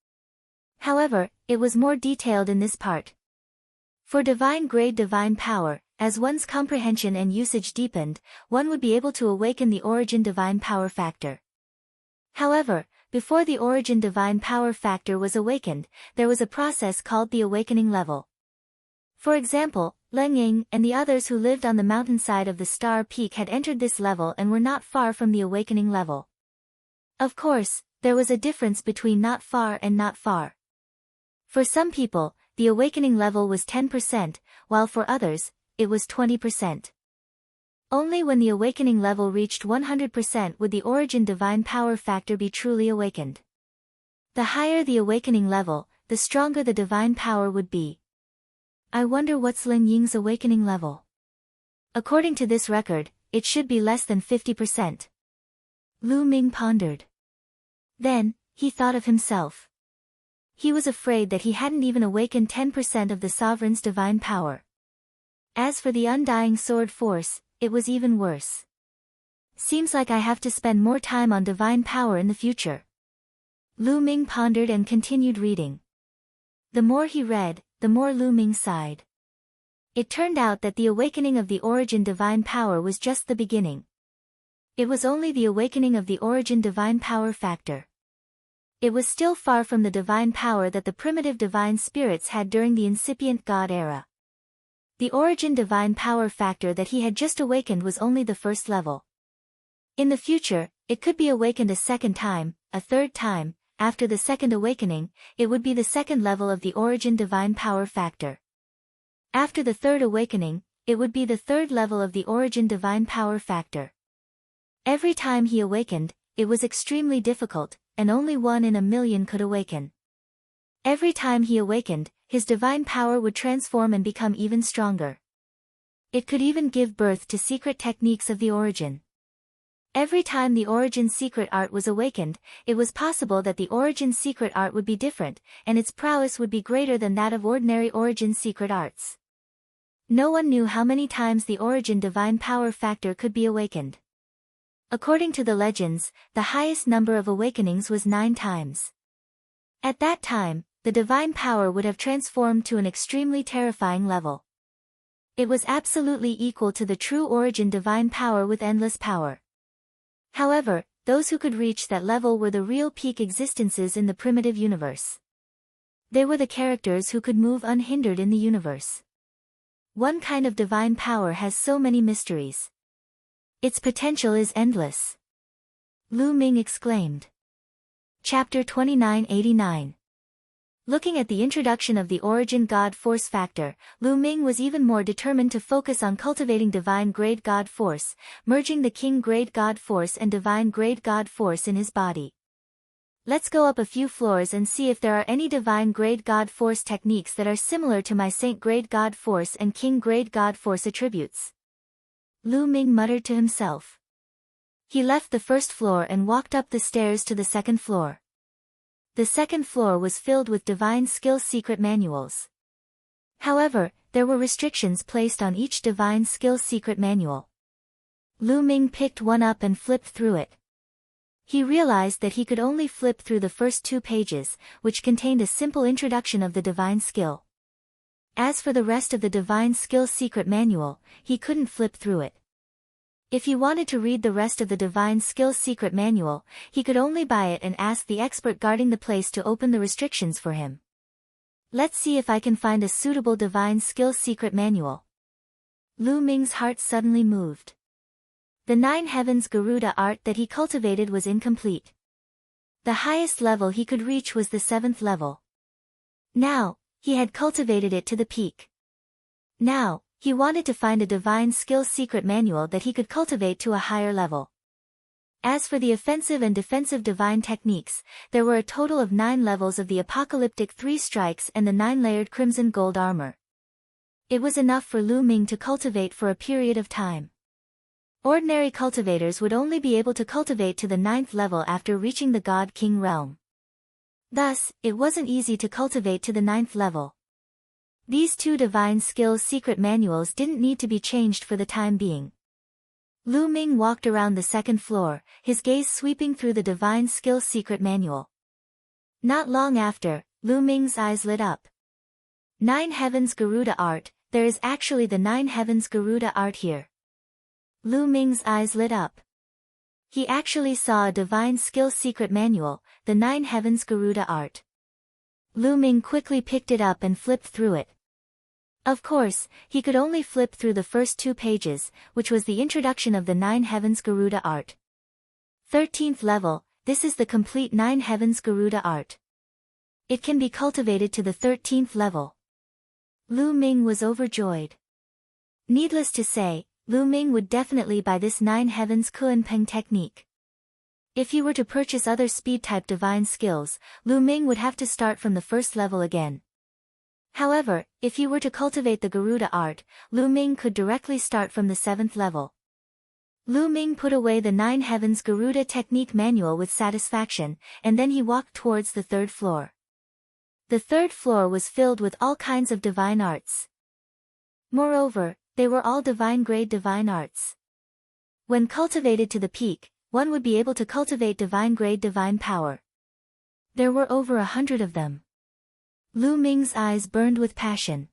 However, it was more detailed in this part. For divine grade divine power, as one's comprehension and usage deepened, one would be able to awaken the origin divine power factor. However, before the origin divine power factor was awakened, there was a process called the awakening level. For example, Leng Ying and the others who lived on the mountainside of the Star Peak had entered this level and were not far from the awakening level. Of course, there was a difference between not far and not far. For some people, the awakening level was 10%, while for others, it was 20%. Only when the awakening level reached 100% would the origin divine power factor be truly awakened. The higher the awakening level, the stronger the divine power would be. I wonder what's Leng Ying's awakening level? According to this record, it should be less than 50%. Lu Ming pondered. Then, he thought of himself. He was afraid that he hadn't even awakened 10% of the sovereign's divine power. As for the undying sword force, it was even worse. Seems like I have to spend more time on divine power in the future. Lu Ming pondered and continued reading. The more he read, the more Lu Ming sighed. It turned out that the awakening of the origin divine power was just the beginning. It was only the awakening of the origin divine power factor. It was still far from the divine power that the primitive divine spirits had during the incipient God era. The origin divine power factor that he had just awakened was only the first level. In the future, it could be awakened a second time, a third time. After the second awakening, it would be the second level of the origin divine power factor. After the third awakening, it would be the third level of the origin divine power factor. Every time he awakened, it was extremely difficult, and only 1 in a million could awaken. Every time he awakened, his divine power would transform and become even stronger. It could even give birth to secret techniques of the origin. Every time the origin secret art was awakened, it was possible that the origin secret art would be different, and its prowess would be greater than that of ordinary origin secret arts. No one knew how many times the origin divine power factor could be awakened. According to the legends, the highest number of awakenings was 9 times. At that time, the divine power would have transformed to an extremely terrifying level. It was absolutely equal to the true origin divine power with endless power. However, those who could reach that level were the real peak existences in the primitive universe. They were the characters who could move unhindered in the universe. One kind of divine power has so many mysteries. Its potential is endless. Lu Ming exclaimed. Chapter 2989. Looking at the introduction of the origin God Force factor, Lu Ming was even more determined to focus on cultivating divine grade God Force, merging the King grade God Force and divine grade God Force in his body. Let's go up a few floors and see if there are any divine grade God Force techniques that are similar to my Saint grade God Force and King grade God Force attributes. Lu Ming muttered to himself. He left the first floor and walked up the stairs to the second floor. The second floor was filled with divine skill secret manuals. However, there were restrictions placed on each divine skill secret manual. Lu Ming picked one up and flipped through it. He realized that he could only flip through the first 2 pages, which contained a simple introduction of the divine skill. As for the rest of the divine skill secret manual, he couldn't flip through it. If he wanted to read the rest of the divine skill secret manual, he could only buy it and ask the expert guarding the place to open the restrictions for him. Let's see if I can find a suitable divine skill secret manual. Lu Ming's heart suddenly moved. The 9 heavens Garuda art that he cultivated was incomplete. The highest level he could reach was the 7th level. Now, he had cultivated it to the peak. Now, he wanted to find a divine skill secret manual that he could cultivate to a higher level. As for the offensive and defensive divine techniques, there were a total of 9 levels of the apocalyptic 3 strikes and the 9-layered crimson gold armor. It was enough for Lu Ming to cultivate for a period of time. Ordinary cultivators would only be able to cultivate to the 9th level after reaching the God King realm. Thus, it wasn't easy to cultivate to the 9th level. These 2 divine skills secret manuals didn't need to be changed for the time being. Lu Ming walked around the 2nd floor, his gaze sweeping through the divine skill secret manual. Not long after, Lu Ming's eyes lit up. 9 heavens Garuda art, there is actually the 9 heavens Garuda art here. Lu Ming's eyes lit up. He actually saw a divine skill secret manual, the 9 heavens Garuda art. Lu Ming quickly picked it up and flipped through it. Of course, he could only flip through the first 2 pages, which was the introduction of the 9 heavens Garuda art. 13th level, this is the complete 9 heavens Garuda art. It can be cultivated to the 13th level. Lu Ming was overjoyed. Needless to say, Lu Ming would definitely buy this 9 heavens Kuan-Peng technique. If he were to purchase other speed-type divine skills, Lu Ming would have to start from the 1st level again. However, if he were to cultivate the Garuda art, Lu Ming could directly start from the 7th level. Lu Ming put away the 9 heavens Garuda technique manual with satisfaction, and then he walked towards the 3rd floor. The 3rd floor was filled with all kinds of divine arts. Moreover, they were all divine-grade divine arts. When cultivated to the peak, one would be able to cultivate divine-grade divine power. There were over 100 of them. Lu Ming's eyes burned with passion.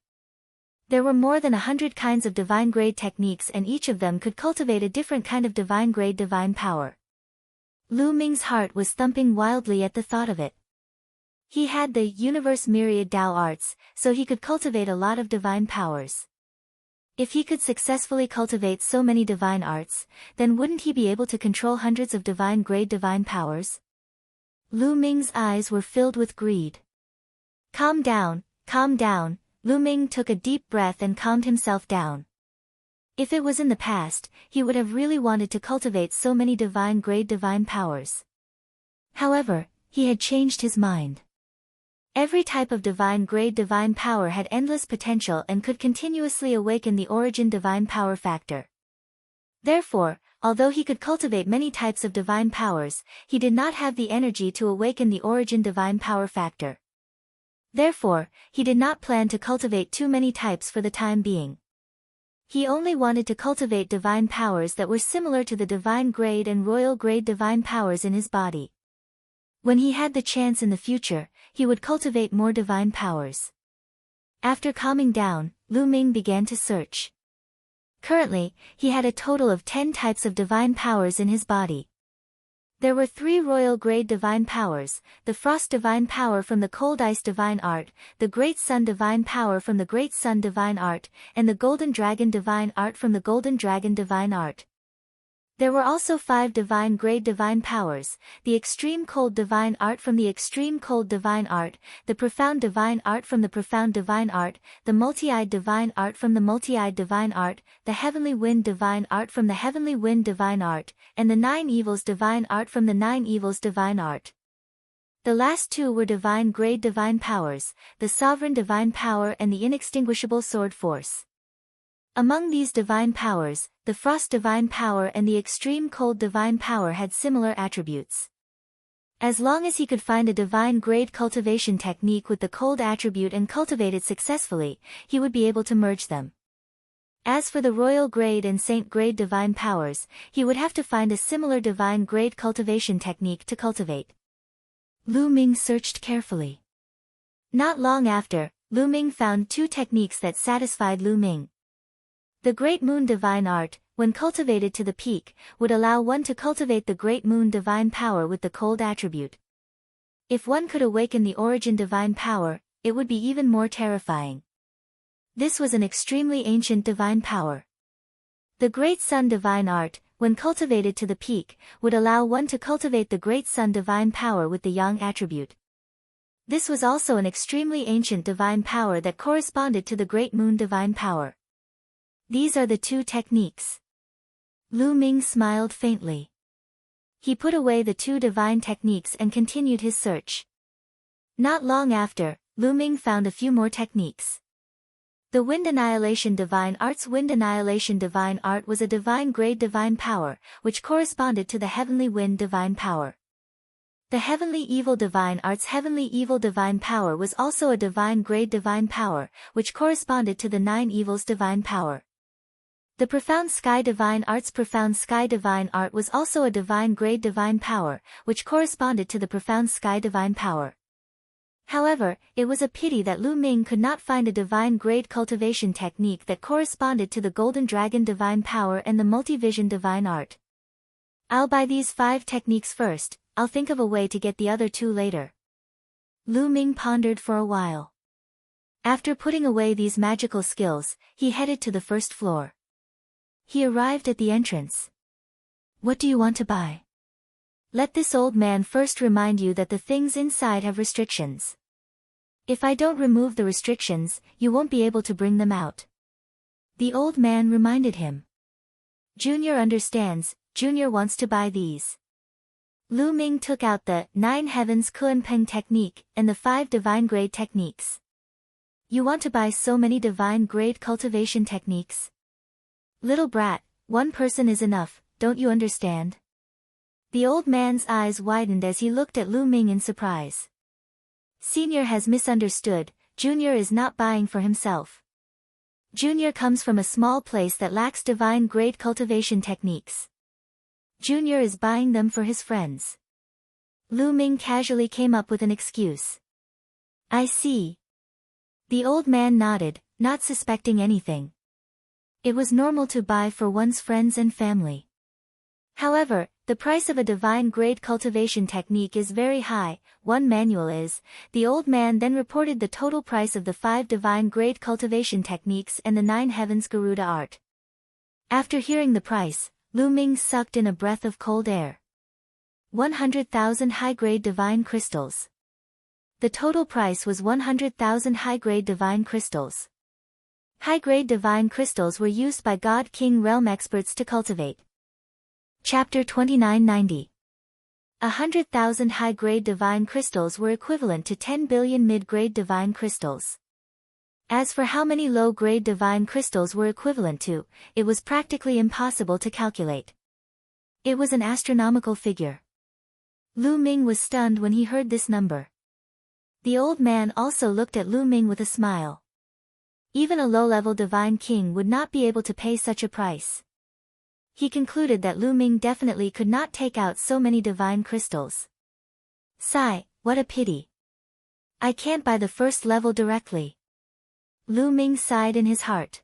There were more than 100 kinds of divine-grade techniques and each of them could cultivate a different kind of divine-grade divine power. Lu Ming's heart was thumping wildly at the thought of it. He had the universe myriad Tao arts, so he could cultivate a lot of divine powers. If he could successfully cultivate so many divine arts, then wouldn't he be able to control hundreds of divine-grade divine powers? Lu Ming's eyes were filled with greed. Calm down, calm down, Lu Ming took a deep breath and calmed himself down. If it was in the past, he would have really wanted to cultivate so many divine-grade divine powers. However, he had changed his mind. Every type of divine-grade divine power had endless potential and could continuously awaken the origin divine power factor. Therefore, although he could cultivate many types of divine powers, he did not have the energy to awaken the origin divine power factor. Therefore, he did not plan to cultivate too many types for the time being. He only wanted to cultivate divine powers that were similar to the divine grade and royal grade divine powers in his body. When he had the chance in the future, he would cultivate more divine powers. After calming down, Lu Ming began to search. Currently, he had a total of 10 types of divine powers in his body. There were 3 royal grade divine powers, the frost divine power from the cold ice divine art, the great sun divine power from the great sun divine art, and the golden dragon divine art from the golden dragon divine art. There were also 5 divine grade divine powers, the extreme cold divine art from the extreme cold divine art, the profound divine art from the profound divine art, the multi-eyed divine art from the multi-eyed divine art, the heavenly wind divine art from the heavenly wind divine art, and the 9 evils divine art from the 9 evils divine art. The last 2 were divine grade divine powers, the sovereign divine power and the inextinguishable sword force. Among these divine powers, the frost divine power and the extreme cold divine power had similar attributes. As long as he could find a divine-grade cultivation technique with the cold attribute and cultivate it successfully, he would be able to merge them. As for the royal grade and saint grade divine powers, he would have to find a similar divine grade cultivation technique to cultivate. Lu Ming searched carefully. Not long after, Lu Ming found 2 techniques that satisfied Lu Ming. The Great Moon Divine Art, when cultivated to the peak, would allow one to cultivate the Great Moon Divine Power with the cold attribute. If one could awaken the Origin Divine Power, it would be even more terrifying. This was an extremely ancient divine power. The Great Sun Divine Art, when cultivated to the peak, would allow one to cultivate the Great Sun Divine Power with the Yang attribute. This was also an extremely ancient divine power that corresponded to the Great Moon Divine Power. These are the 2 techniques. Lu Ming smiled faintly. He put away the 2 divine techniques and continued his search. Not long after, Lu Ming found a few more techniques. The Wind Annihilation Divine Art's Wind Annihilation Divine Art was a divine grade divine power, which corresponded to the Heavenly Wind Divine Power. The Heavenly Evil Divine Art's Heavenly Evil Divine Power was also a divine grade divine power, which corresponded to the 9 Evils Divine Power. The Profound Sky Divine Art's Profound Sky Divine Art was also a divine grade divine power, which corresponded to the Profound Sky Divine Power. However, it was a pity that Lu Ming could not find a divine grade cultivation technique that corresponded to the Golden Dragon Divine Power and the Multivision Divine Art. I'll buy these 5 techniques first, I'll think of a way to get the other 2 later. Lu Ming pondered for a while. After putting away these magical skills, he headed to the first floor. He arrived at the entrance. What do you want to buy? Let this old man first remind you that the things inside have restrictions. If I don't remove the restrictions, you won't be able to bring them out. The old man reminded him. Junior understands, Junior wants to buy these. Lu Ming took out the 9 Heavens Kuanpeng technique and the 5 divine grade techniques. You want to buy so many divine grade cultivation techniques? Little brat, 1 person is enough, don't you understand? The old man's eyes widened as he looked at Lu Ming in surprise. Senior has misunderstood, Junior is not buying for himself. Junior comes from a small place that lacks divine grade cultivation techniques. Junior is buying them for his friends. Lu Ming casually came up with an excuse. I see. The old man nodded, not suspecting anything. It was normal to buy for one's friends and family. However, the price of a divine grade cultivation technique is very high, 1 manual is. The old man then reported the total price of the 5 divine grade cultivation techniques and the 9 Heavens Garuda art. After hearing the price, Lu Ming sucked in a breath of cold air. 100,000 high-grade divine crystals. The total price was 100,000 high-grade divine crystals. High-grade divine crystals were used by God King realm experts to cultivate. Chapter 2990. 100,000 high-grade divine crystals were equivalent to 10 billion mid-grade divine crystals. As for how many low-grade divine crystals were equivalent to, it was practically impossible to calculate. It was an astronomical figure. Lu Ming was stunned when he heard this number. The old man also looked at Lu Ming with a smile. Even a low-level divine king would not be able to pay such a price. He concluded that Lu Ming definitely could not take out so many divine crystals. Sigh, what a pity. I can't buy the first level directly. Lu Ming sighed in his heart.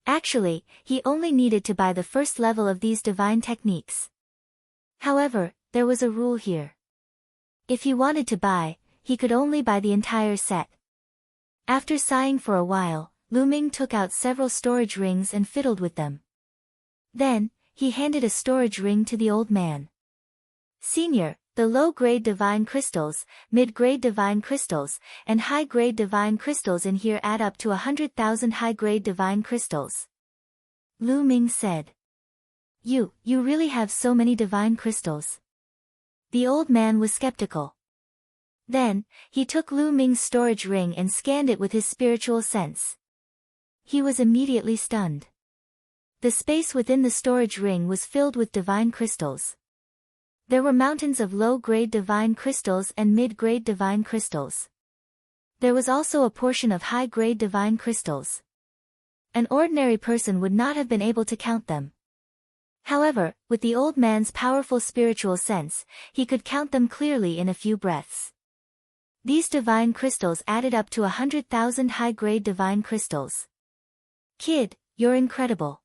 Actually, he only needed to buy the first level of these divine techniques. However, there was a rule here. If he wanted to buy, he could only buy the entire set. After sighing for a while, Lu Ming took out several storage rings and fiddled with them. Then, he handed a storage ring to the old man. Senior, the low-grade divine crystals, mid-grade divine crystals, and high-grade divine crystals in here add up to 100,000 high-grade divine crystals. Lu Ming said. You really have so many divine crystals? The old man was skeptical. Then, he took Lu Ming's storage ring and scanned it with his spiritual sense. He was immediately stunned. The space within the storage ring was filled with divine crystals. There were mountains of low-grade divine crystals and mid-grade divine crystals. There was also a portion of high-grade divine crystals. An ordinary person would not have been able to count them. However, with the old man's powerful spiritual sense, he could count them clearly in a few breaths. These divine crystals added up to 100,000 high-grade divine crystals. Kid, you're incredible.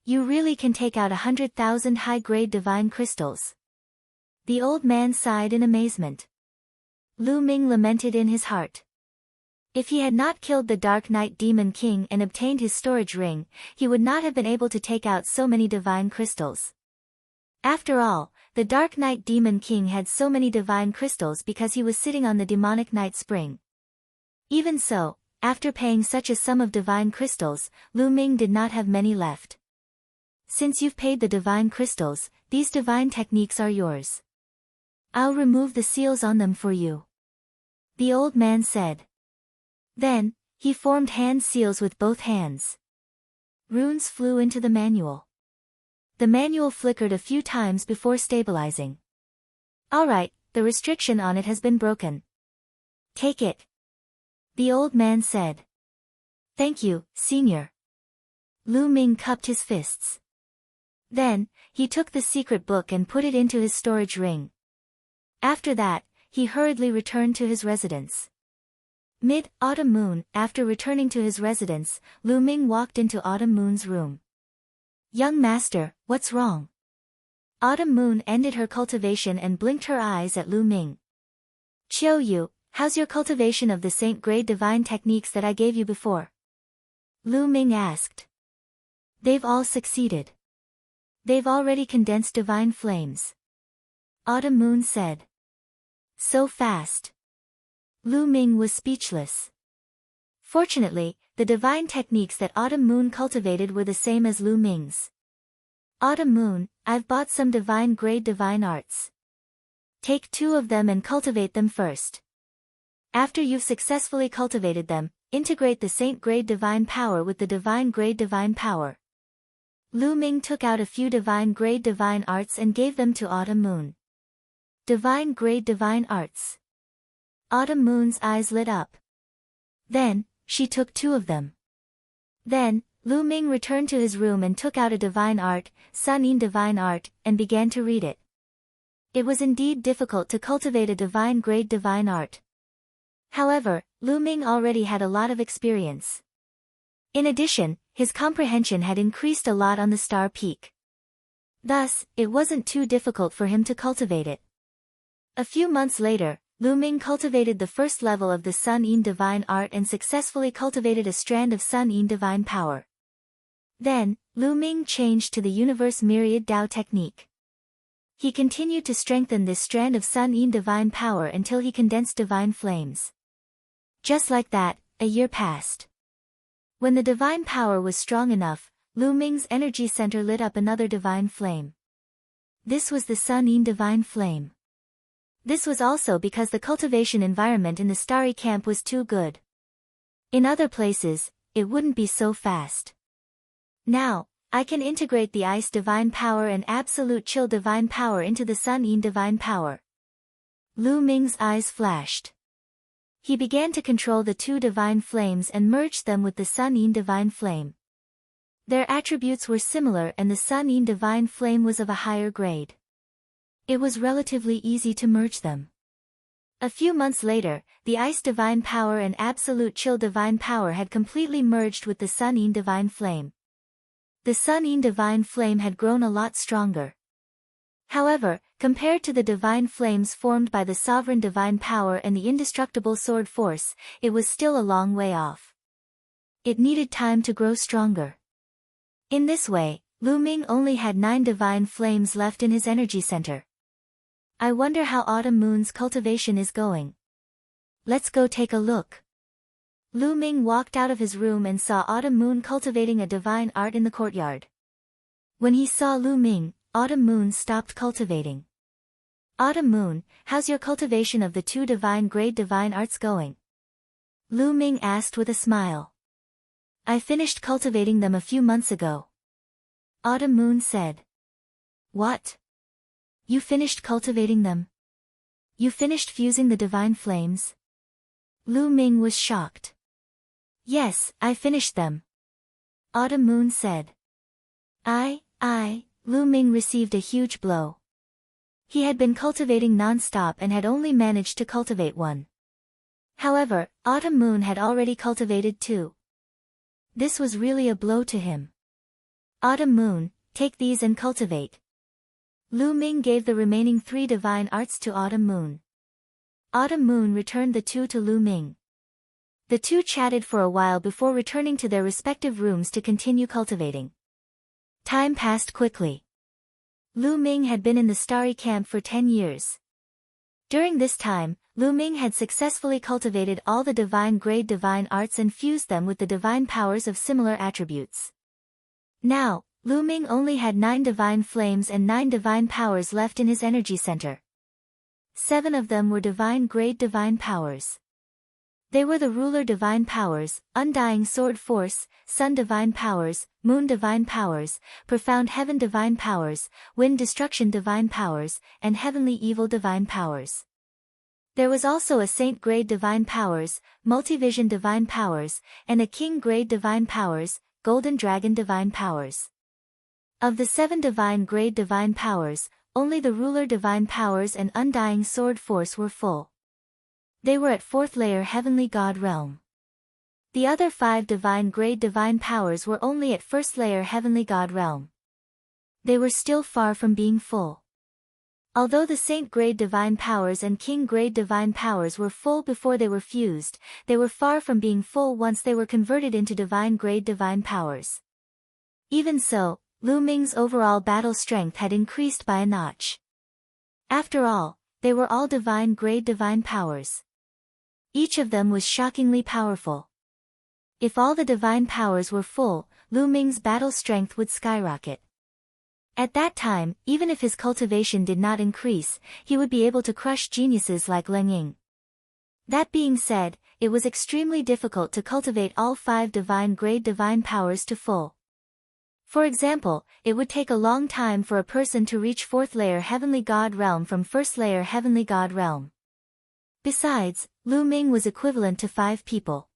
You really can take out 100,000 high-grade divine crystals. The old man sighed in amazement. Lu Ming lamented in his heart. If he had not killed the Dark Knight Demon King and obtained his storage ring, he would not have been able to take out so many divine crystals. After all, the Dark Knight Demon King had so many divine crystals because he was sitting on the demonic night spring. Even so, after paying such a sum of divine crystals, Lu Ming did not have many left. Since you've paid the divine crystals, these divine techniques are yours. I'll remove the seals on them for you. The old man said. Then, he formed hand seals with both hands. Runes flew into the manual. The manual flickered a few times before stabilizing. Alright, the restriction on it has been broken. Take it. The old man said. Thank you, Senior. Lu Ming cupped his fists. Then, he took the secret book and put it into his storage ring. After that, he hurriedly returned to his residence. Mid-Autumn Moon, after returning to his residence, Lu Ming walked into Autumn Moon's room. Young master, what's wrong? Autumn Moon ended her cultivation and blinked her eyes at Lu Ming. Qiu Yu, how's your cultivation of the Saint-grade divine techniques that I gave you before? Lu Ming asked. They've all succeeded. They've already condensed divine flames. Autumn Moon said. So fast. Lu Ming was speechless. Fortunately, the divine techniques that Autumn Moon cultivated were the same as Lu Ming's. Autumn Moon, I've bought some divine-grade divine arts. Take 2 of them and cultivate them first. After you've successfully cultivated them, integrate the Saint-grade divine power with the divine-grade divine power. Lu Ming took out a few divine-grade divine arts and gave them to Autumn Moon. Divine-grade divine arts. Autumn Moon's eyes lit up. Then, she took 2 of them. Then, Lu Ming returned to his room and took out a divine art, Sun Yin divine art, and began to read it. It was indeed difficult to cultivate a divine-grade divine art. However, Lu Ming already had a lot of experience. In addition, his comprehension had increased a lot on the star peak. Thus, it wasn't too difficult for him to cultivate it. A few months later, Lu Ming cultivated the first level of the Sun Yin divine art and successfully cultivated a strand of Sun Yin divine power. Then, Lu Ming changed to the Universe Myriad Dao technique. He continued to strengthen this strand of Sun Yin divine power until he condensed divine flames. Just like that, a year passed. When the divine power was strong enough, Lu Ming's energy center lit up another divine flame. This was the Sun Yin divine flame. This was also because the cultivation environment in the starry camp was too good. In other places, it wouldn't be so fast. Now, I can integrate the ice divine power and absolute chill divine power into the Sun Yin divine power. Lu Ming's eyes flashed. He began to control the 2 divine flames and merged them with the Sun Yin divine flame. Their attributes were similar and the Sun Yin divine flame was of a higher grade. It was relatively easy to merge them. A few months later, the ice divine power and absolute chill divine power had completely merged with the Sun Yin divine flame. The Sun Yin divine flame had grown a lot stronger. However, compared to the divine flames formed by the sovereign divine power and the indestructible sword force, it was still a long way off. It needed time to grow stronger. In this way, Lu Ming only had 9 divine flames left in his energy center. I wonder how Autumn Moon's cultivation is going. Let's go take a look. Lu Ming walked out of his room and saw Autumn Moon cultivating a divine art in the courtyard. When he saw Lu Ming, Autumn Moon stopped cultivating. Autumn Moon, how's your cultivation of the 2 divine-grade divine arts going? Lu Ming asked with a smile. I finished cultivating them a few months ago. Autumn Moon said. What? You finished cultivating them? You finished fusing the divine flames? Lu Ming was shocked. Yes, I finished them. Autumn Moon said. Lu Ming received a huge blow. He had been cultivating non-stop and had only managed to cultivate one. However, Autumn Moon had already cultivated two. This was really a blow to him. Autumn Moon, take these and cultivate. Lu Ming gave the remaining 3 divine arts to Autumn Moon. Autumn Moon returned the 2 to Lu Ming. The 2 chatted for a while before returning to their respective rooms to continue cultivating. Time passed quickly. Lu Ming had been in the starry camp for 10 years. During this time, Lu Ming had successfully cultivated all the divine grade divine arts and fused them with the divine powers of similar attributes. Now, Lu Ming only had 9 divine flames and 9 divine powers left in his energy center. 7 of them were divine grade divine powers. They were the ruler divine powers, undying sword force, sun divine powers, moon divine powers, profound heaven divine powers, wind destruction divine powers, and heavenly evil divine powers. There was also a saint grade divine powers, multivision divine powers, and a king grade divine powers, golden dragon divine powers. Of the 7 divine grade divine powers, only the ruler divine powers and undying sword force were full. They were at 4th layer heavenly god realm. The other 5 divine grade divine powers were only at 1st layer heavenly god realm. They were still far from being full. Although the saint grade divine powers and king grade divine powers were full before they were fused, they were far from being full once they were converted into divine grade divine powers. Even so, Lu Ming's overall battle strength had increased by a notch. After all, they were all divine grade divine powers. Each of them was shockingly powerful. If all the divine powers were full, Lu Ming's battle strength would skyrocket. At that time, even if his cultivation did not increase, he would be able to crush geniuses like Leng Ying. That being said, it was extremely difficult to cultivate all 5 divine grade divine powers to full. For example, it would take a long time for a person to reach 4th layer heavenly god realm from 1st layer heavenly god realm. Besides, Lu Ming was equivalent to 5 people.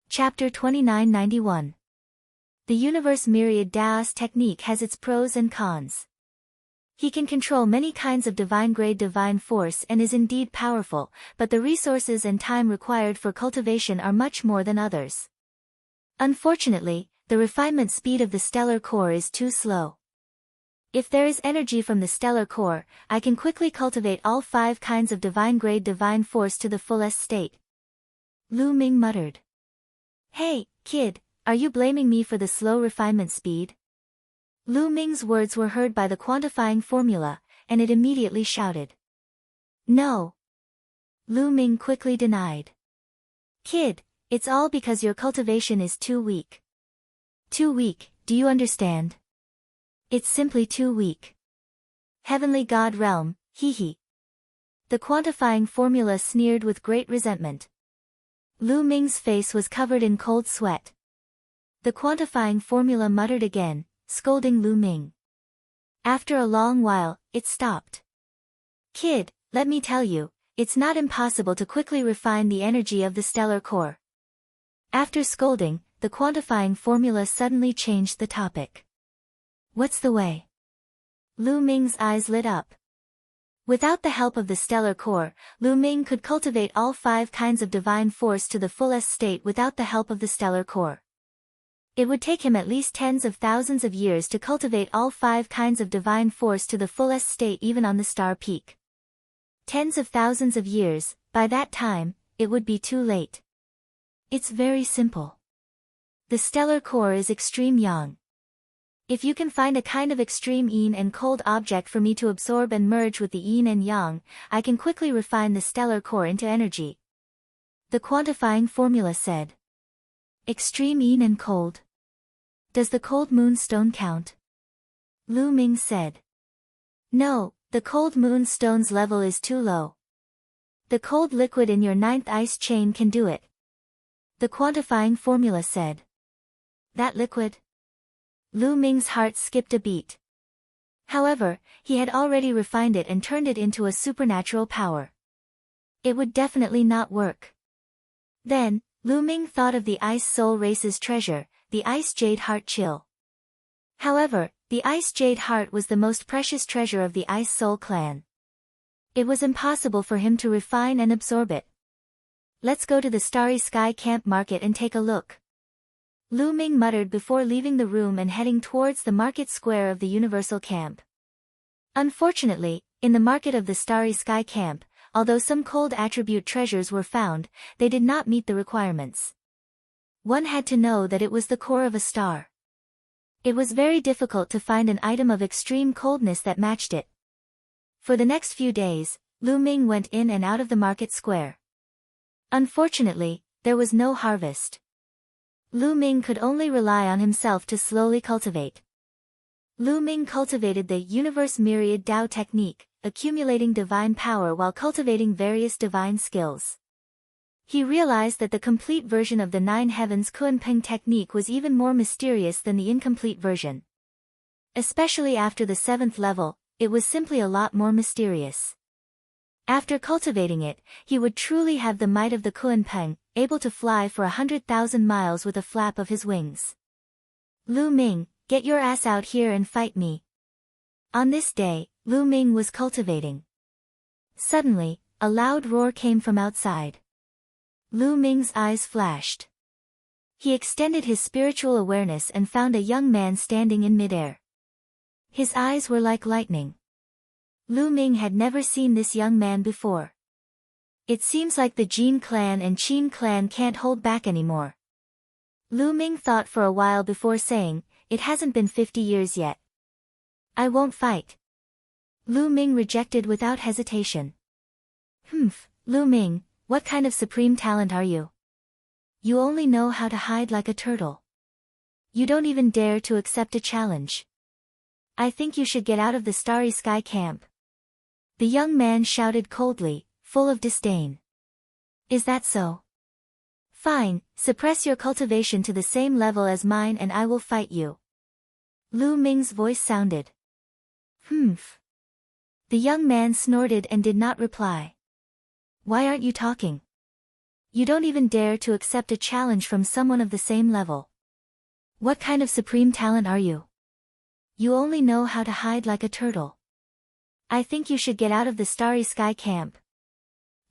Chapter 2991. The Universe Myriad Daos technique has its pros and cons. He can control many kinds of divine grade divine force and is indeed powerful, but the resources and time required for cultivation are much more than others. Unfortunately, the refinement speed of the stellar core is too slow. If there is energy from the stellar core, I can quickly cultivate all 5 kinds of divine grade divine force to the fullest state. Lu Ming muttered. Hey, kid, are you blaming me for the slow refinement speed? Lu Ming's words were heard by the quantifying formula, and it immediately shouted. No. Lu Ming quickly denied. Kid, it's all because your cultivation is too weak. Too weak, do you understand? It's simply too weak. Heavenly God realm, hee hee. The quantifying formula sneered with great resentment. Lu Ming's face was covered in cold sweat. The quantifying formula muttered again, scolding Lu Ming. After a long while, it stopped. Kid, let me tell you, it's not impossible to quickly refine the energy of the stellar core. After scolding, the quantifying formula suddenly changed the topic. What's the way? Lu Ming's eyes lit up. Without the help of the stellar core, Lu Ming could cultivate all 5 kinds of divine force to the fullest state without the help of the stellar core. It would take him at least tens of thousands of years to cultivate all 5 kinds of divine force to the fullest state even on the star peak. Tens of thousands of years, by that time, it would be too late. It's very simple. The stellar core is extreme yang. If you can find a kind of extreme yin and cold object for me to absorb and merge with the yin and yang, I can quickly refine the stellar core into energy. The quantifying formula said. Extreme yin and cold. Does the cold moon stone count? Lu Ming said. No, the cold moon stone's level is too low. The cold liquid in your 9th ice chain can do it. The quantifying formula said. That liquid? Lu Ming's heart skipped a beat. However, he had already refined it and turned it into a supernatural power. It would definitely not work. Then, Lu Ming thought of the Ice Soul Race's treasure, the Ice Jade Heart Chill. However, the Ice Jade Heart was the most precious treasure of the Ice Soul clan. It was impossible for him to refine and absorb it. Let's go to the Starry Sky Camp Market and take a look. Lu Ming muttered before leaving the room and heading towards the market square of the Universal Camp. Unfortunately, in the market of the Starry Sky Camp, although some cold attribute treasures were found, they did not meet the requirements. One had to know that it was the core of a star. It was very difficult to find an item of extreme coldness that matched it. For the next few days, Lu Ming went in and out of the market square. Unfortunately, there was no harvest. Lu Ming could only rely on himself to slowly cultivate. Lu Ming cultivated the Universe Myriad Dao technique, accumulating divine power while cultivating various divine skills. He realized that the complete version of the Nine Heavens Kunpeng technique was even more mysterious than the incomplete version. Especially after the 7th level, it was simply a lot more mysterious. After cultivating it, he would truly have the might of the Kunpeng, able to fly for 100,000 miles with a flap of his wings. Lu Ming, get your ass out here and fight me. On this day, Lu Ming was cultivating. Suddenly, a loud roar came from outside. Lu Ming's eyes flashed. He extended his spiritual awareness and found a young man standing in midair. His eyes were like lightning. Lu Ming had never seen this young man before. It seems like the Jin clan and Qin clan can't hold back anymore. Lu Ming thought for a while before saying, it hasn't been 50 years yet. I won't fight. Lu Ming rejected without hesitation. Lu Ming, what kind of supreme talent are you? You only know how to hide like a turtle. You don't even dare to accept a challenge. I think you should get out of the Starry Sky Camp. The young man shouted coldly, full of disdain. Is that so? Fine, suppress your cultivation to the same level as mine and I will fight you. Lu Ming's voice sounded. The young man snorted and did not reply. Why aren't you talking? You don't even dare to accept a challenge from someone of the same level. What kind of supreme talent are you? You only know how to hide like a turtle. I think you should get out of the Starry Sky Camp.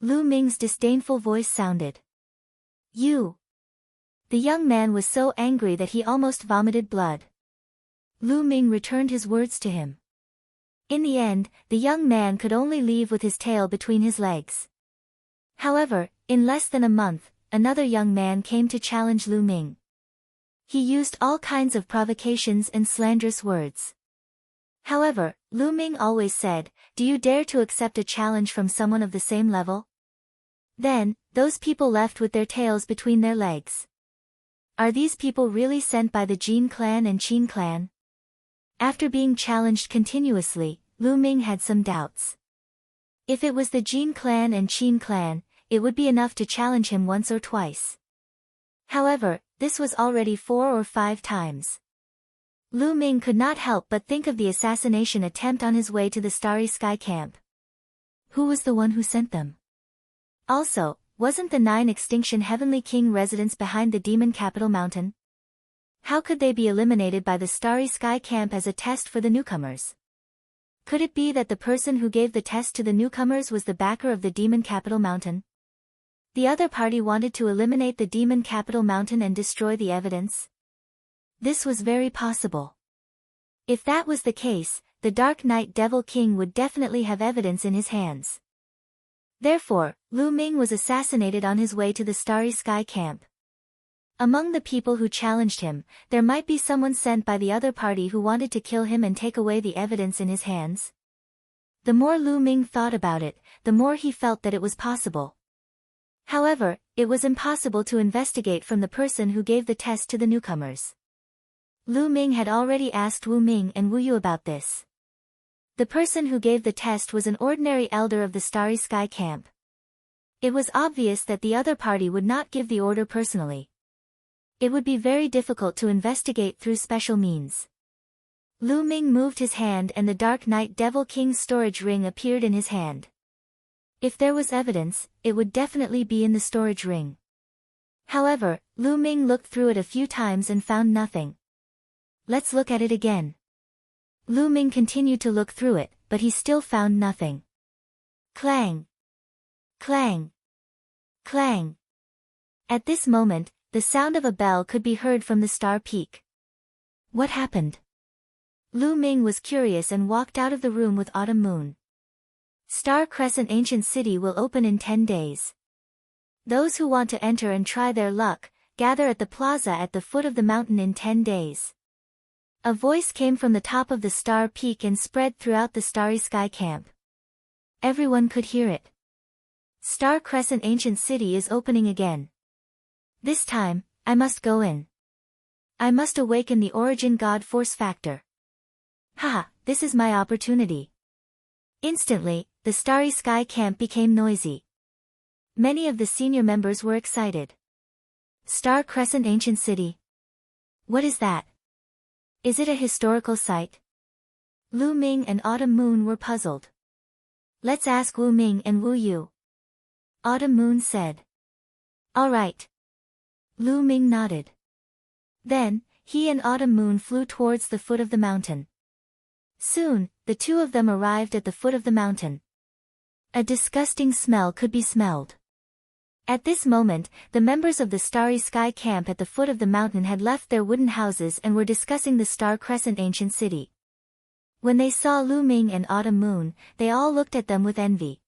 Lu Ming's disdainful voice sounded. You. The young man was so angry that he almost vomited blood. Lu Ming returned his words to him. In the end, the young man could only leave with his tail between his legs. However, in less than a month, another young man came to challenge Lu Ming. He used all kinds of provocations and slanderous words. However, Lu Ming always said, do you dare to accept a challenge from someone of the same level? Then, those people left with their tails between their legs. Are these people really sent by the Jin clan and Qin clan? After being challenged continuously, Lu Ming had some doubts. If it was the Jin clan and Qin clan, it would be enough to challenge him once or twice. However, this was already 4 or 5 times. Lu Ming could not help but think of the assassination attempt on his way to the Starry Sky Camp. Who was the one who sent them? Also, wasn't the 9 Extinction Heavenly King residence behind the Demon Capital Mountain? How could they be eliminated by the Starry Sky Camp as a test for the newcomers? Could it be that the person who gave the test to the newcomers was the backer of the Demon Capital Mountain? The other party wanted to eliminate the Demon Capital Mountain and destroy the evidence? This was very possible. If that was the case, the Dark Knight Devil King would definitely have evidence in his hands. Therefore, Lu Ming was assassinated on his way to the Starry Sky Camp. Among the people who challenged him, there might be someone sent by the other party who wanted to kill him and take away the evidence in his hands. The more Lu Ming thought about it, the more he felt that it was possible. However, it was impossible to investigate from the person who gave the test to the newcomers. Lu Ming had already asked Wu Ming and Wu Yu about this. The person who gave the test was an ordinary elder of the Starry Sky Camp. It was obvious that the other party would not give the order personally. It would be very difficult to investigate through special means. Lu Ming moved his hand and the Dark Knight Devil King's storage ring appeared in his hand. If there was evidence, it would definitely be in the storage ring. However, Lu Ming looked through it a few times and found nothing. Let's look at it again. Lu Ming continued to look through it, but he still found nothing. Clang! Clang! Clang! At this moment, the sound of a bell could be heard from the Star Peak. What happened? Lu Ming was curious and walked out of the room with Autumn Moon. Star Crescent Ancient City will open in 10 days. Those who want to enter and try their luck, gather at the plaza at the foot of the mountain in 10 days. A voice came from the top of the Star Peak and spread throughout the Starry Sky Camp. Everyone could hear it. Star Crescent Ancient City is opening again. This time, I must go in. I must awaken the Origin God Force Factor. Haha, this is my opportunity. Instantly, the Starry Sky Camp became noisy. Many of the senior members were excited. Star Crescent Ancient City. What is that? Is it a historical site? Lu Ming and Autumn Moon were puzzled. Let's ask Wu Ming and Wu Yu. Autumn Moon said. All right. Lu Ming nodded. Then, he and Autumn Moon flew towards the foot of the mountain. Soon, the two of them arrived at the foot of the mountain. A disgusting smell could be smelled. At this moment, the members of the Starry Sky Camp at the foot of the mountain had left their wooden houses and were discussing the Star Crescent Ancient City. When they saw Lu Ming and Autumn Moon, they all looked at them with envy.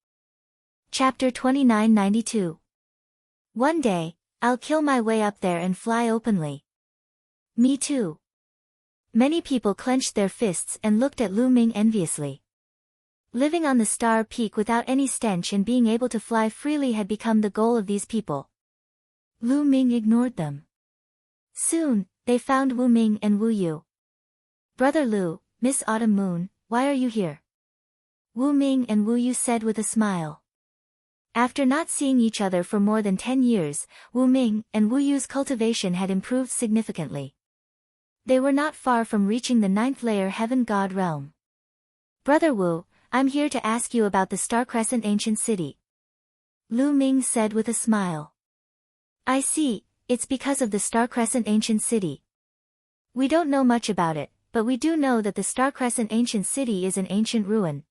Chapter 2992. One day, I'll kill my way up there and fly openly. Me too. Many people clenched their fists and looked at Lu Ming enviously. Living on the Star Peak without any stench and being able to fly freely had become the goal of these people. Lu Ming ignored them. Soon, they found Wu Ming and Wu Yu. Brother Lu, Miss Autumn Moon, why are you here? Wu Ming and Wu Yu said with a smile. After not seeing each other for more than 10 years, Wu Ming and Wu Yu's cultivation had improved significantly. They were not far from reaching the 9th layer Heaven God realm. Brother Wu, I'm here to ask you about the Star Crescent Ancient City. Lu Ming said with a smile. I see, it's because of the Star Crescent Ancient City. We don't know much about it, but we do know that the Star Crescent Ancient City is an ancient ruin.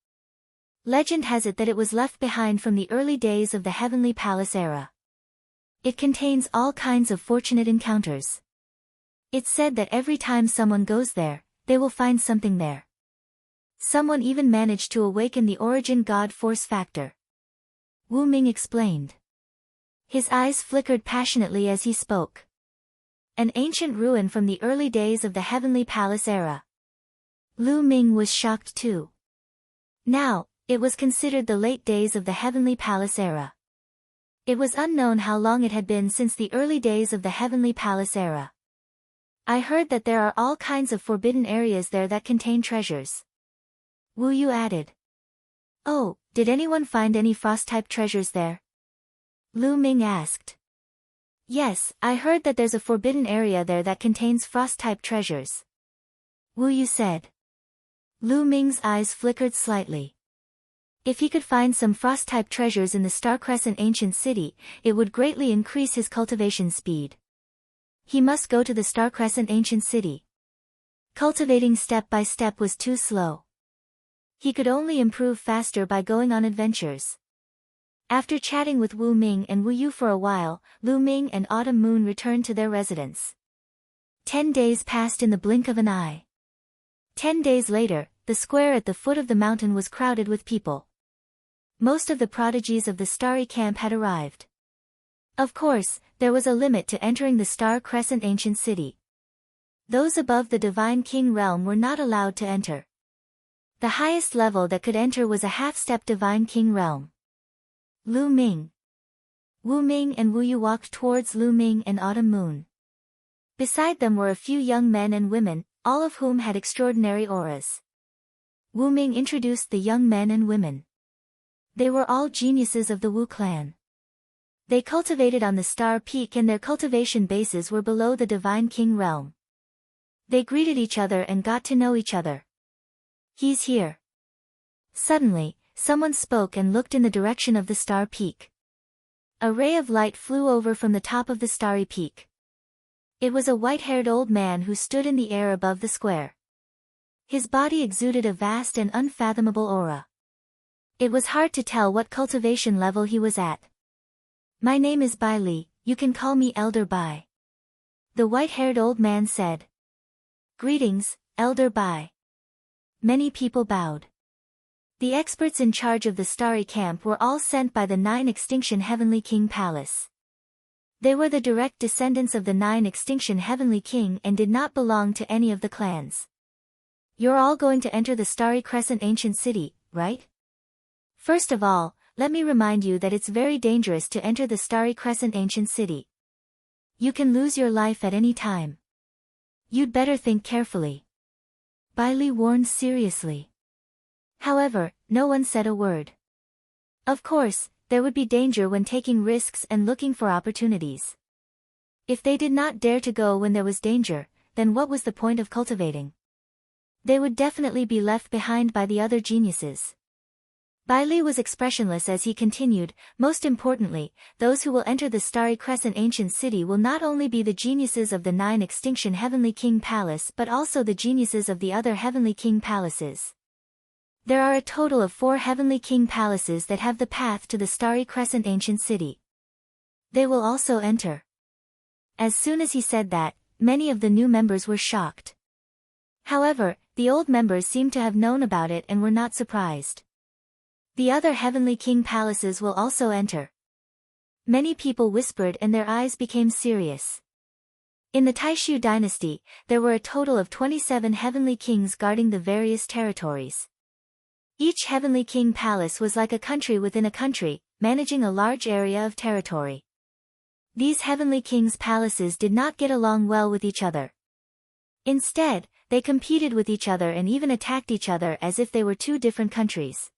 Legend has it that it was left behind from the early days of the Heavenly Palace era. It contains all kinds of fortunate encounters. It's said that every time someone goes there, they will find something there. Someone even managed to awaken the Origin God Force Factor. Wu Ming explained. His eyes flickered passionately as he spoke. An ancient ruin from the early days of the Heavenly Palace era. Lu Ming was shocked too. Now, it was considered the late days of the Heavenly Palace era. It was unknown how long it had been since the early days of the Heavenly Palace era. I heard that there are all kinds of forbidden areas there that contain treasures. Wu Yu added. Oh, did anyone find any frost-type treasures there? Lu Ming asked. Yes, I heard that there's a forbidden area there that contains frost-type treasures. Wu Yu said. Lu Ming's eyes flickered slightly. If he could find some frost-type treasures in the Star Crescent Ancient City, it would greatly increase his cultivation speed. He must go to the Star Crescent Ancient City. Cultivating step by step was too slow. He could only improve faster by going on adventures. After chatting with Wu Ming and Wu Yu for a while, Lu Ming and Autumn Moon returned to their residence. 10 days passed in the blink of an eye. 10 days later, the square at the foot of the mountain was crowded with people. Most of the prodigies of the Starry Camp had arrived. Of course, there was a limit to entering the Star Crescent Ancient City. Those above the Divine King realm were not allowed to enter. The highest level that could enter was a half-step Divine King realm. Lu Ming. Wu Ming and Wu Yu walked towards Lu Ming and Autumn Moon. Beside them were a few young men and women, all of whom had extraordinary auras. Wu Ming introduced the young men and women. They were all geniuses of the Wu clan. They cultivated on the Star Peak and their cultivation bases were below the Divine King realm. They greeted each other and got to know each other. He's here. Suddenly, someone spoke and looked in the direction of the star peak. A ray of light flew over from the top of the starry peak. It was a white-haired old man who stood in the air above the square. His body exuded a vast and unfathomable aura. It was hard to tell what cultivation level he was at. My name is Bai Li, you can call me Elder Bai. The white-haired old man said. Greetings, Elder Bai. Many people bowed. The experts in charge of the starry camp were all sent by the 9 Extinction Heavenly King Palace. They were the direct descendants of the 9 Extinction Heavenly King and did not belong to any of the clans. You're all going to enter the Starry Crescent Ancient City, right? First of all, let me remind you that it's very dangerous to enter the Starry Crescent Ancient City. You can lose your life at any time. You'd better think carefully. Bai Li warned seriously. However, no one said a word. Of course, there would be danger when taking risks and looking for opportunities. If they did not dare to go when there was danger, then what was the point of cultivating? They would definitely be left behind by the other geniuses. Bai Li was expressionless as he continued, most importantly, those who will enter the Starry Crescent Ancient City will not only be the geniuses of the 9 Extinction Heavenly King Palace but also the geniuses of the other Heavenly King Palaces. There are a total of 4 Heavenly King Palaces that have the path to the Starry Crescent Ancient City. They will also enter. As soon as he said that, many of the new members were shocked. However, the old members seemed to have known about it and were not surprised. The other Heavenly King Palaces will also enter. Many people whispered and their eyes became serious. In the Taishu dynasty, there were a total of 27 Heavenly Kings guarding the various territories. Each Heavenly King Palace was like a country within a country, managing a large area of territory. These Heavenly Kings' palaces did not get along well with each other. Instead, they competed with each other and even attacked each other as if they were 2 different countries.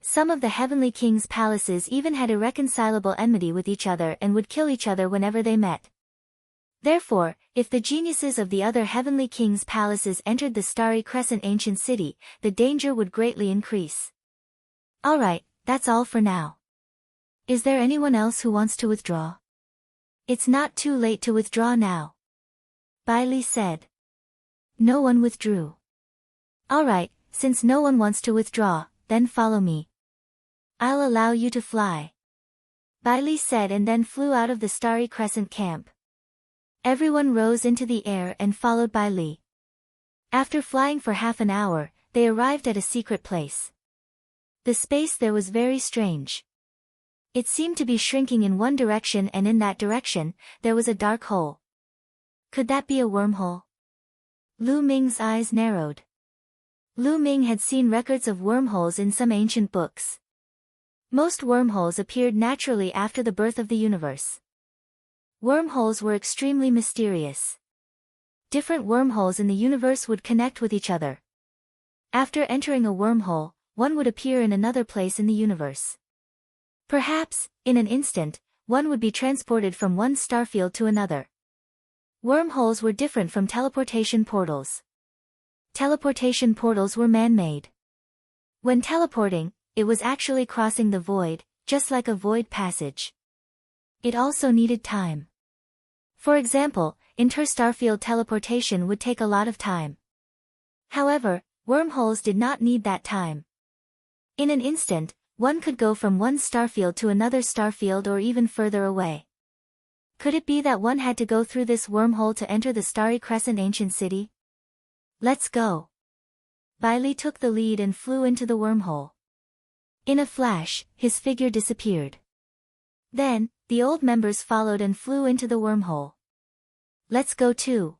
Some of the Heavenly Kings' palaces even had irreconcilable enmity with each other and would kill each other whenever they met. Therefore, if the geniuses of the other Heavenly Kings' palaces entered the Starry Crescent Ancient City, the danger would greatly increase. Alright, that's all for now. Is there anyone else who wants to withdraw? It's not too late to withdraw now. Bai Li said. No one withdrew. Alright, since no one wants to withdraw, then follow me. I'll allow you to fly. Bai Li said and then flew out of the Starry Crescent camp. Everyone rose into the air and followed Bai Li. After flying for half an hour, they arrived at a secret place. The space there was very strange. It seemed to be shrinking in one direction and in that direction, there was a dark hole. Could that be a wormhole? Lu Ming's eyes narrowed. Lu Ming had seen records of wormholes in some ancient books. Most wormholes appeared naturally after the birth of the universe. Wormholes were extremely mysterious. Different wormholes in the universe would connect with each other. After entering a wormhole, one would appear in another place in the universe. Perhaps, in an instant, one would be transported from one starfield to another. Wormholes were different from teleportation portals. Teleportation portals were man-made. When teleporting, it was actually crossing the void, just like a void passage. It also needed time. For example, interstarfield teleportation would take a lot of time. However, wormholes did not need that time. In an instant, one could go from one starfield to another starfield or even further away. Could it be that one had to go through this wormhole to enter the Starry Crescent Ancient City? Let's go. Bai Li took the lead and flew into the wormhole. In a flash, his figure disappeared. Then, the old members followed and flew into the wormhole. Let's go too.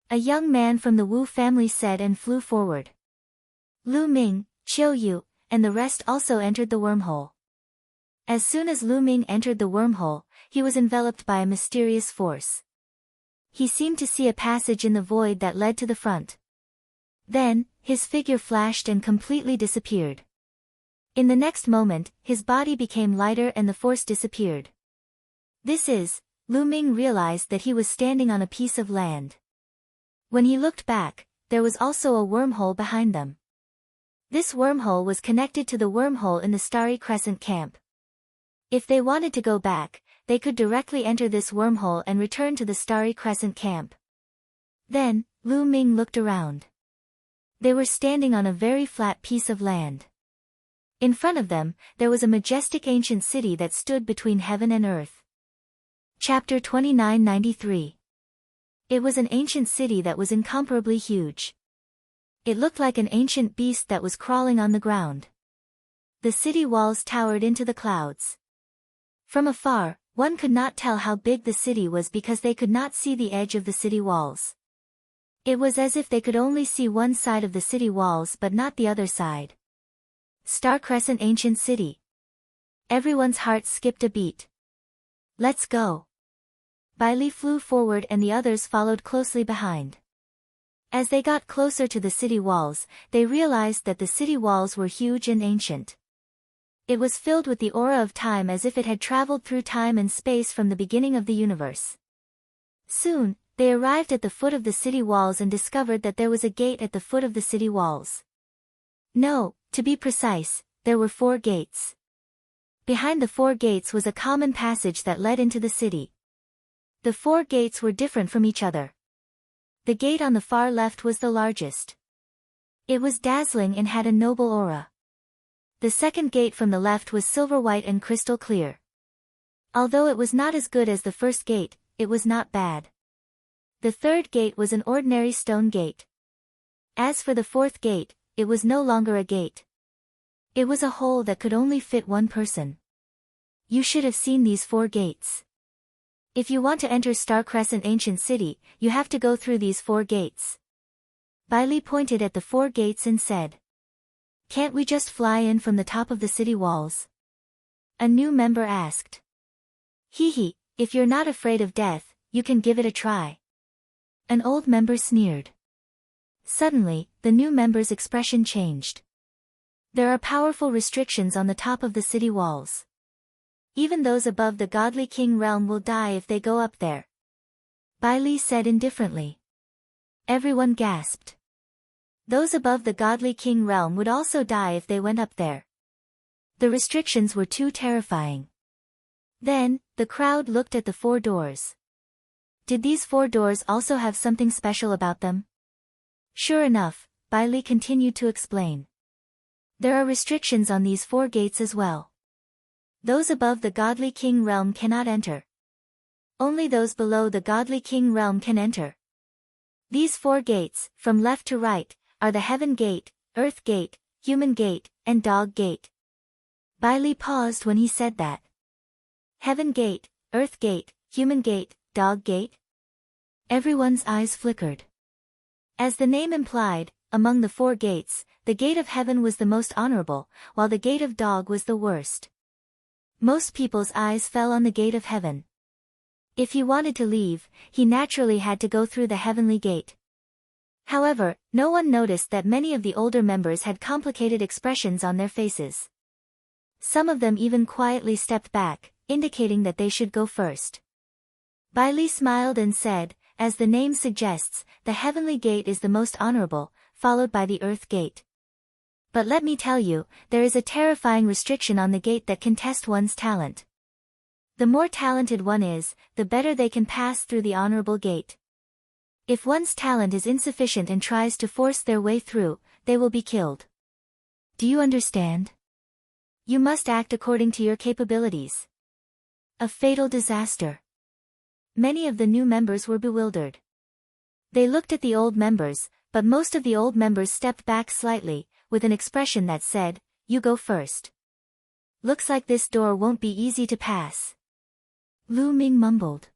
A young man from the Wu family said and flew forward. Lu Ming, Qiu Yu, and the rest also entered the wormhole. As soon as Lu Ming entered the wormhole, he was enveloped by a mysterious force. He seemed to see a passage in the void that led to the front. Then, his figure flashed and completely disappeared. In the next moment, his body became lighter and the force disappeared. Lu Ming realized that he was standing on a piece of land. When he looked back, there was also a wormhole behind them. This wormhole was connected to the wormhole in the Starry Crescent camp. If they wanted to go back, they could directly enter this wormhole and return to the Starry Crescent camp. Then, Lu Ming looked around. They were standing on a very flat piece of land. In front of them, there was a majestic ancient city that stood between heaven and earth. Chapter 2993. It was an ancient city that was incomparably huge. It looked like an ancient beast that was crawling on the ground. The city walls towered into the clouds. From afar, one could not tell how big the city was because they could not see the edge of the city walls. It was as if they could only see one side of the city walls but not the other side. Star Crescent Ancient City. Everyone's heart skipped a beat. Let's go. Bai Li flew forward and the others followed closely behind. As they got closer to the city walls, they realized that the city walls were huge and ancient. It was filled with the aura of time as if it had traveled through time and space from the beginning of the universe. Soon, they arrived at the foot of the city walls and discovered that there was a gate at the foot of the city walls. No, to be precise, there were 4 gates. Behind the 4 gates was a common passage that led into the city. The 4 gates were different from each other. The gate on the far left was the largest. It was dazzling and had a noble aura. The second gate from the left was silver white and crystal clear. Although it was not as good as the first gate, it was not bad. The third gate was an ordinary stone gate. As for the fourth gate, it was no longer a gate. It was a hole that could only fit one person. You should have seen these 4 gates. If you want to enter Star Crescent Ancient City, you have to go through these 4 gates. Bai Li pointed at the 4 gates and said. Can't we just fly in from the top of the city walls? A new member asked. Hee, if you're not afraid of death, you can give it a try. An old member sneered. Suddenly, the new member's expression changed. There are powerful restrictions on the top of the city walls. Even those above the godly king realm will die if they go up there. Bai Li said indifferently. Everyone gasped. Those above the godly king realm would also die if they went up there. The restrictions were too terrifying. Then, the crowd looked at the 4 doors. Did these 4 doors also have something special about them? Sure enough, Bai Li continued to explain. There are restrictions on these 4 gates as well. Those above the godly king realm cannot enter. Only those below the godly king realm can enter. These 4 gates, from left to right, are the Heaven Gate, Earth Gate, Human Gate, and Dog Gate. Bai Li paused when he said that. Heaven Gate, Earth Gate, Human Gate, Dog Gate? Everyone's eyes flickered. As the name implied, among the 4 gates, the Gate of Heaven was the most honorable, while the Gate of Dog was the worst. Most people's eyes fell on the Gate of Heaven. If he wanted to leave, he naturally had to go through the Heavenly Gate. However, no one noticed that many of the older members had complicated expressions on their faces. Some of them even quietly stepped back, indicating that they should go first. Bai Li smiled and said, as the name suggests, the Heavenly Gate is the most honorable, followed by the Earth Gate. But let me tell you, there is a terrifying restriction on the gate that can test one's talent. The more talented one is, the better they can pass through the honorable gate. If one's talent is insufficient and tries to force their way through, they will be killed. Do you understand? You must act according to your capabilities. A fatal disaster. Many of the new members were bewildered. They looked at the old members, but most of the old members stepped back slightly, with an expression that said, "You go first. Looks like this door won't be easy to pass." Lu Ming mumbled.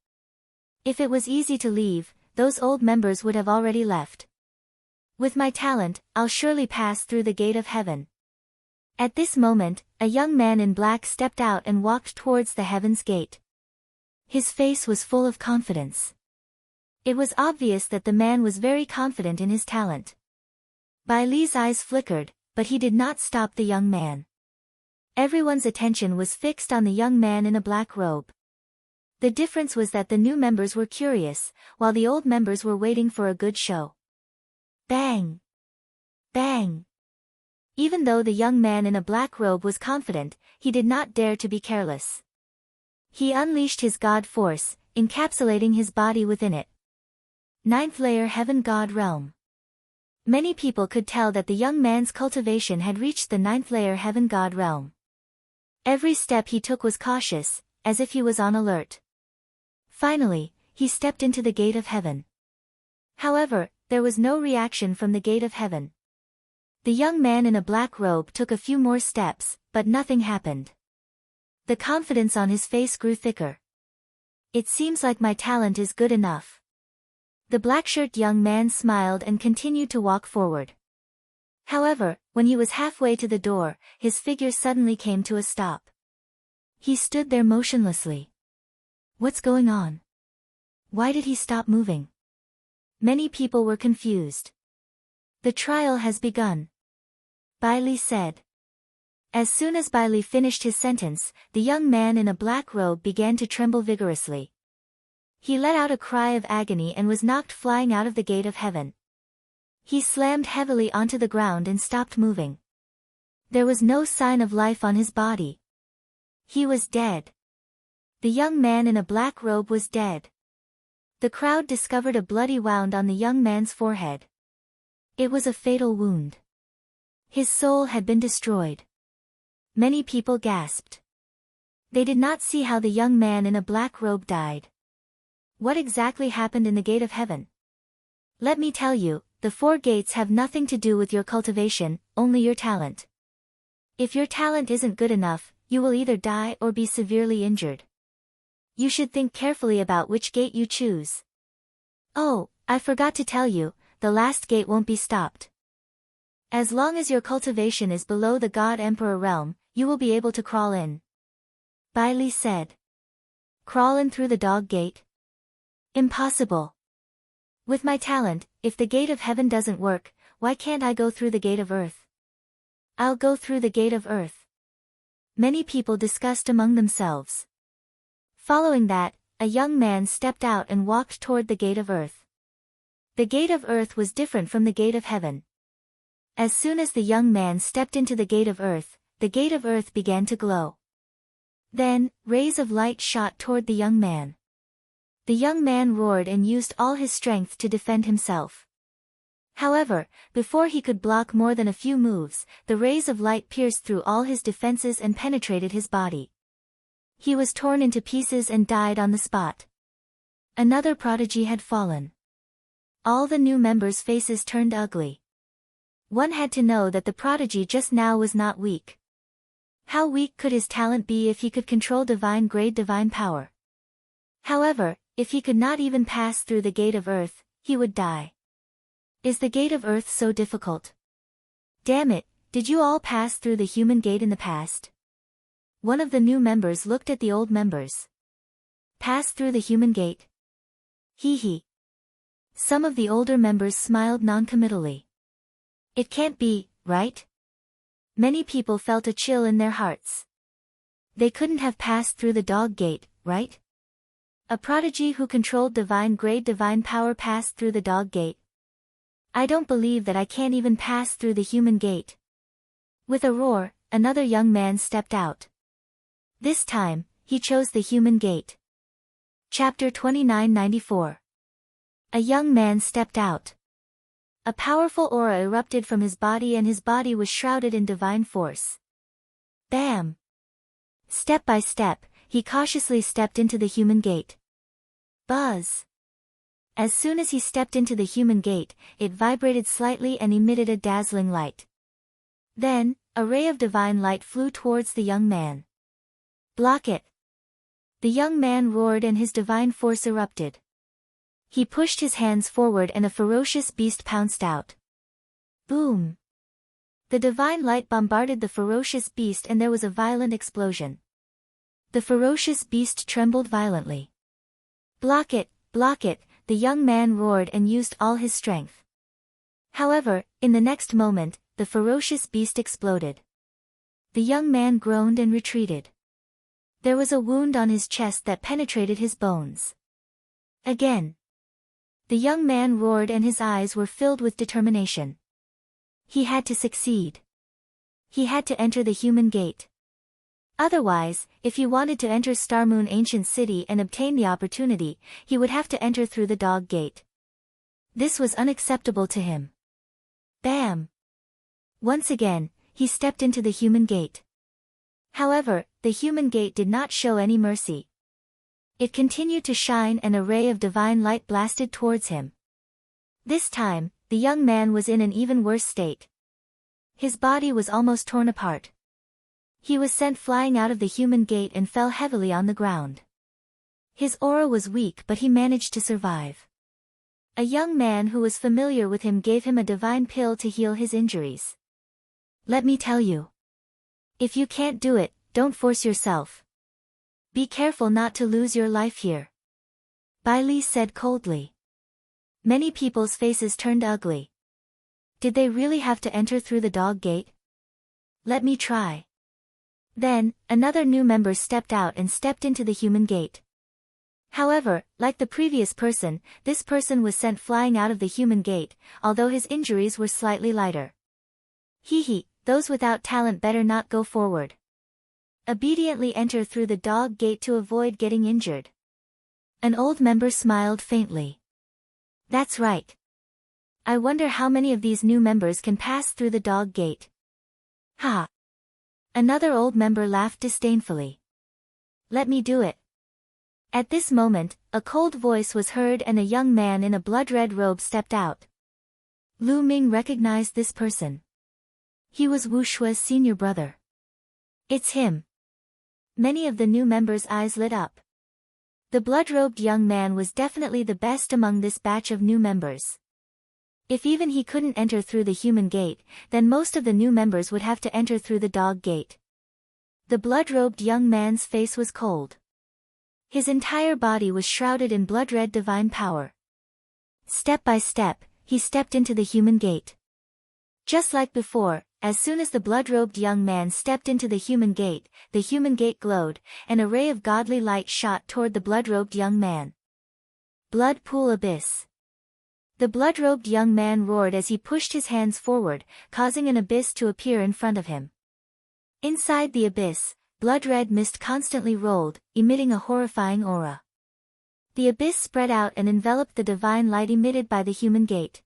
If it was easy to leave, those old members would have already left. With my talent, I'll surely pass through the Gate of Heaven. At this moment, a young man in black stepped out and walked towards the Heaven's Gate. His face was full of confidence. It was obvious that the man was very confident in his talent. Bai Li's eyes flickered, but he did not stop the young man. Everyone's attention was fixed on the young man in a black robe. The difference was that the new members were curious, while the old members were waiting for a good show. Bang! Bang! Even though the young man in a black robe was confident, he did not dare to be careless. He unleashed his God force, encapsulating his body within it. Ninth layer Heaven God Realm. Many people could tell that the young man's cultivation had reached the ninth layer Heaven God Realm. Every step he took was cautious, as if he was on alert. Finally, he stepped into the gate of heaven. However, there was no reaction from the gate of heaven. The young man in a black robe took a few more steps, but nothing happened. The confidence on his face grew thicker. It seems like my talent is good enough. The black-shirt young man smiled and continued to walk forward. However, when he was halfway to the door, his figure suddenly came to a stop. He stood there motionlessly. What's going on? Why did he stop moving? Many people were confused. The trial has begun, Bailey said. As soon as Bailey finished his sentence, the young man in a black robe began to tremble vigorously. He let out a cry of agony and was knocked flying out of the gate of heaven. He slammed heavily onto the ground and stopped moving. There was no sign of life on his body. He was dead. The young man in a black robe was dead. The crowd discovered a bloody wound on the young man's forehead. It was a fatal wound. His soul had been destroyed. Many people gasped. They did not see how the young man in a black robe died. What exactly happened in the gate of heaven? Let me tell you, the 4 gates have nothing to do with your cultivation, only your talent. If your talent isn't good enough, you will either die or be severely injured. You should think carefully about which gate you choose. Oh, I forgot to tell you, the last gate won't be stopped. As long as your cultivation is below the God Emperor realm, you will be able to crawl in. Bailey said. Crawl in through the dog gate? Impossible. With my talent, if the gate of heaven doesn't work, why can't I go through the gate of earth? I'll go through the gate of earth. Many people discussed among themselves. Following that, a young man stepped out and walked toward the gate of earth. The gate of earth was different from the gate of heaven. As soon as the young man stepped into the gate of earth began to glow. Then, rays of light shot toward the young man. The young man roared and used all his strength to defend himself. However, before he could block more than a few moves, the rays of light pierced through all his defenses and penetrated his body. He was torn into pieces and died on the spot. Another prodigy had fallen. All the new members' faces turned ugly. One had to know that the prodigy just now was not weak. How weak could his talent be if he could control divine-grade divine power? However, if he could not even pass through the gate of earth, he would die. Is the gate of earth so difficult? Damn it, did you all pass through the human gate in the past? One of the new members looked at the old members. Pass through the human gate? Hee hee. Some of the older members smiled noncommittally. It can't be, right? Many people felt a chill in their hearts. They couldn't have passed through the dog gate, right? A prodigy who controlled divine-grade divine power passed through the dog gate. I don't believe that I can't even pass through the human gate. With a roar, another young man stepped out. This time, he chose the human gate. Chapter 2994. A young man stepped out. A powerful aura erupted from his body and his body was shrouded in divine force. Bam! Step by step, he cautiously stepped into the human gate. Buzz! As soon as he stepped into the human gate, it vibrated slightly and emitted a dazzling light. Then, a ray of divine light flew towards the young man. Block it! The young man roared and his divine force erupted. He pushed his hands forward and a ferocious beast pounced out. Boom! The divine light bombarded the ferocious beast and there was a violent explosion. The ferocious beast trembled violently. Block it, the young man roared and used all his strength. However, in the next moment, the ferocious beast exploded. The young man groaned and retreated. There was a wound on his chest that penetrated his bones. Again. The young man roared and his eyes were filled with determination. He had to succeed. He had to enter the human gate. Otherwise, if he wanted to enter Starmoon Ancient City and obtain the opportunity, he would have to enter through the dog gate. This was unacceptable to him. Bam! Once again, he stepped into the human gate. However, the human gate did not show any mercy. It continued to shine and a ray of divine light blasted towards him. This time, the young man was in an even worse state. His body was almost torn apart. He was sent flying out of the human gate and fell heavily on the ground. His aura was weak but he managed to survive. A young man who was familiar with him gave him a divine pill to heal his injuries. Let me tell you. If you can't do it, don't force yourself. Be careful not to lose your life here. Bailey said coldly. Many people's faces turned ugly. Did they really have to enter through the dog gate? Let me try. Then, another new member stepped out and stepped into the human gate. However, like the previous person, this person was sent flying out of the human gate, although his injuries were slightly lighter. Hee, those without talent better not go forward. Obediently enter through the dog gate to avoid getting injured. An old member smiled faintly. That's right. I wonder how many of these new members can pass through the dog gate. Ha! Another old member laughed disdainfully. Let me do it. At this moment, a cold voice was heard and a young man in a blood-red robe stepped out. Lu Ming recognized this person. He was Wu Shua's senior brother. It's him. Many of the new members' eyes lit up. The blood-robed young man was definitely the best among this batch of new members. If even he couldn't enter through the human gate, then most of the new members would have to enter through the dog gate. The blood-robed young man's face was cold. His entire body was shrouded in blood-red divine power. Step by step, he stepped into the human gate. Just like before, as soon as the blood-robed young man stepped into the human gate glowed, and a ray of godly light shot toward the blood-robed young man. Blood Pool Abyss. The blood-robed young man roared as he pushed his hands forward, causing an abyss to appear in front of him. Inside the abyss, blood-red mist constantly rolled, emitting a horrifying aura. The abyss spread out and enveloped the divine light emitted by the human gate.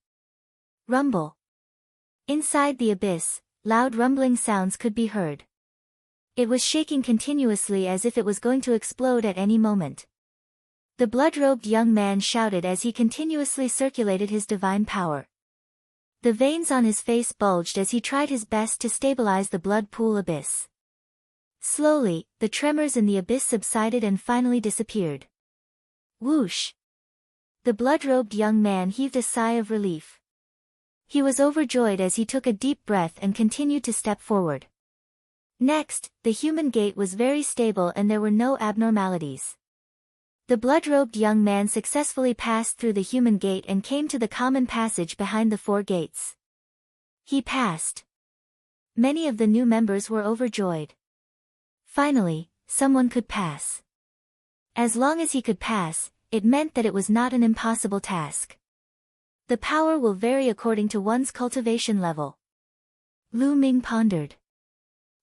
Rumble. Inside the abyss, loud rumbling sounds could be heard. It was shaking continuously as if it was going to explode at any moment. The blood-robed young man shouted as he continuously circulated his divine power. The veins on his face bulged as he tried his best to stabilize the blood pool abyss. Slowly, the tremors in the abyss subsided and finally disappeared. Whoosh! The blood-robed young man heaved a sigh of relief. He was overjoyed as he took a deep breath and continued to step forward. Next, the human gate was very stable and there were no abnormalities. The blood-robed young man successfully passed through the human gate and came to the common passage behind the 4 gates. He passed. Many of the new members were overjoyed. Finally, someone could pass. As long as he could pass, it meant that it was not an impossible task. The power will vary according to one's cultivation level. Lu Ming pondered.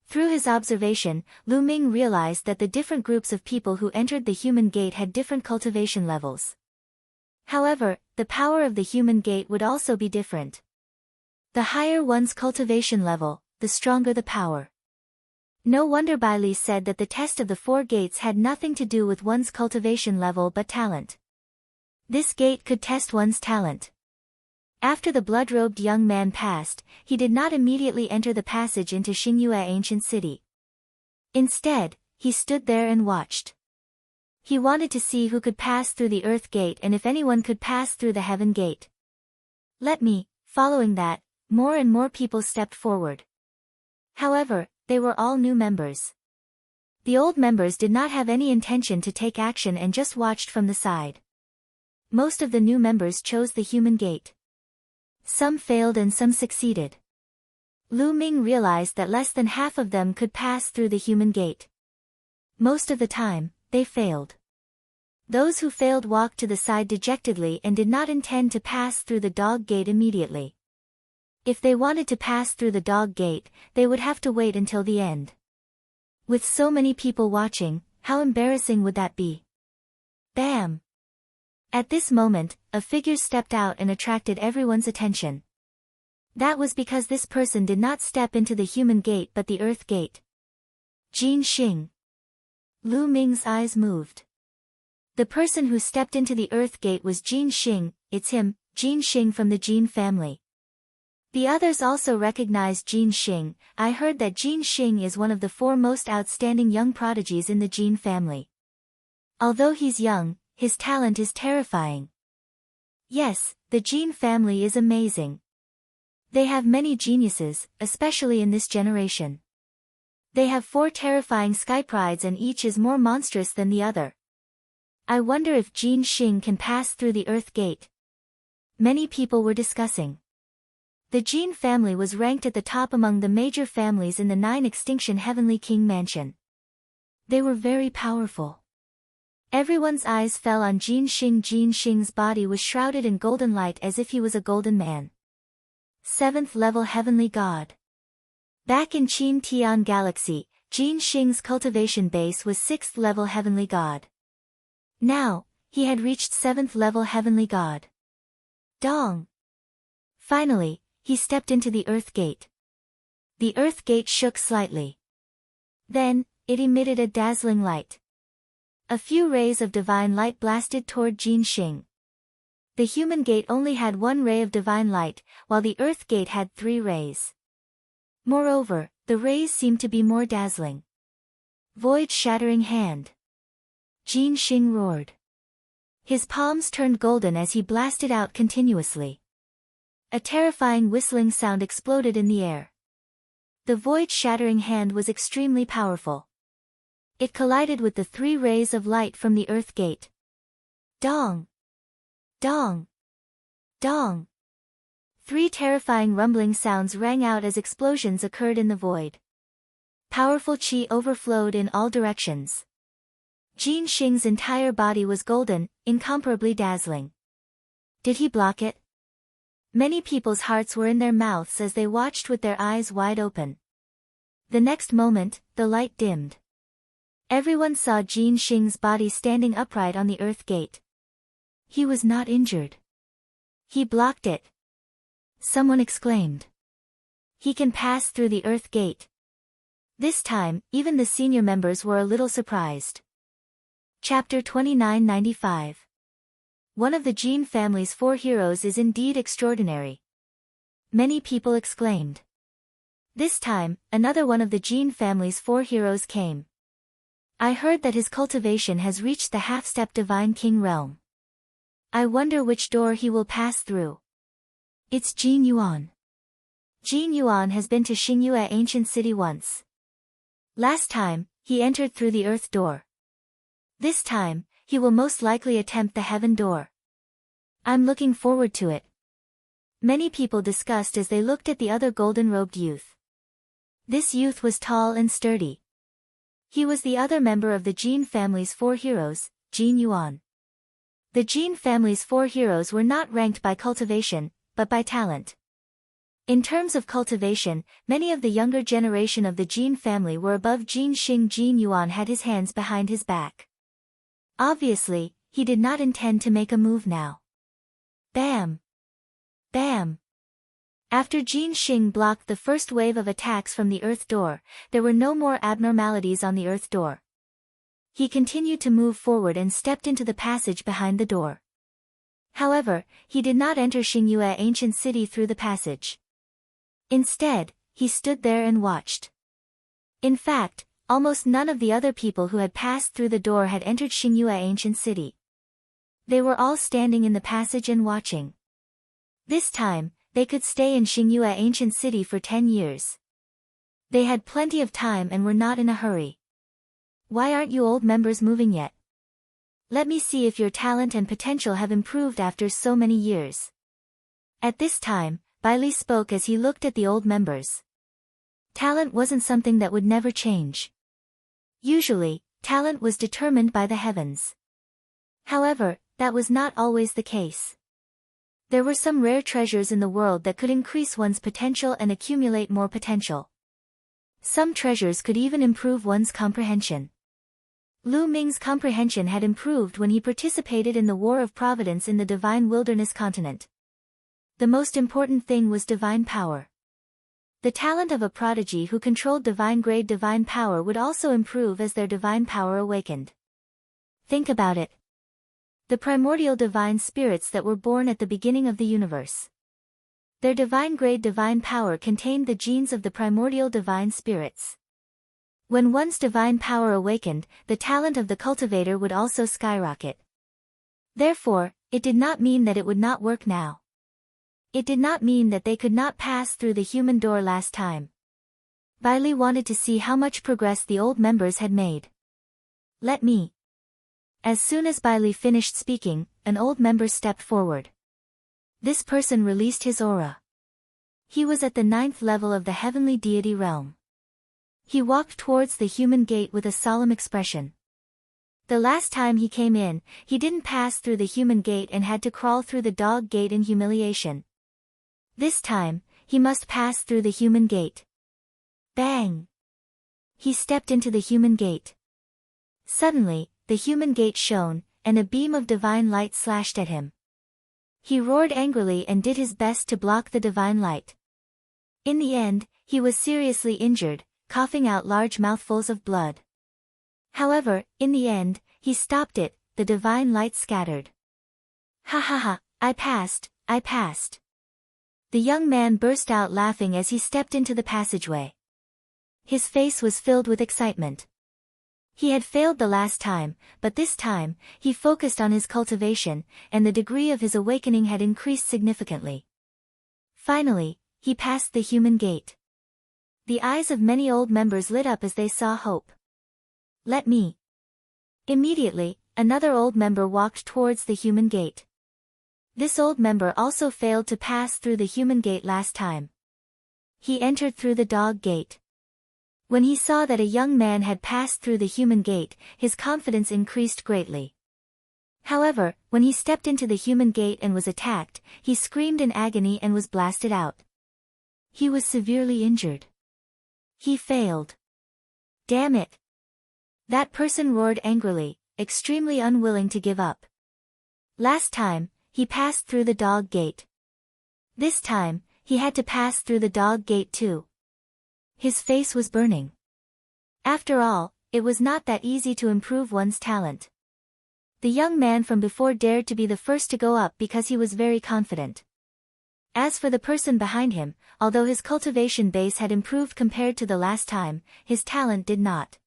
Through his observation, Lu Ming realized that the different groups of people who entered the human gate had different cultivation levels. However, the power of the human gate would also be different. The higher one's cultivation level, the stronger the power. No wonder Bailey said that the test of the 4 gates had nothing to do with one's cultivation level but talent. This gate could test one's talent. After the blood-robed young man passed, he did not immediately enter the passage into Xingyue Ancient City. Instead, he stood there and watched. He wanted to see who could pass through the Earth Gate and if anyone could pass through the Heaven Gate. Following that, more and more people stepped forward. However, they were all new members. The old members did not have any intention to take action and just watched from the side. Most of the new members chose the human gate. Some failed and some succeeded. Lu Ming realized that less than half of them could pass through the human gate. Most of the time, they failed. Those who failed walked to the side dejectedly and did not intend to pass through the dog gate immediately. If they wanted to pass through the dog gate, they would have to wait until the end. With so many people watching, how embarrassing would that be? Bam! At this moment, a figure stepped out and attracted everyone's attention. That was because this person did not step into the human gate but the earth gate. Jin Xing. Lu Ming's eyes moved. The person who stepped into the earth gate was Jin Xing. It's him, Jin Xing from the Jin family. The others also recognized Jin Xing. I heard that Jin Xing is one of the 4 most outstanding young prodigies in the Jin family. Although he's young, his talent is terrifying. Yes, the Jin family is amazing. They have many geniuses, especially in this generation. They have 4 terrifying sky prides and each is more monstrous than the other. I wonder if Jin Xing can pass through the earth gate. Many people were discussing. The Jin family was ranked at the top among the major families in the 9 extinction Heavenly King Mansion. They were very powerful. Everyone's eyes fell on Jin Xing. Jin Xing's body was shrouded in golden light as if he was a golden man. 7th level Heavenly God. Back in Qin Tian Galaxy, Jin Xing's cultivation base was 6th level Heavenly God. Now, he had reached 7th level Heavenly God. Dong! Finally, he stepped into the earth gate. The earth gate shook slightly. Then, it emitted a dazzling light. A few rays of divine light blasted toward Jin Xing. The human gate only had 1 ray of divine light, while the earth gate had 3 rays. Moreover, the rays seemed to be more dazzling. Void-shattering hand. Jin Xing roared. His palms turned golden as he blasted out continuously. A terrifying whistling sound exploded in the air. The void-shattering hand was extremely powerful. It collided with the 3 rays of light from the earth gate. Dong! Dong! Dong! 3 terrifying rumbling sounds rang out as explosions occurred in the void. Powerful qi overflowed in all directions. Jin Xing's entire body was golden, incomparably dazzling. Did he block it? Many people's hearts were in their mouths as they watched with their eyes wide open. The next moment, the light dimmed. Everyone saw Jin Xing's body standing upright on the earth gate. He was not injured. He blocked it. Someone exclaimed. He can pass through the earth gate. This time, even the senior members were a little surprised. Chapter 2995. One of the Jin family's 4 heroes is indeed extraordinary. Many people exclaimed. This time, another one of the Jin family's 4 heroes came. I heard that his cultivation has reached the half-step Divine King realm. I wonder which door he will pass through. It's Jin Yuan. Jin Yuan has been to Xingyue ancient city once. Last time, he entered through the earth door. This time, he will most likely attempt the heaven door. I'm looking forward to it. Many people discussed as they looked at the other golden-robed youth. This youth was tall and sturdy. He was the other member of the Jin family's 4 heroes, Jin Yuan. The Jin family's 4 heroes were not ranked by cultivation, but by talent. In terms of cultivation, many of the younger generation of the Jin family were above Jin Xing. Jin Yuan had his hands behind his back. Obviously, he did not intend to make a move now. Bam! Bam! After Jin Xing blocked the first wave of attacks from the earth door, there were no more abnormalities on the earth door. He continued to move forward and stepped into the passage behind the door. However, he did not enter Xingyue ancient city through the passage. Instead, he stood there and watched. In fact, almost none of the other people who had passed through the door had entered Xingyue ancient city. They were all standing in the passage and watching. This time, they could stay in Xingyue ancient city for 10 years. They had plenty of time and were not in a hurry. Why aren't you old members moving yet? Let me see if your talent and potential have improved after so many years. At this time, Bailey spoke as he looked at the old members. Talent wasn't something that would never change. Usually, Talent was determined by the heavens. However, that was not always the case. There were some rare treasures in the world that could increase one's potential and accumulate more potential. Some treasures could even improve one's comprehension. Lu Ming's comprehension had improved when he participated in the War of Providence in the Divine Wilderness continent. The most important thing was divine power. The talent of a prodigy who controlled divine-grade divine power would also improve as their divine power awakened. Think about it. The primordial divine spirits that were born at the beginning of the universe. Their divine-grade divine power contained the genes of the primordial divine spirits. When one's divine power awakened, the talent of the cultivator would also skyrocket. Therefore, it did not mean that it would not work now. It did not mean that they could not pass through the human door last time. Bailey wanted to see how much progress the old members had made. Let me. As soon as Bailey finished speaking, an old member stepped forward. This person released his aura. He was at the 9th level of the heavenly deity realm. He walked towards the human gate with a solemn expression. The last time he came in, he didn't pass through the human gate and had to crawl through the dog gate in humiliation. This time, he must pass through the human gate. Bang! He stepped into the human gate. Suddenly, the human gate shone, and a beam of divine light slashed at him. He roared angrily and did his best to block the divine light. In the end, he was seriously injured, coughing out large mouthfuls of blood. However, in the end, he stopped it, the divine light scattered. Ha ha ha, I passed. The young man burst out laughing as he stepped into the passageway. His face was filled with excitement. He had failed the last time, but this time, he focused on his cultivation, and the degree of his awakening had increased significantly. Finally, he passed the human gate. The eyes of many old members lit up as they saw hope. Let me. Immediately, another old member walked towards the human gate. This old member also failed to pass through the human gate last time. He entered through the dog gate. When he saw that a young man had passed through the human gate, his confidence increased greatly. However, when he stepped into the human gate and was attacked, he screamed in agony and was blasted out. He was severely injured. He failed. Damn it! That person roared angrily, extremely unwilling to give up. Last time, he passed through the dog gate. This time, he had to pass through the dog gate too. His face was burning. After all, it was not that easy to improve one's talent. The young man from before dared to be the first to go up because he was very confident. As for the person behind him, although his cultivation base had improved compared to the last time, his talent did not.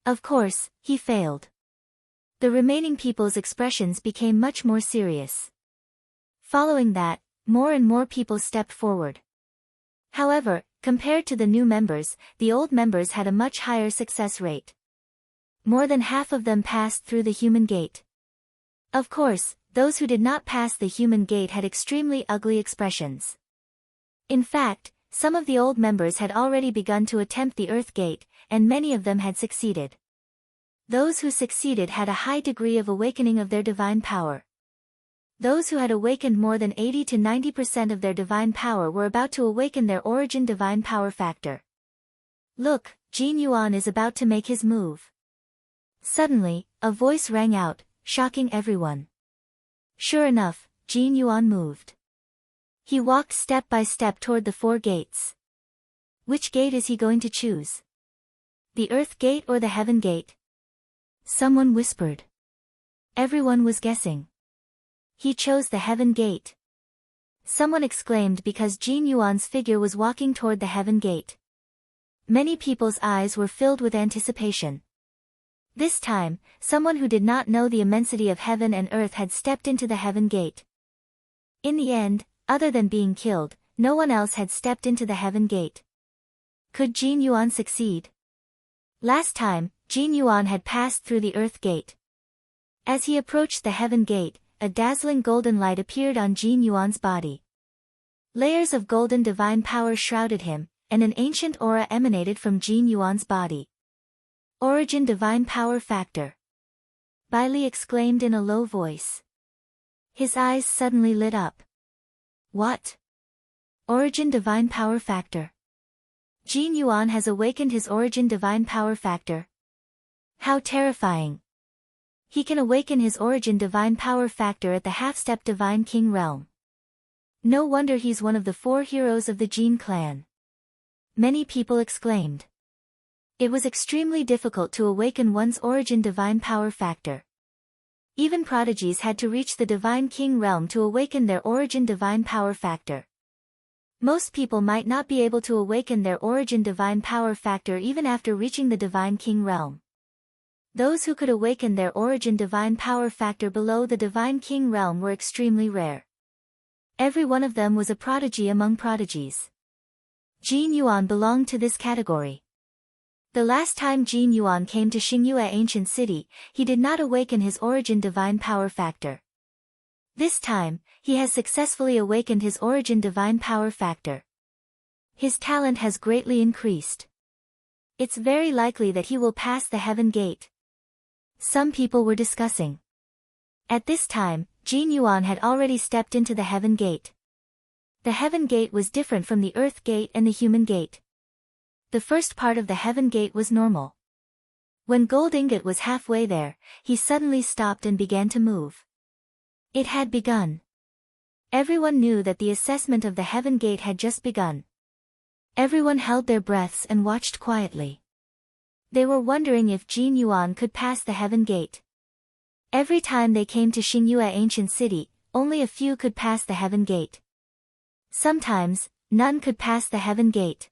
Of course, he failed. The remaining people's expressions became much more serious. Following that, more and more people stepped forward. However, compared to the new members, the old members had a much higher success rate. More than half of them passed through the human gate. Of course, those who did not pass the human gate had extremely ugly expressions. In fact, some of the old members had already begun to attempt the earth gate, and many of them had succeeded. Those who succeeded had a high degree of awakening of their divine power. Those who had awakened more than 80 to 90% of their divine power were about to awaken their origin divine power factor. Look, Jin Yuan is about to make his move. Suddenly, a voice rang out, shocking everyone. Sure enough, Jin Yuan moved. He walked step by step toward the 4 gates. Which gate is he going to choose? The earth gate or the heaven gate? Someone whispered. Everyone was guessing. He chose the heaven gate. Someone exclaimed because Jin Yuan's figure was walking toward the heaven gate. Many people's eyes were filled with anticipation. This time, someone who did not know the immensity of heaven and earth had stepped into the heaven gate. In the end, other than being killed, no one else had stepped into the heaven gate. Could Jin Yuan succeed? Last time, Jin Yuan had passed through the earth gate. As he approached the heaven gate, a dazzling golden light appeared on Jin Yuan's body. Layers of golden divine power shrouded him, and an ancient aura emanated from Jin Yuan's body. Origin Divine Power Factor. Bailey exclaimed in a low voice. His eyes suddenly lit up. What? Origin Divine Power Factor. Jin Yuan has awakened his Origin Divine Power Factor. How terrifying. He can awaken his Origin Divine Power Factor at the half-step Divine King realm. No wonder he's one of the 4 heroes of the Jin clan. Many people exclaimed. It was extremely difficult to awaken one's Origin Divine Power Factor. Even prodigies had to reach the Divine King realm to awaken their Origin Divine Power Factor. Most people might not be able to awaken their Origin Divine Power Factor even after reaching the Divine King realm. Those who could awaken their Origin Divine Power Factor below the Divine King realm were extremely rare. Every one of them was a prodigy among prodigies. Jin Yuan belonged to this category. The last time Jin Yuan came to Xingyue Ancient City, he did not awaken his Origin Divine Power Factor. This time, he has successfully awakened his Origin Divine Power Factor. His talent has greatly increased. It's very likely that he will pass the Heaven Gate. Some people were discussing. At this time, Jin Yuan had already stepped into the Heaven Gate. The Heaven Gate was different from the Earth Gate and the Human Gate. The first part of the Heaven Gate was normal. When Gold Ingot was halfway there, he suddenly stopped and began to move. It had begun. Everyone knew that the assessment of the Heaven Gate had just begun. Everyone held their breaths and watched quietly. They were wondering if Jin Yuan could pass the Heaven Gate. Every time they came to Xingyue Ancient City, only a few could pass the Heaven Gate. Sometimes, none could pass the Heaven Gate.